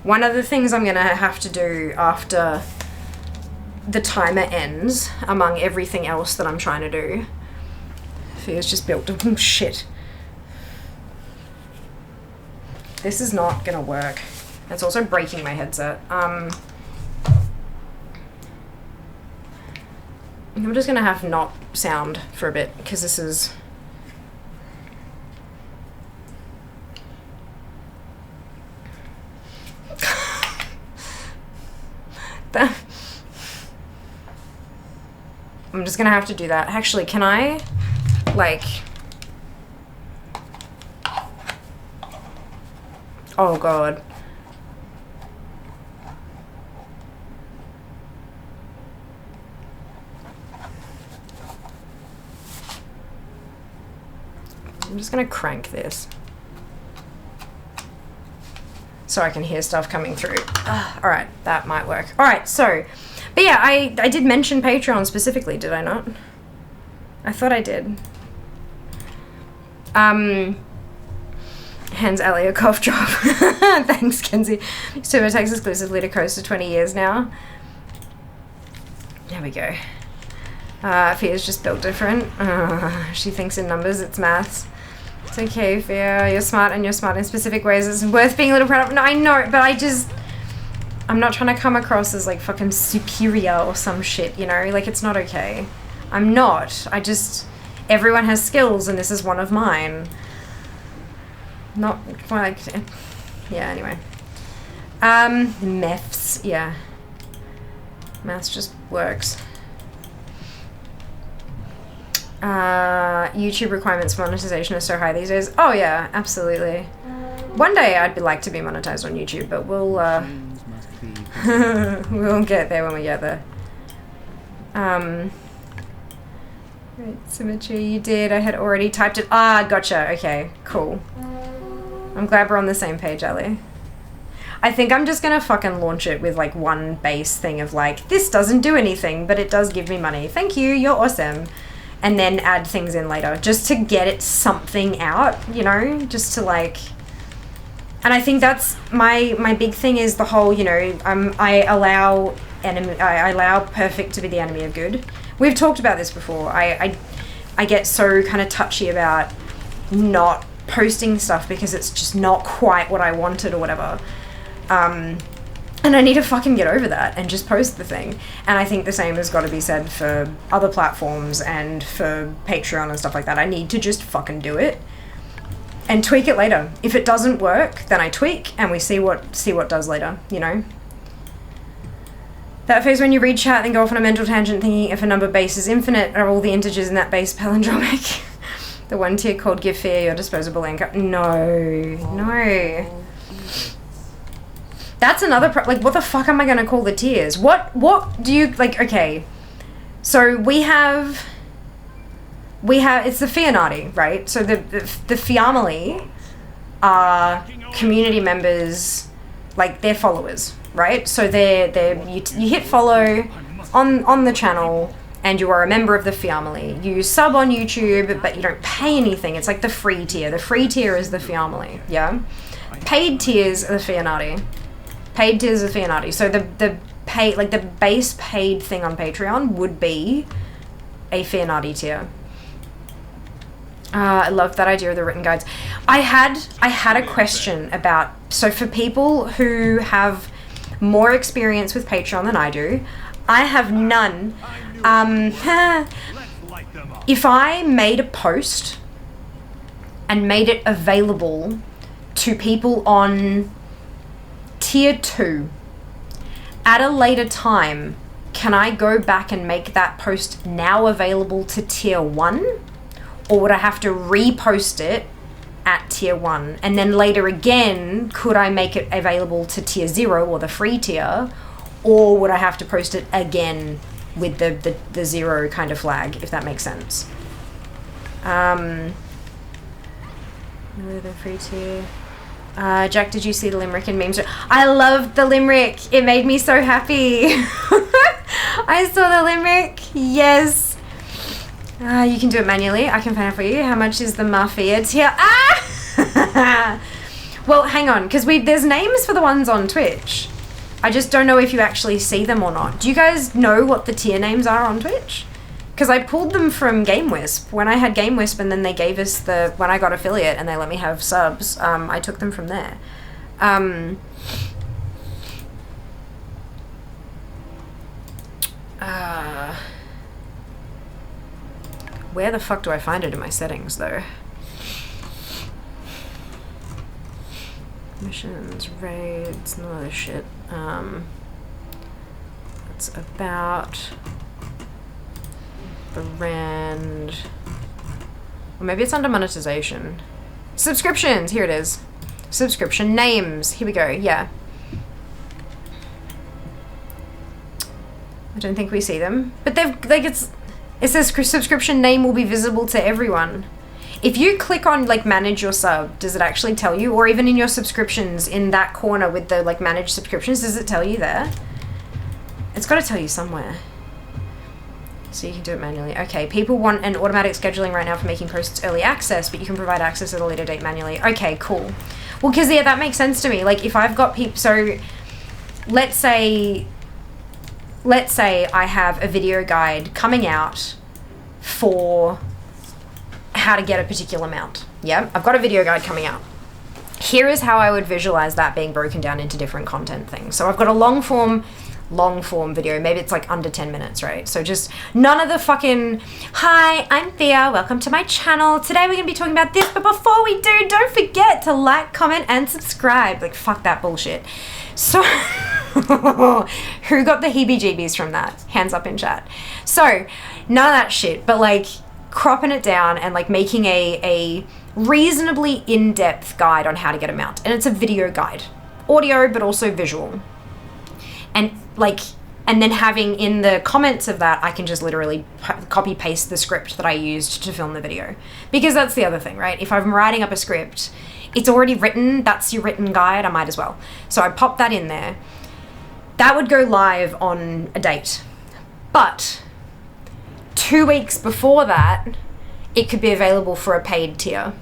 One of the things I'm gonna have to do after the timer ends, among everything else that I'm trying to do, Fear's just built. Oh, shit. This is not gonna work. It's also breaking my headset. I'm just gonna have not sound for a bit, because this is... I'm just gonna have to do that. Actually, can I, like... Oh god. I'm just gonna crank this so I can hear stuff coming through. Alright, that might work. Alright, so But yeah, I did mention Patreon specifically, did I not? I thought I did. Hands Ellie a cough drop. Thanks, Kenzie. TurboTax exclusively to Coaster 20 years now. There we go. Fia's just built different. She thinks in numbers, it's maths. It's okay, Fia. You're smart and you're smart in specific ways. It's worth being a little proud of. No, I know, but I'm not trying to come across as like fucking superior or some shit, you know? Like, it's not okay. I'm not. Everyone has skills and this is one of mine. Not like, yeah, anyway. Maths, yeah. Maths just works. YouTube requirements for monetization are so high these days. Oh yeah, absolutely. One day I'd like to be monetized on YouTube, but we'll we'll get there when we get there. Right, symmetry, you did. I had already typed it. Ah, gotcha. Okay, cool. I'm glad we're on the same page, Ali. I think I'm just gonna fucking launch it with like one base thing of like, this doesn't do anything, but it does give me money. Thank you, you're awesome. And then add things in later, just to get it something out, you know, just to like, and I think that's my big thing is the whole, you know, I allow perfect to be the enemy of good. We've talked about this before. I get so kind of touchy about not posting stuff because it's just not quite what I wanted or whatever. And I need to fucking get over that and just post the thing. And I think the same has got to be said for other platforms and for Patreon and stuff like that. I need to just fucking do it and tweak it later. If it doesn't work, then I tweak and we see what does later, you know? That phase when you read chat and go off on a mental tangent thinking if a number base is infinite, are all the integers in that base palindromic? The one tier called give fear your disposable income. No. That's another like, what the fuck am I gonna call the tiers? What do you, like, okay. So we have, it's the Fianati, right? So the Fiamily are community members, like, they're followers, right? So you hit follow on the channel and you are a member of the Fiamily. You sub on YouTube, but you don't pay anything. It's like the free tier. The free tier is the Fiamily, yeah? Paid tiers are the Fianati. Paid tiers of Fianati. So the pay, like the base paid thing on Patreon would be a Fianati tier. I love that idea of the written guides. I had a question about, so for people who have more experience with Patreon than I do, I have none. If I made a post and made it available to people on Tier 2 at a later time, can I go back and make that post now available to Tier 1? Or would I have to repost it at Tier 1? And then later again, could I make it available to Tier 0 or the free tier? Or would I have to post it again with the 0 kind of flag, if that makes sense? The free tier. Jack, did you see the limerick in memes? I loved the limerick. It made me so happy. I saw the limerick. Yes. You can do it manually. I can find it for you. How much is the Mafia tier? Ah! Well, hang on, because there's names for the ones on Twitch. I just don't know if you actually see them or not. Do you guys know what the tier names are on Twitch? Because I pulled them from GameWisp. When I had GameWisp and then they gave us when I got affiliate and they let me have subs, I took them from there. Where the fuck do I find it in my settings, though? Missions, raids, none of this shit. It's about the rand. Or maybe it's under monetization. Subscriptions, here it is. Subscription names, here we go, yeah. I don't think we see them. But they've, like, it says subscription name will be visible to everyone. If you click on, like, manage your sub, does it actually tell you? Or even in your subscriptions, in that corner with the, like, manage subscriptions, does it tell you there? It's got to tell you somewhere. So you can do it manually. Okay, people want an automatic scheduling right now for making posts early access, but you can provide access at a later date manually. Okay, cool. Well, because yeah, that makes sense to me. Like if I've got people, so let's say I have a video guide coming out for how to get a particular mount. Yeah, I've got a video guide coming out. Here is how I would visualize that being broken down into different content things. So I've got a long form video. Maybe it's like under 10 minutes, right? So just none of the fucking, hi, I'm Thea, welcome to my channel. Today we're gonna be talking about this, but before we do, don't forget to like, comment, and subscribe. Like, fuck that bullshit. So, who got the heebie-jeebies from that? Hands up in chat. So, none of that shit, but like cropping it down and like making a reasonably in-depth guide on how to get a mount. And it's a video guide. Audio, but also visual. And like, and then having in the comments of that, I can just literally copy paste the script that I used to film the video. Because that's the other thing, right? If I'm writing up a script, it's already written, that's your written guide, I might as well. So I pop that in there. That would go live on a date. But 2 weeks before that, it could be available for a paid tier.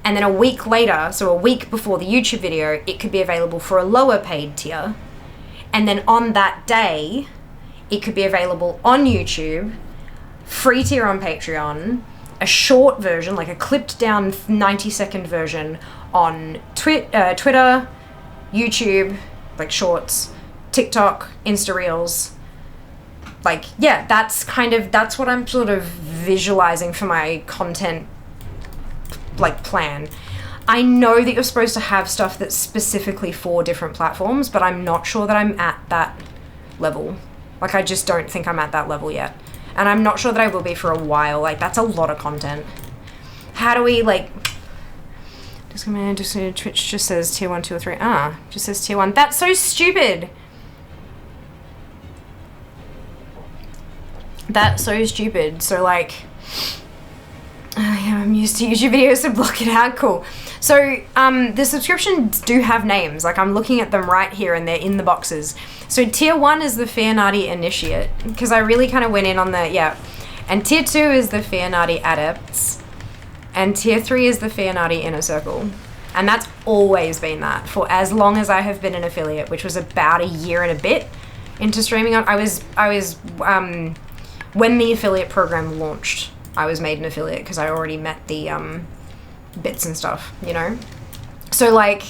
And then a week later, so a week before the YouTube video, it could be available for a lower paid tier. And then on that day, it could be available on YouTube, free tier on Patreon, a short version, like a clipped down 90-second version on Twitter, YouTube, like shorts, TikTok, Insta Reels. Like, yeah, that's what I'm sort of visualizing for my content, like, plan. I know that you're supposed to have stuff that's specifically for different platforms, but I'm not sure that I'm at that level. Like, I just don't think I'm at that level yet. And I'm not sure that I will be for a while. Like, that's a lot of content. How do we, like... Twitch just says tier 1, 2, or 3. Just says tier 1. That's so stupid! That's so stupid. So, like... yeah, I'm used to YouTube videos, so block it out. Cool. So, the subscriptions do have names. Like, I'm looking at them right here, and they're in the boxes. So, tier 1 is the Fearnarty Initiate, because I really kind of went in on the, yeah. And tier 2 is the Fearnarty Adepts. And tier 3 is the Fearnarty Inner Circle. And that's always been that for as long as I have been an affiliate, which was about a year and a bit into streaming on. I was when the affiliate program launched, I was made an affiliate because I already met the bits and stuff, you know? So like,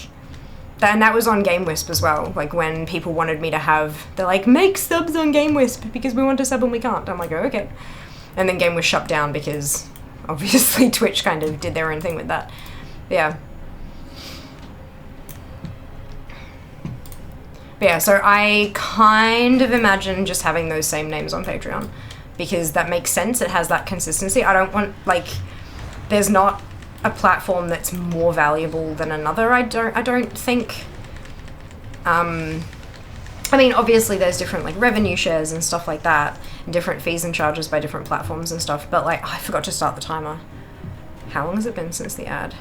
and that was on GameWisp as well. Like when people wanted me to have, they're like, make subs on GameWisp because we want to sub and we can't. I'm like, oh, okay. And then GameWisp shut down because obviously Twitch kind of did their own thing with that. Yeah. But yeah, so I kind of imagine just having those same names on Patreon because that makes sense. It has that consistency. I don't want, like, there's not a platform that's more valuable than another. I don't think. I mean, obviously there's different like revenue shares and stuff like that, and different fees and charges by different platforms and stuff, but like, oh, I forgot to start the timer. How long has it been since the ad?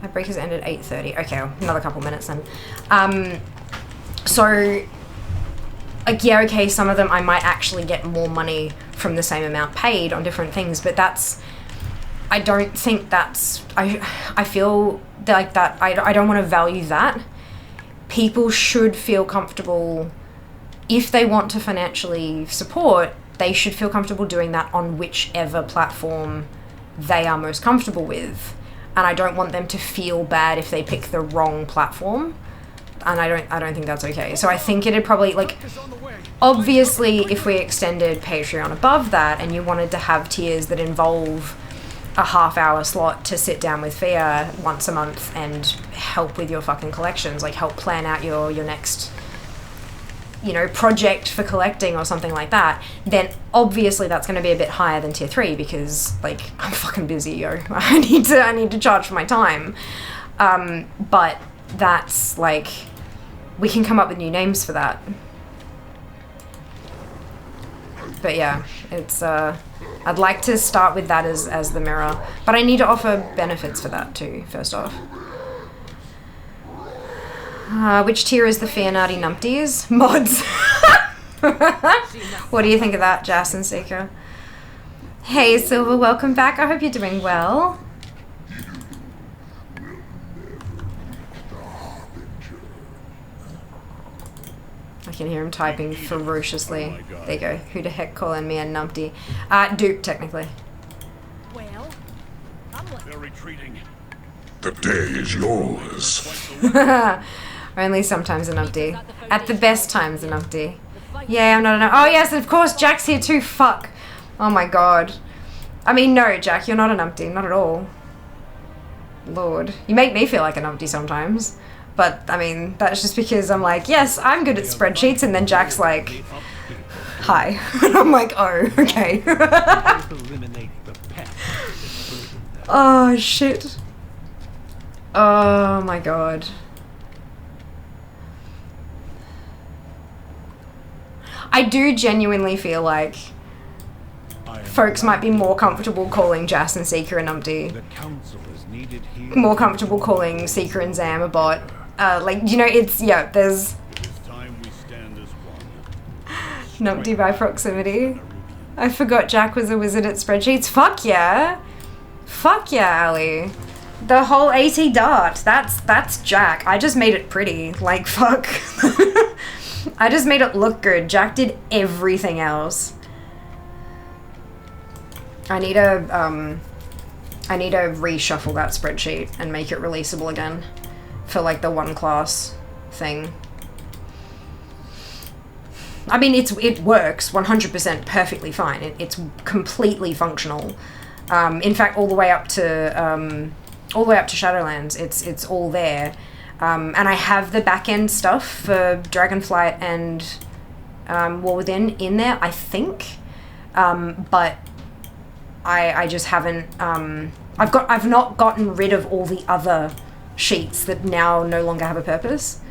Ad break has ended 8:30. Okay, well, another couple minutes then. So, like, yeah, okay, some of them I might actually get more money from the same amount paid on different things, but that's, I don't think that's, I feel like that, I don't want to value that. People should feel comfortable, if they want to financially support, they should feel comfortable doing that on whichever platform they are most comfortable with. And I don't want them to feel bad if they pick the wrong platform. And I don't think that's okay. So I think it'd probably, like, obviously if we extended Patreon above that and you wanted to have tiers that involve a half-hour slot to sit down with Fia once a month and help with your fucking collections, like help plan out your next, you know, project for collecting or something like that, then obviously that's going to be a bit higher than tier 3 because, like, I'm fucking busy, yo. I need to charge for my time. But that's, like, we can come up with new names for that. But yeah, it's, I'd like to start with that as the mirror, but I need to offer benefits for that too, first off. Which tier is the Fianati Numpties? Mods. What do you think of that, Jason Seeker? Hey Silver, welcome back. I hope you're doing well. I can hear him typing ferociously. There you go. Who the heck calling me a numpty? Duke, technically. Well, They're retreating. The day is yours. Only sometimes a numpty. At the best times a numpty. Yeah, I'm not a Oh yes, of course, Jack's here too. Fuck. Oh my god. I mean, no, Jack, you're not a numpty. Not at all. Lord. You make me feel like a numpty sometimes. But, I mean, that's just because I'm like, yes, I'm good at spreadsheets, and then Jack's like, hi. And I'm like, oh, okay. Oh, shit. Oh my god. I do genuinely feel like folks might be more comfortable calling Jas and Seeker and Numpty. More comfortable calling Seeker and Zam a bot. Like, you know, it's, yeah, there's... Numpty by proximity. I forgot Jack was a wizard at spreadsheets. Fuck yeah! Fuck yeah, Ali. The whole AT dart, that's Jack. I just made it pretty. Like, fuck. I just made it look good. Jack did everything else. I need to reshuffle that spreadsheet and make it releasable again for like the one class thing. I mean, it works 100% perfectly fine. It's completely functional. In fact, all the way up to Shadowlands, it's all there. And I have the back end stuff for Dragonflight and War Within in there, I think. But I just haven't. I've not gotten rid of all the other sheets that now no longer have a purpose.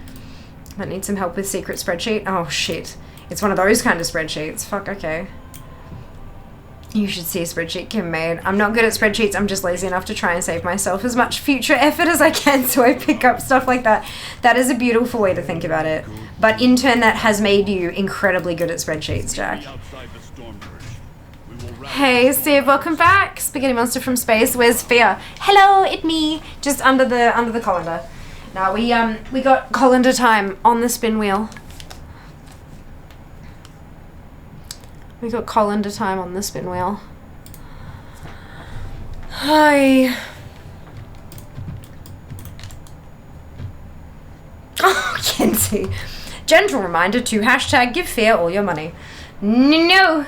I need some help with secret spreadsheet. Oh shit. It's one of those kind of spreadsheets. Fuck, okay. You should see a spreadsheet Kim made. I'm not good at spreadsheets, I'm just lazy enough to try and save myself as much future effort as I can, so I pick up stuff like that. That is a beautiful way to think about it. But in turn, that has made you incredibly good at spreadsheets, Jack. Hey, Steve, welcome back. Spaghetti Monster from Space. Where's Fear? Hello, it's me. Just under the colander. Now we got colander time on the spin wheel. We got colander time on the spin wheel. Hi. Oh, Kenzie. Gentle reminder to hashtag give Fear all your money. No.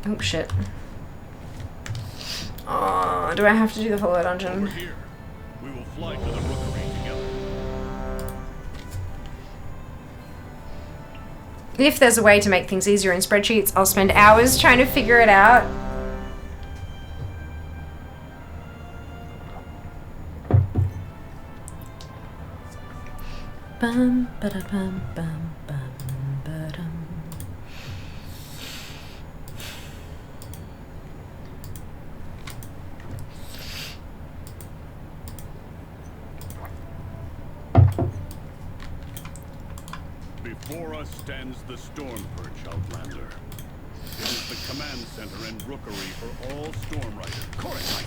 Oh, shit. Oh, do I have to do the follow dungeon? We will fly to the rookery together. If there's a way to make things easier in spreadsheets, I'll spend hours trying to figure it out. Bum, ba-da-bum, bum, bum, ba-dum. Before us stands the Storm Perch, Outlander. It is the command center and rookery for all Storm Riders. Correct.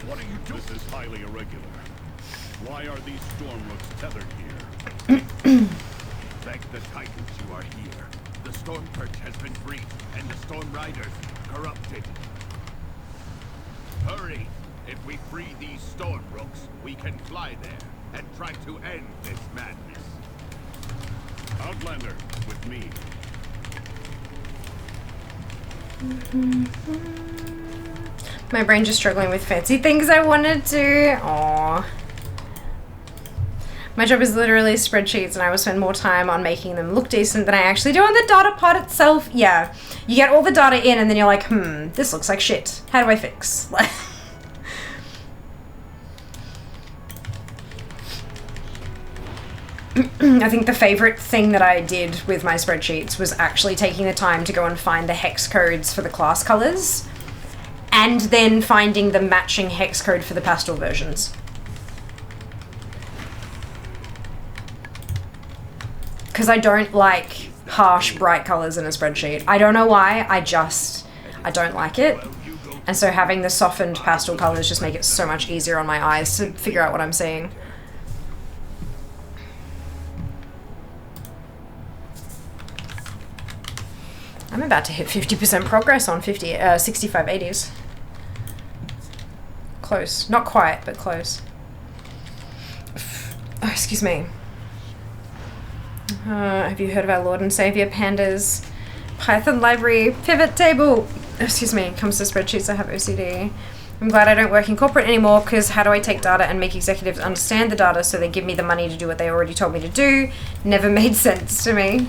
What are you doing? This is highly irregular. Why are these Storm Rooks tethered here? Thank the Titans you are here. The Storm Perch has been breached, and the Storm Riders corrupted. Hurry! If we free these Storm Rooks, we can fly there and try to end this madness. Outlander, with me. My brain just struggling with fancy things I wanted to. Aww. My job is literally spreadsheets, and I will spend more time on making them look decent than I actually do on the data part itself. Yeah, you get all the data in, and then you're like, this looks like shit. How do I fix? I think the favorite thing that I did with my spreadsheets was actually taking the time to go and find the hex codes for the class colors, and then finding the matching hex code for the pastel versions. because I don't like harsh, bright colors in a spreadsheet. I don't know why, I don't like it. And so having the softened pastel colors just make it so much easier on my eyes to figure out what I'm seeing. I'm about to hit 50% progress on 6580s. Close. Not quite, but close. Oh, excuse me. Have you heard of our Lord and Savior Panda's Python library pivot table? Excuse me, comes to spreadsheets, I have OCD. I'm glad I don't work in corporate anymore, because how do I take data and make executives understand the data so they give me the money to do what they already told me to do? Never made sense to me.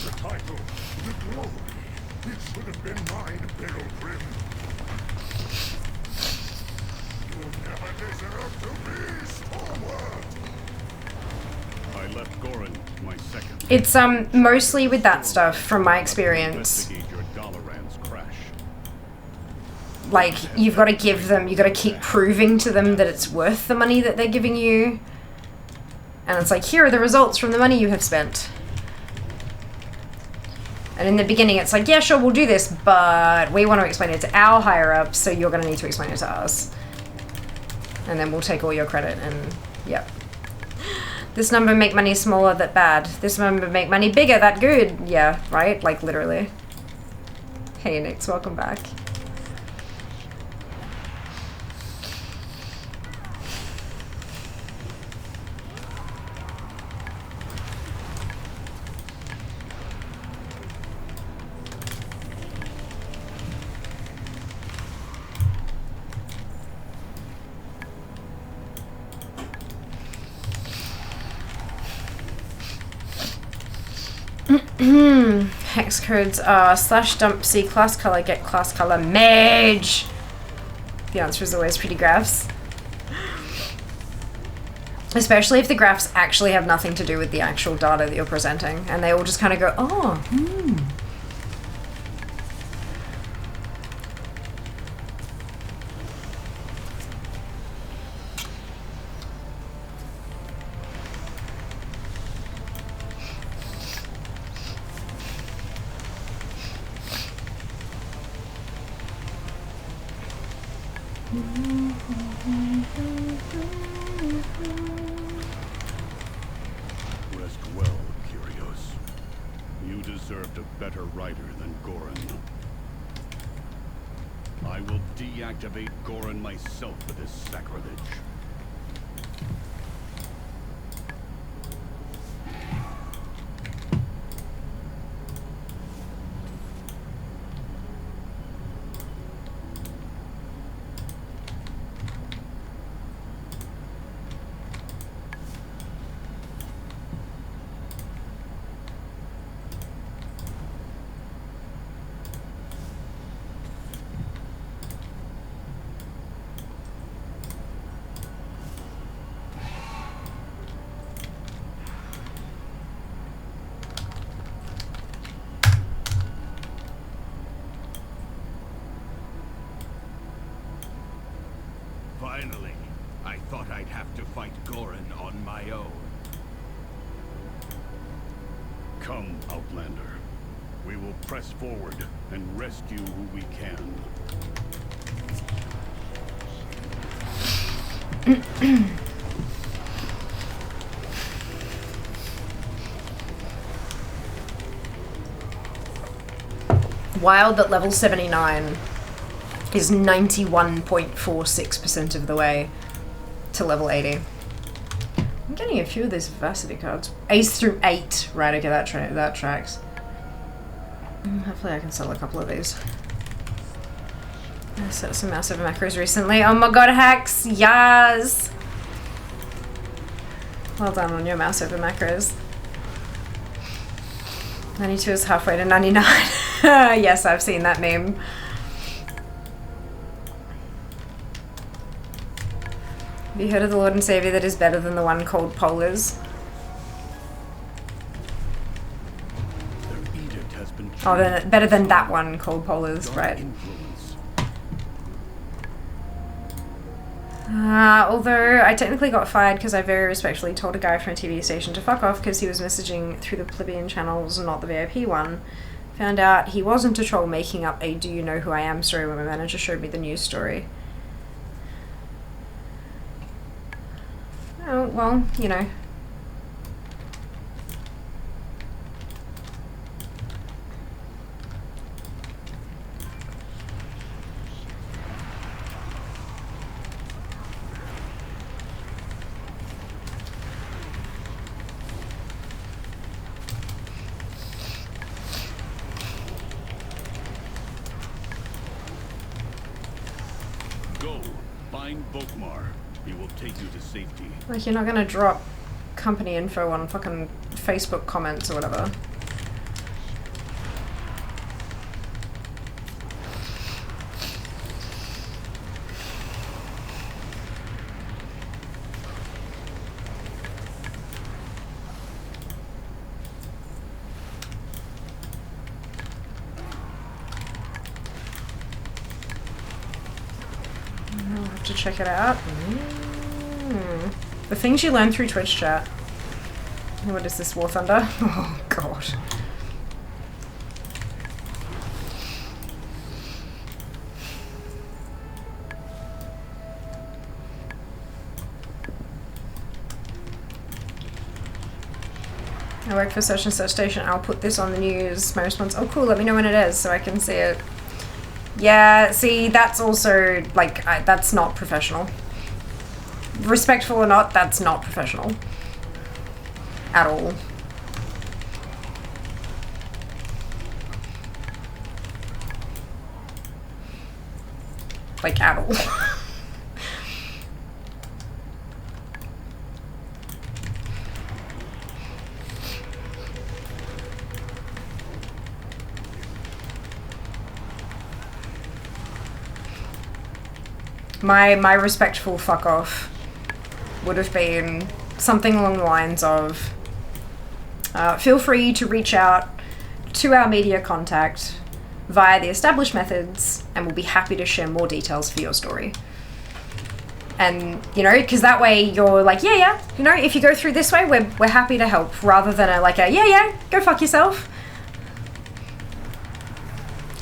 The title, the glory, it should have been mine, Pilgrim. You'll never deserve to be Stormward. I left Goran, my second. It's mostly with that stuff from my experience. Like, you've got to give them, you've got to keep proving to them that it's worth the money that they're giving you. And it's like, here are the results from the money you have spent. And in the beginning it's like, yeah, sure, we'll do this, but we want to explain it to our higher ups, so you're going to need to explain it to us. And then we'll take all your credit and, yep. This number make money smaller, that bad. This number make money bigger, that good. Yeah, right? Like, literally. Hey, Nix, welcome back. Hex codes are /dump C class color, get class color mage. The answer is always pretty graphs. Especially if the graphs actually have nothing to do with the actual data that you're presenting, and they all just kind of go, oh, hmm. Rest well, Kyrios. You deserved a better rider than Goran. I will deactivate Goran myself for this sacrilege. Finally, I thought I'd have to fight Goran on my own. Come, Outlander. We will press forward and rescue who we can. Wild that level 79 is 91.46% of the way to level 80. I'm getting a few of these vivacity cards. Ace through 8. Right, okay, that tracks. Hopefully I can sell a couple of these. I set some massive macros recently. Oh my god, Hacks! Yes! Well done on your mouse over macros. 92 is halfway to 99. Yes, I've seen that meme. Have you heard of the Lord and Savior that is better than the one called Polars? Oh, then better than that one called Polars, right? Although I technically got fired because I very respectfully told a guy from a TV station to fuck off because he was messaging through the plebeian channels and not the VIP one. Found out he wasn't a troll making up a "do you know who I am" story when my manager showed me the news story. Oh, well, you know. Go, find Volkmar. He will take you to safety. Like, you're not gonna drop company info on fucking Facebook comments or whatever. I'll have to check it out. The things you learn through Twitch chat. What is this, War Thunder? Oh god. I work for such and such station. I'll put this on the news. My response, oh cool, let me know when it is so I can see it. Yeah, see, that's also, like, that's not professional. Respectful or not, that's not professional. At all. Like, at all. My respectful fuck off would have been something along the lines of, feel free to reach out to our media contact via the established methods and we'll be happy to share more details for your story. And, you know, because that way you're like, yeah, you know, if you go through this way, we're happy to help, rather than yeah, go fuck yourself.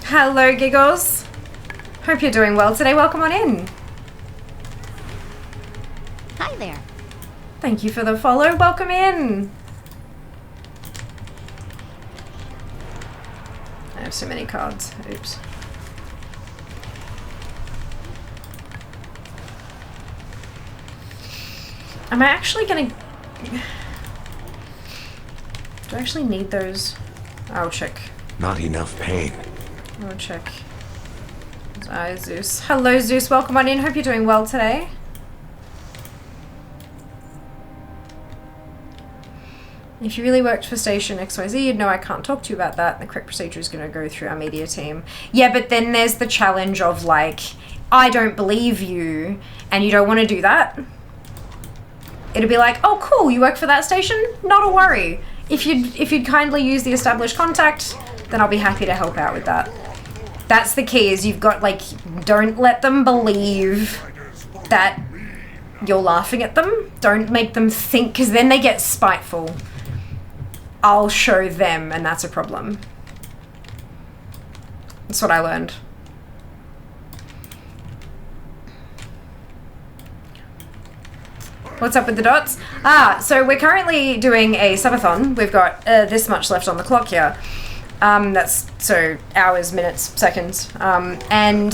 Hello, Giggles. Hope you're doing well today. Welcome on in. Hi there. Thank you for the follow. Welcome in. I have so many cards. Oops. Am I actually gonna... Do I actually need those? I'll check. Not enough pain. I'll check. Hi, Zeus. Hello, Zeus. Welcome on in. Hope you're doing well today. If you really worked for Station XYZ, you'd know I can't talk to you about that. The correct procedure is going to go through our media team. Yeah, but then there's the challenge of, like, I don't believe you, and you don't want to do that. It'd be like, oh, cool, you work for that station? Not a worry. If you'd kindly use the established contact, then I'll be happy to help out with that. That's the key, is you've got, like, don't let them believe that you're laughing at them. Don't make them think, because then they get spiteful. I'll show them, and that's a problem. That's what I learned. What's up with the dots? So we're currently doing a subathon. We've got this much left on the clock here. That's, so, hours, minutes, seconds. And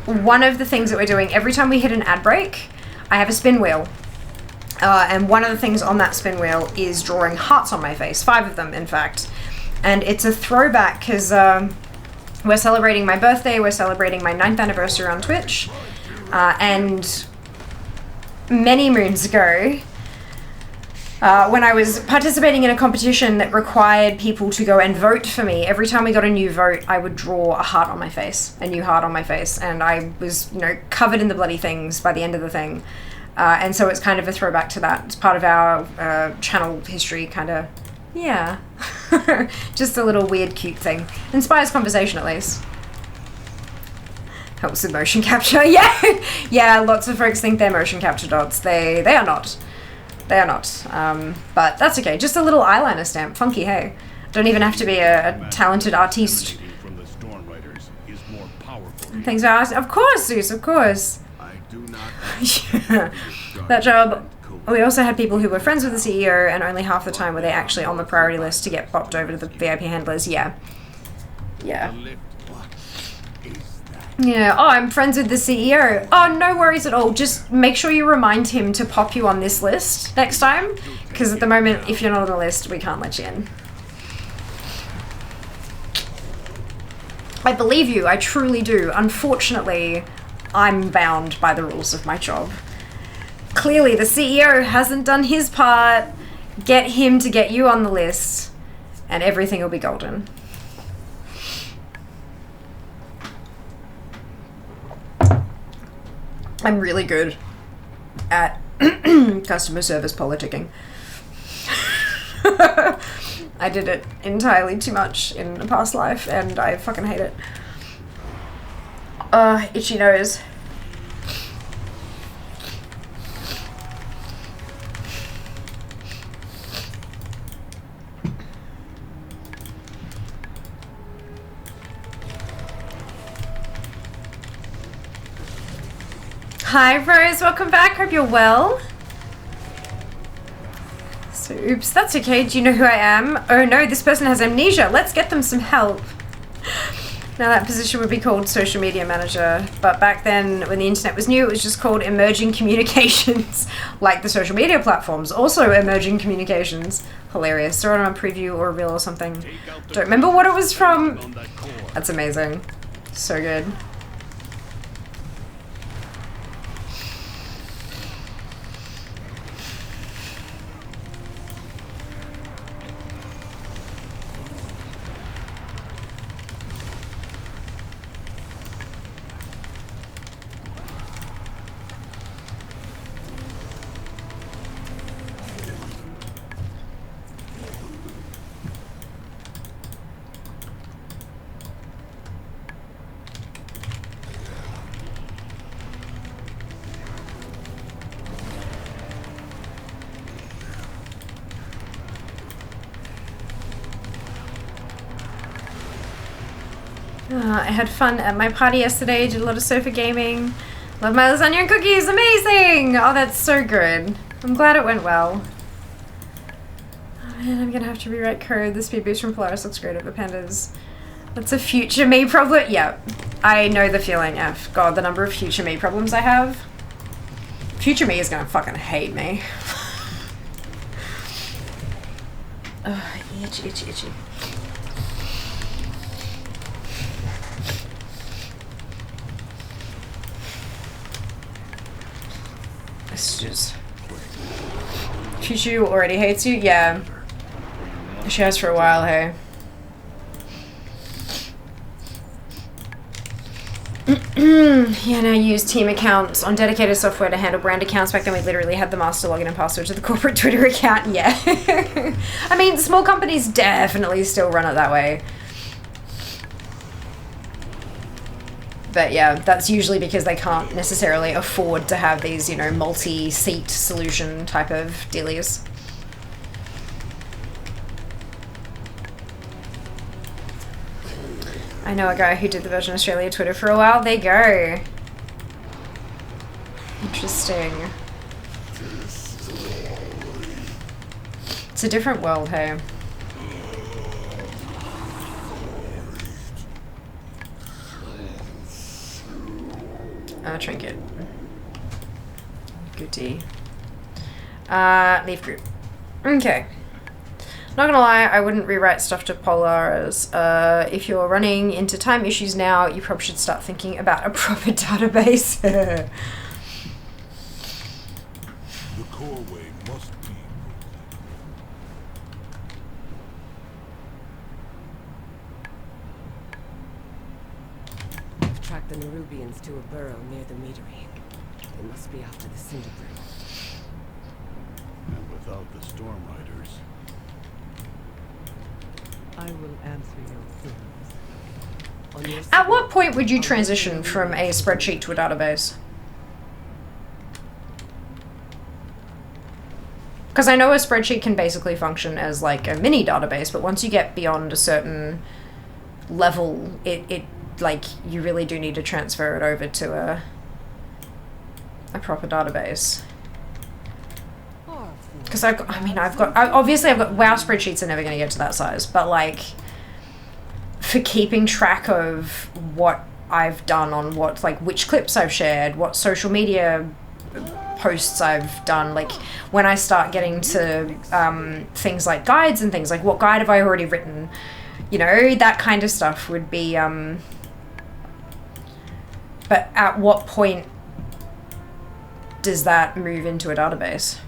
one of the things that we're doing, every time we hit an ad break, I have a spin wheel. And one of the things on that spin wheel is drawing hearts on my face. 5 of them, in fact. And it's a throwback, because we're celebrating my birthday, we're celebrating my 9th anniversary on Twitch. And many moons ago, when I was participating in a competition that required people to go and vote for me, every time we got a new vote, I would draw a heart on my face, a new heart on my face, and I was, you know, covered in the bloody things by the end of the thing. And so it's kind of a throwback to that. It's part of our channel history, kind of, yeah. Just a little weird, cute thing. Inspires conversation, at least. Helps with motion capture. Yeah, yeah. Lots of folks think they're motion capture dots. They are not. They are not. But that's okay. Just a little eyeliner stamp. Funky, hey. Don't even have to be a talented artiste. From the Storm Riders is more powerful. Thanks for asking. Of course, Zeus. Of course. I do not. Yeah. That job. We also had people who were friends with the CEO, and only half the time were they actually on the priority list to get popped over to the VIP handlers. Yeah. Yeah. Yeah. Oh, I'm friends with the CEO. Oh, no worries at all. Just make sure you remind him to pop you on this list next time, because at the moment, if you're not on the list, we can't let you in. I believe you. I truly do. Unfortunately, I'm bound by the rules of my job. Clearly, the CEO hasn't done his part. Get him to get you on the list, and everything will be golden. I'm really good at customer service politicking. I did it entirely too much in a past life, and I fucking hate it. Itchy nose. Hi Rose, welcome back, hope you're well. So, oops, that's okay, do you know who I am? Oh no, this person has amnesia, let's get them some help. Now that position would be called social media manager, but back then when the internet was new, it was just called emerging communications, like the social media platforms, also emerging communications. Hilarious, throw it on a preview or a reel or something. Don't remember what it was from. That's amazing, so good. I had fun at my party yesterday, did a lot of sofa gaming. Love my lasagna and cookies, amazing! Oh, that's so good. I'm glad it went well. Oh man, I'm gonna have to rewrite code. The speed boost from Polaris looks great over pandas. That's a future me problem. Yeah, I know the feeling, F. God, the number of future me problems I have. Future me is gonna fucking hate me. Ugh, itchy, itchy, itchy. Just Chuchu already hates you? Yeah. She has for a while, hey. Yeah, now use team accounts on dedicated software to handle brand accounts. Back then we literally had the master login and password to the corporate Twitter account. Yeah. I mean, small companies definitely still run it that way. But yeah, that's usually because they can't necessarily afford to have these, you know, multi-seat solution type of dealies. I know a guy who did the Virgin Australia Twitter for a while. There you go. Interesting. It's a different world, hey. Trinket. Goody. Leave group. Okay. Not gonna lie, I wouldn't rewrite stuff to Polaris. If you're running into time issues now, you probably should start thinking about a proper database. The core way must be. I've tracked the Nerubians to a burrow near the meadery. They must be after the Cinder Brew. And without the Storm Riders. I will answer your queries. At what point would you transition from a spreadsheet to a database? Because I know a spreadsheet can basically function as like a mini database, but once you get beyond a certain level, it like you really do need to transfer it over to a proper database. Because obviously I've got, WoW spreadsheets are never going to get to that size, but like, for keeping track of what I've done on what, like, which clips I've shared, what social media posts I've done, like, when I start getting to things like guides and things, like, what guide have I already written, you know, that kind of stuff would be, but at what point does that move into a database?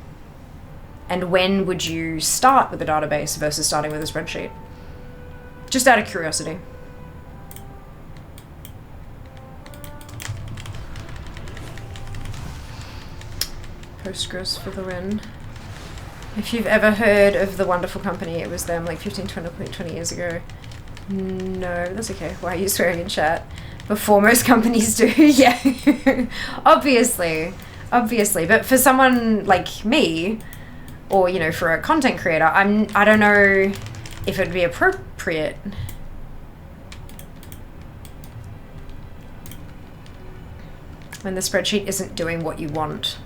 And when would you start with a database versus starting with a spreadsheet? Just out of curiosity. Postgres for the win. If you've ever heard of the wonderful company, it was them like 20 years ago. No, that's okay. Why are you swearing in chat? Before most companies do, yeah. Obviously. But for someone like me, or, you know, for a content creator, I don't know if it'd be appropriate. When the spreadsheet isn't doing what you want.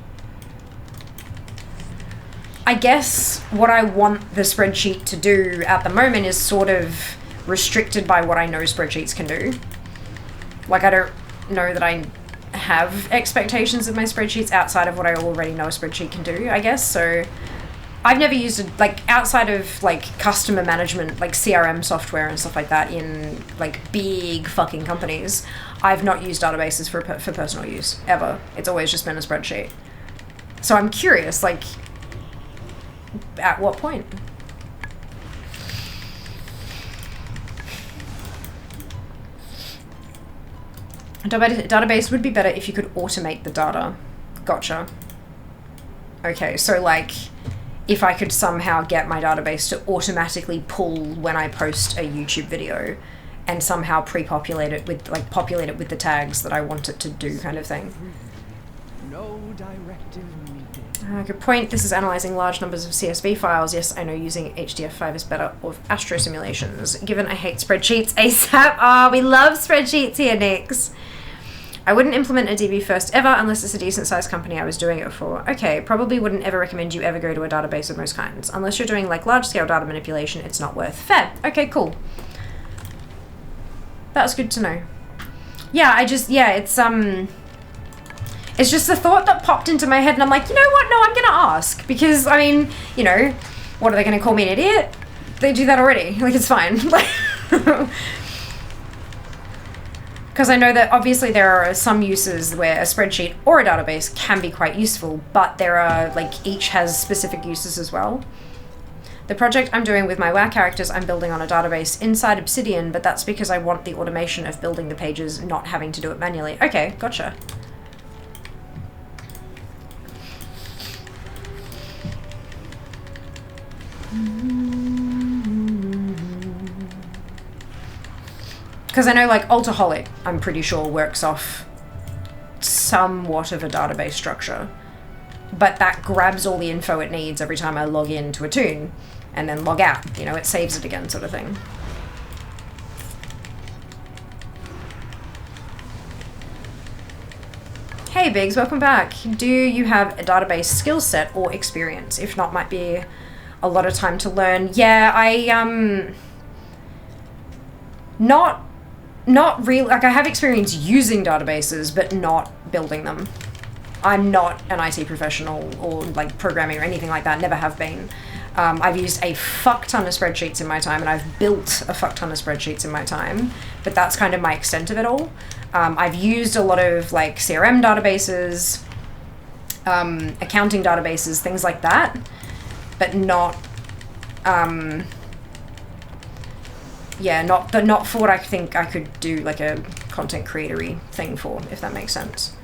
I guess what I want the spreadsheet to do at the moment is sort of restricted by what I know spreadsheets can do. Like, I don't know that I have expectations of my spreadsheets outside of what I already know a spreadsheet can do, I guess. So I've never used it, like, outside of, like, customer management, like CRM software and stuff like that in, like, big fucking companies. I've not used databases for personal use, ever. It's always just been a spreadsheet. So I'm curious, like, at what point? A database would be better if you could automate the data. Gotcha. Okay, so like, if I could somehow get my database to automatically pull when I post a YouTube video and somehow pre-populate it with, like, populate it with the tags that I want it to do, kind of thing. No directive needed. Good point. This is analyzing large numbers of CSV files. Yes, I know using HDF5 is better of Astro simulations. Given I hate spreadsheets ASAP. Ah, we love spreadsheets here, Nix. I wouldn't implement a DB first ever unless it's a decent sized company I was doing it for. Okay, probably wouldn't ever recommend you ever go to a database of most kinds. Unless you're doing like large scale data manipulation, it's not worth. Fair. Okay, cool. That's good to know. Yeah, it's just the thought that popped into my head and I'm like, you know what? No, I'm gonna ask. Because, I mean, you know, what are they gonna call me an idiot? They do that already. Like, it's fine. Because I know that obviously there are some uses where a spreadsheet or a database can be quite useful, but there are, like, each has specific uses as well. The project I'm doing with my WoW characters, I'm building on a database inside Obsidian, but that's because I want the automation of building the pages, not having to do it manually. Okay, gotcha. Because I know, like, Altaholic, I'm pretty sure, works off somewhat of a database structure. But that grabs all the info it needs every time I log into a toon, and then log out. You know, it saves it again, sort of thing. Hey Biggs, welcome back. Do you have a database skill set or experience? If not, might be a lot of time to learn. Yeah, not really, like, I have experience using databases, but not building them. I'm not an IT professional or, like, programming or anything like that, never have been. I've used a fuck ton of spreadsheets in my time, and I've built a fuck ton of spreadsheets in my time, but that's kind of my extent of it all. I've used a lot of, like, CRM databases, accounting databases, things like that, but not, yeah, not for what I think I could do, like, a content creatory thing for, if that makes sense.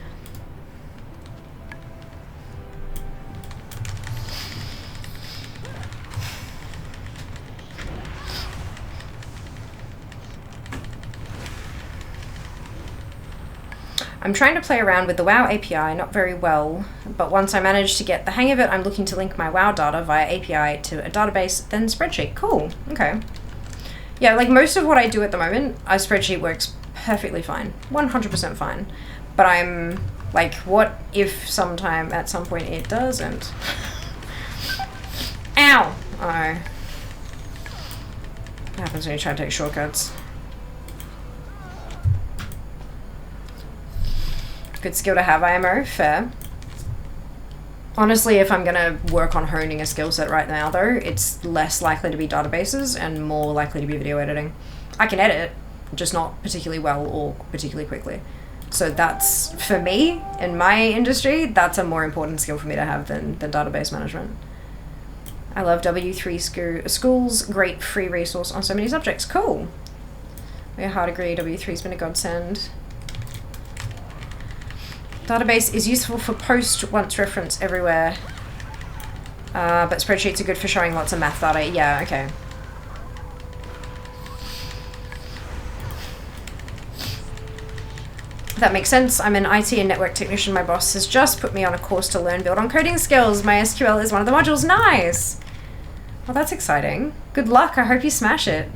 I'm trying to play around with the WoW API, not very well, but once I manage to get the hang of it, I'm looking to link my WoW data via API to a database, then spreadsheet. Cool, okay. Yeah, like most of what I do at the moment, a spreadsheet works perfectly fine, 100% fine. But I'm like, what if sometime, at some point, it doesn't? Ow! Oh. What happens when you try to take shortcuts? Good skill to have, IMO, fair. Honestly, if I'm gonna work on honing a skill set right now though, it's less likely to be databases and more likely to be video editing. I can edit, just not particularly well or particularly quickly. So that's, for me, in my industry, that's a more important skill for me to have than database management. I love W3 schools, great free resource on so many subjects. Cool. We hard agree, W3's been a godsend. Database is useful for post once reference everywhere, but spreadsheets are good for showing lots of math data. Yeah, okay. That makes sense. I'm an IT and network technician. My boss has just put me on a course to learn build on coding skills. My SQL is one of the modules. Nice! Well, that's exciting. Good luck. I hope you smash it.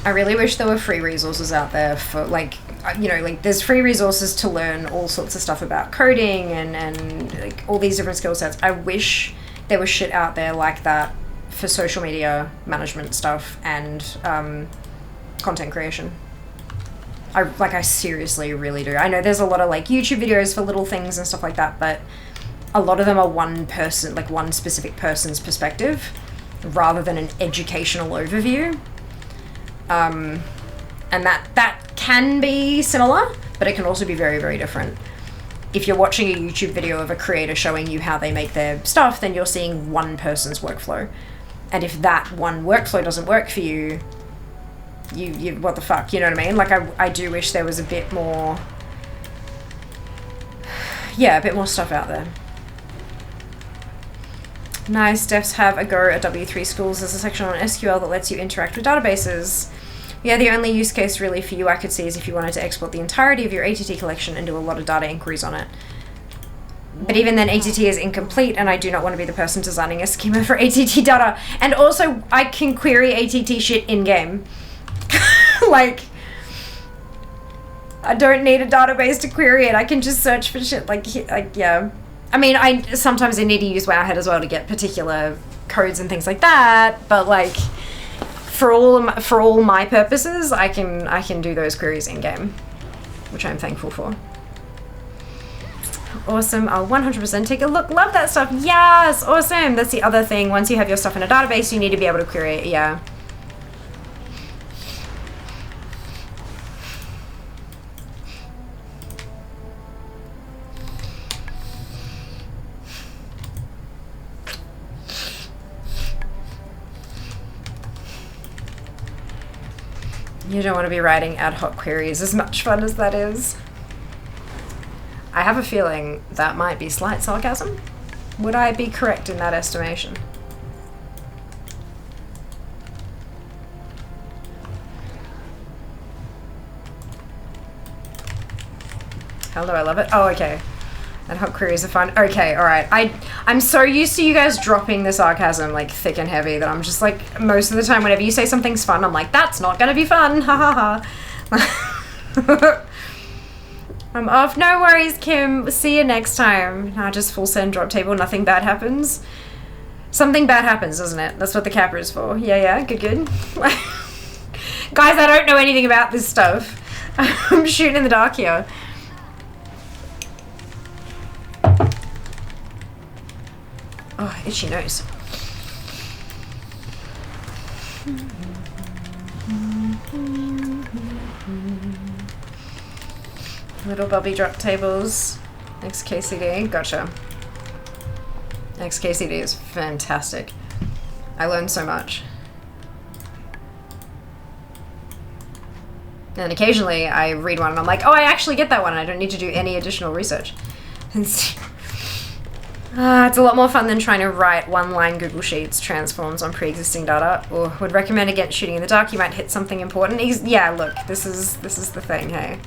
I really wish there were free resources out there for, like, you know, like there's free resources to learn all sorts of stuff about coding and like all these different skill sets. I wish there was shit out there like that for social media management stuff and content creation. I seriously really do. I know there's a lot of like YouTube videos for little things and stuff like that, but a lot of them are one person, like one specific person's perspective rather than an educational overview. And that can be similar, but it can also be very, very different. If you're watching a YouTube video of a creator showing you how they make their stuff, then you're seeing one person's workflow. And if that one workflow doesn't work for you, you what the fuck, you know what I mean? Like, I do wish there was a bit more, yeah, a bit more stuff out there. Nice, devs have a go at W3 schools. There's a section on SQL that lets you interact with databases. Yeah, the only use case really for you I could see is if you wanted to export the entirety of your ATT collection and do a lot of data inquiries on it. But even then, ATT is incomplete, and I do not want to be the person designing a schema for ATT data. And also, I can query ATT shit in-game. Like, I don't need a database to query it. I can just search for shit, like yeah. I mean, sometimes I need to use Wowhead as well to get particular codes and things like that, but like, for all my purposes, I can do those queries in-game, which I'm thankful for. Awesome. I'll 100% take a look. Love that stuff. Yes, awesome. That's the other thing. Once you have your stuff in a database, you need to be able to query it. Yeah. You don't want to be writing ad hoc queries, as much fun as that is. I have a feeling that might be slight sarcasm. Would I be correct in that estimation? Hello, I love it. Oh, okay. Ad hoc queries are fun. Okay, alright. I'm so used to you guys dropping the sarcasm like thick and heavy that I'm just like, most of the time whenever you say something's fun, I'm like, that's not gonna be fun. Ha ha ha. I'm off. No worries, Kim. See you next time. Nah, just full send drop table. Nothing bad happens. Something bad happens, doesn't it? That's what the capper is for. Yeah, yeah. Good, good. Guys, I don't know anything about this stuff. I'm shooting in the dark here. Oh, itchy nose. Little Bobby drop tables. XKCD. Gotcha. XKCD is fantastic. I learned so much. And occasionally I read one and I'm like, oh, I actually get that one and I don't need to do any additional research. It's a lot more fun than trying to write one-line Google Sheets transforms on pre-existing data. Or would recommend against shooting in the dark. You might hit something important. Yeah, look, this is the thing, hey.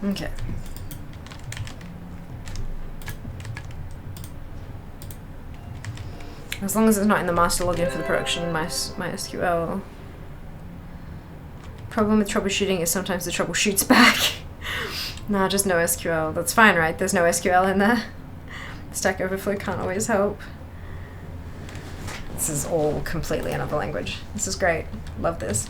Okay. As long as it's not in the master login for the production, my SQL. Problem with troubleshooting is sometimes the trouble shoots back. Nah, just no SQL. That's fine, right? There's no SQL in there. Stack Overflow can't always help. This is all completely another language. This is great. Love this.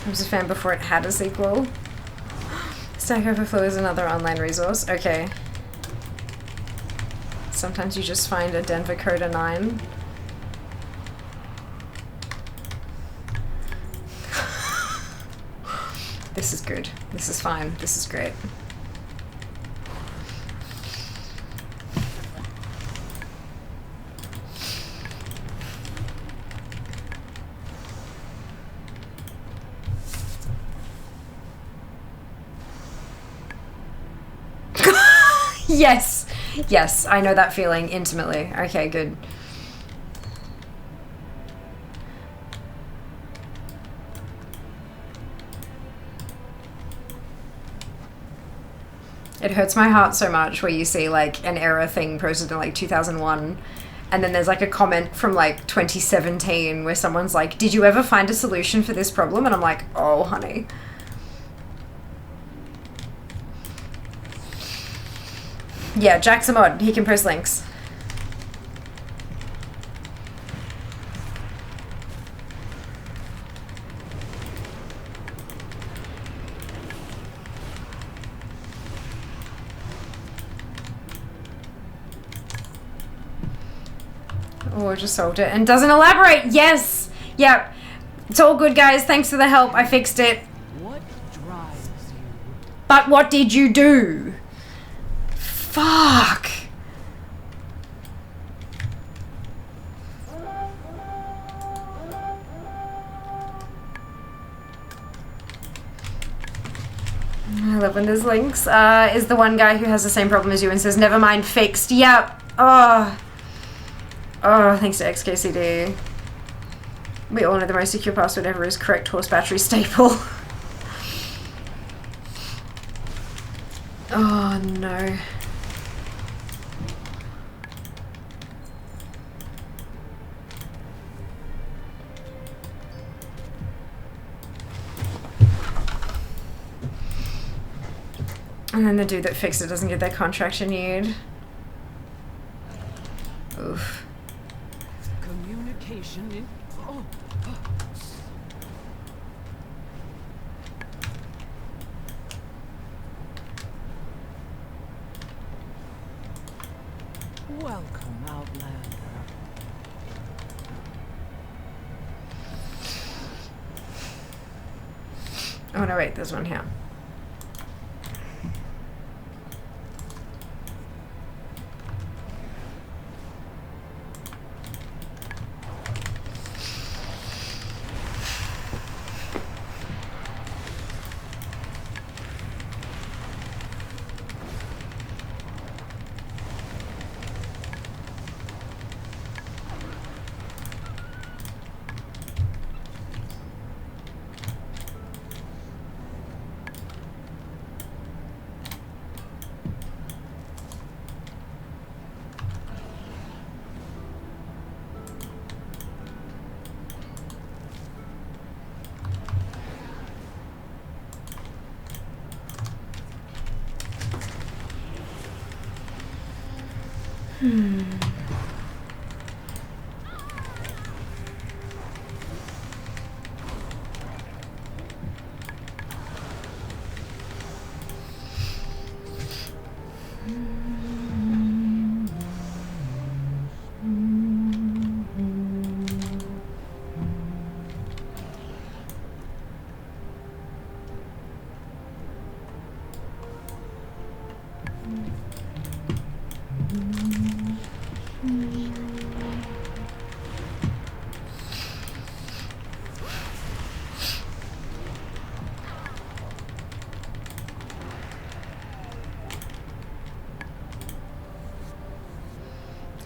I was a fan before it had a sequel. Stack Overflow is another online resource. Okay. Sometimes you just find a Denver Coda 9. This is good. This is fine. This is great. Yes! Yes, I know that feeling intimately. Okay, good. It hurts my heart so much where you see like an error thing posted in like 2001 and then there's like a comment from like 2017 where someone's like, did you ever find a solution for this problem? And I'm like, oh honey. Yeah, Jack's a mod. He can post links. Oh, I just solved it. And doesn't elaborate. Yes. Yep. It's all good, guys. Thanks for the help. I fixed it. What drives you? But what did you do? Fuck. I love when there's links. Is the one guy who has the same problem as you and says, never mind, fixed. Yep. Oh. Oh, thanks to XKCD. We all know the most secure password ever is correct horse battery staple. Oh no. And then the dude that fixed it doesn't get their contract renewed. Oof. Communication in... Oh. Welcome, Outlander. Oh no, wait, there's one here.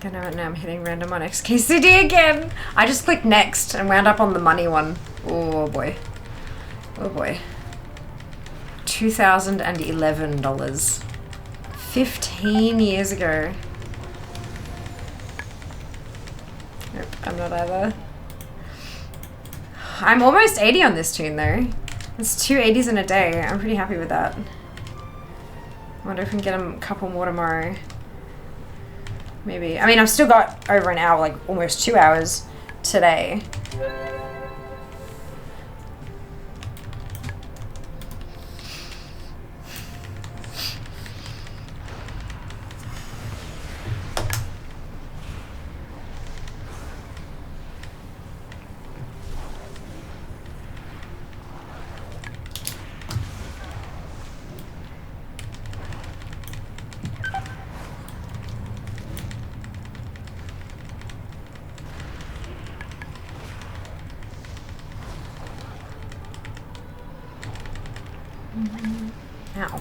I know it now. I'm hitting random on XKCD again. I just clicked next and wound up on the money one. Oh boy. Oh boy. $2,011. 15 years ago. Nope, I'm not either. I'm almost 80 on this tune though. It's 2 80s in a day. I'm pretty happy with that. I wonder if we can get a couple more tomorrow. Maybe. I mean, I've still got over an hour, like almost 2 hours today. Ow.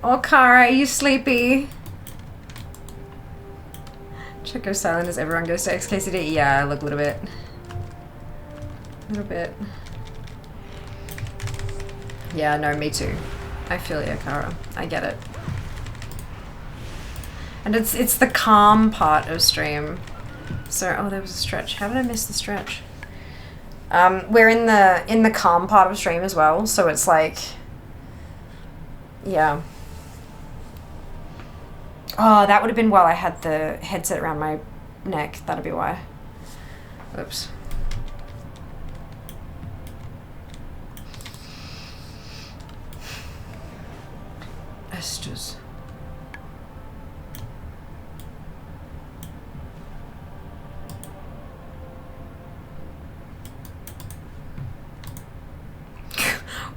Oh, Kara, are you sleepy? Check goes silent as everyone goes to XKCD. Yeah, look a little bit. A little bit. Yeah, no, me too. I feel you, Kara. I get it. And it's the calm part of stream. So, oh, there was a stretch. How did I miss the stretch? We're in the calm part of stream as well, so it's like, yeah. Oh, that would have been while I had the headset around my neck. That'd be why. Oops. Esters.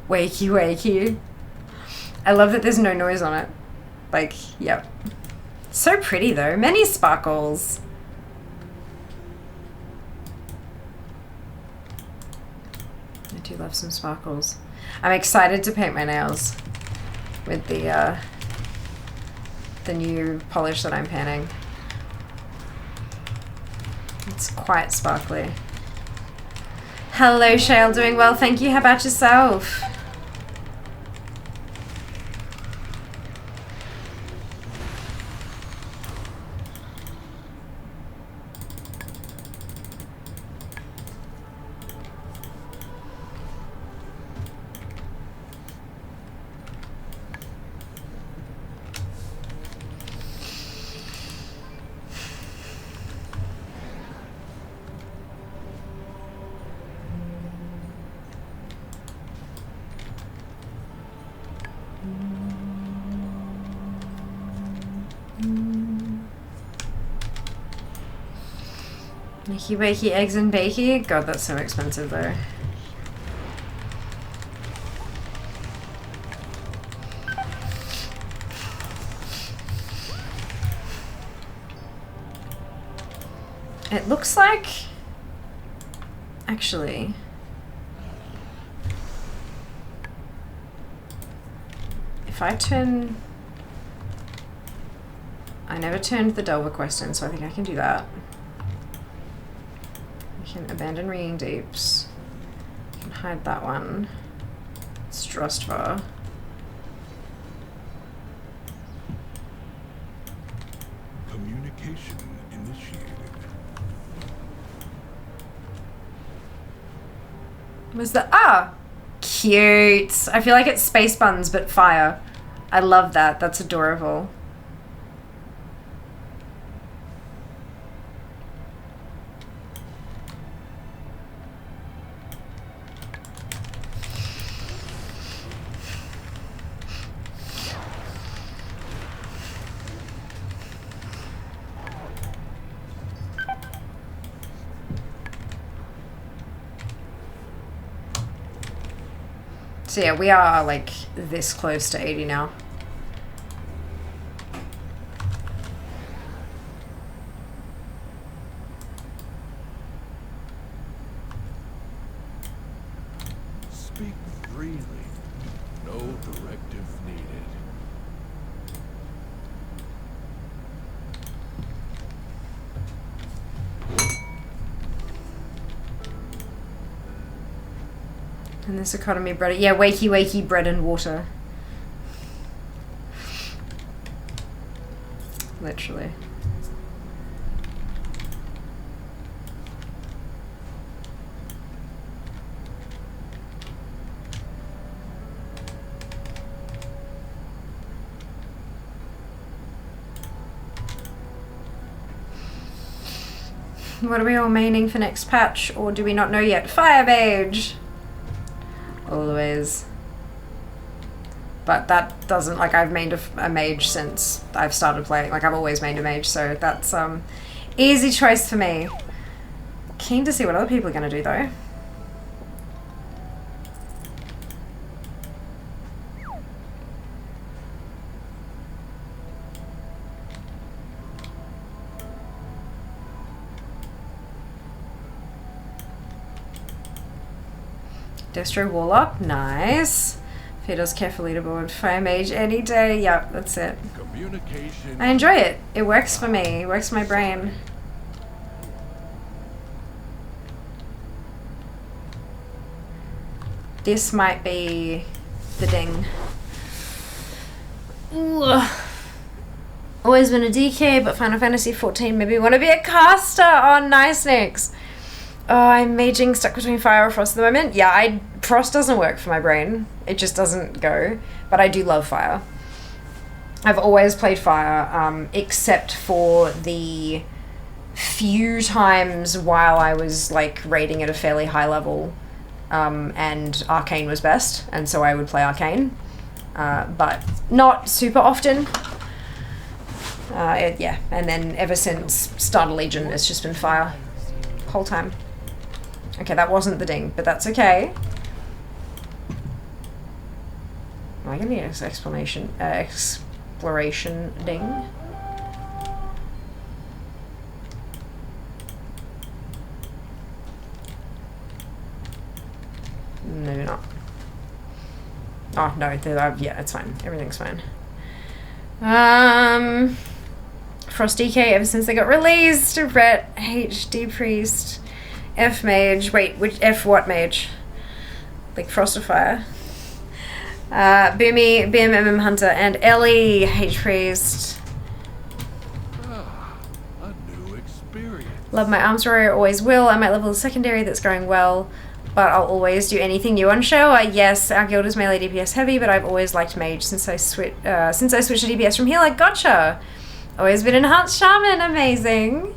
Wakey, wakey. I love that there's no noise on it. Like, yep. So pretty though. Many sparkles. I do love some sparkles. I'm excited to paint my nails with the new polish that I'm painting. It's quite sparkly. Hello, Shale. Doing well, thank you. How about yourself? Wakey wakey eggs and bakey? God, that's so expensive though. It looks like... Actually... If I turn... I never turned the Delver quest in, so I think I can do that. We can abandon Ringing Deeps. We can hide that one. Strustvar. Communication initiated. Was the... Ah! Cute! I feel like it's Space Buns, but fire. I love that. That's adorable. So yeah, we are like this close to 80 now. Speak freely. No directive needed. And this economy bread. Yeah, wakey wakey bread and water. Literally. What are we all maining for next patch, or do we not know yet? Fire Mage! Always. But that doesn't, like, I've mained a mage since I've started playing. Like, I've always mained a mage, so that's easy choice for me. Keen to see what other people are going to do, though. Destro Warlock, nice. Fedo's careful leaderboard. Fire Mage any day. Yep, that's it. Communication. I enjoy it. It works for me. It works for my brain. This might be the ding. Ooh. Always been a DK, but Final Fantasy 14 maybe want to be a caster. Oh, nice, Nix. Oh, I'm maging stuck between fire or frost at the moment. Yeah, frost doesn't work for my brain. It just doesn't go. But I do love fire. I've always played fire, except for the few times while I was like raiding at a fairly high level, and Arcane was best, and so I would play Arcane, but not super often. Yeah, and then ever since Starter Legion, it's just been fire whole time. Okay, that wasn't the ding, but that's okay. Am I gonna need an exploration ding? Maybe not. Oh no, yeah, it's fine. Everything's fine. Frost DK ever since they got released. Ret HD Priest. F Mage. Wait, which F what mage? Like Frost of Fire. Boomy, BMMM Hunter, and Ellie H Priest. A new experience. Love my arms warrior, always will. I might level the secondary, that's going well. But I'll always do anything new on show. Yes, our guild is melee DPS heavy, but I've always liked mage since I switched to DPS from healer. Gotcha. Always been enhanced shaman. Amazing.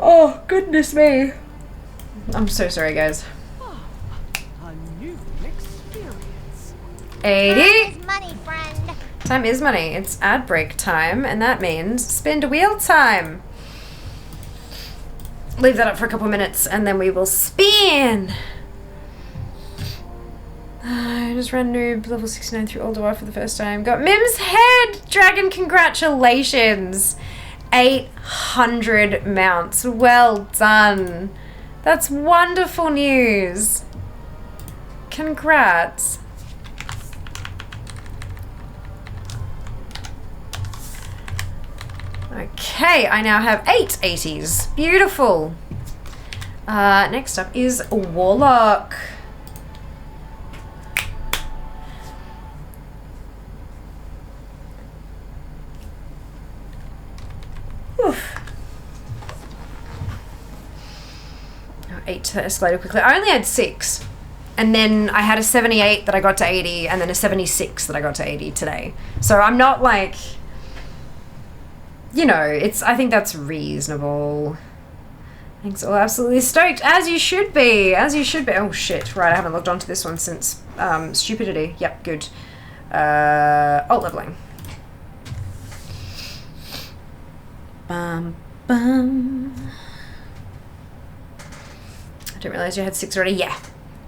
Oh goodness me. I'm so sorry, guys. A new experience. 80. Time is money, friend. Time is money. It's ad break time, and that means spin to wheel time. Leave that up for a couple minutes, and then we will spin. I just ran noob level 69 through Alderwa for the first time. Got Mim's head! Dragon, congratulations! 800 mounts. Well done. That's wonderful news. Congrats. Okay, I now have 8 80s. Beautiful. Next up is Warlock. Oof. 8 to escalated quickly. I only had 6. And then I had a 78 that I got to 80, and then a 76 that I got to 80 today. So I'm not like, you know, I think that's reasonable. Thanks, all absolutely stoked, as you should be, as you should be. Oh shit, right, I haven't logged onto this one since stupidity. Yep, good. Alt leveling. Bum, bum. I didn't realize you had 6 already. Yeah,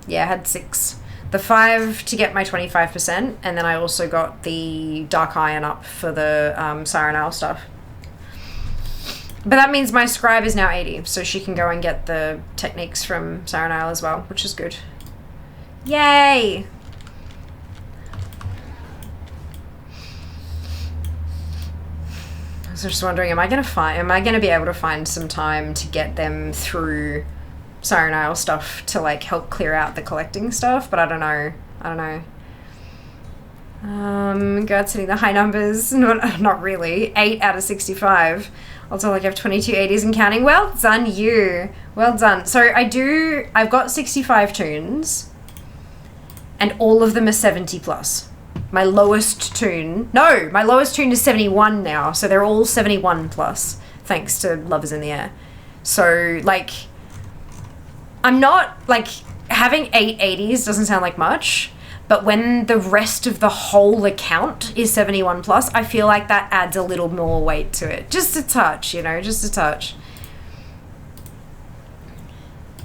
I had 6. The 5 to get my 25%, and then I also got the Dark Iron up for the Siren Owl stuff. But that means my scribe is now 80, so she can go and get the techniques from Siren Isle as well, which is good. Yay! I was just wondering, am I gonna be able to find some time to get them through Siren Isle stuff to like help clear out the collecting stuff? But I don't know. God's hitting the high numbers. Not really. 8 out of 65. Also, like, I have 22 80s and counting. Well done, you. Well done. So I've got 65 tunes, and all of them are 70 plus. My lowest tune is 71 now, so they're all 71 plus, thanks to Lovers in the Air. So, like, I'm not, like, having 8 80s doesn't sound like much, but when the rest of the whole account is 71 plus, I feel like that adds a little more weight to it. Just a touch, you know, just a touch.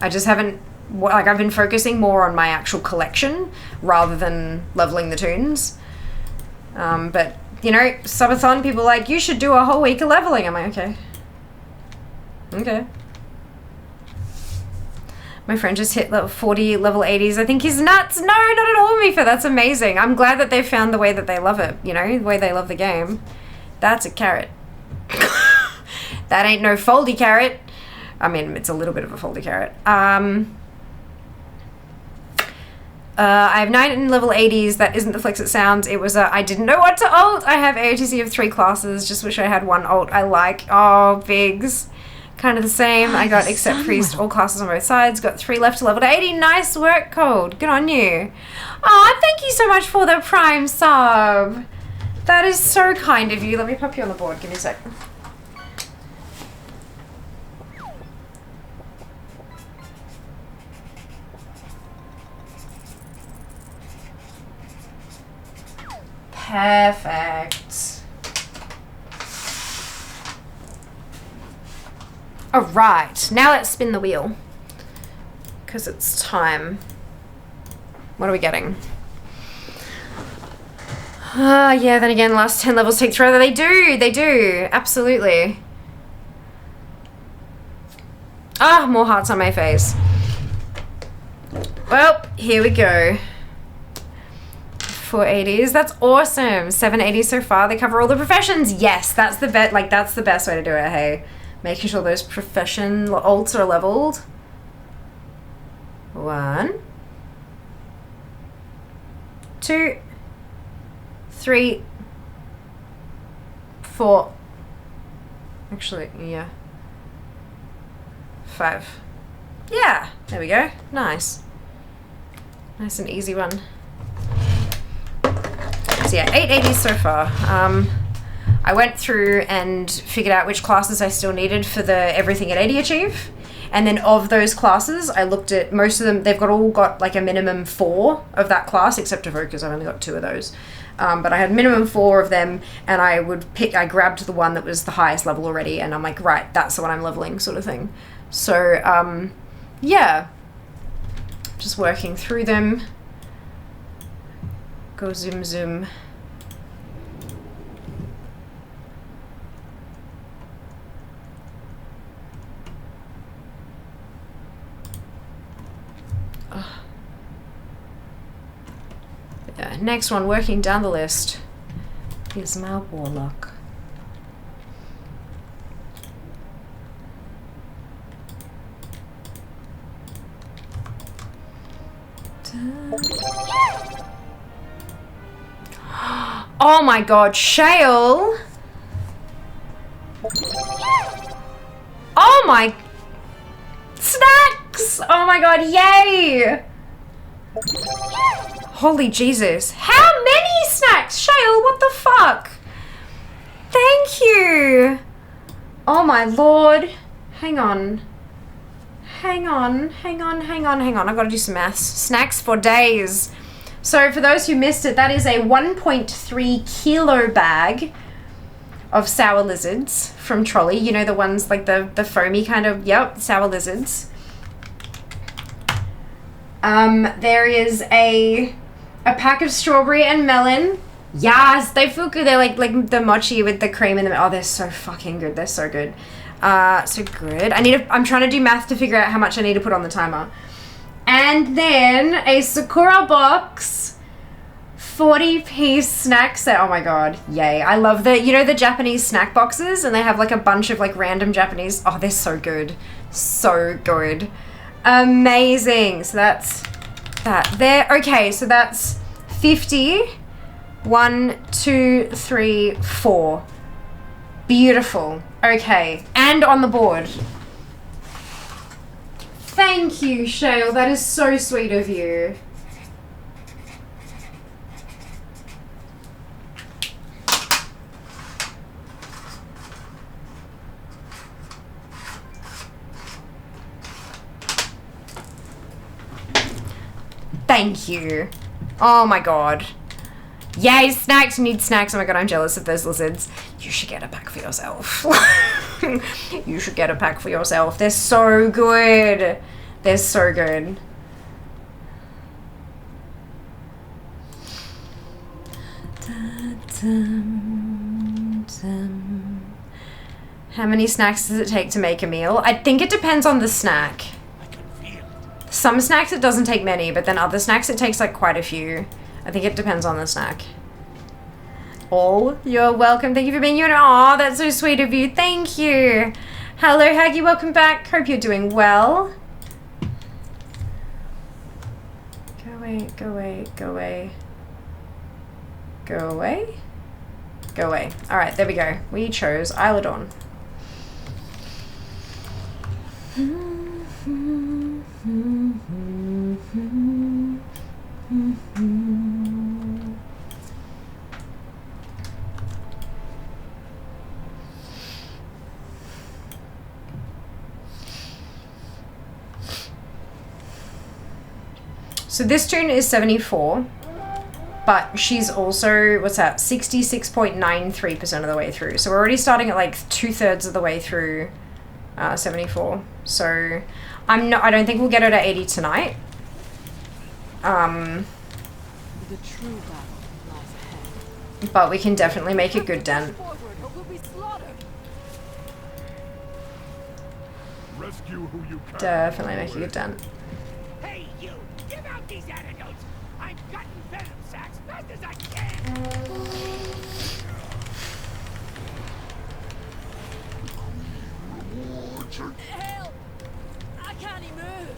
I just haven't, like, I've been focusing more on my actual collection rather than leveling the tunes. But, you know, subathon, people are like, you should do a whole week of leveling. I'm like, okay. Okay. My friend just hit level 40, level 80s. I think he's nuts. No, not at all, Mifa. That's amazing. I'm glad that they found the way that they love it, you know, the way they love the game. That's a carrot. That ain't no foldy carrot. I mean, it's a little bit of a foldy carrot. I have 9 level 80s. That isn't the flex it sounds. It was I didn't know what to alt. I have AOTC of 3 classes. Just wish I had 1 alt I like. Oh, Biggs. Kind of the same. I got except priest, all classes on both sides. Got 3 left to level to 80. Nice work, Cold. Good on you. Oh, thank you so much for the Prime sub. That is so kind of you. Let me pop you on the board. Give me a sec. Perfect. Alright, now let's spin the wheel. Because it's time. What are we getting? Yeah, then again, last 10 levels take forever. They do, absolutely. Ah, more hearts on my face. Well, here we go. 4 80s, that's awesome. 7 80s so far, they cover all the professions. Yes, that's the that's the best way to do it, hey. Making sure those profession alts are leveled. 1, 2, 3, 4. Actually, yeah. 5. Yeah, there we go. Nice. Nice and easy one. So yeah, 8 80s so far. I went through and figured out which classes I still needed for the everything at 80 achieve. And then of those classes, I looked at most of them. They've all got like a minimum 4 of that class, except Evokers. I've only got 2 of those. But I had minimum 4 of them, and I grabbed the one that was the highest level already, and I'm like, right, that's the one I'm leveling, sort of thing. So, yeah. Just working through them. Go zoom zoom. Yeah, next one, working down the list. Here's my warlock. Oh my god, Shale! Oh my... Snacks! Oh my god, yay! Holy Jesus. How many snacks? Shale, what the fuck? Thank you! Oh my lord. Hang on. Hang on. I gotta do some maths. Snacks for days. So for those who missed it, that is a 1.3 kilo bag of sour lizards from Trolley. You know, the ones like the foamy kind of, yep, sour lizards. There is a pack of strawberry and melon. Yes, they feel good. They're like the mochi with the cream in them. Oh, they're so fucking good. They're so good. So good. I'm trying to do math to figure out how much I need to put on the timer. And then a Sakura box, 40-piece snack set. Oh my god, yay. I love the Japanese snack boxes, and they have like a bunch of like random Japanese. Oh, they're so good. So good. Amazing. So that's that there. Okay, so that's 50. 1, 2, 3, 4. Beautiful. Okay, and on the board. Thank you, Shale. That is so sweet of you. Thank you. Oh my god. Yay, snacks. You need snacks. Oh my god, I'm jealous of those lizards. You should get a pack for yourself. You should get a pack for yourself. They're so good. They're so good. How many snacks does it take to make a meal? I think it depends on the snack. Some snacks it doesn't take many, but then other snacks it takes like quite a few. I think it depends on the snack. Oh, you're welcome. Thank you for being here. Oh, that's so sweet of you. Thank you. Hello, Haggy. Welcome back. Hope you're doing well. Go away, go away, go away. Go away? Go away. Alright, there we go. We chose Isle of Dawn. So this tune is 74, but she's also, what's that, 66.93% of the way through. So we're already starting at like 2/3 of the way through 74. So I don't think we'll get it at 80 tonight. The true battle lies ahead. But we can definitely make a good dent. Rescue who you can. Definitely make a good dent. Hey, you! Give out these antidotes! I'm cutting venom sacks fast as I can! Help! I can't move!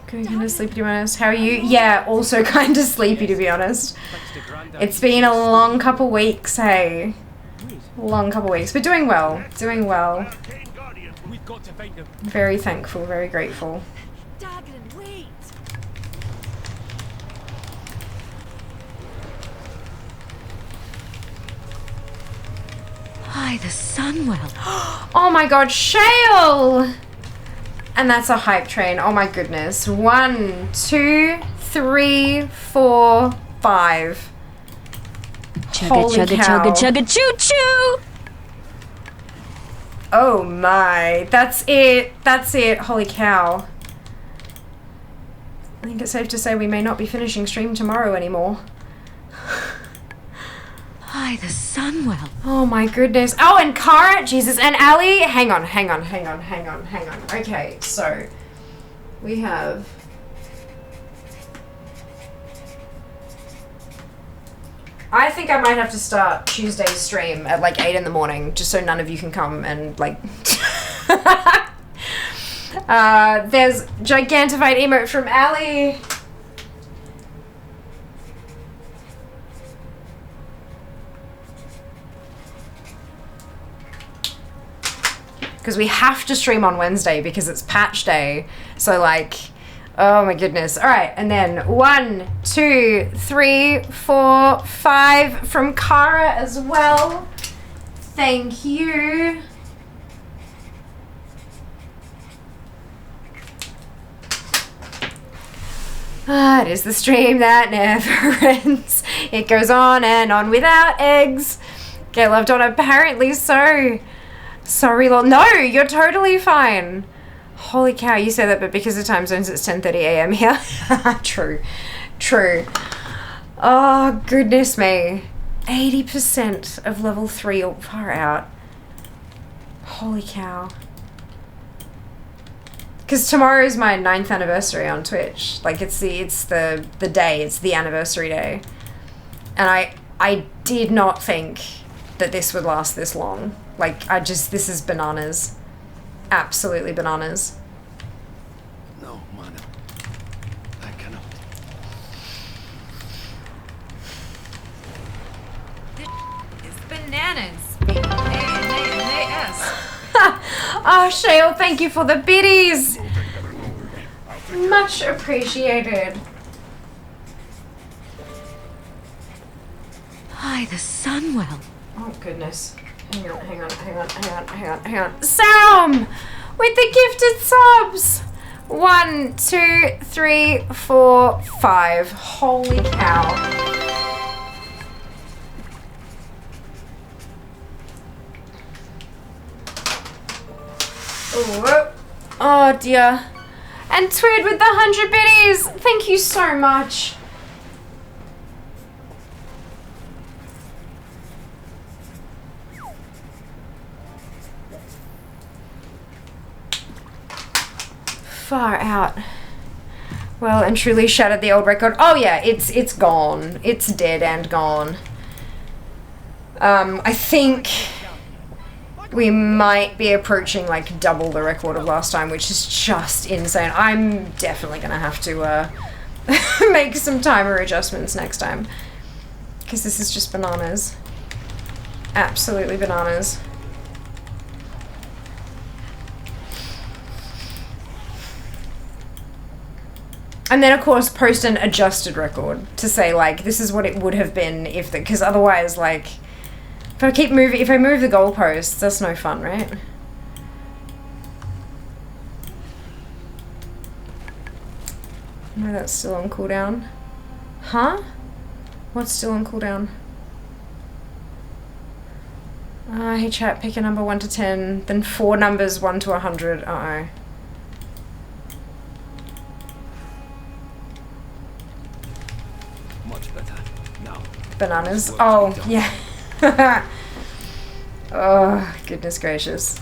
Kind of sleepy to be honest. How are you? Yeah, also kind of sleepy to be honest. It's been a long couple weeks, hey. Long couple weeks, but doing well. Doing well. Very thankful, very grateful. Dagran, wait! Hi, the Sunwell. Oh my god, Shale! And that's a hype train. Oh my goodness. 1, 2, 3, 4, 5. Holy Chugga, cow. chugga, chugga, choo choo! Oh my. That's it. That's it. Holy cow. I think it's safe to say we may not be finishing stream tomorrow anymore. By the Sunwell. Oh my goodness. Oh, and Kara, Jesus, and Ali. Hang on. Okay, so we have... I think I might have to start Tuesday's stream at like 8 in the morning, just so none of you can come and like... there's Gigantified emote from Ali. Because we have to stream on Wednesday because it's patch day. So like, oh my goodness. All right, and then 1, 2, 3, 4, 5 from Kara as well. Thank you. It is the stream that never ends. It goes on and on without eggs. Get loved on, apparently so. Sorry, lol. No, you're totally fine. Holy cow, you say that, but because of time zones, it's 10:30 a.m. here. True. Oh, goodness me. 80% of level 3 or far out. Holy cow. Because tomorrow is my 9th anniversary on Twitch. Like, it's the day, it's the anniversary day. And I did not think that this would last this long. Like, this is bananas. Absolutely bananas. No, Mana. I cannot. It's bananas. B-A-N-A-N-A-S. Oh, Shale, thank you for the biddies. Much appreciated. By the Sunwell. Oh, goodness. Hang on. Sam! With the gifted subs! 1, 2, 3, 4, 5. Holy cow. Oh dear. And Twid with the 100 biddies! Thank you so much. Far out. Well and truly shattered the old record. Oh yeah, it's gone. It's dead and gone. I think we might be approaching like double the record of last time, which is just insane. I'm definitely gonna have to make some timer adjustments next time, because this is just bananas. Absolutely bananas. And then, of course, post an adjusted record to say, like, this is what it would have been if the... Because otherwise, like, if I move the goalposts, that's no fun, right? No, that's still on cooldown. Huh? What's still on cooldown? Hey chat, pick a number 1 to 10, then 4 numbers 1 to 100. Uh-oh. Bananas. Oh, yeah. Oh, goodness gracious.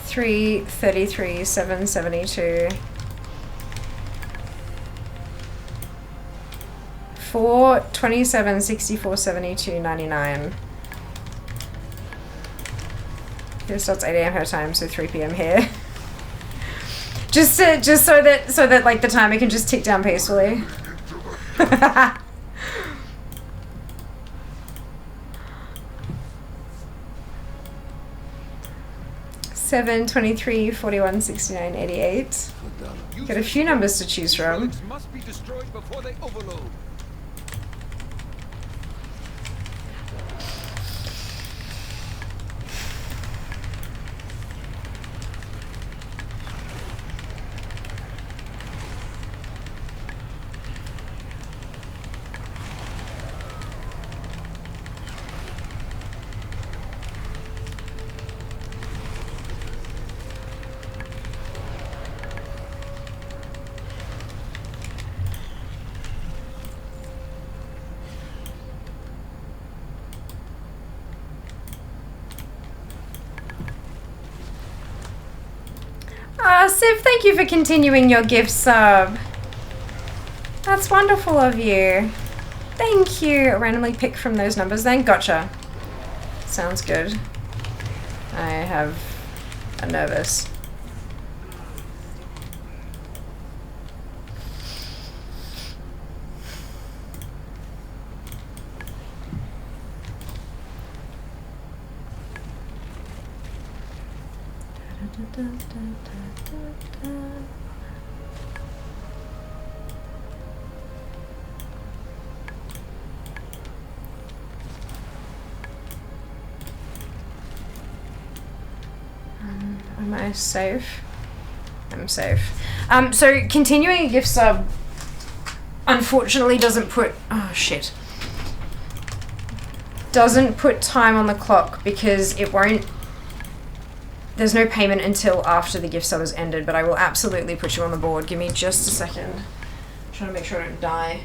$333, $772. $427, $64, $72, $99. It starts 8 AM her time, so 3 PM here. just so that like the timer can just tick down peacefully. 7, 23, 41, 69, 88. Got a few numbers to choose from. Must be destroyed before they overload. Ah, Civ, thank you for continuing your gift sub. That's wonderful of you. Thank you. Randomly pick from those numbers then. Gotcha. Sounds good. I have a nervous. Am I safe? I'm safe. So continuing a gift sub unfortunately doesn't put, oh shit, doesn't put time on the clock because it won't, there's no payment until after the gift sub has ended, but I will absolutely put you on the board. Give me just a second. I'm trying to make sure I don't die.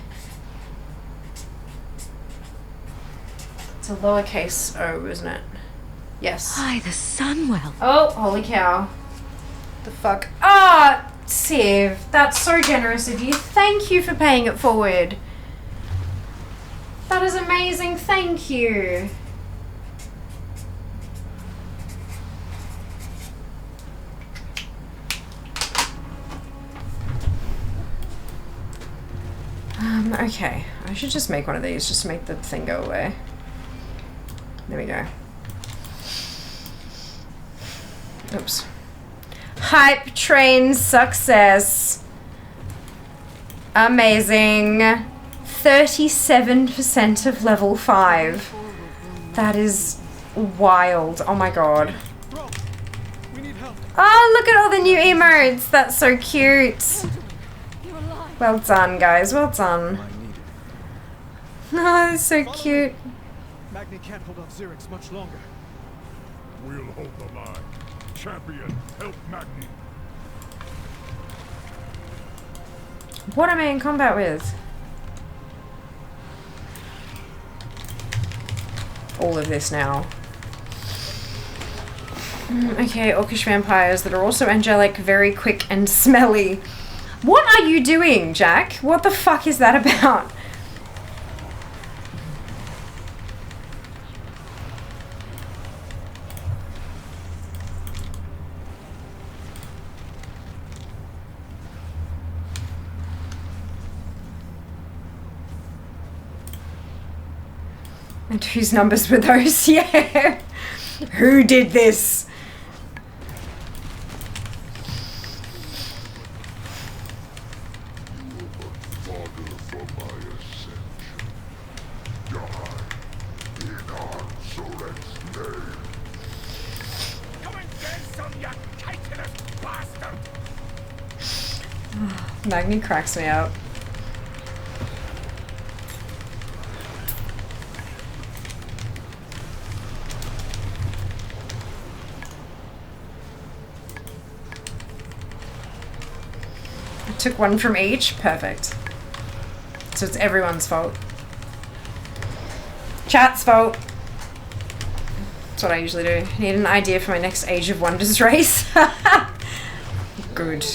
It's a lowercase O, isn't it? Yes. By the Sunwell. Oh, holy cow. The fuck? Ah, Civ, that's so generous of you. Thank you for paying it forward. That is amazing. Thank you. Okay. I should just make one of these just to make the thing go away. There we go. Oops. Hype train success. Amazing. 37% of level 5. That is wild. Oh my god. Oh, look at all the new emotes. That's so cute. Well done, guys. Well done. Oh, that's so cute. Magni can't hold off Xerix much longer. We'll hold the line. Champion, help Magni. What am I in combat with? All of this now. Okay, orcish vampires that are also angelic, very quick and smelly. What are you doing, Jack? What the fuck is that about? And whose numbers were those? Yeah. Who did this? Magni cracks me up. I took one from each. Perfect. So it's everyone's fault. Chat's fault. That's what I usually do. Need an idea for my next Age of Wonders race. Good.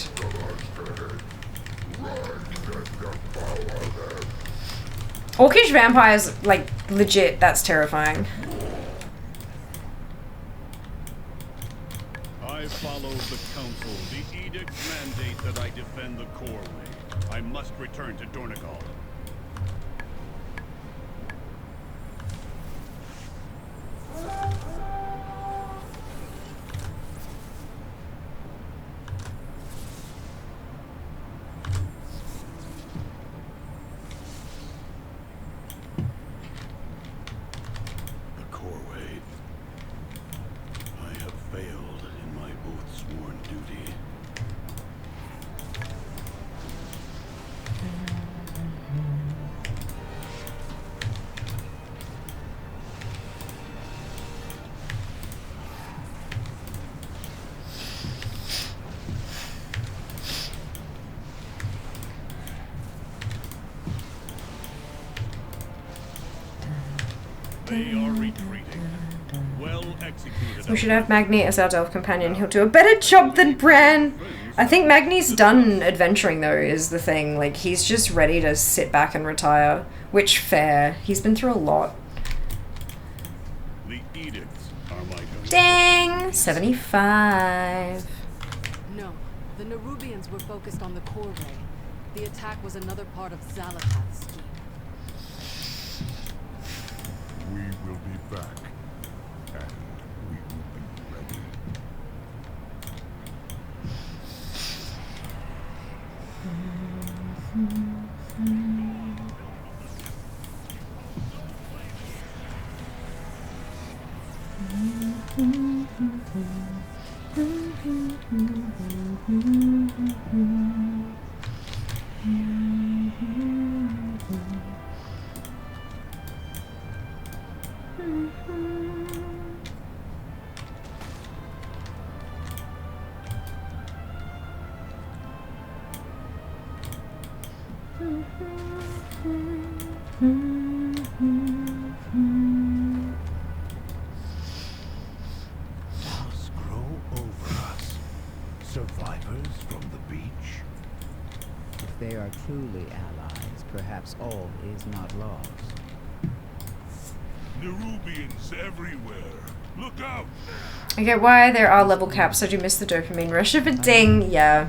Orcish vampires, like, legit, that's terrifying. I follow the council. The edict mandate that I defend the core way. I must return to Dornegal. They are retreating. Well executed. We should have Magni as our Delve companion. He'll do a better job than Bran. I think Magni's done adventuring though, is the thing. Like, he's just ready to sit back and retire. Which, fair. He's been through a lot. The edicts are my Ding! 75. No, the Nerubians were focused on the core ray. The attack was another part of Zalapath's scheme. We will be back. And we will be ready. Moss grow over us. Survivors from the beach? If they are truly allies, perhaps all is not lost. Nerubians everywhere. Look out! I get why there are level caps. I do miss the dopamine rush of a ding. Yeah.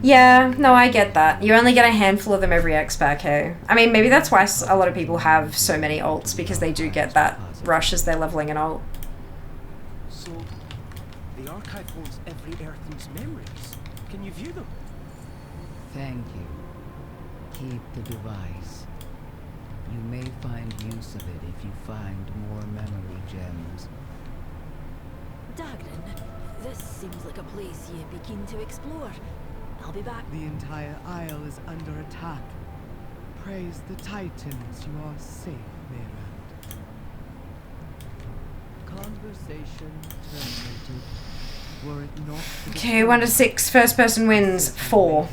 Yeah, no, I get that. You only get a handful of them every X-Pack, hey? I mean, maybe that's why a lot of people have so many ults, because they do get that rush as they're leveling an ult. So, the archive holds every Earthen's memories. Can you view them? Thank you. Keep the device. You may find use of it if you find more memory gems. Dagnan, this seems like a place you'd be keen to explore. I'll be back. The entire isle is under attack. Praise the Titans, you are safe, Mira. Conversation terminated. Were it not for the Okay, 1 to 6. First person wins 4.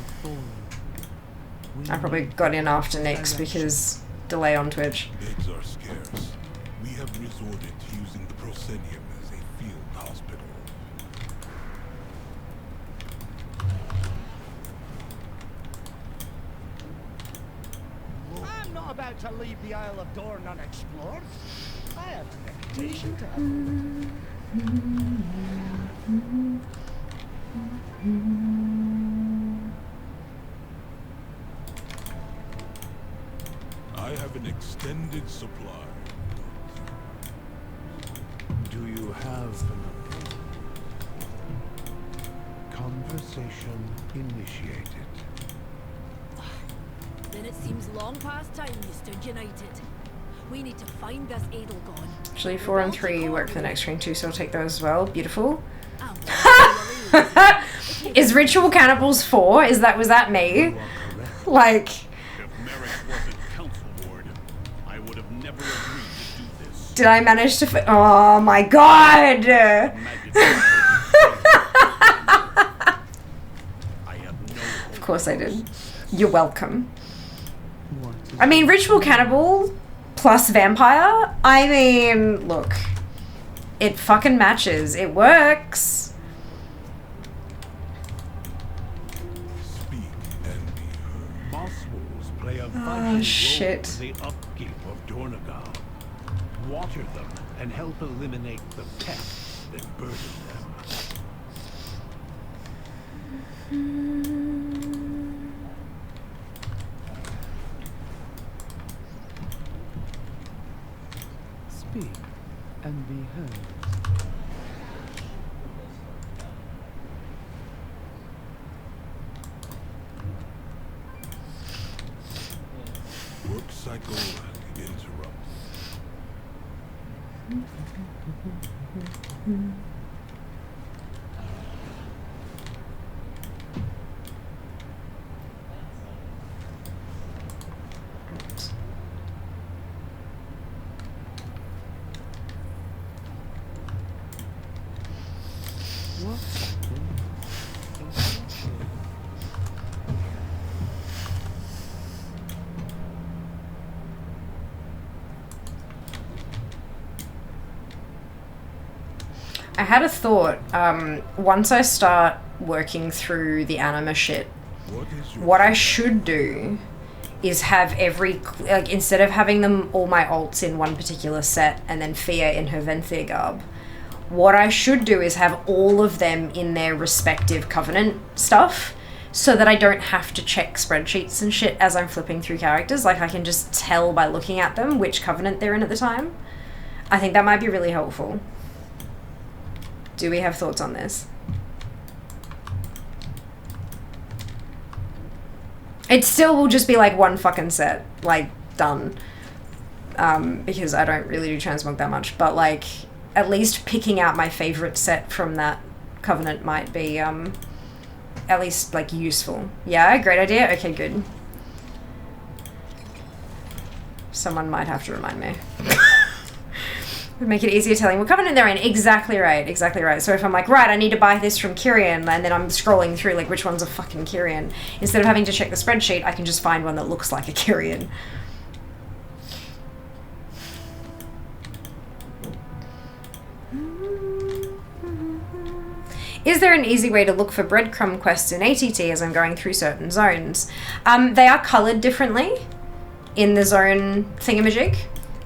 I probably got in after Nyx because delay on Twitch. Beds are scarce. We have resorted to using the proscenium as a field hospital. I'm not about to leave the Isle of Dorne unexplored. I have a reputation to uphold. I have an extended supply. Do you have an appointment? Conversation initiated. Then it seems long past time you stood united. We need to find this Edelgone. Actually, 4 and 3 work for the next screen too, so I'll take those as well. Beautiful. Is Ritual Cannibals 4? Was that me? Like... Did I manage to oh my god! Of course I did. You're welcome. I mean, Ritual Cannibal plus Vampire? I mean, look. It fucking matches. It works. Moss wolves play a vital role shit. in the upkeep of Dornegal. Water them and help eliminate the pests that burden them. Speak and be heard. Work cycle interrupt. What I had a thought. Once I start working through the anima shit, what I should do is have like, instead of having them all my alts in one particular set and then Fia in her Venthir garb, what I should do is have all of them in their respective Covenant stuff, so that I don't have to check spreadsheets and shit as I'm flipping through characters. Like, I can just tell by looking at them which Covenant they're in at the time. I think that might be really helpful. Do we have thoughts on this? It still will just be like one fucking set, like, done. Because I don't really do transmog that much, but like, at least picking out my favorite set from that Covenant might be, at least, like, useful. Yeah, great idea. Okay, good. Someone might have to remind me. Would make it easier telling what Covenant they're in. Exactly right, exactly right. So if I'm like, right, I need to buy this from Kyrian, and then I'm scrolling through, like, which one's a fucking Kyrian, instead of having to check the spreadsheet, I can just find one that looks like a Kyrian. Is there an easy way to look for breadcrumb quests in ATT as I'm going through certain zones? They are coloured differently in the zone thingamajig.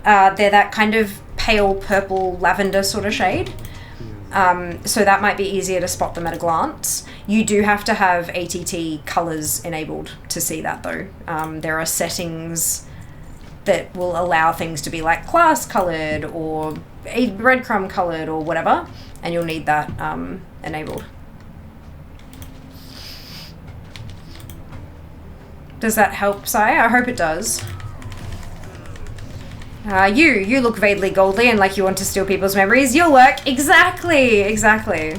They're that kind of pale purple lavender sort of shade. So that might be easier to spot them at a glance. You do have to have ATT colours enabled to see that though. There are settings that will allow things to be like class coloured or breadcrumb coloured or whatever, and you'll need that enabled. Does that help, Sai? I hope it does. You look vaguely goldly and like you want to steal people's memories. You'll work. Exactly, exactly.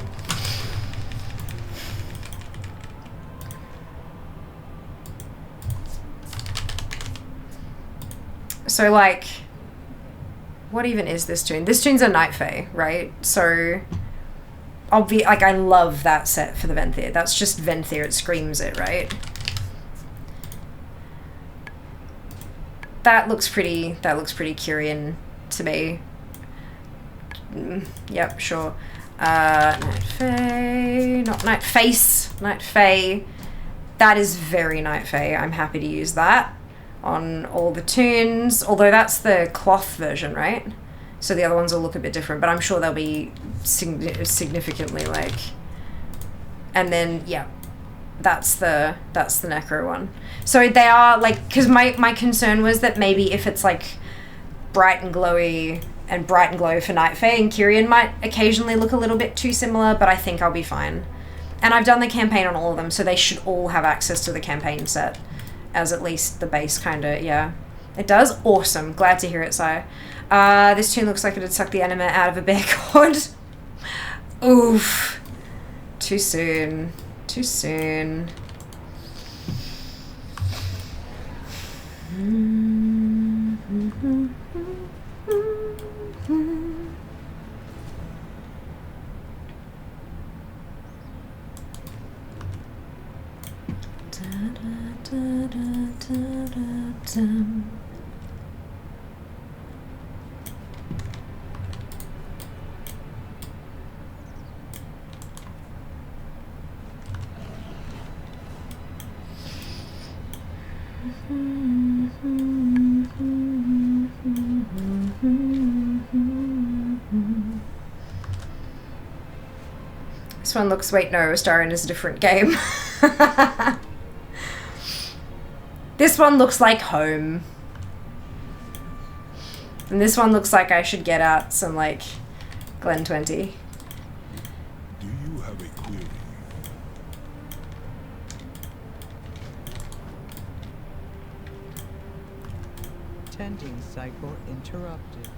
So, like, what even is this tune? This tune's a Night Fae, right? So, like, I love that set for the Venthir. That's just Venthir. It screams it, right? That looks pretty Kyrian to me. Yep, sure. Night Fae, not Night Face, Night Fae. That is very Night Fae. I'm happy to use that on all the tunes, although that's the cloth version, right? So the other ones will look a bit different, but I'm sure they'll be significantly like... And then, yeah, that's the Necro one. So they are, like, because my concern was that maybe if it's, like, bright and glowy and bright and glow for Night Fae, and Kyrian might occasionally look a little bit too similar, but I think I'll be fine. And I've done the campaign on all of them, so they should all have access to the campaign set, as at least the base kind of, yeah. It does? Awesome. Glad to hear it, Sire. This tune looks like it'd suck the anima out of a bear cord. Oof. Too soon. Too soon. This one looks, wait, no, Astarion is a different game. This one looks like home. And this one looks like I should get out some, like, Glen 20. Do you have a query? Tending cycle interrupted.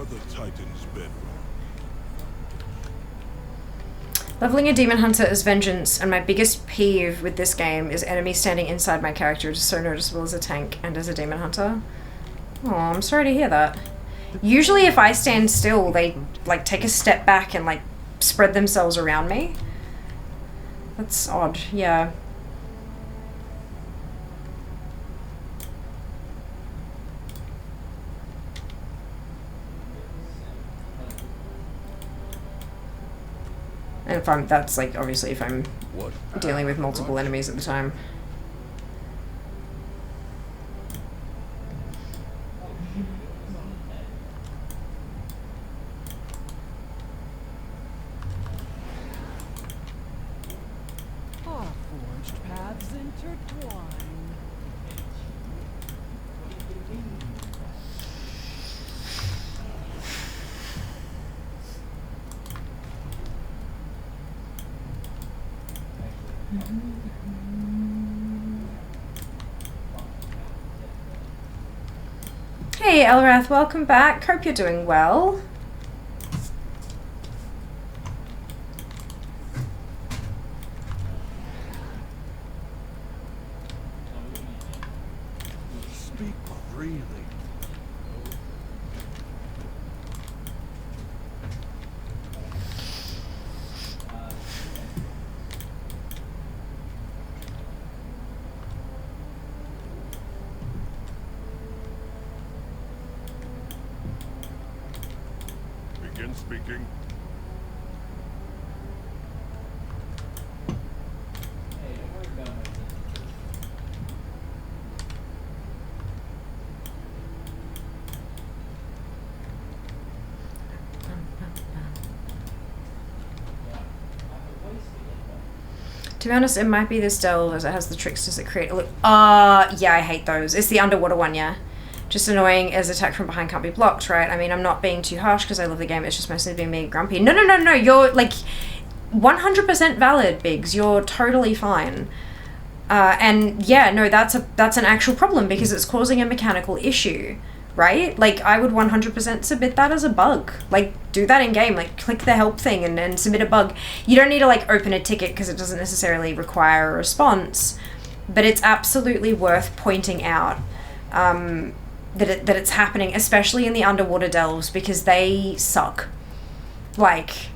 are the Titan's bedrock. Leveling a demon hunter is vengeance, and my biggest peeve with this game is enemies standing inside my character, which is so noticeable as a tank and as a demon hunter. Oh, I'm sorry to hear that. Usually if I stand still, they like take a step back and like spread themselves around me. That's odd, yeah. And if I'm, that's like, obviously if I'm dealing with multiple enemies at the time. Our forged paths intertwine. Hey Elrath, welcome back. Hope you're doing well. Speak freely. Begin speaking. To be honest, it might be this delve as it has the tricksters that create a look. Yeah, I hate those. It's the underwater one, yeah. Just annoying as attack from behind can't be blocked, right? I mean, I'm not being too harsh because I love the game. It's just mostly being me grumpy. No, no, no, no. You're like 100% valid, Biggs. You're totally fine. And yeah, no, that's an actual problem because it's causing a mechanical issue, right? Like, I would 100% submit that as a bug. Like, do that in game. Like, click the help thing and submit a bug. You don't need to like open a ticket because it doesn't necessarily require a response, but it's absolutely worth pointing out that it's happening, especially in the underwater delves, because they suck. Like,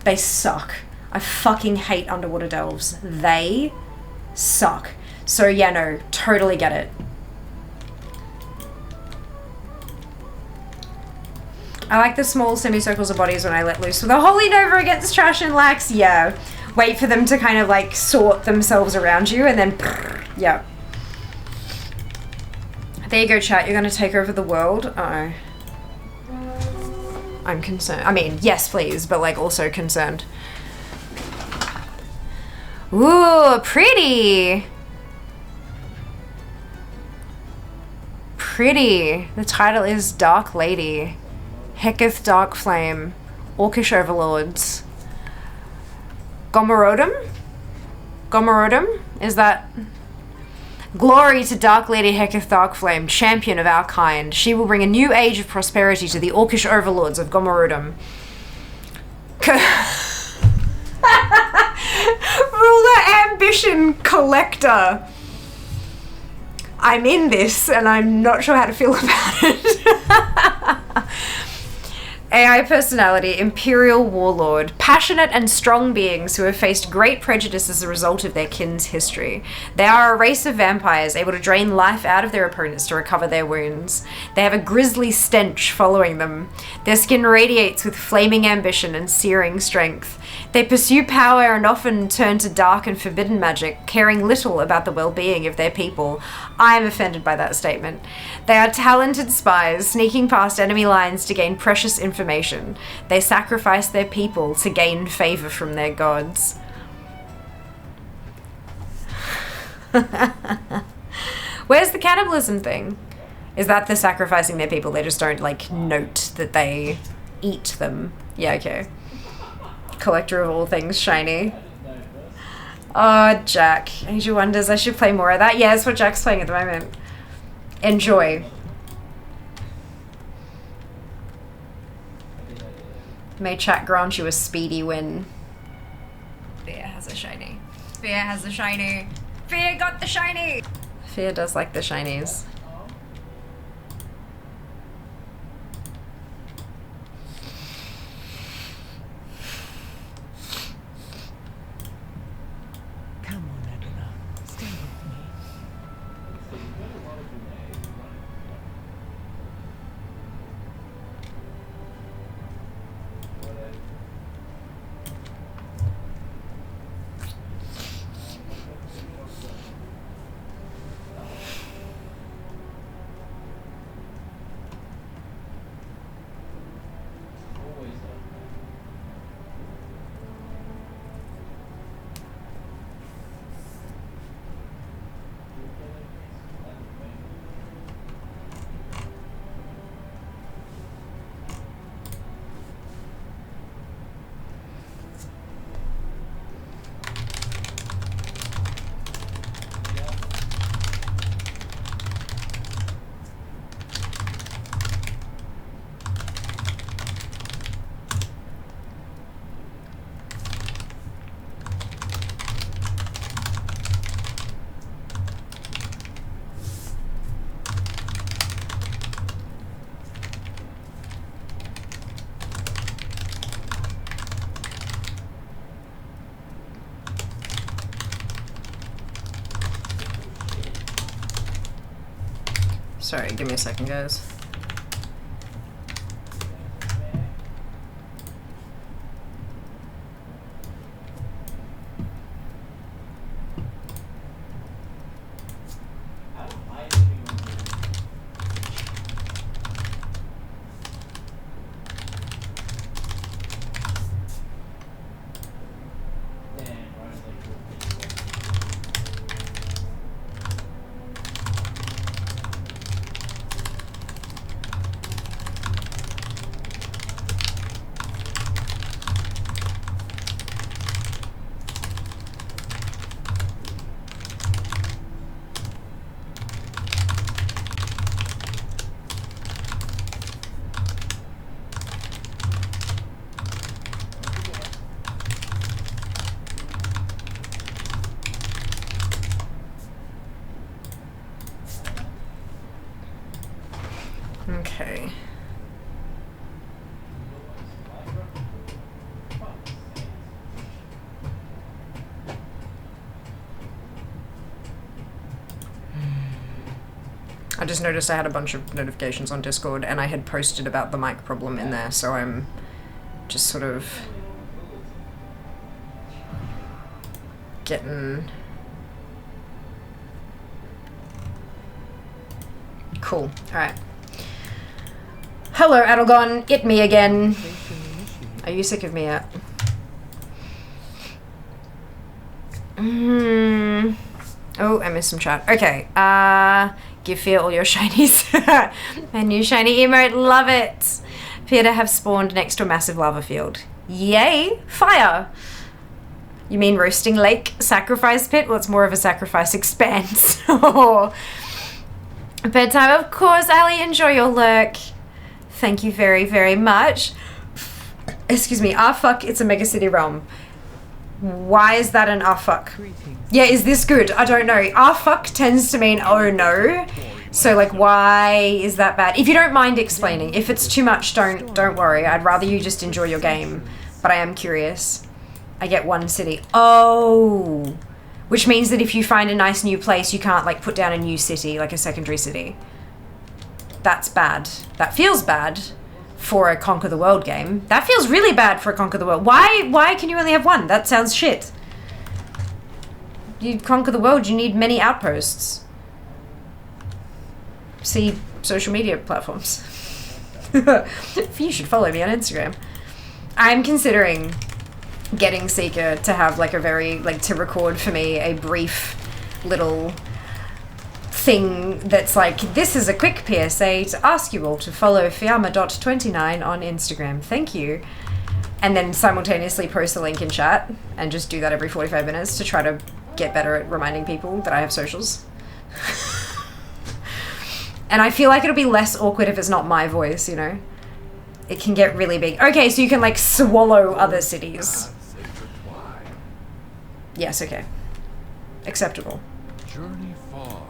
they suck. I fucking hate underwater delves. They suck. So yeah, no, totally get it. I like the small semicircles of bodies when I let loose with a holy nova against trash and lax. Yeah. Wait for them to kind of like sort themselves around you and then yeah. There you go, chat. You're gonna take over the world. Uh-oh. I'm concerned. I mean, yes, please, but like also concerned. Ooh, pretty. Pretty. The title is Dark Lady. Heketh Dark Flame. Orcish Overlords. Gomorodum? Gomorodum? Is that... Glory to Dark Lady Heketh Darkflame, champion of our kind. She will bring a new age of prosperity to the Orcish overlords of Gomorodum. Ruler Ambition Collector. I'm in this, and I'm not sure how to feel about it. AI personality, Imperial Warlord, passionate and strong beings who have faced great prejudice as a result of their kin's history. They are a race of vampires able to drain life out of their opponents to recover their wounds. They have a grisly stench following them. Their skin radiates with flaming ambition and searing strength. They pursue power and often turn to dark and forbidden magic, caring little about the well-being of their people. I am offended by that statement. They are talented spies, sneaking past enemy lines to gain precious information. They sacrifice their people to gain favor from their gods. Where's the cannibalism thing? Is that the sacrificing their people? They just don't, like, note that they eat them. Yeah, okay. Collector of all things shiny. Oh, Jack. Angel Wonders. I should play more of that. Yeah, that's what Jack's playing at the moment. Enjoy. May chat grant you a speedy win. Fear has a shiny. Fear has the shiny. Fear got the shiny! Fear does like the shinies. Come on, Edna. Stay with me. Sorry, give me a second, guys. Okay. I just noticed I had a bunch of notifications on Discord and I had posted about the mic problem in there, so I'm just sort of getting... Cool. Alright. Hello, Adelgon. It me again. Are you sick of me yet? Oh, I missed some chat. Okay. Give Fear all your shinies. My new shiny emote. Love it. Fear to have spawned next to a massive lava field. Yay! Fire! You mean roasting lake? Sacrifice pit? Well, it's more of a sacrifice expanse. Bedtime, of course, Ali. Enjoy your lurk. Thank you very, very much. Excuse me. Ah, fuck. It's a megacity realm. Why is that an ah, fuck? Yeah, is this good? I don't know. Ah, fuck tends to mean oh no. So, like, why is that bad? If you don't mind explaining. If it's too much, don't worry. I'd rather you just enjoy your game. But I am curious. I get one city. Oh. Which means that if you find a nice new place, you can't, like, put down a new city, like a secondary city. That's bad. That feels bad for a Conquer the World game. That feels really bad for a Conquer the World. Why can you only have one? That sounds shit. You conquer the world, you need many outposts. See social media platforms. You should follow me on Instagram. I'm considering getting Seeker to have like a very, like, to record for me a brief little thing that's like, this is a quick PSA to ask you all to follow Fiamma.29 on Instagram. Thank you. And then simultaneously post the link in chat and just do that every 45 minutes to try to get better at reminding people that I have socials. And I feel like it'll be less awkward if it's not my voice, you know? It can get really big. Okay, so you can like swallow other cities. Yes, okay. Acceptable. Journey far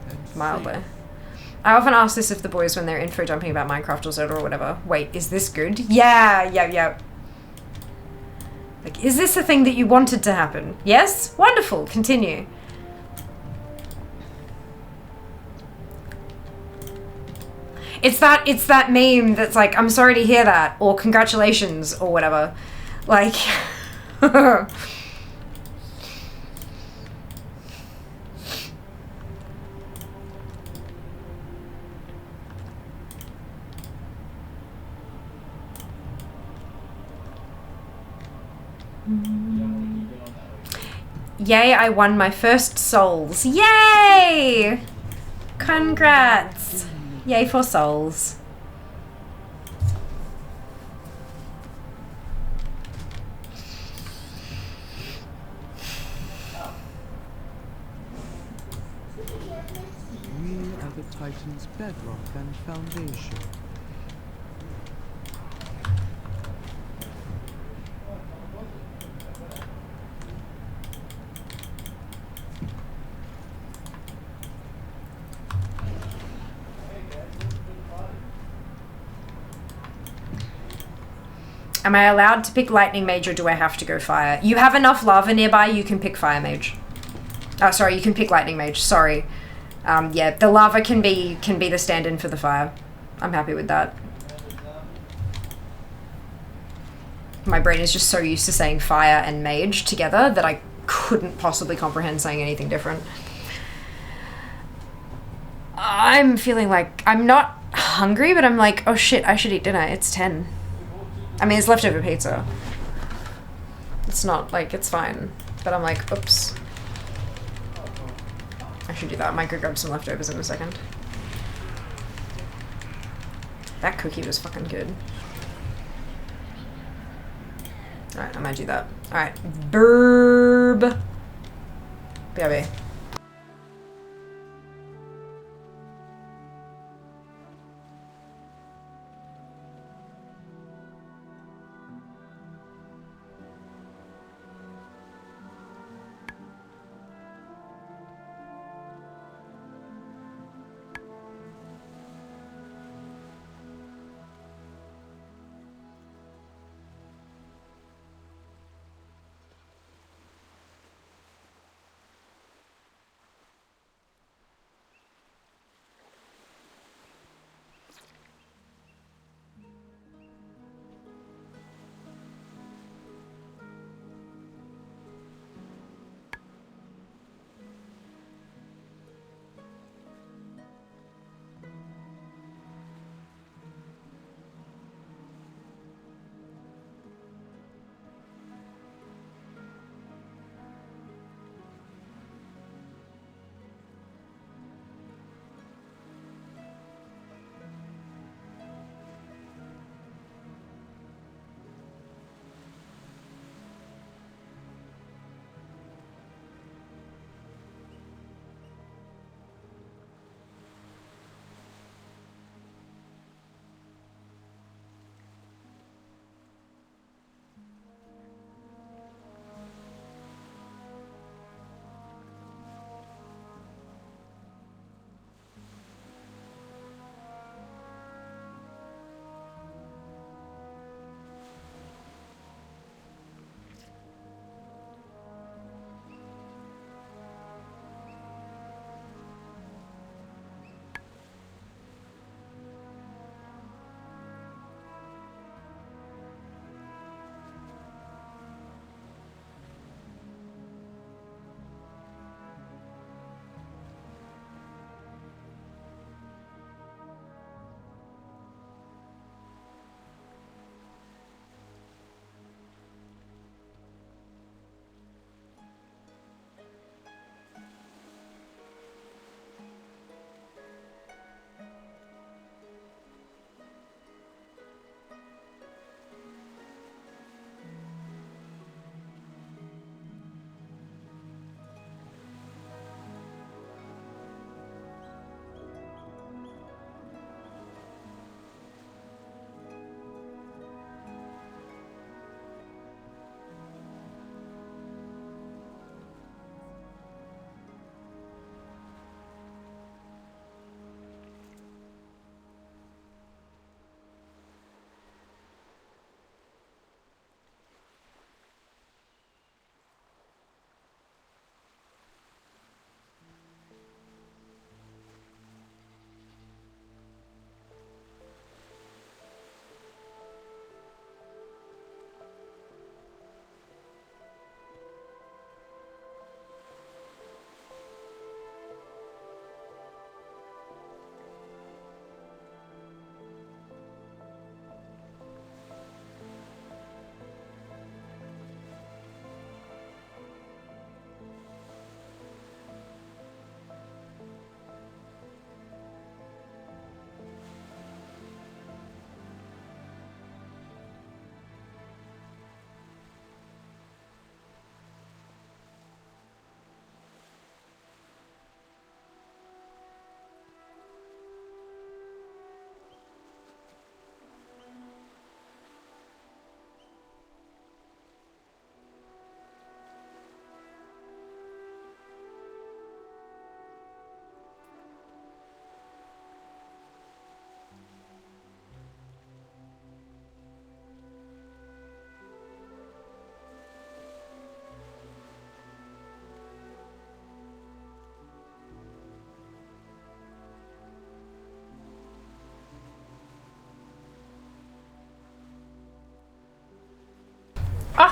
and Mildly. I often ask this of the boys when they're info dumping about Minecraft or Zelda or whatever. Wait, is this good? Yeah. Like, is this the thing that you wanted to happen? Yes? Wonderful. Continue. It's that meme that's like, I'm sorry to hear that, or congratulations, or whatever. Like... Yay, I won my first souls. Yay! Congrats! Yay for souls. We are the Titan's bedrock and foundation. Am I allowed to pick Lightning Mage or do I have to go Fire? You have enough lava nearby, you can pick Fire Mage. Oh, sorry, you can pick Lightning Mage, sorry. Yeah, the lava can be the stand-in for the fire. I'm happy with that. My brain is just so used to saying fire and mage together that I couldn't possibly comprehend saying anything different. I'm feeling like, I'm not hungry, but I'm like, oh shit, I should eat dinner. It's 10. I mean, it's leftover pizza. It's not, like, it's fine. But I'm like, oops. I should do that. I might go grab some leftovers in a second. That cookie was fucking good. Alright, I might do that. Alright. Burb. BRB.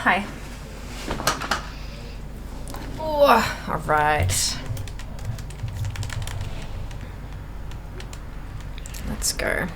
hi. Oh, all right. Let's go.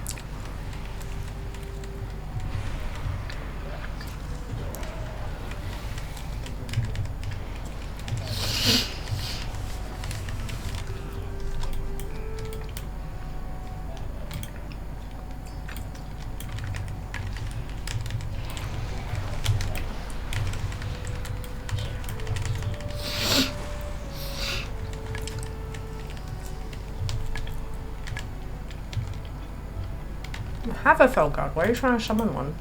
Have a fell god. Why are you trying to summon one?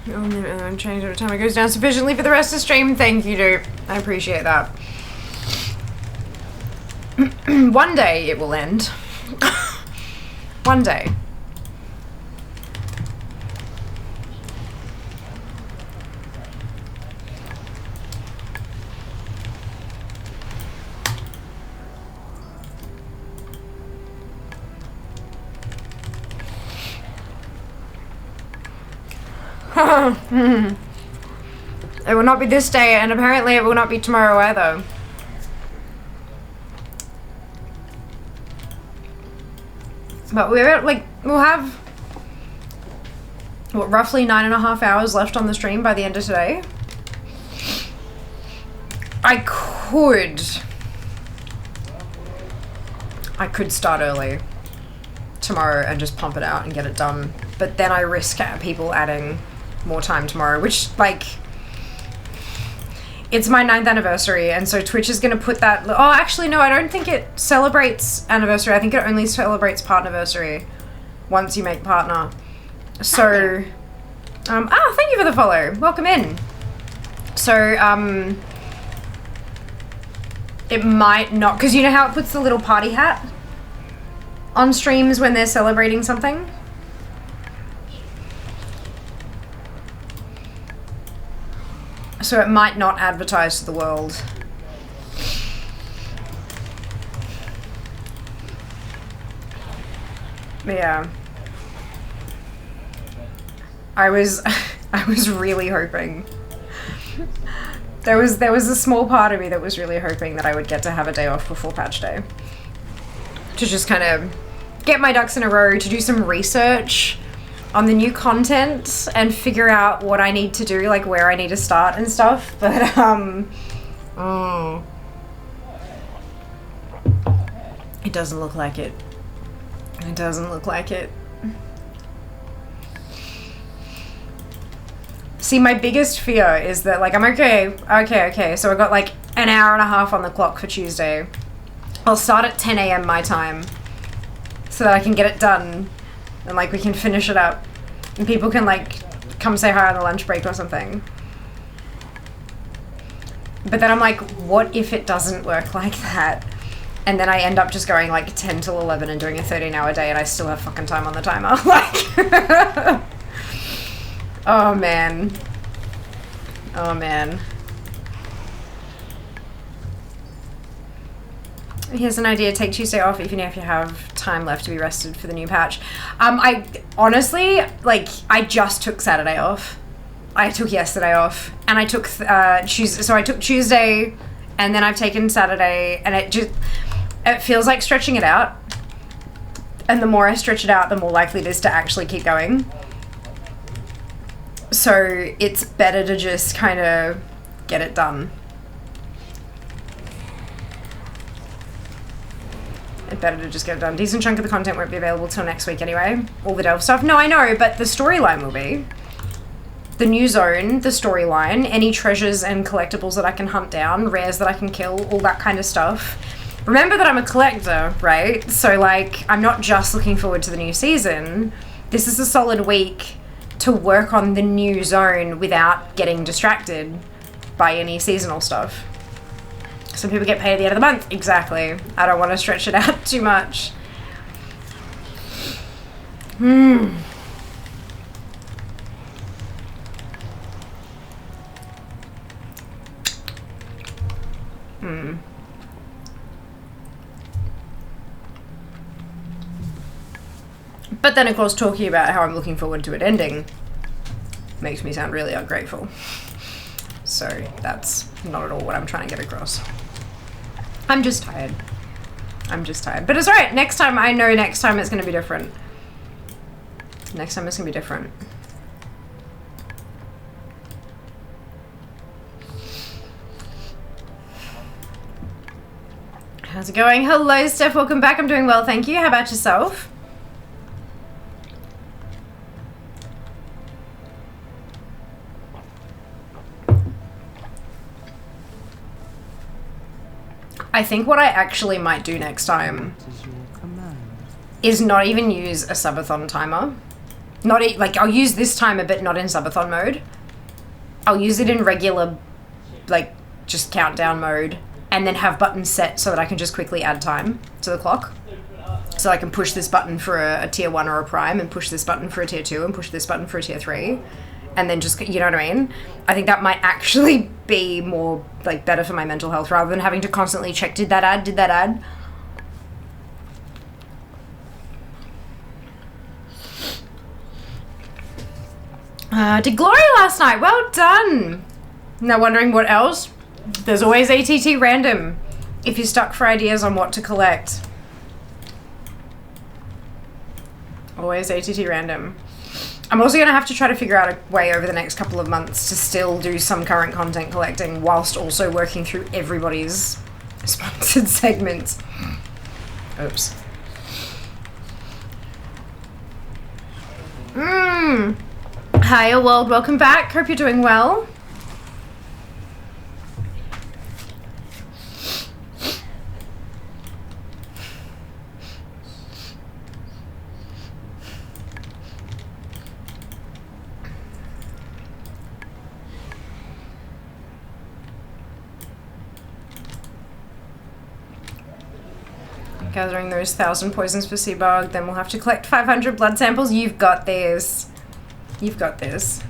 I'm changing every time it goes down sufficiently for the rest of the stream. Thank you, dude. I appreciate that. One day it will end. One day. It will not be this day, and apparently it will not be tomorrow either. But we'll have what, roughly 9.5 hours left on the stream by the end of today. I could start early tomorrow and just pump it out and get it done, but then I risk people adding more time tomorrow, which, like, it's my 9th anniversary, and so Twitch is going to put that... Oh, actually, no, I don't think it celebrates anniversary. I think it only celebrates partnerversary once you make partner. So, thank you for the follow. Welcome in. So, it might not... Because you know how it puts the little party hat on streams when they're celebrating something? So it might not advertise to the world. But yeah. I was really hoping. There was a small part of me that was really hoping that I would get to have a day off before patch day. To just kind of get my ducks in a row, to do some research on the new content and figure out what I need to do, like where I need to start and stuff, but it doesn't look like it. It doesn't look like it. See, my biggest fear is that, like, I'm okay, so I got like an hour and a half on the clock for Tuesday. I'll start at 10 AM my time so that I can get it done. And, like, we can finish it up. And people can, like, come say hi on the lunch break or something. But then I'm like, what if it doesn't work like that? And then I end up just going, like, 10 till 11 and doing a 13-hour day and I still have fucking time on the timer. Like... Oh, man. Oh, man. Here's an idea, take Tuesday off even if you have time left to be rested for the new patch. I honestly, like, I just took Saturday off. I took yesterday off, and I took Tuesday, so I took Tuesday, and then I've taken Saturday, and it feels like stretching it out. And the more I stretch it out, the more likely it is to actually keep going. So it's better to just kind of get it done. Better to just get it done. Decent chunk of the content won't be available till next week anyway. All the Delve stuff. No, I know, but the storyline will be. The new zone, the storyline, any treasures and collectibles that I can hunt down, rares that I can kill, all that kind of stuff. Remember that I'm a collector, right? So, like, I'm not just looking forward to the new season. This is a solid week to work on the new zone without getting distracted by any seasonal stuff. Some people get paid at the end of the month. Exactly. I don't want to stretch it out too much. But then, of course, talking about how I'm looking forward to it ending makes me sound really ungrateful. So that's not at all what I'm trying to get across. I'm just tired. I'm just tired. But it's alright. Next time, I know next time it's going to be different. Next time it's going to be different. How's it going? Hello, Steph. Welcome back. I'm doing well, thank you. How about yourself? I think what I actually might do next time is not even use a subathon timer. Like, I'll use this timer, but not in subathon mode. I'll use it in regular, like, just countdown mode, and then have buttons set so that I can just quickly add time to the clock. So I can push this button for a tier 1 or a prime, and push this button for a tier 2, and push this button for a tier 3. And then just, you know what I mean? I think that might actually be more, like, better for my mental health, rather than having to constantly check, did that add? Did Glory last night? Well done! Now wondering what else? There's always ATT random if you're stuck for ideas on what to collect. Always ATT random. I'm also going to have to try to figure out a way over the next couple of months to still do some current content collecting whilst also working through everybody's sponsored segments. Oops. Hiya world, welcome back. Hope you're doing well. Gathering those 1,000 poisons for Seabug, then we'll have to collect 500 blood samples. You've got this. You've got this.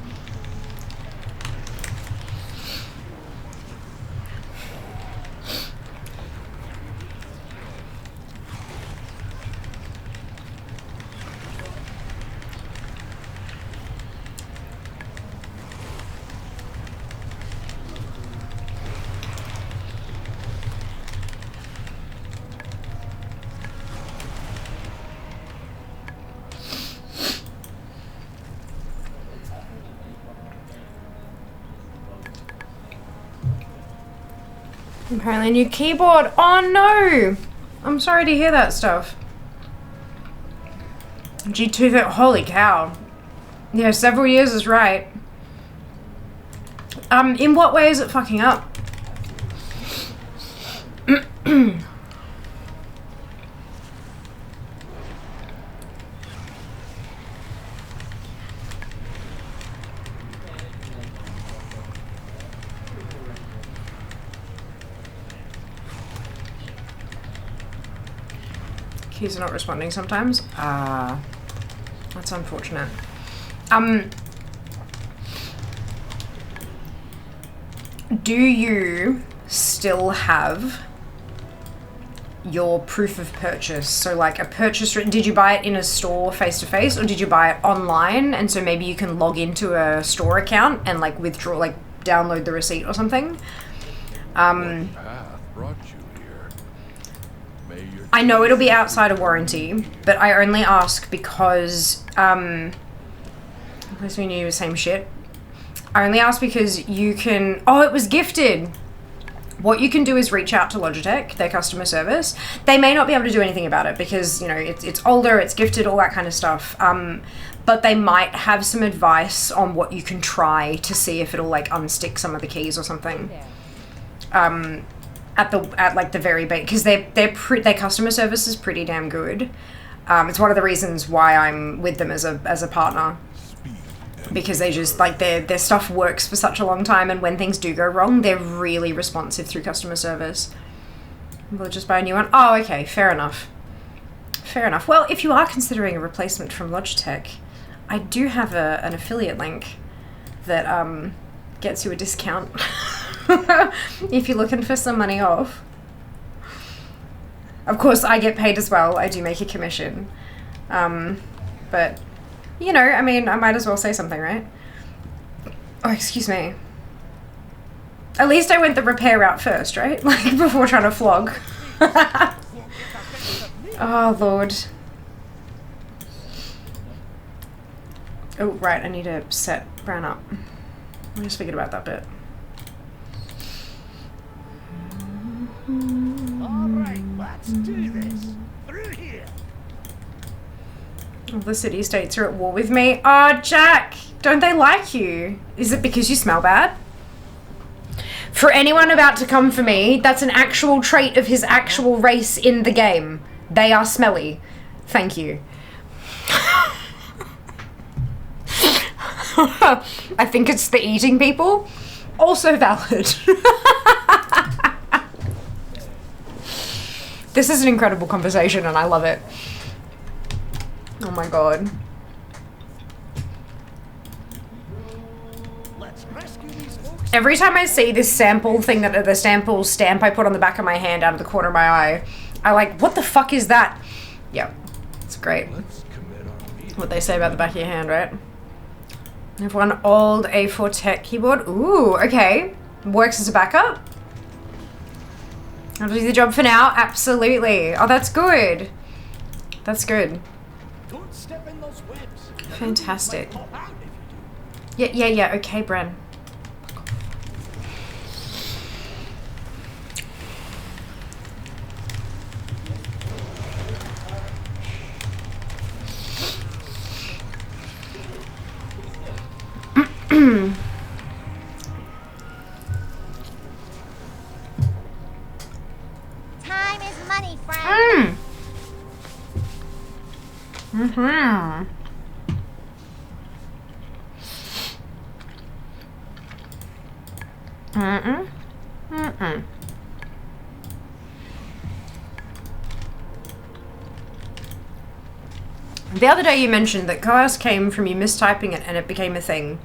Apparently a new keyboard. Oh no! I'm sorry to hear that stuff. G2, holy cow. Yeah, several years is right. In what way is it fucking up? Keys are not responding sometimes. That's unfortunate. Do you still have your proof of purchase? So like a purchase, did you buy it in a store face to face, or did you buy it online? And so maybe you can log into a store account and like withdraw, like download the receipt or something. Path brought you here. May your I know it'll be outside of warranty, but I only ask because, at least we knew the same shit. I only ask because you can, oh, it was gifted. What you can do is reach out to Logitech, their customer service. They may not be able to do anything about it because, you know, it's older, it's gifted, all that kind of stuff. But they might have some advice on what you can try to see if it'll like unstick some of the keys or something. At like the very base, because their customer service is pretty damn good. It's one of the reasons why I'm with them as a partner, because they just like their stuff works for such a long time, and when things do go wrong, they're really responsive through customer service. We'll just buy a new one. Oh, okay, fair enough. Fair enough. Well, if you are considering a replacement from Logitech, I do have an affiliate link that gets you a discount. If you're looking for some money off. Of course, I get paid as well. I do make a commission. but you know, I mean, I might as well say something, right? Oh, excuse me. At least I went the repair route first, right? Like, before trying to flog. Oh, Lord. Oh, right, I need to set Bran up. I just figured about that bit. Alright, let's do this. Through here. All the city-states are at war with me. Oh, Jack! Don't they like you? Is it because you smell bad? For anyone about to come for me, that's an actual trait of his actual race in the game. They are smelly. Thank you. I think it's the eating people. Also valid. This is an incredible conversation and I love it. Oh my god. Every time I see this sample thing, that the sample stamp I put on the back of my hand out of the corner of my eye, I like, what the fuck is that? Yep, it's great. What they say about the back of your hand, right? I have one old A4 Tech keyboard. Ooh, okay. Works as a backup. I'll do the job for now. Absolutely. Oh, that's good. That's good. Don't step in those webs. Fantastic. Yeah. Okay, Bren. Time is money, friend. Mm-hmm. The other day you mentioned that Chaos came from you mistyping it and it became a thing.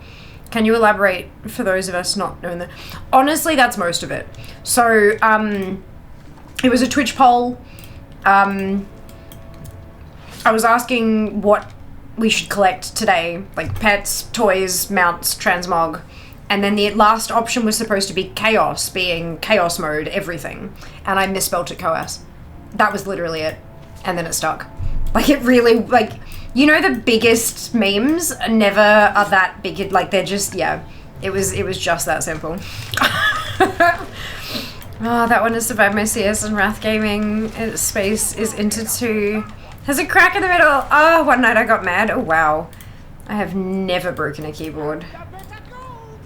Can you elaborate for those of us not knowing that? Honestly, that's most of it. So, it was a Twitch poll. I was asking what we should collect today, like pets, toys, mounts, transmog, and then the last option was supposed to be chaos, being chaos mode, everything, and I misspelled it Chaos. That was literally it, and then it stuck. Like, it really, like, you know, the biggest memes never are that big, like, they're just, yeah, it was just that simple. Oh, that one has survived my CS and Wrath Gaming. Space is into 2. Has a crack in the middle. Oh, one night I got mad. Oh, wow. I have never broken a keyboard.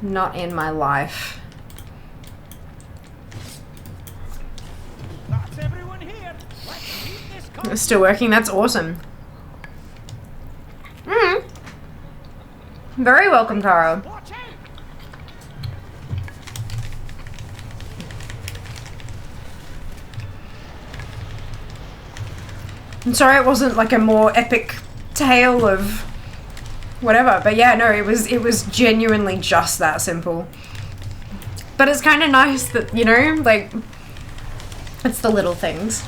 Not in my life. That's everyone here. Let's keep this It's still working. That's awesome. Very welcome, Tara. I'm sorry it wasn't like a more epic tale of whatever, but yeah, no, it was genuinely just that simple. But it's kind of nice that, you know, like, it's the little things.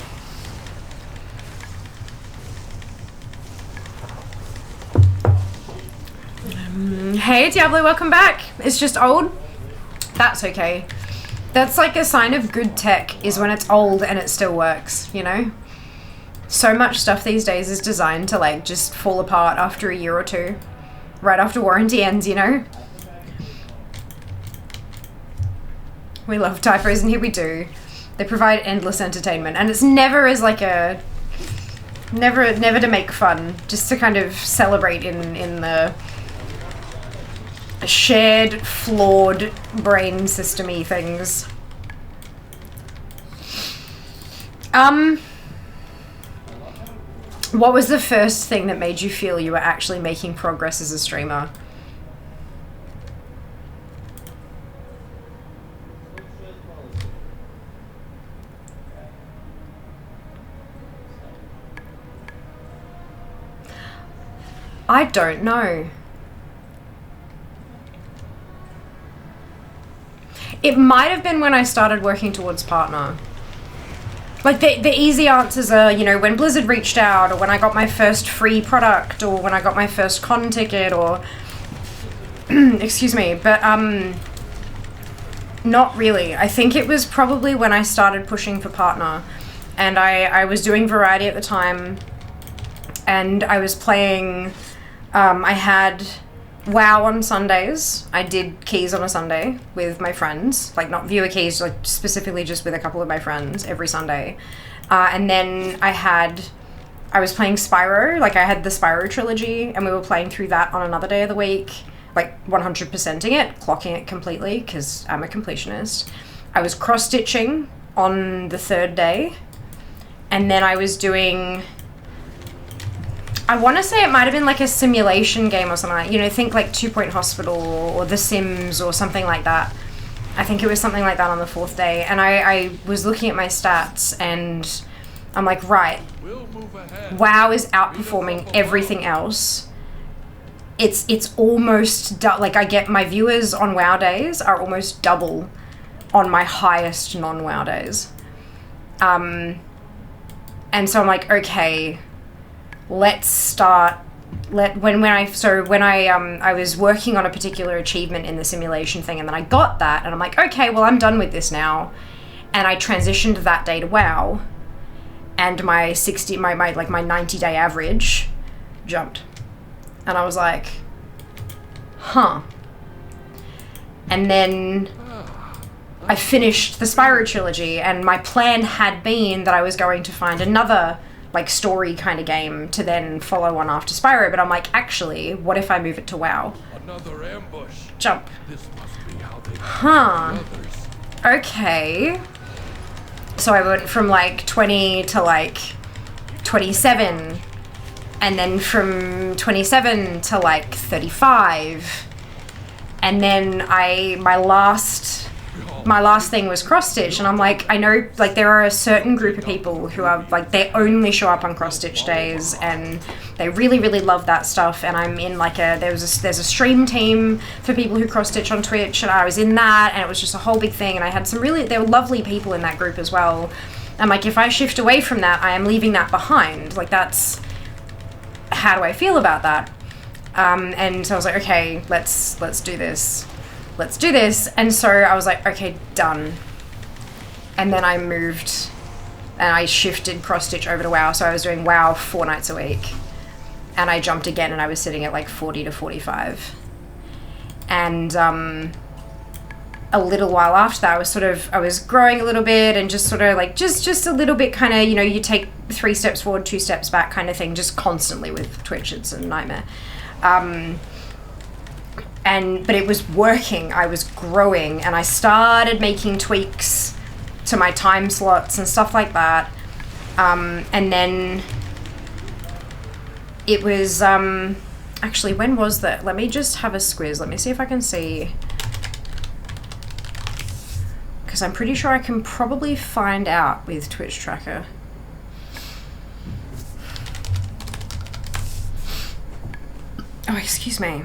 Hey Diablo, welcome back. It's just old. That's okay. That's like a sign of good tech, is when it's old and it still works, you know? So much stuff these days is designed to like just fall apart after a year or two. Right after warranty ends, you know? We love typos, and here we do. They provide endless entertainment, and it's never as like a... Never to make fun, just to kind of celebrate in the shared, flawed brain system-y things. What was the first thing that made you feel you were actually making progress as a streamer? I don't know. It might have been when I started working towards partner. Like, the easy answers are, you know, when Blizzard reached out, or when I got my first free product, or when I got my first con ticket, or... excuse me, but, not really. I think it was probably when I started pushing for partner, and I was doing variety at the time, and I was playing, I had WoW on Sundays. I did keys on a Sunday with my friends, like not viewer keys, like specifically just with a couple of my friends every Sunday. And then I was playing Spyro, like I had the Spyro trilogy, and we were playing through that on another day of the week, like 100%ing it, clocking it completely, because I'm a completionist. I was cross-stitching on the third day, and then I was doing... I want to say it might have been like a simulation game or something like, you know, think like 2 Point Hospital or The Sims or something like that. I think it was something like that on the fourth day. And I was looking at my stats and I'm like, right, WoW is outperforming everything else. It's almost, like I get my viewers on WoW days are almost double on my highest non-WoW days. And so I'm like, okay, let's start. When I was working on a particular achievement in the simulation thing, and then I got that, and I'm like, okay, well, I'm done with this now, and I transitioned that day to WoW, and my 90-day average jumped, and I was like, huh. And then I finished the Spyro trilogy, and my plan had been that I was going to find another like story kind of game to then follow on after Spyro, but I'm like, actually, what if I move it to WoW? Another ambush. Jump. This must be how they Huh. Okay. So I went from like 20 to like 27, and then from 27 to like 35, and then my last thing was cross-stitch, and I'm like, I know, like, there are a certain group of people who are, like, they only show up on cross-stitch days, and they really, really love that stuff, and I'm in, like, there's a stream team for people who cross-stitch on Twitch, and I was in that, and it was just a whole big thing, and I had there were lovely people in that group as well. I'm like, if I shift away from that, I am leaving that behind. Like, that's, how do I feel about that? And so I was like, okay, let's do this. Let's do this. And so I was like, okay, done. And then I moved and I shifted cross-stitch over to WoW. So I was doing WoW 4 nights a week, and I jumped again, and I was sitting at like 40 to 45. And a little while after that, I was growing a little bit, and just sort of like just a little bit, kind of, you know, you take 3 steps forward, 2 steps back kind of thing, just constantly with Twitch. It's a nightmare. But it was working. I was growing, and I started making tweaks to my time slots and stuff like that. And then it was, actually, when was that? Let me just have a squiz. Let me see if I can see, because I'm pretty sure I can probably find out with Twitch Tracker. Oh, excuse me.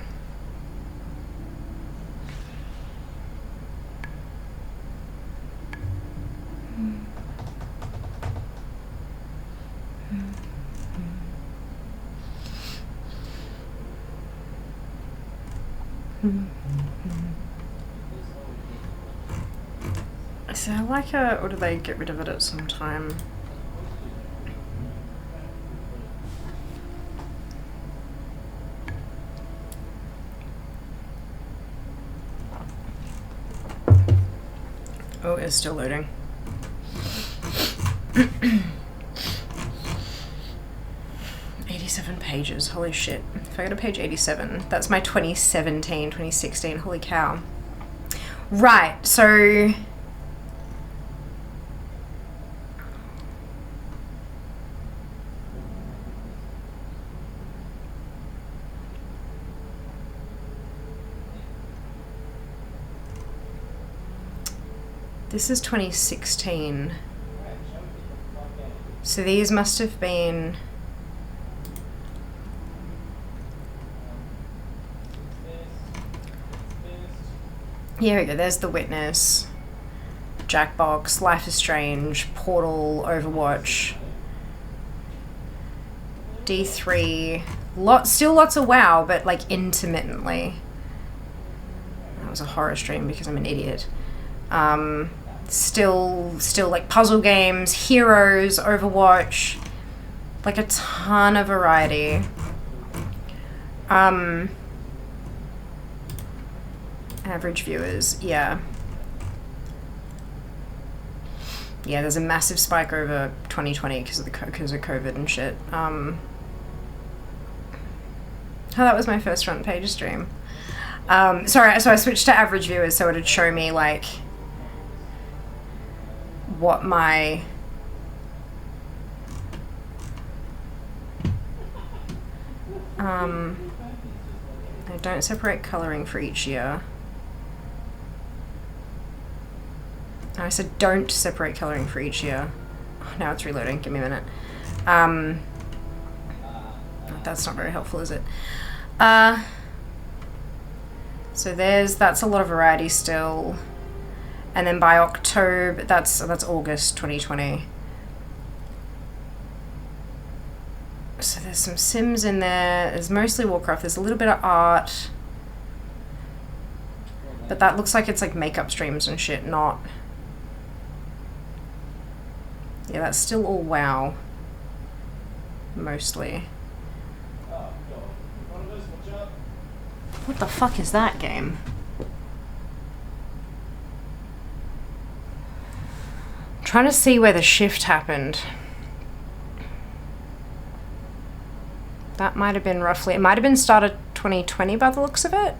Is there like or do they get rid of it at some time? Oh, it's still loading. 87 pages, holy shit. If I go to page 87, that's my 2017, 2016, holy cow. Right, so... This is 2016. So these must have been... Here we go, there's the witness. Jackbox, Life is Strange, Portal, Overwatch, D3, still lots of WoW, but like intermittently. That was a horror stream because I'm an idiot. Still like puzzle games, Heroes, Overwatch, like a ton of variety. Average viewers, yeah. Yeah, there's a massive spike over 2020 because of COVID and shit. Oh, that was my first front page stream. Sorry, so I switched to average viewers so it'd show me like what my I don't separate coloring for each year. I said don't separate coloring for each year. Oh, now it's reloading. Give me a minute. That's not very helpful, is it? So that's a lot of variety still. And then by October, that's August 2020. So there's some Sims in there. There's mostly Warcraft. There's a little bit of art. But that looks like it's like makeup streams and shit, not... Yeah, that's still all WoW. Mostly. What the fuck is that game? I'm trying to see where the shift happened. That might have been roughly... It might have been start of 2020 by the looks of it.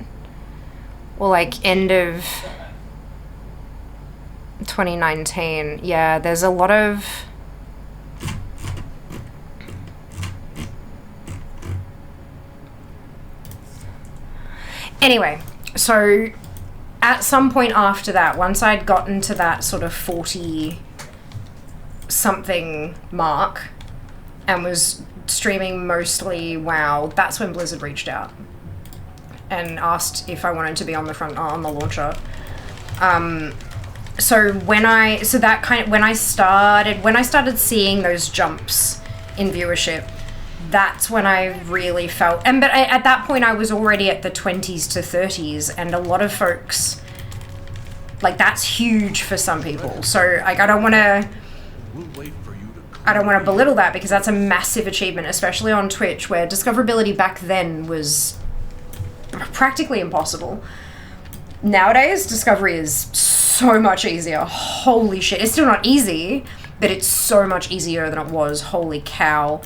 Or like end of 2019. Yeah, there's a lot of... Anyway, so at some point after that, once I'd gotten to that sort of 40-something mark and was streaming mostly WoW, that's when Blizzard reached out and asked if I wanted to be on the launcher. So when I started seeing those jumps in viewership, that's when I really felt, but at that point I was already at the 20s to 30s, and a lot of folks, like, that's huge for some people. So like I don't want to belittle that, because that's a massive achievement, especially on Twitch, where discoverability back then was practically impossible. Nowadays, discovery is so much easier. Holy shit. It's still not easy, but it's so much easier than it was. Holy cow.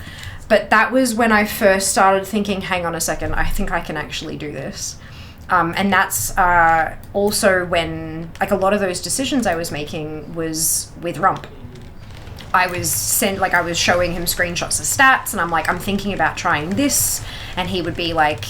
But that was when I first started thinking, hang on a second, I think I can actually do this. And that's also when, like, a lot of those decisions I was making was with Rump. I was showing him screenshots of stats, and I'm like, I'm thinking about trying this, and he would be like,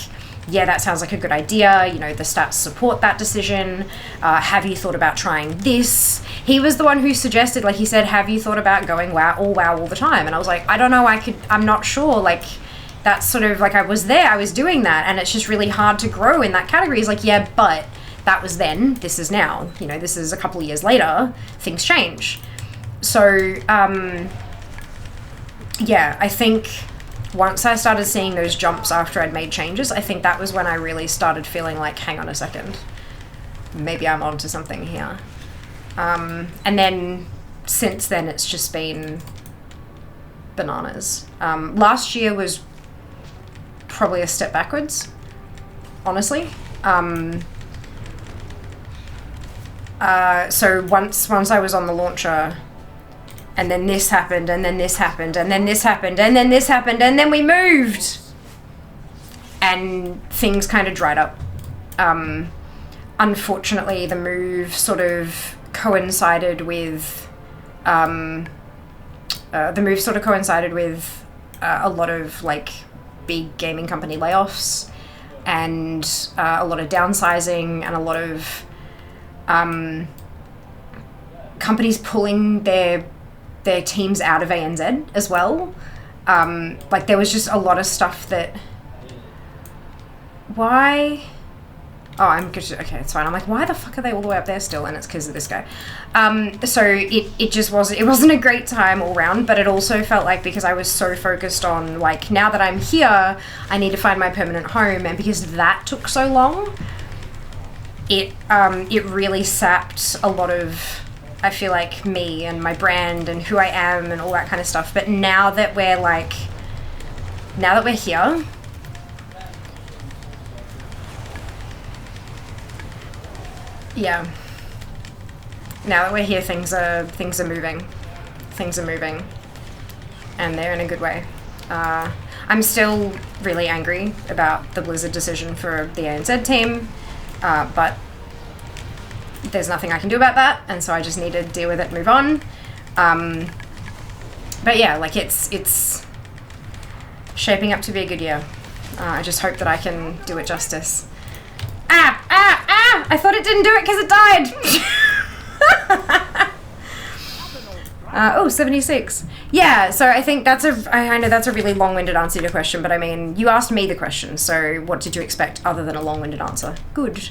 yeah, that sounds like a good idea, you know, the stats support that decision, have you thought about trying this? He was the one who suggested, like, he said, have you thought about going WoW all the time? And I was like, I don't know, I'm not sure, like, that's sort of, like, I was doing that, and it's just really hard to grow in that category. He's like, yeah, but that was then, this is now, you know, this is a couple of years later, things change. So, yeah, I think once I started seeing those jumps after I'd made changes, I think that was when I really started feeling like, hang on a second, maybe I'm onto something here. And then since then, it's just been bananas. Last year was probably a step backwards, honestly. So once I was on the launcher, and then this happened, and then this happened, and then this happened, and then this happened, and then we moved! And things kind of dried up. Unfortunately, the move sort of coincided with... a lot of, like, big gaming company layoffs, and a lot of downsizing, and a lot of companies pulling their teams out of ANZ as well. Like, there was just a lot of stuff that... Why Oh, I'm good. Okay, it's fine. I'm like, why the fuck are they all the way up there still? And it's because of this guy. So it just wasn't a great time all round, but it also felt like, because I was so focused on, like, now that I'm here, I need to find my permanent home, and because that took so long, it really sapped a lot of, I feel like, me and my brand and who I am and all that kind of stuff. But now that we're here, yeah. Now that we're here, things are moving. Things are moving. And they're in a good way. I'm still really angry about the Blizzard decision for the ANZ team, but there's nothing I can do about that, and so I just need to deal with it and move on. But yeah, like, it's shaping up to be a good year. I just hope that I can do it justice. I thought it didn't do it because it died. Oh, 76. Yeah, so I think I know that's a really long-winded answer to your question, but I mean, you asked me the question, so what did you expect other than a long-winded answer? Good.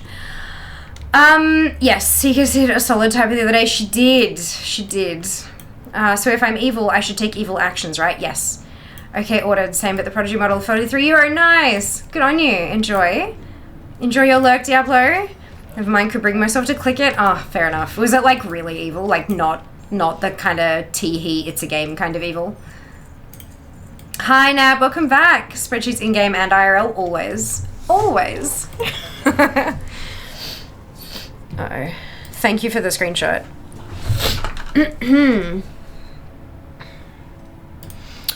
Yes, Seeker did a solid type the other day. She did. So if I'm evil, I should take evil actions, right? Yes. Okay, ordered. Same, but the Prodigy model, €43. Nice. Good on you. Enjoy your lurk, Diablo. Never mind, could bring myself to click it. Oh, fair enough. Was it, like, really evil? Like, not the kind of tee-hee, it's a game kind of evil? Hi, Nab. Welcome back. Spreadsheets in-game and IRL, always. Always. Uh-oh. Thank you for the screenshot.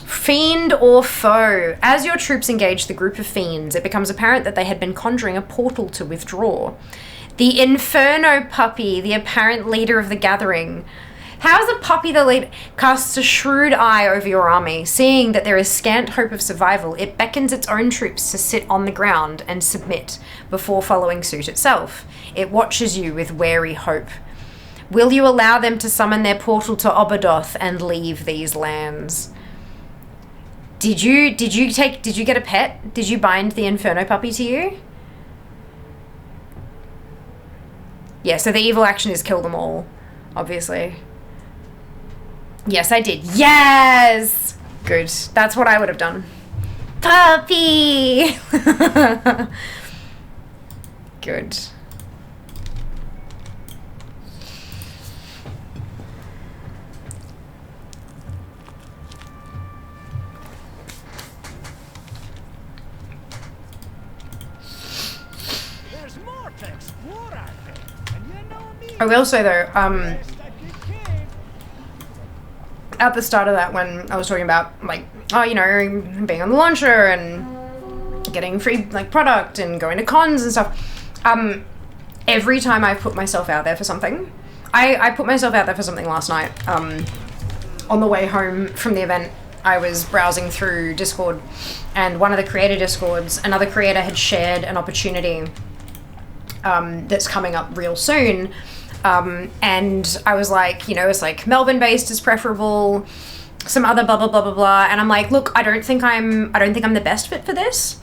Fiend or foe. As your troops engage the group of fiends, it becomes apparent that they had been conjuring a portal to withdraw. The Inferno puppy, the apparent leader of the gathering. How is a puppy the leader? Casts a shrewd eye over your army. Seeing that there is scant hope of survival, it beckons its own troops to sit on the ground and submit before following suit itself. It watches you with wary hope. Will you allow them to summon their portal to Obadoth and leave these lands? Did you get a pet? Did you bind the Inferno puppy to you? Yeah, so the evil action is kill them all, obviously. Yes, I did. Yes! Good. That's what I would have done. Puppy! Good. I will say though, at the start of that, when I was talking about, like, oh, you know, being on the launcher and getting free, like, product and going to cons and stuff, every time I put myself out there for something, I put myself out there for something last night. On the way home from the event, I was browsing through Discord, and one of the creator Discords, another creator had shared an opportunity that's coming up real soon. And I was like, you know, it's like Melbourne based is preferable, some other blah, blah, blah, blah, blah. And I'm like, look, I don't think I'm the best fit for this.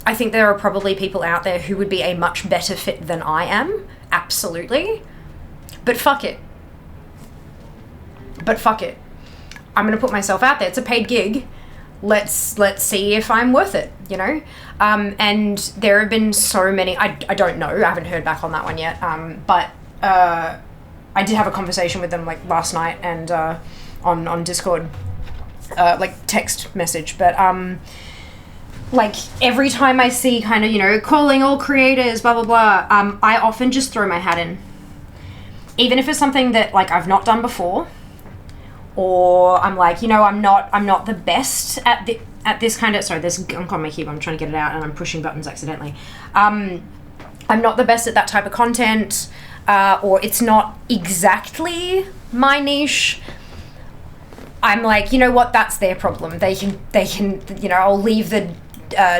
I think there are probably people out there who would be a much better fit than I am. Absolutely. But fuck it. I'm going to put myself out there. It's a paid gig. Let's see if I'm worth it, you know? And there have been so many, I don't know, I haven't heard back on that one yet, but I did have a conversation with them, like, last night and on Discord, like, text message, but like, every time I see kind of, you know, calling all creators, blah, blah, blah, I often just throw my hat in. Even if it's something that, like, I've not done before, or I'm like, you know, I'm not the best at this kind of, sorry, there's a gunk on my keyboard, I'm trying to get it out and I'm pushing buttons accidentally. I'm not the best at that type of content, or it's not exactly my niche. I'm like, you know what, that's their problem. They can, you know, I'll leave the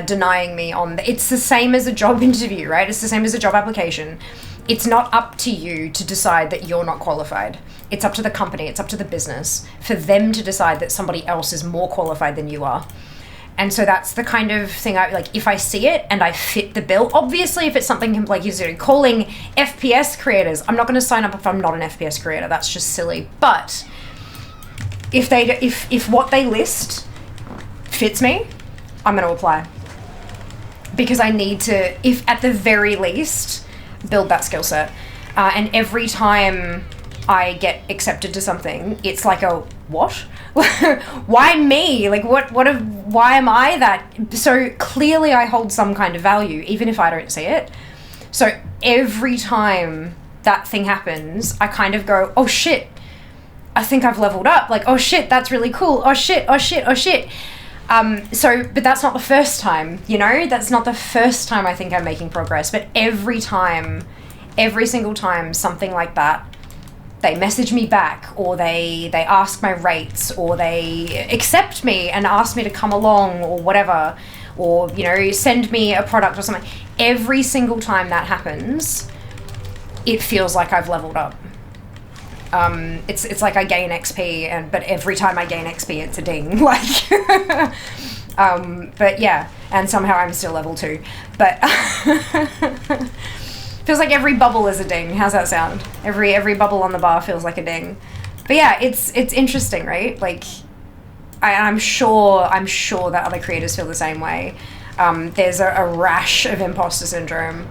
denying me on. It's the same as a job interview, right? It's the same as a job application. It's not up to you to decide that you're not qualified. It's up to the company, it's up to the business for them to decide that somebody else is more qualified than you are. And so that's the kind of thing I like. If I see it and I fit the bill, obviously, if it's something like you're calling FPS creators, I'm not going to sign up if I'm not an FPS creator. That's just silly. But if what they list fits me, I'm going to apply, because I need to, if at the very least, build that skill set. And every time I get accepted to something, it's like a what? Why me? Like why am I that? So clearly I hold some kind of value, even if I don't see it. So every time that thing happens, I kind of go, oh shit, I think I've leveled up. Like, oh shit, that's really cool. Oh shit, oh shit, oh shit. But that's not the first time, you know? That's not the first time I think I'm making progress. But every single time something like that, they message me back, or they ask my rates, or they accept me and ask me to come along, or whatever, or, you know, send me a product or something. Every single time that happens, it feels like I've leveled up. It's like I gain XP, but every time I gain XP, it's a ding. Like, but yeah, and somehow I'm still level 2. But feels like every bubble is a ding. How's that sound? Every bubble on the bar feels like a ding. But yeah, it's interesting, right? Like, I'm sure that other creators feel the same way. There's a rash of imposter syndrome.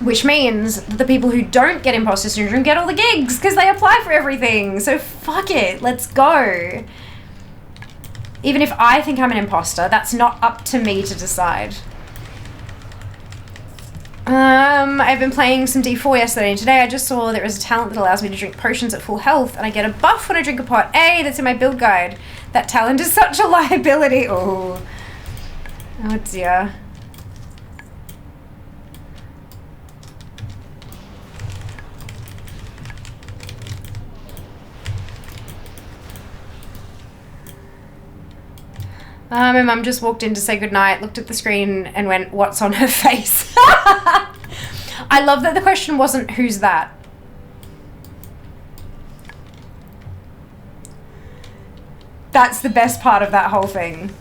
Which means that the people who don't get imposter syndrome get all the gigs because they apply for everything. So fuck it, let's go. Even if I think I'm an imposter, that's not up to me to decide. I've been playing some D4 yesterday, and today I just saw there is a talent that allows me to drink potions at full health, and I get a buff when I drink a pot. Hey, that's in my build guide. That talent is such a liability. Oh dear. My mum just walked in to say goodnight, looked at the screen and went, what's on her face? I love that the question wasn't, who's that? That's the best part of that whole thing.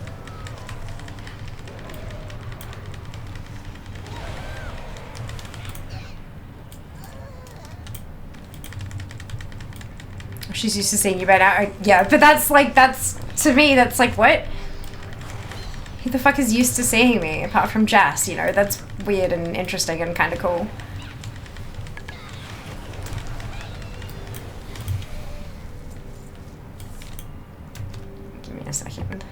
She's used to seeing you by now. Yeah, but that's, to me, that's like, what? Who the fuck is used to seeing me, apart from Jas, you know? That's weird and interesting and kind of cool. Give me a second.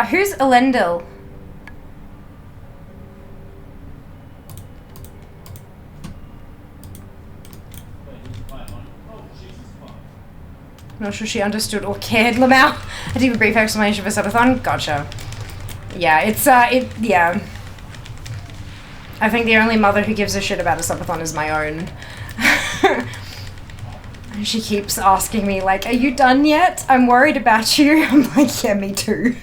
Who's Elendil? Not sure she understood or cared, Lamau. I did a brief explanation for subathon. Gotcha. Yeah, yeah. I think the only mother who gives a shit about a subathon is my own. She keeps asking me, like, are you done yet? I'm worried about you. I'm like, yeah, me too.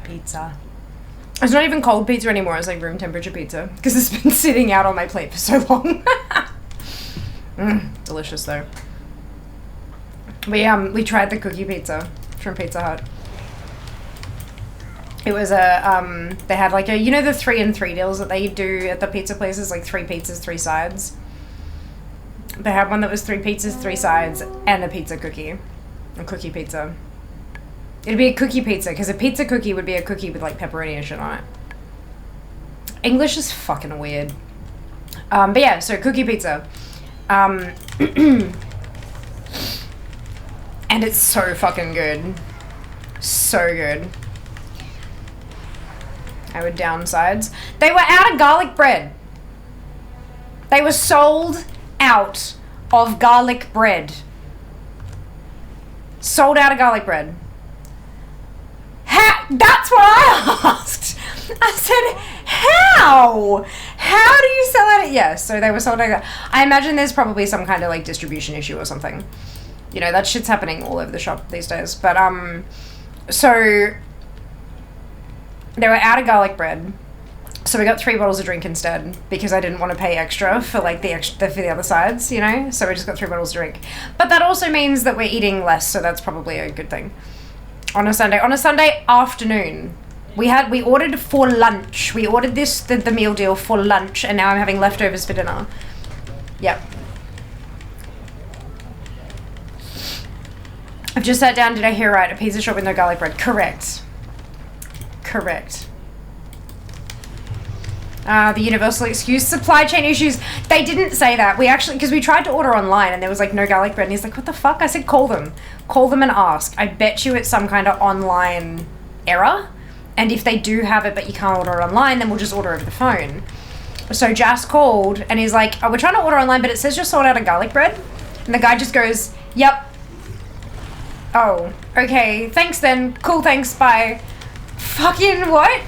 Pizza. It's not even cold pizza anymore, it's like room temperature pizza. Because it's been sitting out on my plate for so long. Delicious though. We tried the cookie pizza from Pizza Hut. It was a, they had like a, you know the 3 and 3 deals that they do at the pizza places, like 3 pizzas, 3 sides? They had one that was 3 pizzas, 3 sides, and a pizza cookie. A cookie pizza. It'd be a cookie pizza, because a pizza cookie would be a cookie with like pepperoni and shit on it. English is fucking weird. But yeah, so cookie pizza. And it's so fucking good. So good. I would downsides. They were out of garlic bread. They were sold out of garlic bread. Sold out of garlic bread. That's what I asked. I said, how? How do you sell it? Yeah, so they were sold out. I imagine there's probably some kind of like distribution issue or something. You know, that shit's happening all over the shop these days. But, so they were out of garlic bread. So we got 3 bottles of drink instead because I didn't want to pay extra for like for the other sides, you know? So we just got 3 bottles of drink. But that also means that we're eating less, so that's probably a good thing. On a Sunday afternoon, we ordered for lunch. We ordered the meal deal for lunch, and now I'm having leftovers for dinner. Yep. I've just sat down. Did I hear right? A pizza shop with no garlic bread. Correct. Correct. The universal excuse, supply chain issues. They didn't say that. We actually, because we tried to order online and there was like no garlic bread, and he's like, what the fuck? I said, call them. Call them and ask. I bet you it's some kind of online error. And if they do have it but you can't order online, then we'll just order over the phone. So Jas called and he's like, oh, we're trying to order online, but it says you're sold out of garlic bread. And the guy just goes, yep. Oh, okay. Thanks then. Cool, thanks. Bye. Fucking what?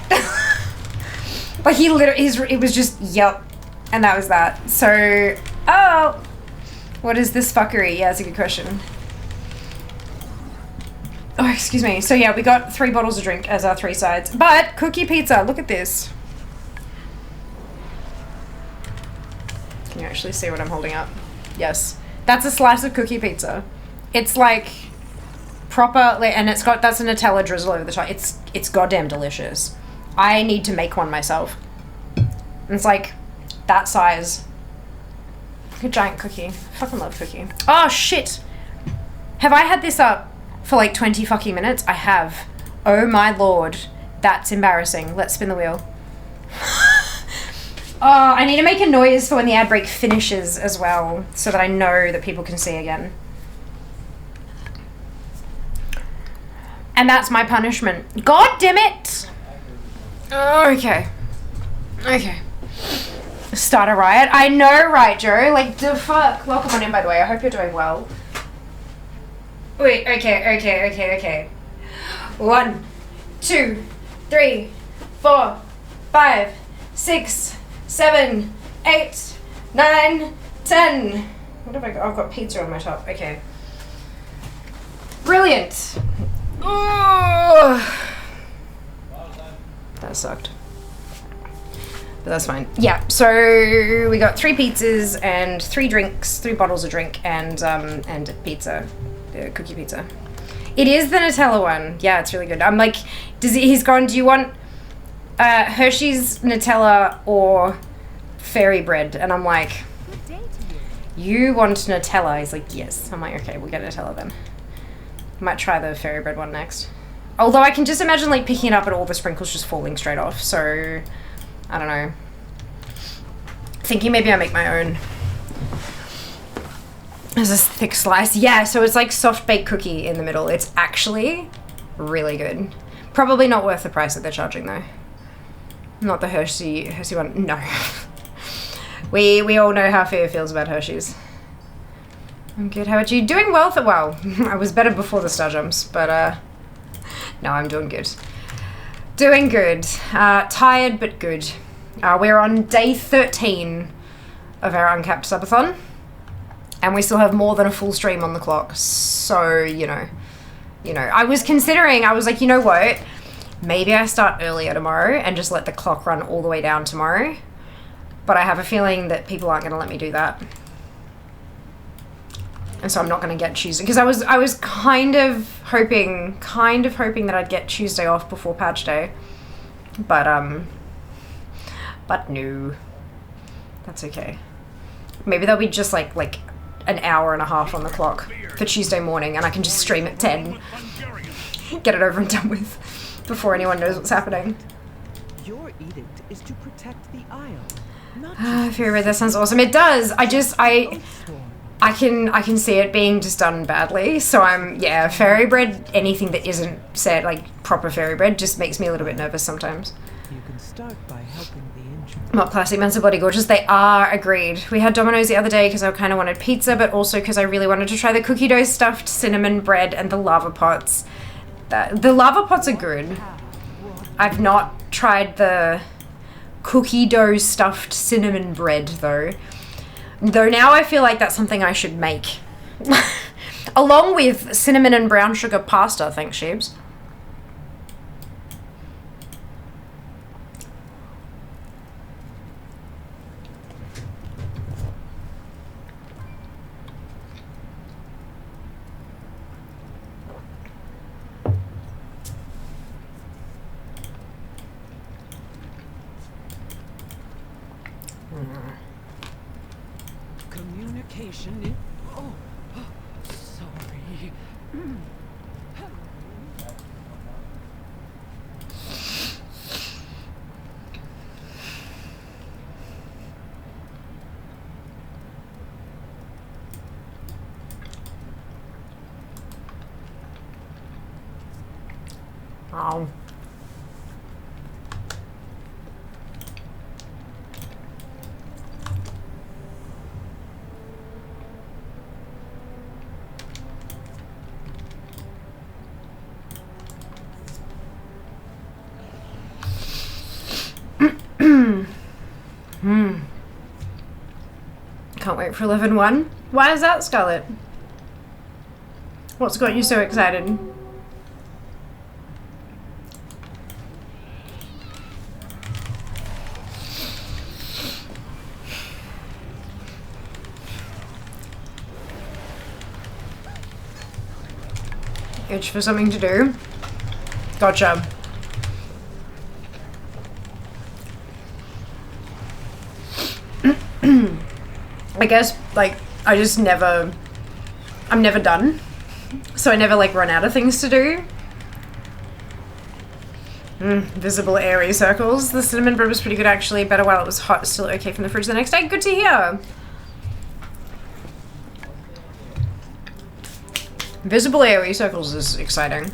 Like he literally, it was just, yep. And that was that. So, oh. What is this fuckery? Yeah, that's a good question. Oh, excuse me. So yeah, we got 3 bottles of drink as our 3 sides. But, cookie pizza, look at this. Can you actually see what I'm holding up? Yes. That's a slice of cookie pizza. It's like proper, and it's got, that's a Nutella drizzle over the top. It's goddamn delicious. I need to make one myself. It's like that size. Like a giant cookie. I fucking love cookie. Oh shit! Have I had this up for like 20 fucking minutes? I have. Oh my lord. That's embarrassing. Let's spin the wheel. Oh, I need to make a noise for when the ad break finishes as well, so that I know that people can see again. And that's my punishment. God damn it! Okay. Okay. Start a riot. I know, right, Joe? Like, the fuck. Welcome on in, by the way. I hope you're doing well. Wait, okay. 1, 2, 3, 4, 5, 6, 7, 8, 9, 10. What have I got? I've got pizza on my top. Okay. Brilliant. Oh. That sucked. But that's fine. Yeah, so we got 3 pizzas and 3 drinks, 3 bottles of drink, and pizza, cookie pizza. It is the Nutella one. Yeah, it's really good. I'm like, he's gone, do you want Hershey's Nutella or fairy bread? And I'm like, you want Nutella? He's like, yes. I'm like, okay, we'll get Nutella then. Might try the fairy bread one next. Although I can just imagine like picking it up and all the sprinkles just falling straight off, so I don't know. Thinking maybe I make my own. There's this thick slice. Yeah, so it's like soft baked cookie in the middle. It's actually really good. Probably not worth the price that they're charging though. Not the Hershey one. No. We all know how Fia feels about Hershey's. I'm good. How about you? Doing well well. I was better before the star jumps, but no, I'm doing good. Doing good. Tired, but good. We're on day 13 of our uncapped subathon, and we still have more than a full stream on the clock. So, you know, You know, I was considering, I was like, you know what? Maybe I start earlier tomorrow and just let the clock run all the way down tomorrow. But I have a feeling that people aren't going to let me do that. And so I'm not going to get Tuesday. Because I was kind of hoping that I'd get Tuesday off before patch day. But no. That's okay. Maybe there'll be just like an hour and a half on the clock for Tuesday morning, and I can just stream at 10. Get it over and done with before anyone knows what's happening. Your edict is to protect the Isle. Fairy Red, that sounds awesome. It does. I can see it being just done badly. So yeah, Fairy Bread, anything that isn't said like proper Fairy Bread just makes me a little bit nervous sometimes. You can start by helping the injured. Not classic, men are bloody gorgeous. They are, agreed. We had Domino's the other day because I kind of wanted pizza, but also because I really wanted to try the cookie dough stuffed cinnamon bread and the lava pots. The lava pots are good. I've not tried the cookie dough stuffed cinnamon bread though. Though now I feel like that's something I should make. Along with cinnamon and brown sugar pasta, thanks, Sheebs. Communication in... Oh, sorry. Oh. Can't wait for 11-1. Why is that, Scarlett? What's got you so excited? Itch for something to do? Gotcha. I guess, like, I'm never done. So I never, like, run out of things to do. Visible airy circles. The cinnamon bread was pretty good, actually. Better while it was hot. Still okay from the fridge the next day. Good to hear. Visible AoE circles is exciting.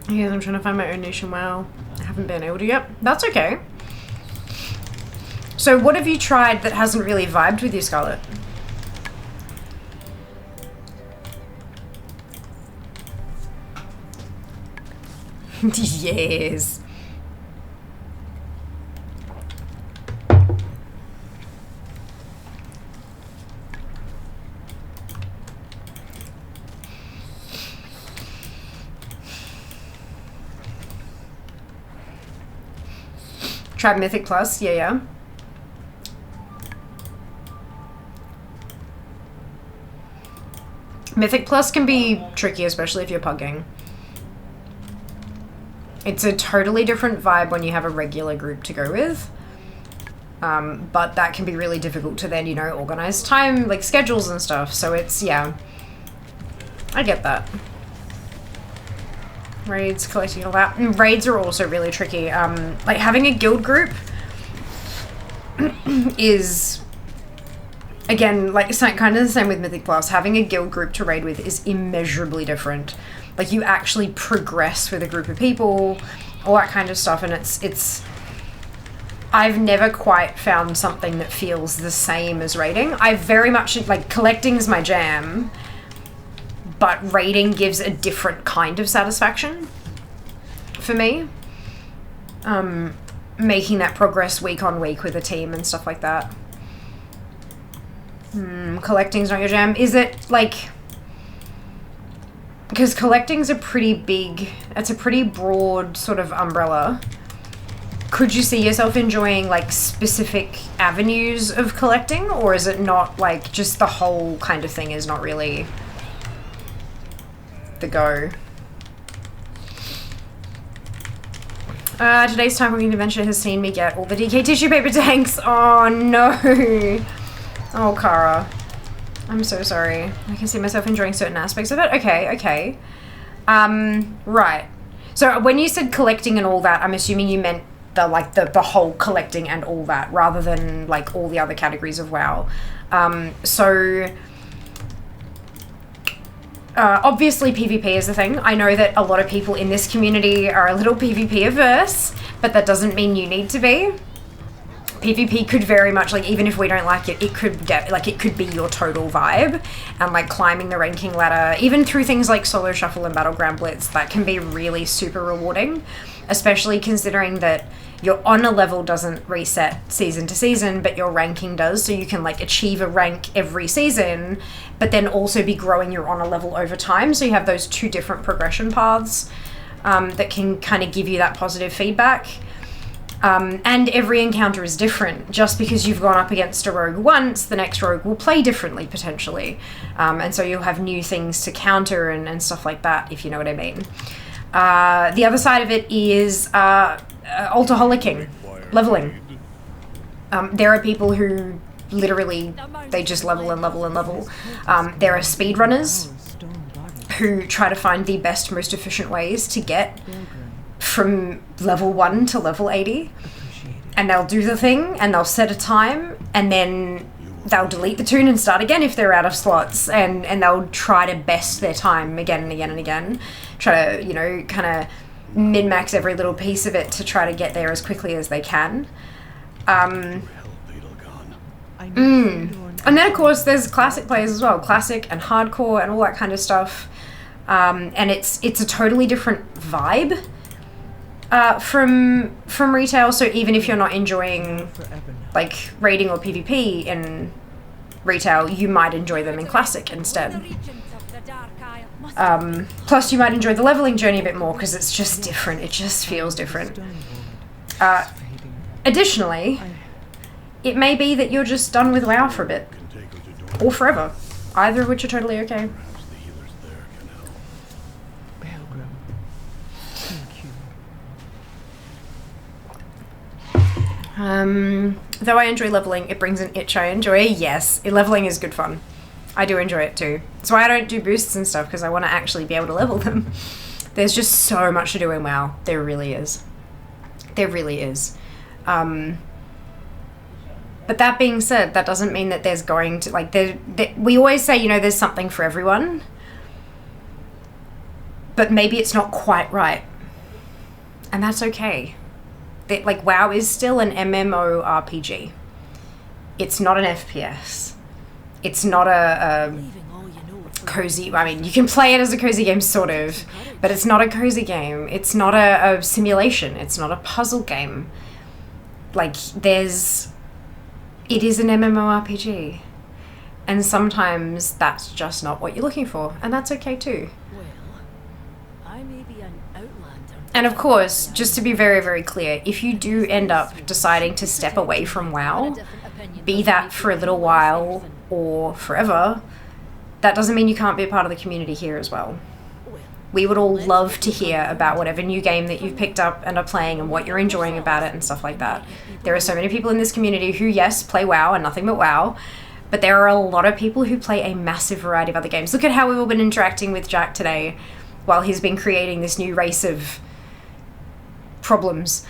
Yes, I'm trying to find my own niche and WoW. I haven't been able to yet. That's okay. So what have you tried that hasn't really vibed with you, Scarlett? Yes. Tried Mythic Plus, yeah. Mythic Plus can be tricky, especially if you're pugging. It's a totally different vibe when you have a regular group to go with. But that can be really difficult to then, you know, organize time, like schedules and stuff. So it's, yeah. I get that. Raids, collecting all that. And raids are also really tricky. Like having a guild group is again, like it's kind of the same with Mythic Plus. Having a guild group to raid with is immeasurably different. Like you actually progress with a group of people, all that kind of stuff, and it's I've never quite found something that feels the same as raiding. I very much, like, collecting's my jam, but raiding gives a different kind of satisfaction for me. Making that progress week on week with a team and stuff like that. Collecting's not your jam. Is it, like... Because collecting's a pretty big... It's a pretty broad sort of umbrella. Could you see yourself enjoying, like, specific avenues of collecting? Or is it not, like, just the whole kind of thing is not really the go? Today's time walking adventure has seen me get all the DK tissue paper tanks. Oh, no. Oh, Kara. I'm so sorry. I can see myself enjoying certain aspects of it. Okay, okay. Right. So when you said collecting and all that, I'm assuming you meant the whole collecting and all that, rather than like all the other categories of WoW. Obviously PvP is the thing. I know that a lot of people in this community are a little PvP averse, but that doesn't mean you need to be. PvP could very much, like, even if we don't like it, it could get, like, it could be your total vibe, and like climbing the ranking ladder, even through things like Solo Shuffle and Battleground Blitz, that can be really super rewarding, especially considering that your honor level doesn't reset season to season, but your ranking does, so you can like achieve a rank every season, but then also be growing your honor level over time, so you have those two different progression paths that can kind of give you that positive feedback. And every encounter is different. Just because you've gone up against a rogue once, the next rogue will play differently, potentially. And so you'll have new things to counter and stuff like that, if you know what I mean. The other side of it is altaholicking, leveling. There are people who literally, they just level and level and level. There are speedrunners who try to find the best, most efficient ways to get from level 1 to level 80, and they'll do the thing and they'll set a time, and then they'll delete the tune and start again if they're out of slots, and they'll try to best their time again and again and again, try to, you know, kind of min-max every little piece of it to try to get there as quickly as they can. And then of course there's classic players as well, classic and hardcore and all that kind of stuff, and it's a totally different vibe from retail. So even if you're not enjoying like raiding or PvP in retail, you might enjoy them in classic instead. Plus you might enjoy the leveling journey a bit more because it's just different, it just feels different. Additionally, it may be that you're just done with WoW for a bit, or forever, either of which are totally okay. Though I enjoy leveling, it brings an itch I enjoy. Yes, leveling is good fun. I do enjoy it too. That's why I don't do boosts and stuff, because I want to actually be able to level them. There's just so much to do in WoW. There really is. There really is. But that being said, that doesn't mean that there's going to, like, we always say, you know, there's something for everyone. But maybe it's not quite right. And that's okay. Like, WoW is still an MMORPG. It's not an FPS. It's not a cozy... I mean, you can play it as a cozy game, sort of, but it's not a cozy game. It's not a simulation. It's not a puzzle game. Like, it is an MMORPG. And sometimes that's just not what you're looking for, and that's okay too. And of course, just to be very, very clear, if you do end up deciding to step away from WoW, be that for a little while or forever, that doesn't mean you can't be a part of the community here as well. We would all love to hear about whatever new game that you've picked up and are playing and what you're enjoying about it and stuff like that. There are so many people in this community who, yes, play WoW and nothing but WoW, but there are a lot of people who play a massive variety of other games. Look at how we've all been interacting with Jack today while he's been creating this new race of problems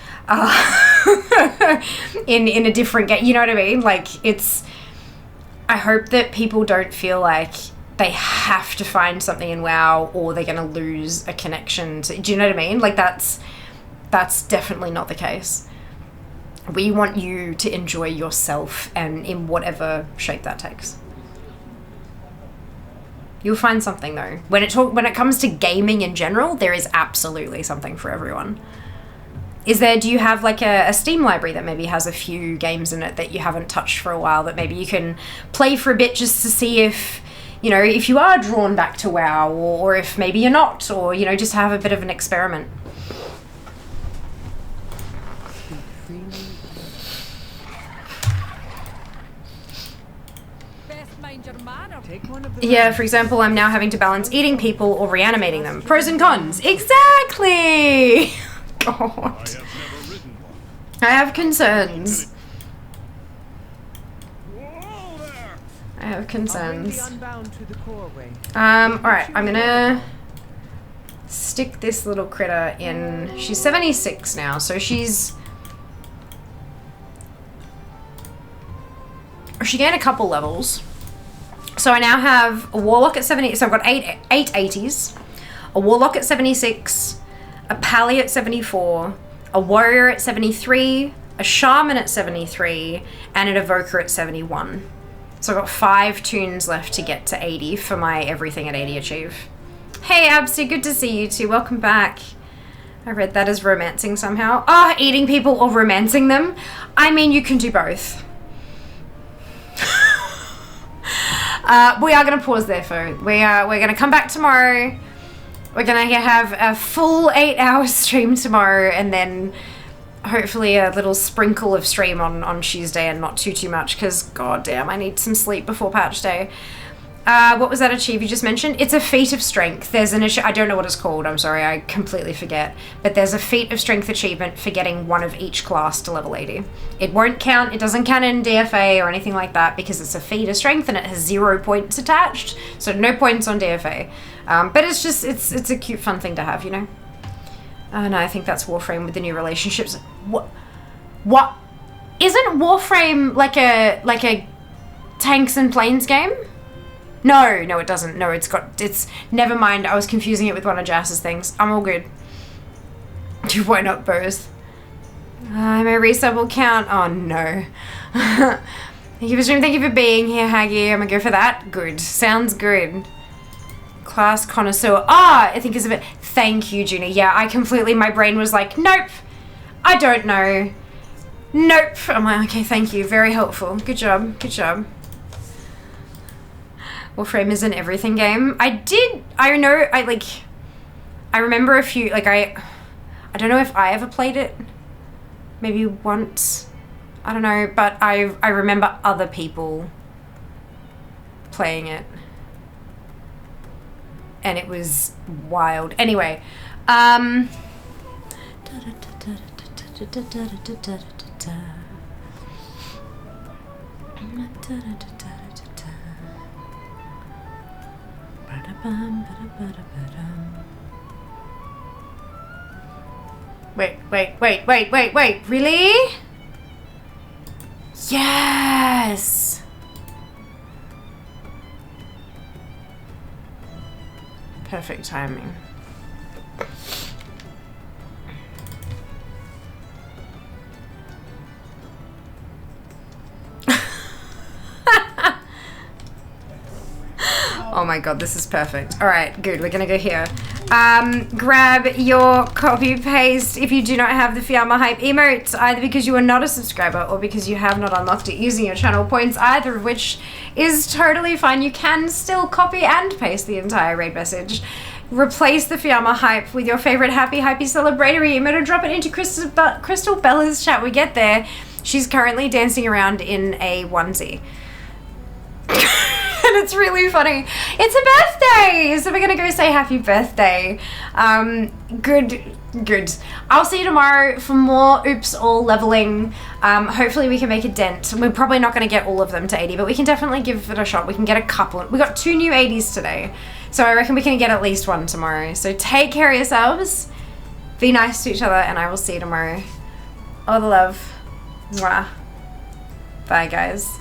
in a different game. You know what I mean? Like, I hope that people don't feel like they have to find something in WoW or they're going to lose a connection to, do you know what I mean? Like that's definitely not the case. We want you to enjoy yourself, and in whatever shape that takes. You'll find something though. When it comes to gaming in general, there is absolutely something for everyone. Do you have like a Steam library that maybe has a few games in it that you haven't touched for a while that maybe you can play for a bit just to see if, you know, if you are drawn back to WoW, or if maybe you're not, or, you know, just have a bit of an experiment. Yeah, for example, I'm now having to balance eating people or reanimating them. Pros and cons. Exactly! God. I have concerns. I have concerns. Alright, I'm gonna stick this little critter in. She's 76 now, so she gained a couple levels. So I now have a Warlock at 70, so I've got eight 80s, a Warlock at 76, a Pally at 74, a Warrior at 73, a Shaman at 73, and an Evoker at 71. So I've got 5 tunes left to get to 80 for my everything at 80 achieve. Hey Absy, good to see you too, welcome back. I read that as romancing somehow. Ah, eating people or romancing them? I mean, you can do both. We are going to pause there, folks. We're going to come back tomorrow. We're going to have a full 8-hour stream tomorrow, and then hopefully a little sprinkle of stream on Tuesday, and not too much, because god damn, I need some sleep before patch day. What was that achieve you just mentioned? It's a feat of strength. There's an issue, I don't know what it's called, I'm sorry, I completely forget. But there's a feat of strength achievement for getting one of each class to level 80. It won't count, it doesn't count in DFA or anything like that, because it's a feat of strength and it has 0 points attached. So no points on DFA. But it's just, it's a cute fun thing to have, you know? No, I think that's Warframe with the new relationships. What? Isn't Warframe like a tanks and planes game? No, it doesn't. No, it's never mind. I was confusing it with one of Jass's things. I'm all good. Why not both? My resub will count. Oh no. Thank you for streaming. Thank you for being here, Haggy. I'm gonna go for that. Good. Sounds good. Class connoisseur. I think is a bit. Thank you, Junie. Yeah, I completely. My brain was like, nope. I don't know. Nope. I'm like, okay, thank you. Very helpful. Good job. Good job. Warframe is an everything game. I remember a few, like I don't know if I ever played it. Maybe once. I don't know, but I remember other people playing it. And it was wild. Anyway, Wait, really? Yes! Perfect timing. Oh my god, this is perfect. Alright, good. We're gonna go here. Grab your copy paste if you do not have the Fiamma Hype emote, either because you are not a subscriber or because you have not unlocked it using your channel points, either of which is totally fine. You can still copy and paste the entire raid message. Replace the Fiamma Hype with your favorite happy celebratory emote and drop it into Crystal Bella's chat. We get there. She's currently dancing around in a onesie. And it's really funny. It's a birthday, so we're gonna go say happy birthday. Good. I'll see you tomorrow for more Oops All leveling. Hopefully we can make a dent. We're probably not gonna get all of them to 80, but we can definitely give it a shot. We can get a couple. We got 2 new 80s today, so I reckon we can get at least 1 tomorrow. So take care of yourselves, be nice to each other, and I will see you tomorrow. All the love. Mwah. Bye, guys.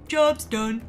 Job's done.